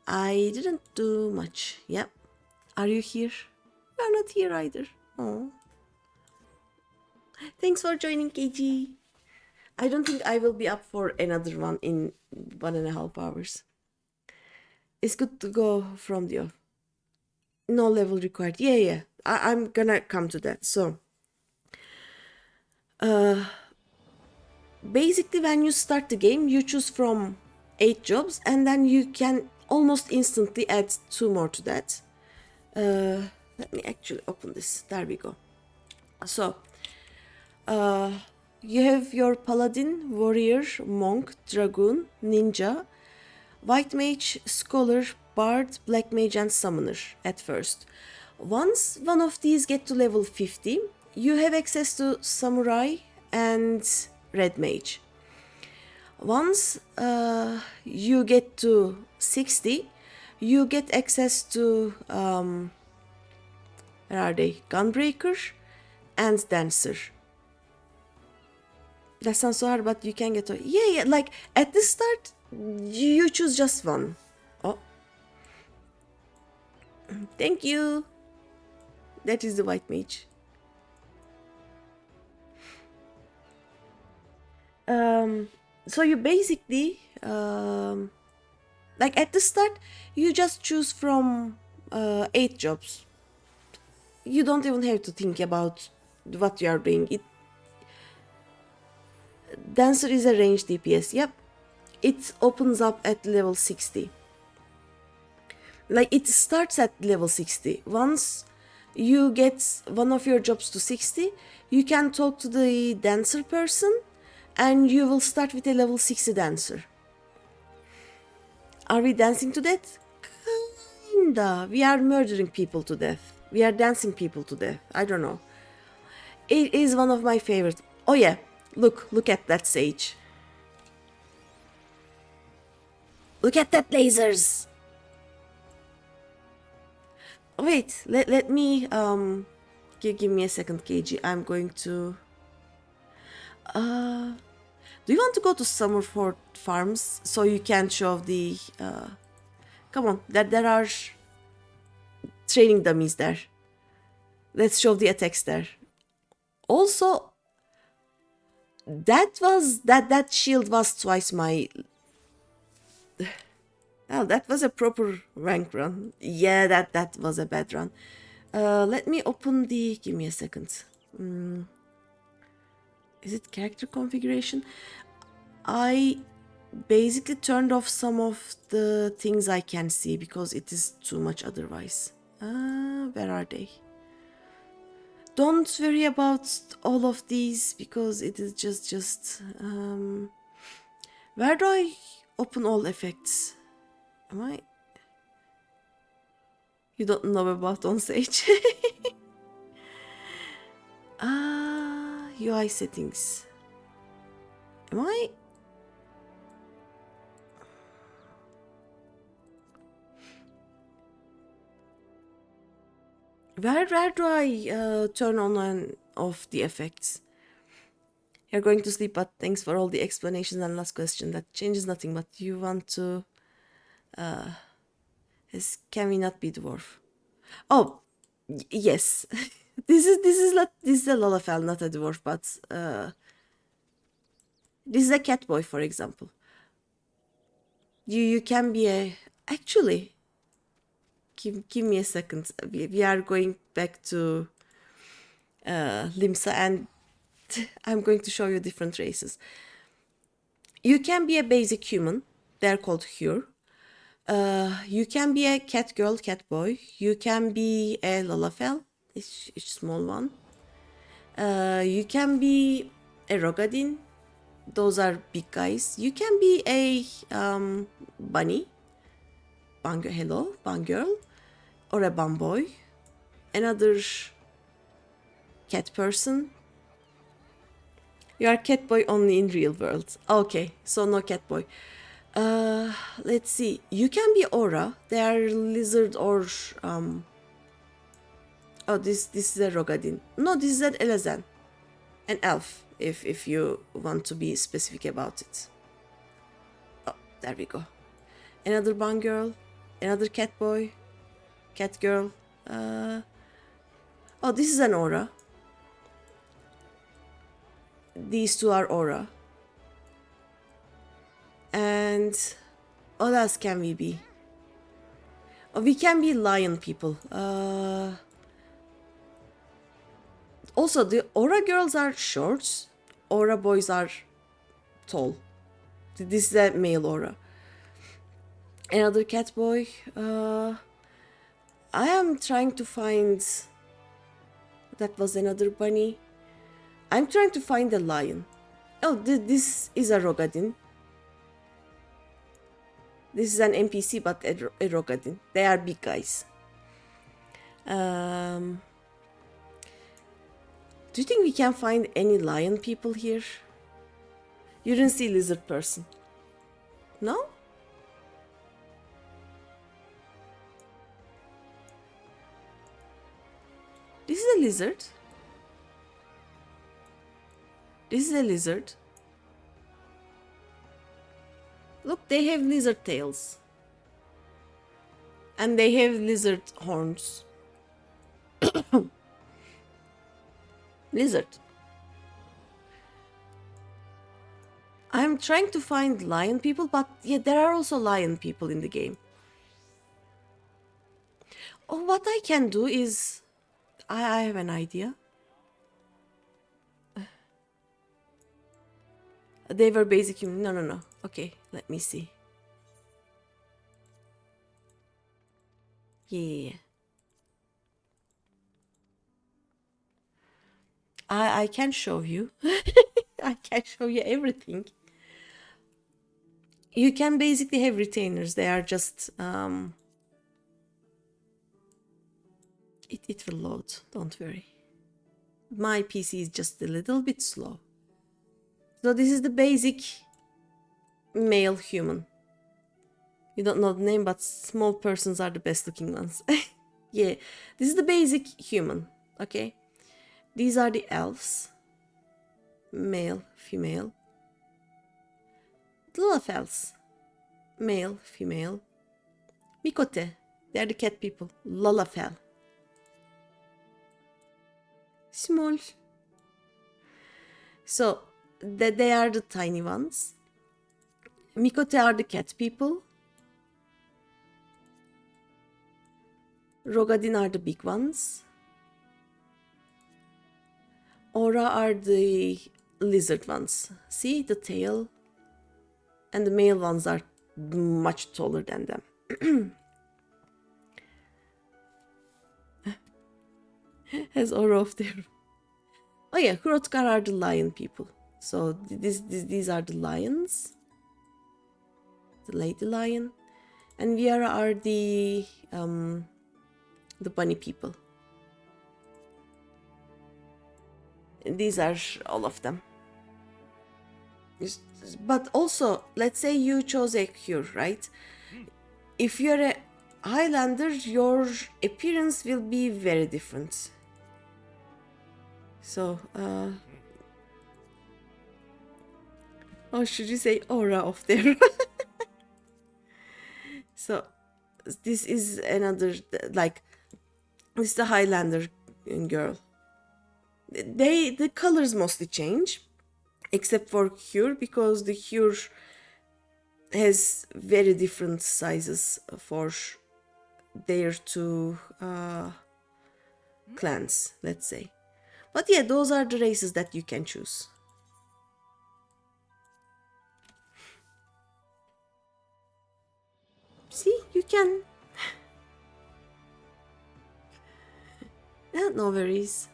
I didn't do much. Yep. Are you here? You're not here either. Oh. Thanks for joining, KG. I don't think I will be up for another one in 1.5 hours. It's good to go from the off. No level required. Yeah. I'm gonna come to that. So, basically, when you start the game, you choose from 8 jobs, and then you can almost instantly add 2 more to that. Let me actually open this. There we go. So, you have your paladin, warrior, monk, dragoon, ninja, white mage, scholar, bard, black mage, and summoner at first. Once one of these get to level 50, you have access to samurai and red mage. Once you get to 60, you get access to where are they? Gunbreaker and dancer. That sounds so hard, but you can get to yeah. Like at the start, you choose just one. Oh, thank you. That is the white mage. So you basically like at the start, you just choose from 8 jobs. You don't even have to think about what you are doing. Dancer is a range DPS. Yep. It opens up at level 60. Like it starts at level 60. Once you get one of your jobs to 60, you can talk to the dancer person and you will start with a level 60 dancer. Are we dancing to death? Kinda. We are murdering people to death. We are dancing people to death. I don't know. It is one of my favorites. Oh yeah, look at that sage. Look at that lasers. Wait, let me give me a second, KG. I'm going to do you want to go to Summerford Farms so you can show the come on, there are training dummies there. Let's show the attacks there. Also, that shield was twice my oh, that was a proper rank run. Yeah, that was a bad run. Let me open the give me a second. Is it character configuration? I basically turned off some of the things I can see because it is too much otherwise. Where are they? Don't worry about all of these because it is just where do I open all effects? Am I? You don't know about on Sage. UI settings. Am I? Where do I turn on and off the effects? You're going to sleep, but thanks for all the explanations and last question. That changes nothing, but you want to... can we not be dwarf? Oh, yes. this is a Lalafell, not a dwarf, but this is a cat boy, for example. You can be a... Actually, give me a second. We are going back to Limsa and I'm going to show you different races. You can be a basic human. They're called Hure. You can be a cat girl, cat boy. You can be a Lalafell, it's a small one. You can be a Rogadin. Those are big guys. You can be a bunny. Hello, bun girl. Or a bun boy. Another cat person. You are cat boy only in real world. Okay, so no cat boy. Let's see. You can be aura. They are lizard or oh, this is a Rogadin. No, this is an Elezen. An elf, if you want to be specific about it. Oh, there we go. Another bun girl. Another cat boy. Cat girl. Oh, this is an aura. These two are aura. And what else can we be? Oh, we can be lion people. Also, the aura girls are short. Aura boys are tall. This is a male aura. Another cat boy. I am trying to find... That was another bunny. I'm trying to find a lion. Oh, this is a Rogadin. This is an NPC, but a Rogadin. They are big guys. Do you think we can find any lion people here? You didn't see lizard person. No? This is a lizard. This is a lizard. Look, they have lizard tails. And they have lizard horns. Lizard. I'm trying to find lion people, but yeah, there are also lion people in the game. Oh, what I can do is... I have an idea. They were basic human. No. Okay, let me see. Yeah. I can show you. I can show you everything. You can basically have retainers. They are just... It will load. Don't worry. My PC is just a little bit slow. So this is the basic male human. You don't know the name, but small persons are the best looking ones. Yeah, this is the basic human, okay? These are the elves. Male, female. Lalafels. Male, female. Mikote. They are the cat people. Lalafel. Small. So, they are the tiny ones. Mikote are the cat people. Rogadin are the big ones. Aura are the lizard ones. See the tail? And the male ones are much taller than them. Has aura of their... Oh yeah, Hrothgar are the lion people. So these are the lions. The lady lion. And Viara are the bunny people. And these are all of them. But also, let's say you chose a cure, right? If you're a Highlander, your appearance will be very different. So, oh, should you say aura of there? So, this is another, like, this is the Highlander girl. The colors mostly change, except for Cure, because the Cure has very different sizes for their two clans, let's say. But yeah, those are the races that you can choose. See, you can. No worries.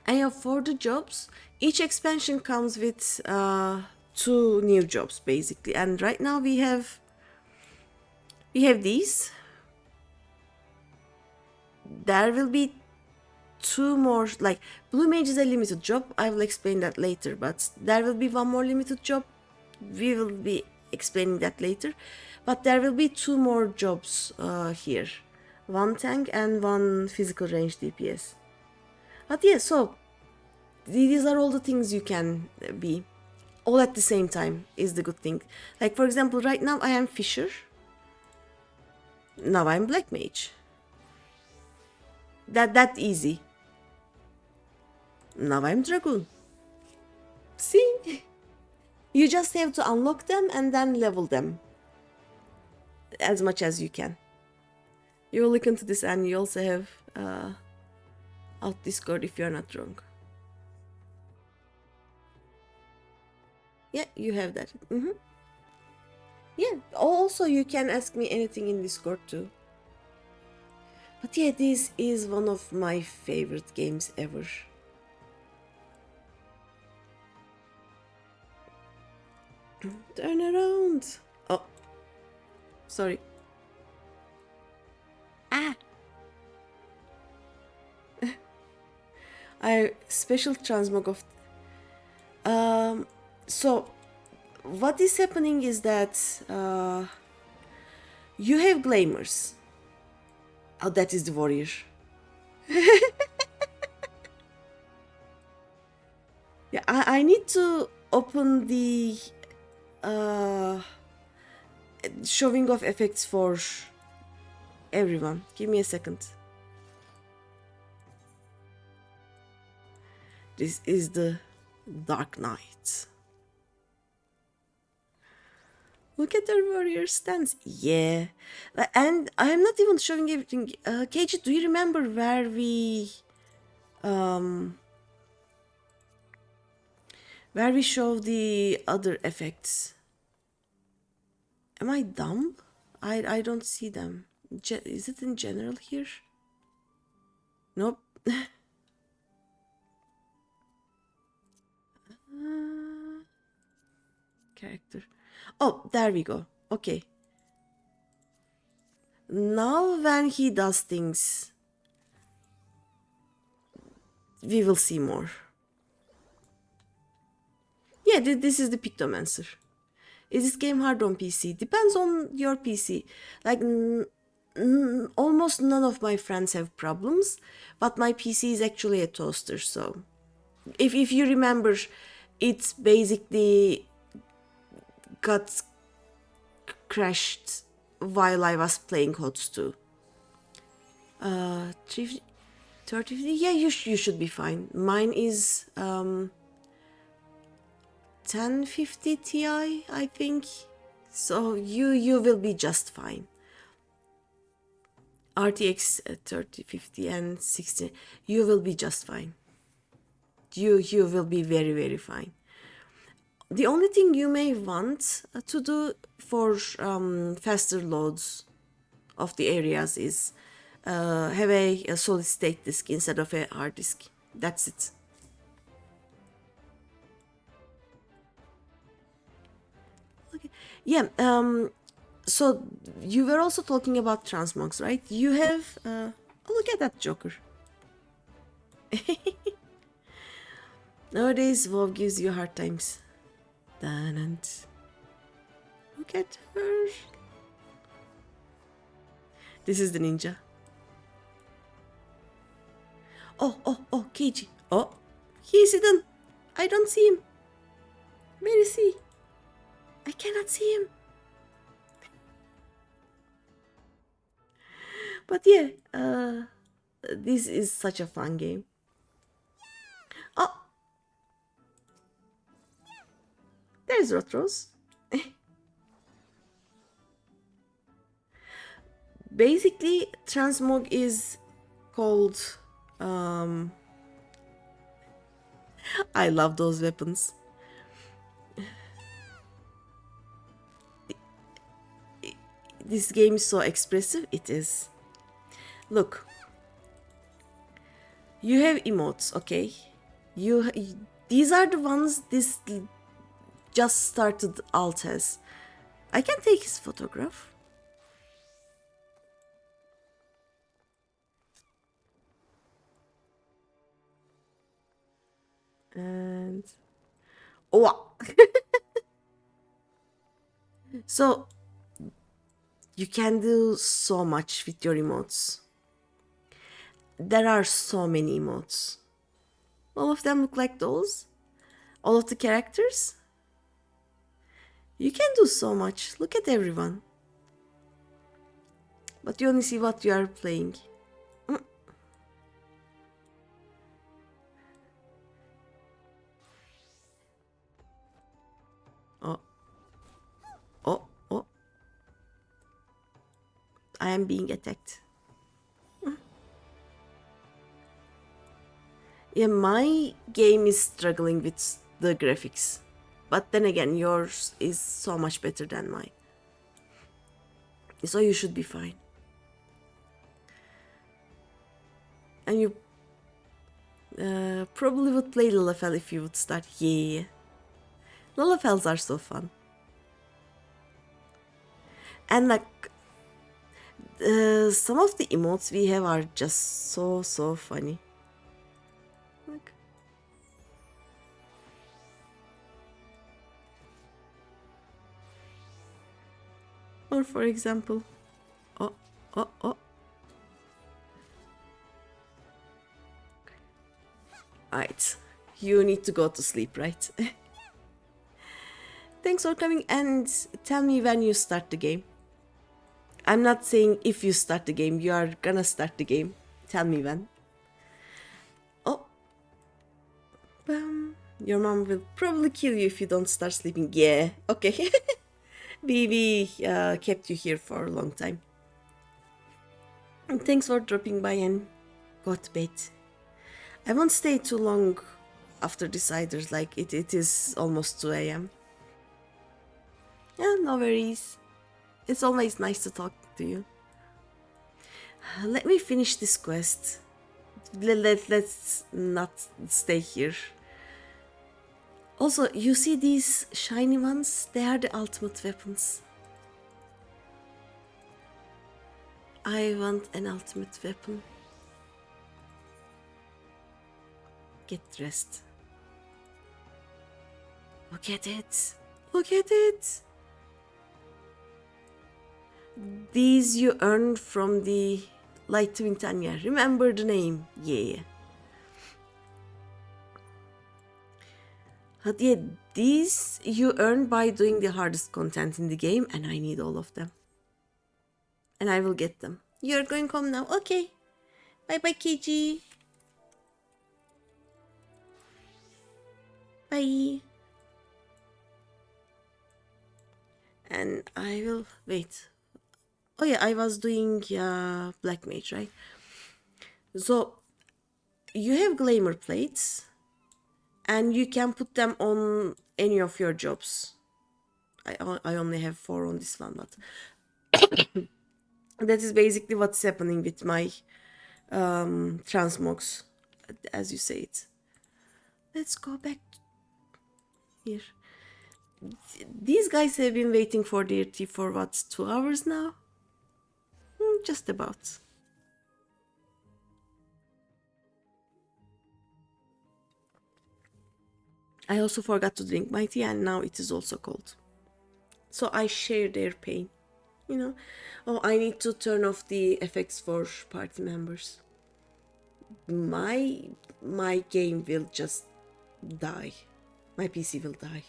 And for the jobs, each expansion comes with 2 new jobs basically. And right now we have these. There will be 2 more, like Blue Mage is a limited job. I will explain that later, but there will be 1 more limited job. We will be explaining that later. But there will be 2 more jobs here. 1 tank and 1 physical range DPS. But yeah, so these are all the things you can be. All at the same time is the good thing. Like for example, right now I am Fisher. Now I'm Black Mage. That easy. Now I'm Dragoon. See? You just have to unlock them and then level them as much as you can. You'll look into this, and you also have out Discord if you're not wrong. Yeah, you have that. Yeah, also you can ask me anything in Discord too. But yeah, this is one of my favorite games ever. Turn around. Oh, sorry. Ah. I special transmog of. So what is happening is that you have glamours. Oh, that is the warrior. Yeah, I need to open the showing of effects for everyone. Give me a second. This is the Dark Knight. Look at their warrior stance. Yeah. And I'm not even showing everything. KG, do you remember where we show the other effects? Am I dumb? I don't see them. Is it in general here? Nope. Character. Oh, there we go. Okay. Now when he does things, we will see more. Yeah, this is the Pictomancer. Is this game hard on PC? Depends on your PC. Like, almost none of my friends have problems, but my PC is actually a toaster, so... If you remember, it's basically got crashed while I was playing HOTS 2. 30, yeah, you should be fine. Mine is 1050 Ti, I think. So you will be just fine. RTX 3050 and 60, you will be just fine. You will be very, very fine. The only thing you may want to do for faster loads of the areas is have a solid state disk instead of a hard disk. That's it. Okay. Yeah. So you were also talking about transmogs, right? You have. Oh, look at that Joker. Nowadays, WoW gives you hard times. Look at her. This is the ninja. Oh, Keiji. Oh, he's hidden. I don't see him. Where is he? I cannot see him. But yeah, this is such a fun game. Oh, there's Rotros. Basically, transmog is called... I love those weapons. This game is so expressive, it is. Look. You have emotes, okay? These are the ones this just started alt as. I can take his photograph. And... Oh! So, you can do so much with your emotes. There are so many emotes. All of them look like those. All of the characters. You can do so much. Look at everyone. But you only see what you are playing. am being attacked. Yeah, my game is struggling with the graphics. But then again, yours is so much better than mine. So you should be fine. And you probably would play Lalafell if you would start. Yeah. Lalafells are so fun. And like, some of the emotes we have are just so funny. Like, or for example, oh. Alright, you need to go to sleep, right? Thanks for coming, and tell me when you start the game. I'm not saying if you start the game, you are gonna start the game. Tell me when. Oh. Your mom will probably kill you if you don't start sleeping. Yeah, okay. we kept you here for a long time. And thanks for dropping by and go to bed. I won't stay too long after this either, like it is almost 2 a.m. Yeah, no worries. It's always nice to talk to you. Let me finish this quest. Let's not stay here. Also, you see these shiny ones? They are the ultimate weapons. I want an ultimate weapon. Get dressed. Look at it. Look at it. These you earned from the Light Twin Tanya. Remember the name. Yeah. But yeah, these you earn by doing the hardest content in the game, and I need all of them. And I will get them. You're going home now. Okay. Bye bye, KG. Bye. And I will wait. Oh yeah, I was doing Black Mage, right? So you have glamour plates, and you can put them on any of your jobs. I only have 4 on this one, but that is basically what's happening with my transmogs, as you say it. Let's go back here. These guys have been waiting for their tea for what, 2 hours now? Just about. I also forgot to drink my tea, and now it is also cold. So I share their pain, you know. Oh, I need to turn off the effects for party members. My game will just die. My PC will die.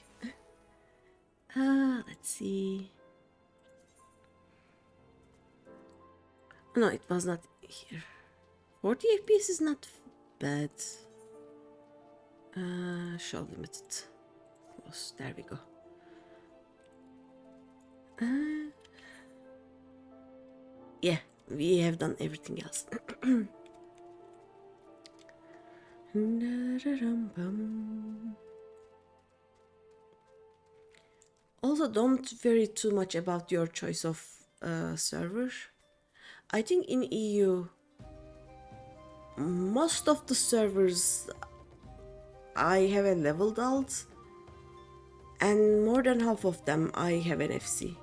Let's see. No, it was not here. 40 FPS is not bad. Show limited. Close. There we go. Yeah, we have done everything else. Also, don't worry too much about your choice of server. I think in EU, most of the servers I have a leveled alt, and more than half of them I have an FC.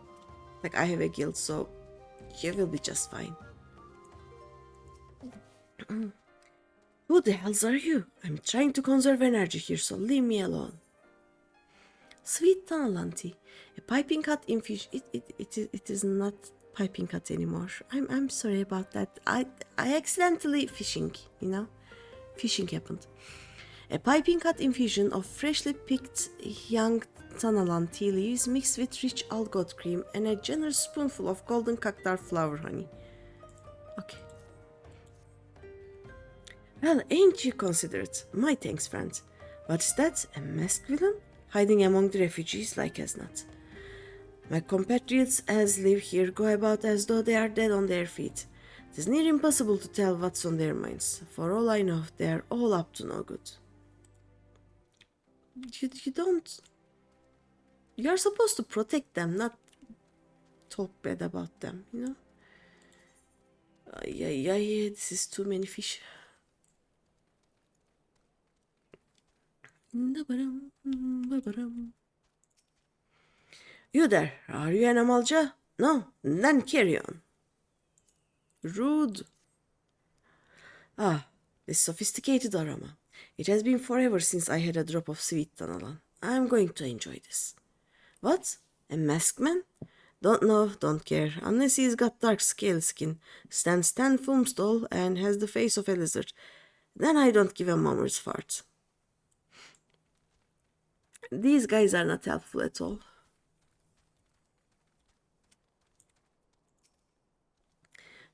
Like, I have a guild, so you will be just fine. Who the hells are you? I'm trying to conserve energy here, so leave me alone. Sweet tunnel auntie. A piping hot infusion. It is not piping hot anymore. I'm sorry about that. I accidentally fishing, you know? Fishing happened. A piping hot infusion of freshly picked young Tanalan tea leaves mixed with rich algot cream and a generous spoonful of golden cactar flower honey. Okay. Well, ain't you considerate? My thanks, friend. What's that? A masked villain? Hiding among the refugees like as not. My compatriots as live here go about as though they are dead on their feet. It is near impossible to tell what's on their minds. For all I know, they are all up to no good. You don't... You are supposed to protect them, not talk bad about them, you know? Ay, this is too many fish. You there, are you an Amalja? No, then carry on. Rude. Ah, this sophisticated aroma. It has been forever since I had a drop of sweet Tanalan. I'm going to enjoy this. What? A masked man? Don't know, don't care. Unless he's got dark scale skin, stands 10 films tall, and has the face of a lizard. Then I don't give a mummer's fart. These guys are not helpful at all.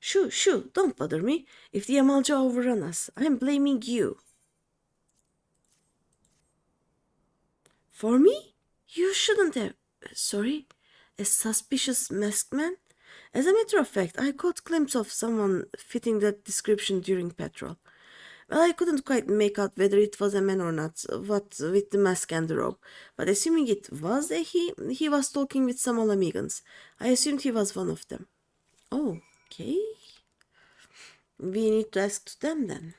Shoo, don't bother me. If the Amalja overrun us, I'm blaming you. For me? You shouldn't have... Sorry? A suspicious masked man? As a matter of fact, I caught a glimpse of someone fitting that description during patrol. Well, I couldn't quite make out whether it was a man or not, what with the mask and the robe, but assuming it was a he was talking with some Ala Mhigans. I assumed he was one of them. Oh, okay. We need to ask to them then.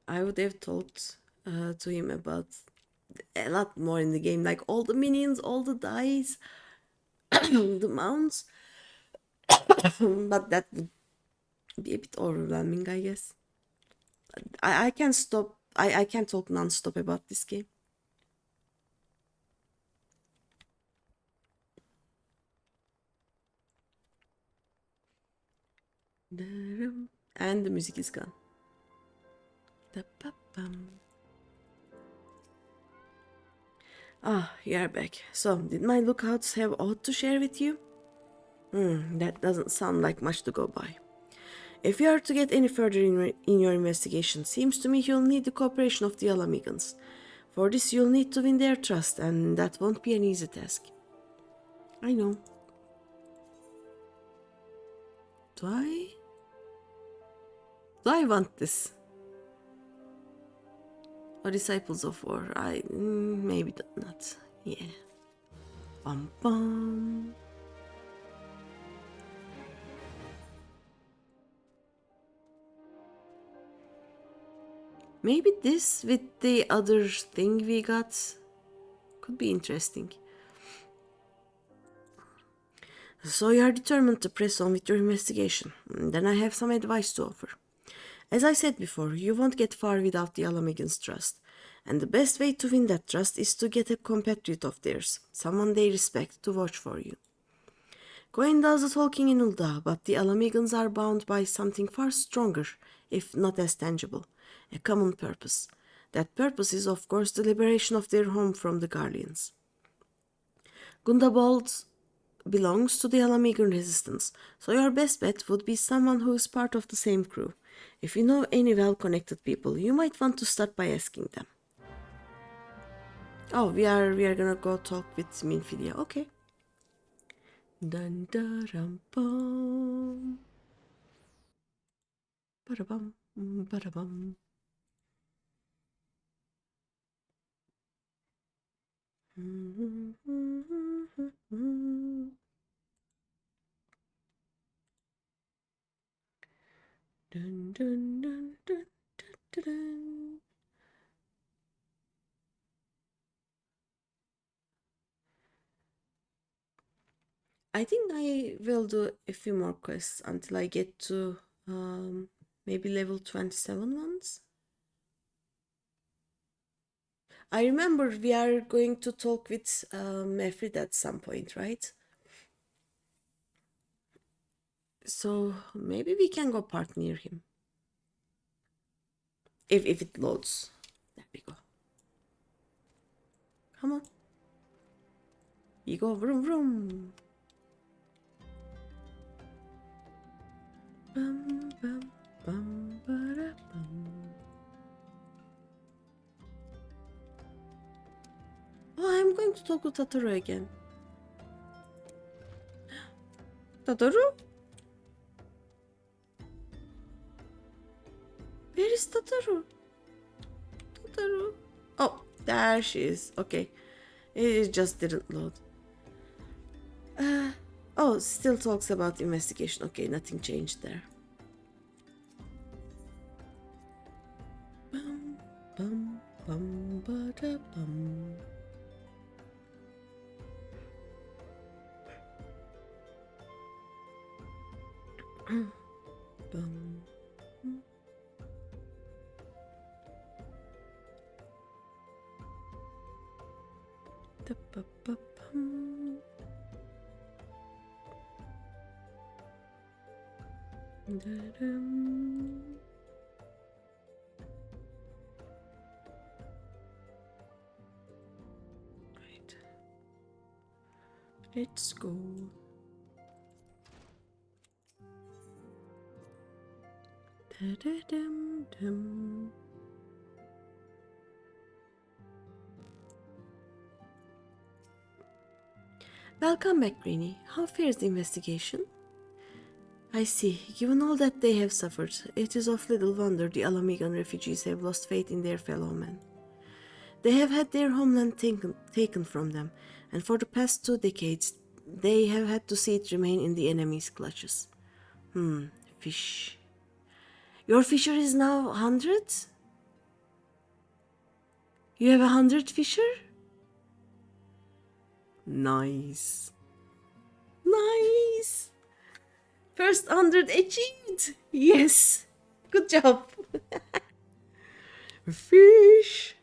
I would have talked to him about a lot more in the game, like all the minions, all the dice, the mounts, but that would be a bit overwhelming, I guess. I can't stop. I can't talk non-stop about this game. And the music is gone. Ah, you are back. So, did my lookouts have aught to share with you? That doesn't sound like much to go by. If you are to get any further in your investigation, seems to me you'll need the cooperation of the Ala Mhigans. For this, you'll need to win their trust, and that won't be an easy task. I know. Do I want this? Or Disciples of War? Maybe not. Yeah. Bum bum. Maybe this with the other thing we got could be interesting. So you are determined to press on with your investigation. Then I have some advice to offer. As I said before, you won't get far without the Ala Mhigan's trust. And the best way to win that trust is to get a compatriot of theirs, someone they respect, to watch for you. Cohen does the talking in Ulda, but the Ala Mhigans are bound by something far stronger, if not as tangible, a common purpose. That purpose is, of course, the liberation of their home from the Guardians. Gundabald belongs to the Ala Mhigan resistance, so your best bet would be someone who is part of the same crew. If you know any well-connected people, you might want to start by asking them. Oh, we are gonna go talk with Minfidia. Okay. Dun da ram bum. Ba-da-bum, ba-da-bum. Dun, dun, dun, dun, dun, dun. I think I will do a few more quests until I get to maybe level 27 ones. I remember we are going to talk with Mefrid at some point, right? So maybe we can go park near him. If it loads. There we go. Come on. We go vroom vroom. bum, bum, bum, ba-da, bum. Oh, I'm going to talk to Tataru again. Tataru? Where is Tataru? Tataru? Oh, there she is. Okay. It just didn't load. Oh, still talks about investigation. Okay, nothing changed there. Bum, bum, bum, ba-da, bum. Bum. Da, ba, ba, bum. Da-dum. Right. Let's go. Da-da-dum-dum. Welcome back, Greeny. How fares the investigation? I see. Given all that they have suffered, it is of little wonder the Ala Mhigo refugees have lost faith in their fellow men. They have had their homeland taken from them, and for the past 2 decades, they have had to see it remain in the enemy's clutches. Fish. Your fisher is now 100? You have 100 fisher? Nice. Nice. First 100 achieved. Yes. Good job. Fish.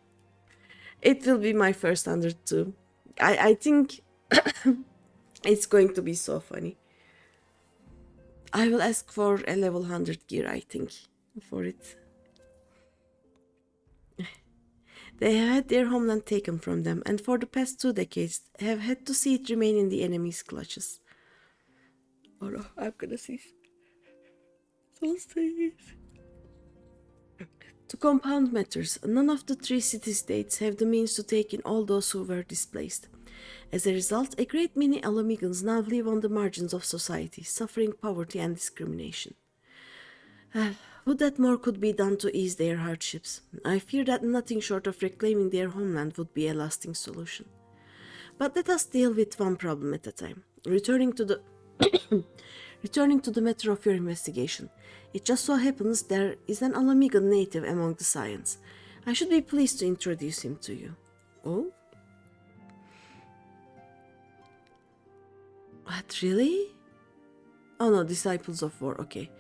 It will be my first 100 too. I think it's going to be so funny. I will ask for a level 100 gear, I think, for it. They have had their homeland taken from them, and for the past 2 decades have had to see it remain in the enemy's clutches. Oh no, I'm gonna see. Don't say it. To compound matters, none of the 3 city-states have the means to take in all those who were displaced. As a result, a great many Ala Mhigans now live on the margins of society, suffering poverty and discrimination. Would that more could be done to ease their hardships? I fear that nothing short of reclaiming their homeland would be a lasting solution. But let us deal with one problem at a time. Returning to the matter of your investigation. It just so happens there is an Ala Mhigo native among the Scions. I should be pleased to introduce him to you. Oh? What, really? Oh no, Disciples of War, okay.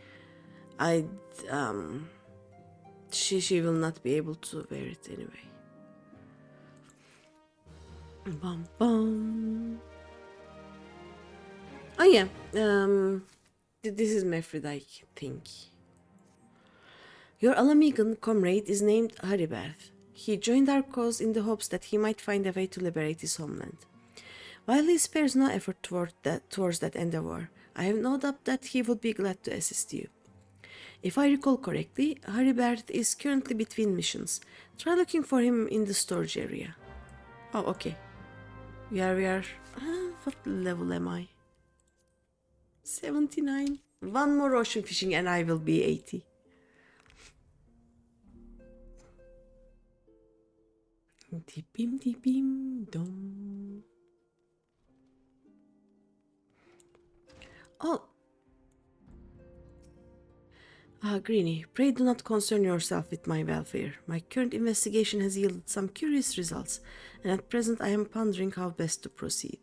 She will not be able to wear it anyway. Bum bum. Oh yeah, this is Mefrid, I think. Your Ala Mhigan comrade is named Hariberth. He joined our cause in the hopes that he might find a way to liberate his homeland. While he spares no effort towards that endeavor, I have no doubt that he would be glad to assist you. If I recall correctly, Hariberth is currently between missions. Try looking for him in the storage area. Oh, okay. We are. What level am I? 79. One more ocean fishing and I will be 80. Dipim dipim dom. Oh. Greeny, pray do not concern yourself with my welfare. My current investigation has yielded some curious results, and at present I am pondering how best to proceed.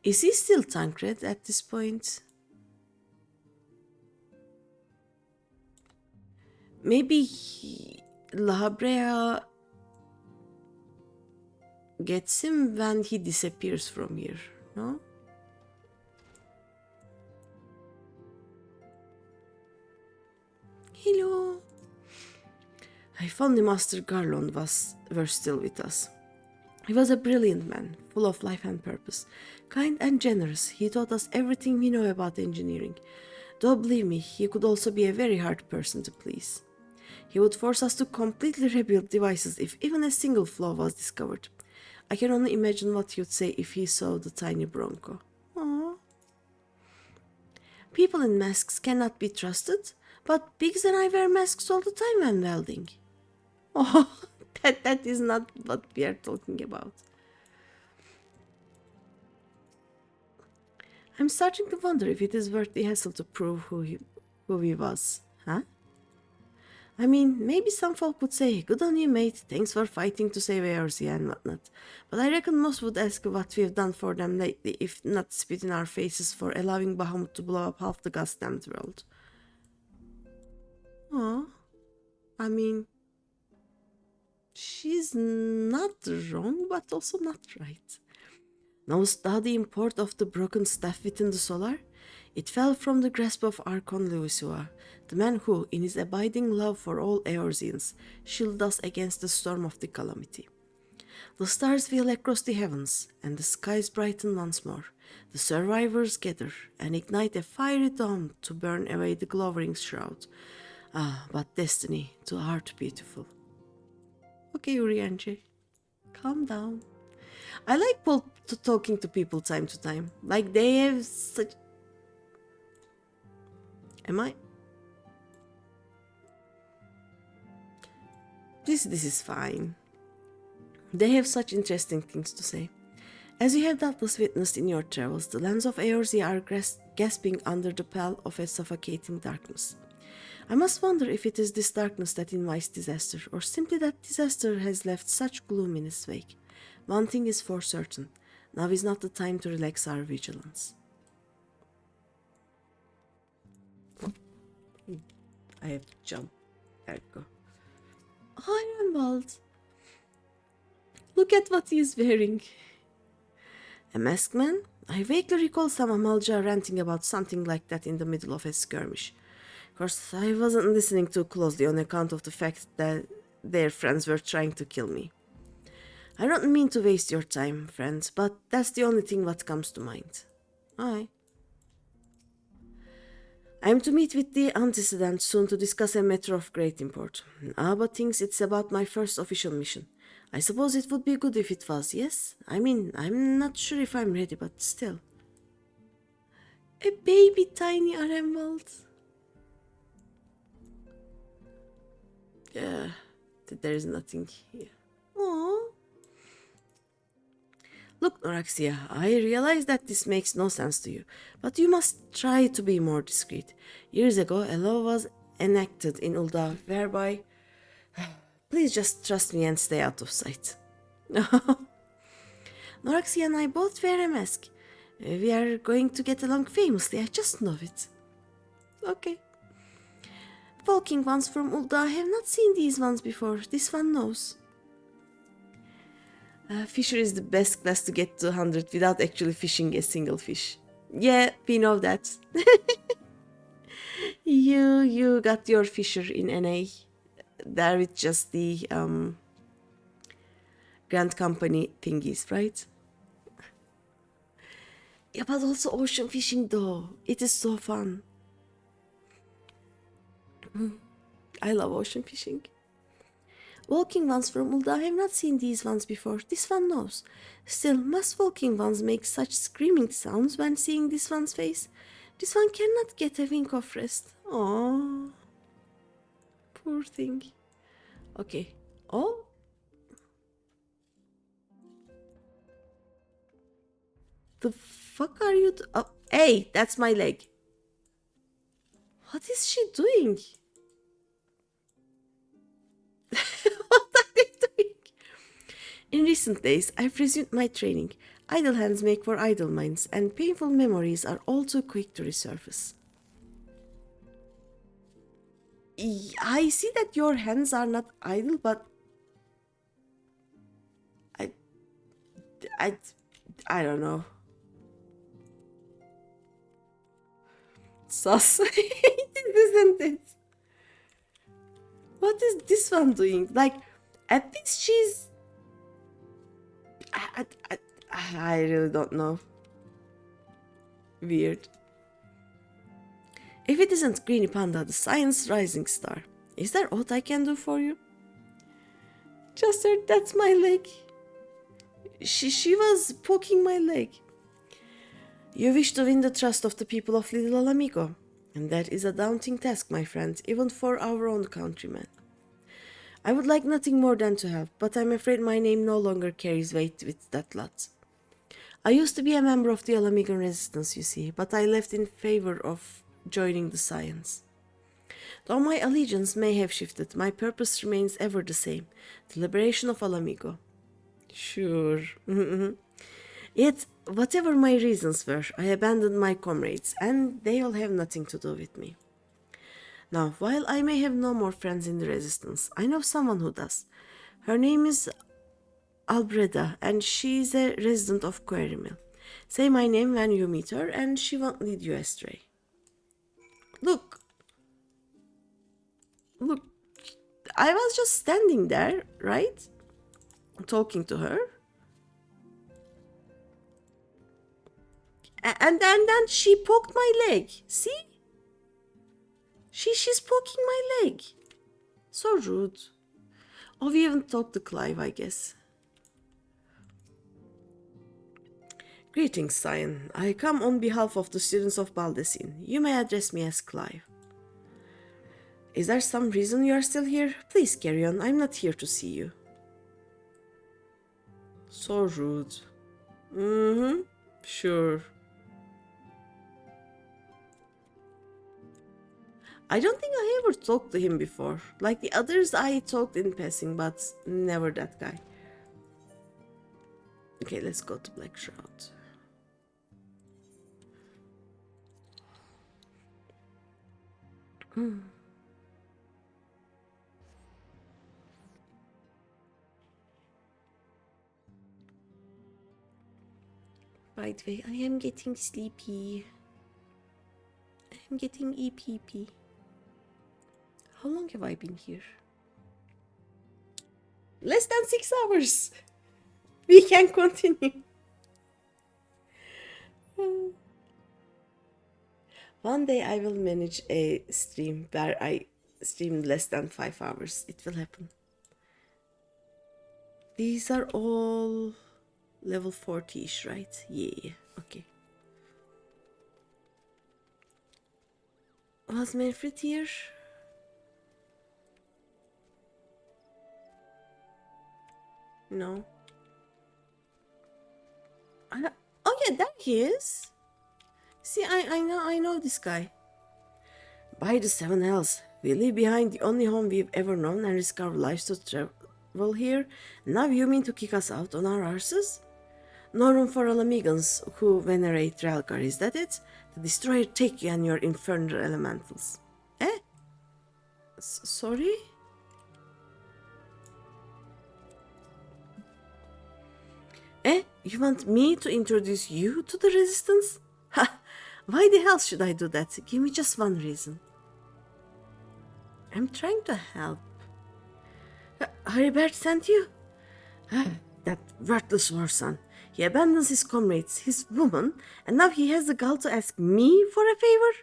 Is he still Tancred at this point? Maybe La Brea gets him when he disappears from here, no? Hello. I found the Master Garlon were still with us. He was a brilliant man, full of life and purpose. Kind and generous, he taught us everything we know about engineering. Though believe me, he could also be a very hard person to please. He would force us to completely rebuild devices if even a single flaw was discovered. I can only imagine what he would say if he saw the tiny Bronco. Aww. People in masks cannot be trusted, but pigs and I wear masks all the time when welding. Oh, that is not what we are talking about. I'm starting to wonder if it is worth the hassle to prove who he was, huh? I mean, maybe some folk would say, good on you, mate, thanks for fighting to save ARC and whatnot. But I reckon most would ask what we've done for them lately, if not spit in our faces for allowing Bahamut to blow up half the goddamn world. Aw, I mean, she's not wrong, but also not right. Knowest thou the import of the broken staff within the solar? It fell from the grasp of Archon Luisua, the man who, in his abiding love for all Eorzeans, shielded us against the storm of the calamity. The stars wheel across the heavens, and the skies brighten once more. The survivors gather and ignite a fiery dome to burn away the glowering shroud. Ah, but destiny, too art beautiful. Okay, Urianji, calm down. I like talking to people time to time. Like, they have such... Am I? This is fine. They have such interesting things to say. As you have doubtless witnessed in your travels, the lands of Eorzea are gasping under the pall of a suffocating darkness. I must wonder if it is this darkness that invites disaster, or simply that disaster has left such gloom in its wake. One thing is for certain, now is not the time to relax our vigilance. I have to jump. There we go. Ironwald! Look at what he is wearing. A masked man? I vaguely recall some Amalja ranting about something like that in the middle of a skirmish. Of course, I wasn't listening too closely on account of the fact that their friends were trying to kill me. I don't mean to waste your time, friends, but that's the only thing what comes to mind. Aye. I am to meet with the antecedent soon to discuss a matter of great import. Abba thinks it's about my first official mission. I suppose it would be good if it was, yes? I mean, I'm not sure if I'm ready, but still. A baby tiny Arenwald. Yeah, there is nothing here. Aww. Look, Noraxia, I realize that this makes no sense to you, but you must try to be more discreet. Years ago, a law was enacted in Ulda whereby... Please just trust me and stay out of sight. Noraxia and I both wear a mask. We are going to get along famously, I just know it. Okay. Walking ones from Ulda have not seen these ones before. This one knows. Fisher is the best class to get to 100 without actually fishing a single fish. Yeah, we know that. You got your Fisher in NA. There with just the Grand Company thingies, right? Yeah, but also ocean fishing though. It is so fun. I love ocean fishing. Walking ones from Ulda have not seen these ones before. This one knows. Still, must walking ones make such screaming sounds when seeing this one's face? This one cannot get a wink of rest. Oh, poor thing. Okay. Oh. The fuck are you oh, hey, that's my leg. What is she doing? What are they doing? In recent days, I've resumed my training. Idle hands make for idle minds, and painful memories are all too quick to resurface. I see that your hands are not idle, but I don't know. Sus. Isn't it? What is this one doing? Like, at least she's... I really don't know. Weird. If it isn't GreenyThePanda, the science rising star, is there aught I can do for you? Chester, that's my leg. She was poking my leg. You wish to win the trust of the people of Little Ala Mhigo, and that is a daunting task, my friend, even for our own countrymen. I would like nothing more than to help, but I'm afraid my name no longer carries weight with that lot. I used to be a member of the Ala Mhigo resistance, you see, but I left in favor of joining the science. Though my allegiance may have shifted, my purpose remains ever the same, the liberation of Ala Mhigo. Sure. Yet, whatever my reasons were, I abandoned my comrades, and they all have nothing to do with me. Now, while I may have no more friends in the resistance, I know someone who does. Her name is Albreda, and she is a resident of Quarry Mill. Say my name when you meet her, and she won't lead you astray. Look, I was just standing there, right? Talking to her. And then she poked my leg. See? She's poking my leg. So rude. Oh, we haven't talked to Clive, I guess. Greetings, Cyan. I come on behalf of the students of Baldecine. You may address me as Clive. Is there some reason you are still here? Please carry on. I'm not here to see you. So rude. Sure. I don't think I ever talked to him before. Like the others, I talked in passing, but never that guy. Okay, let's go to Black Shroud. By the way, I am getting sleepy. I am getting EPP. How long have I been here? Less than 6 hours. We can continue. One day I will manage a stream where I stream less than 5 hours. It will happen. These are all level 40-ish, right? Yeah, okay. Was Manfred here? No. Oh yeah, there he is. See, I know this guy. By the seven hells, we leave behind the only home we've ever known and risk our lives to travel here. Now you mean to kick us out on our arses? No room for Ala Mhigans who venerate Relgar, is that it? The destroyer take you and your infernal elementals. Eh? Sorry? Eh? You want me to introduce you to the resistance? Ha! Why the hell should I do that? Give me just one reason. I'm trying to help. Heribert sent you? That worthless warson. He abandons his comrades, his woman, and now he has the gall to ask me for a favor?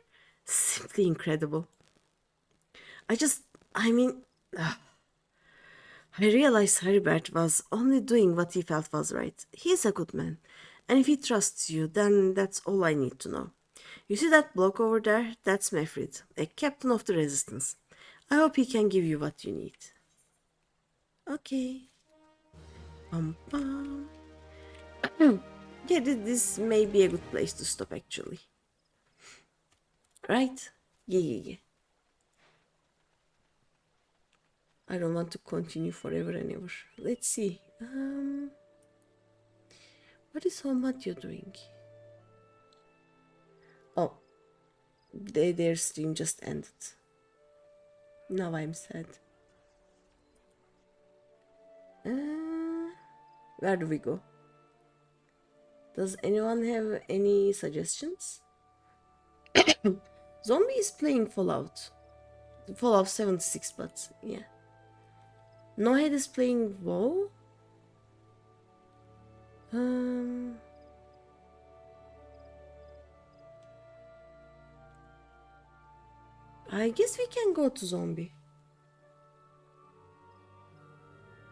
Simply incredible. I realized Heribert was only doing what he felt was right. He's a good man, and if he trusts you, then that's all I need to know. You see that bloke over there? That's Manfred, a captain of the resistance. I hope he can give you what you need. Okay. Bum bum. Yeah, this may be a good place to stop, actually. Right? Yeah. I don't want to continue forever and ever. Let's see. What is Homatio doing? Oh, their stream just ended. Now I'm sad. Where do we go? Does anyone have any suggestions? Zombie is playing Fallout 76, but yeah. Nohead is playing WoW. I guess we can go to zombie.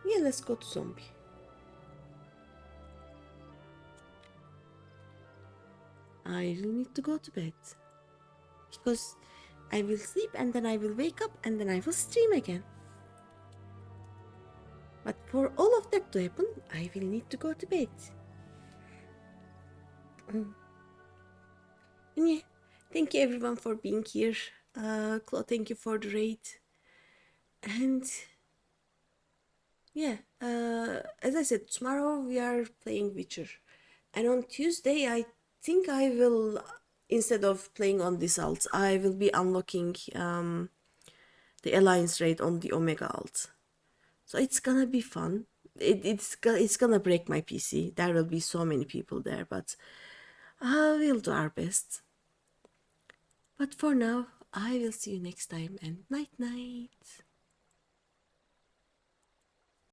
Yeah, let's go to zombie. I will need to go to bed. Because I will sleep and then I will wake up and then I will stream again. But for all of that to happen, I will need to go to bed. And yeah, thank you everyone for being here. Chloe, thank you for the raid. And yeah, as I said, tomorrow we are playing Witcher. And on Tuesday, I think I will, instead of playing on this alt, I will be unlocking the Alliance raid on the Omega alt. So it's gonna be fun. It's gonna break my PC. There will be so many people there, but we'll do our best. But for now, I will see you next time and night night.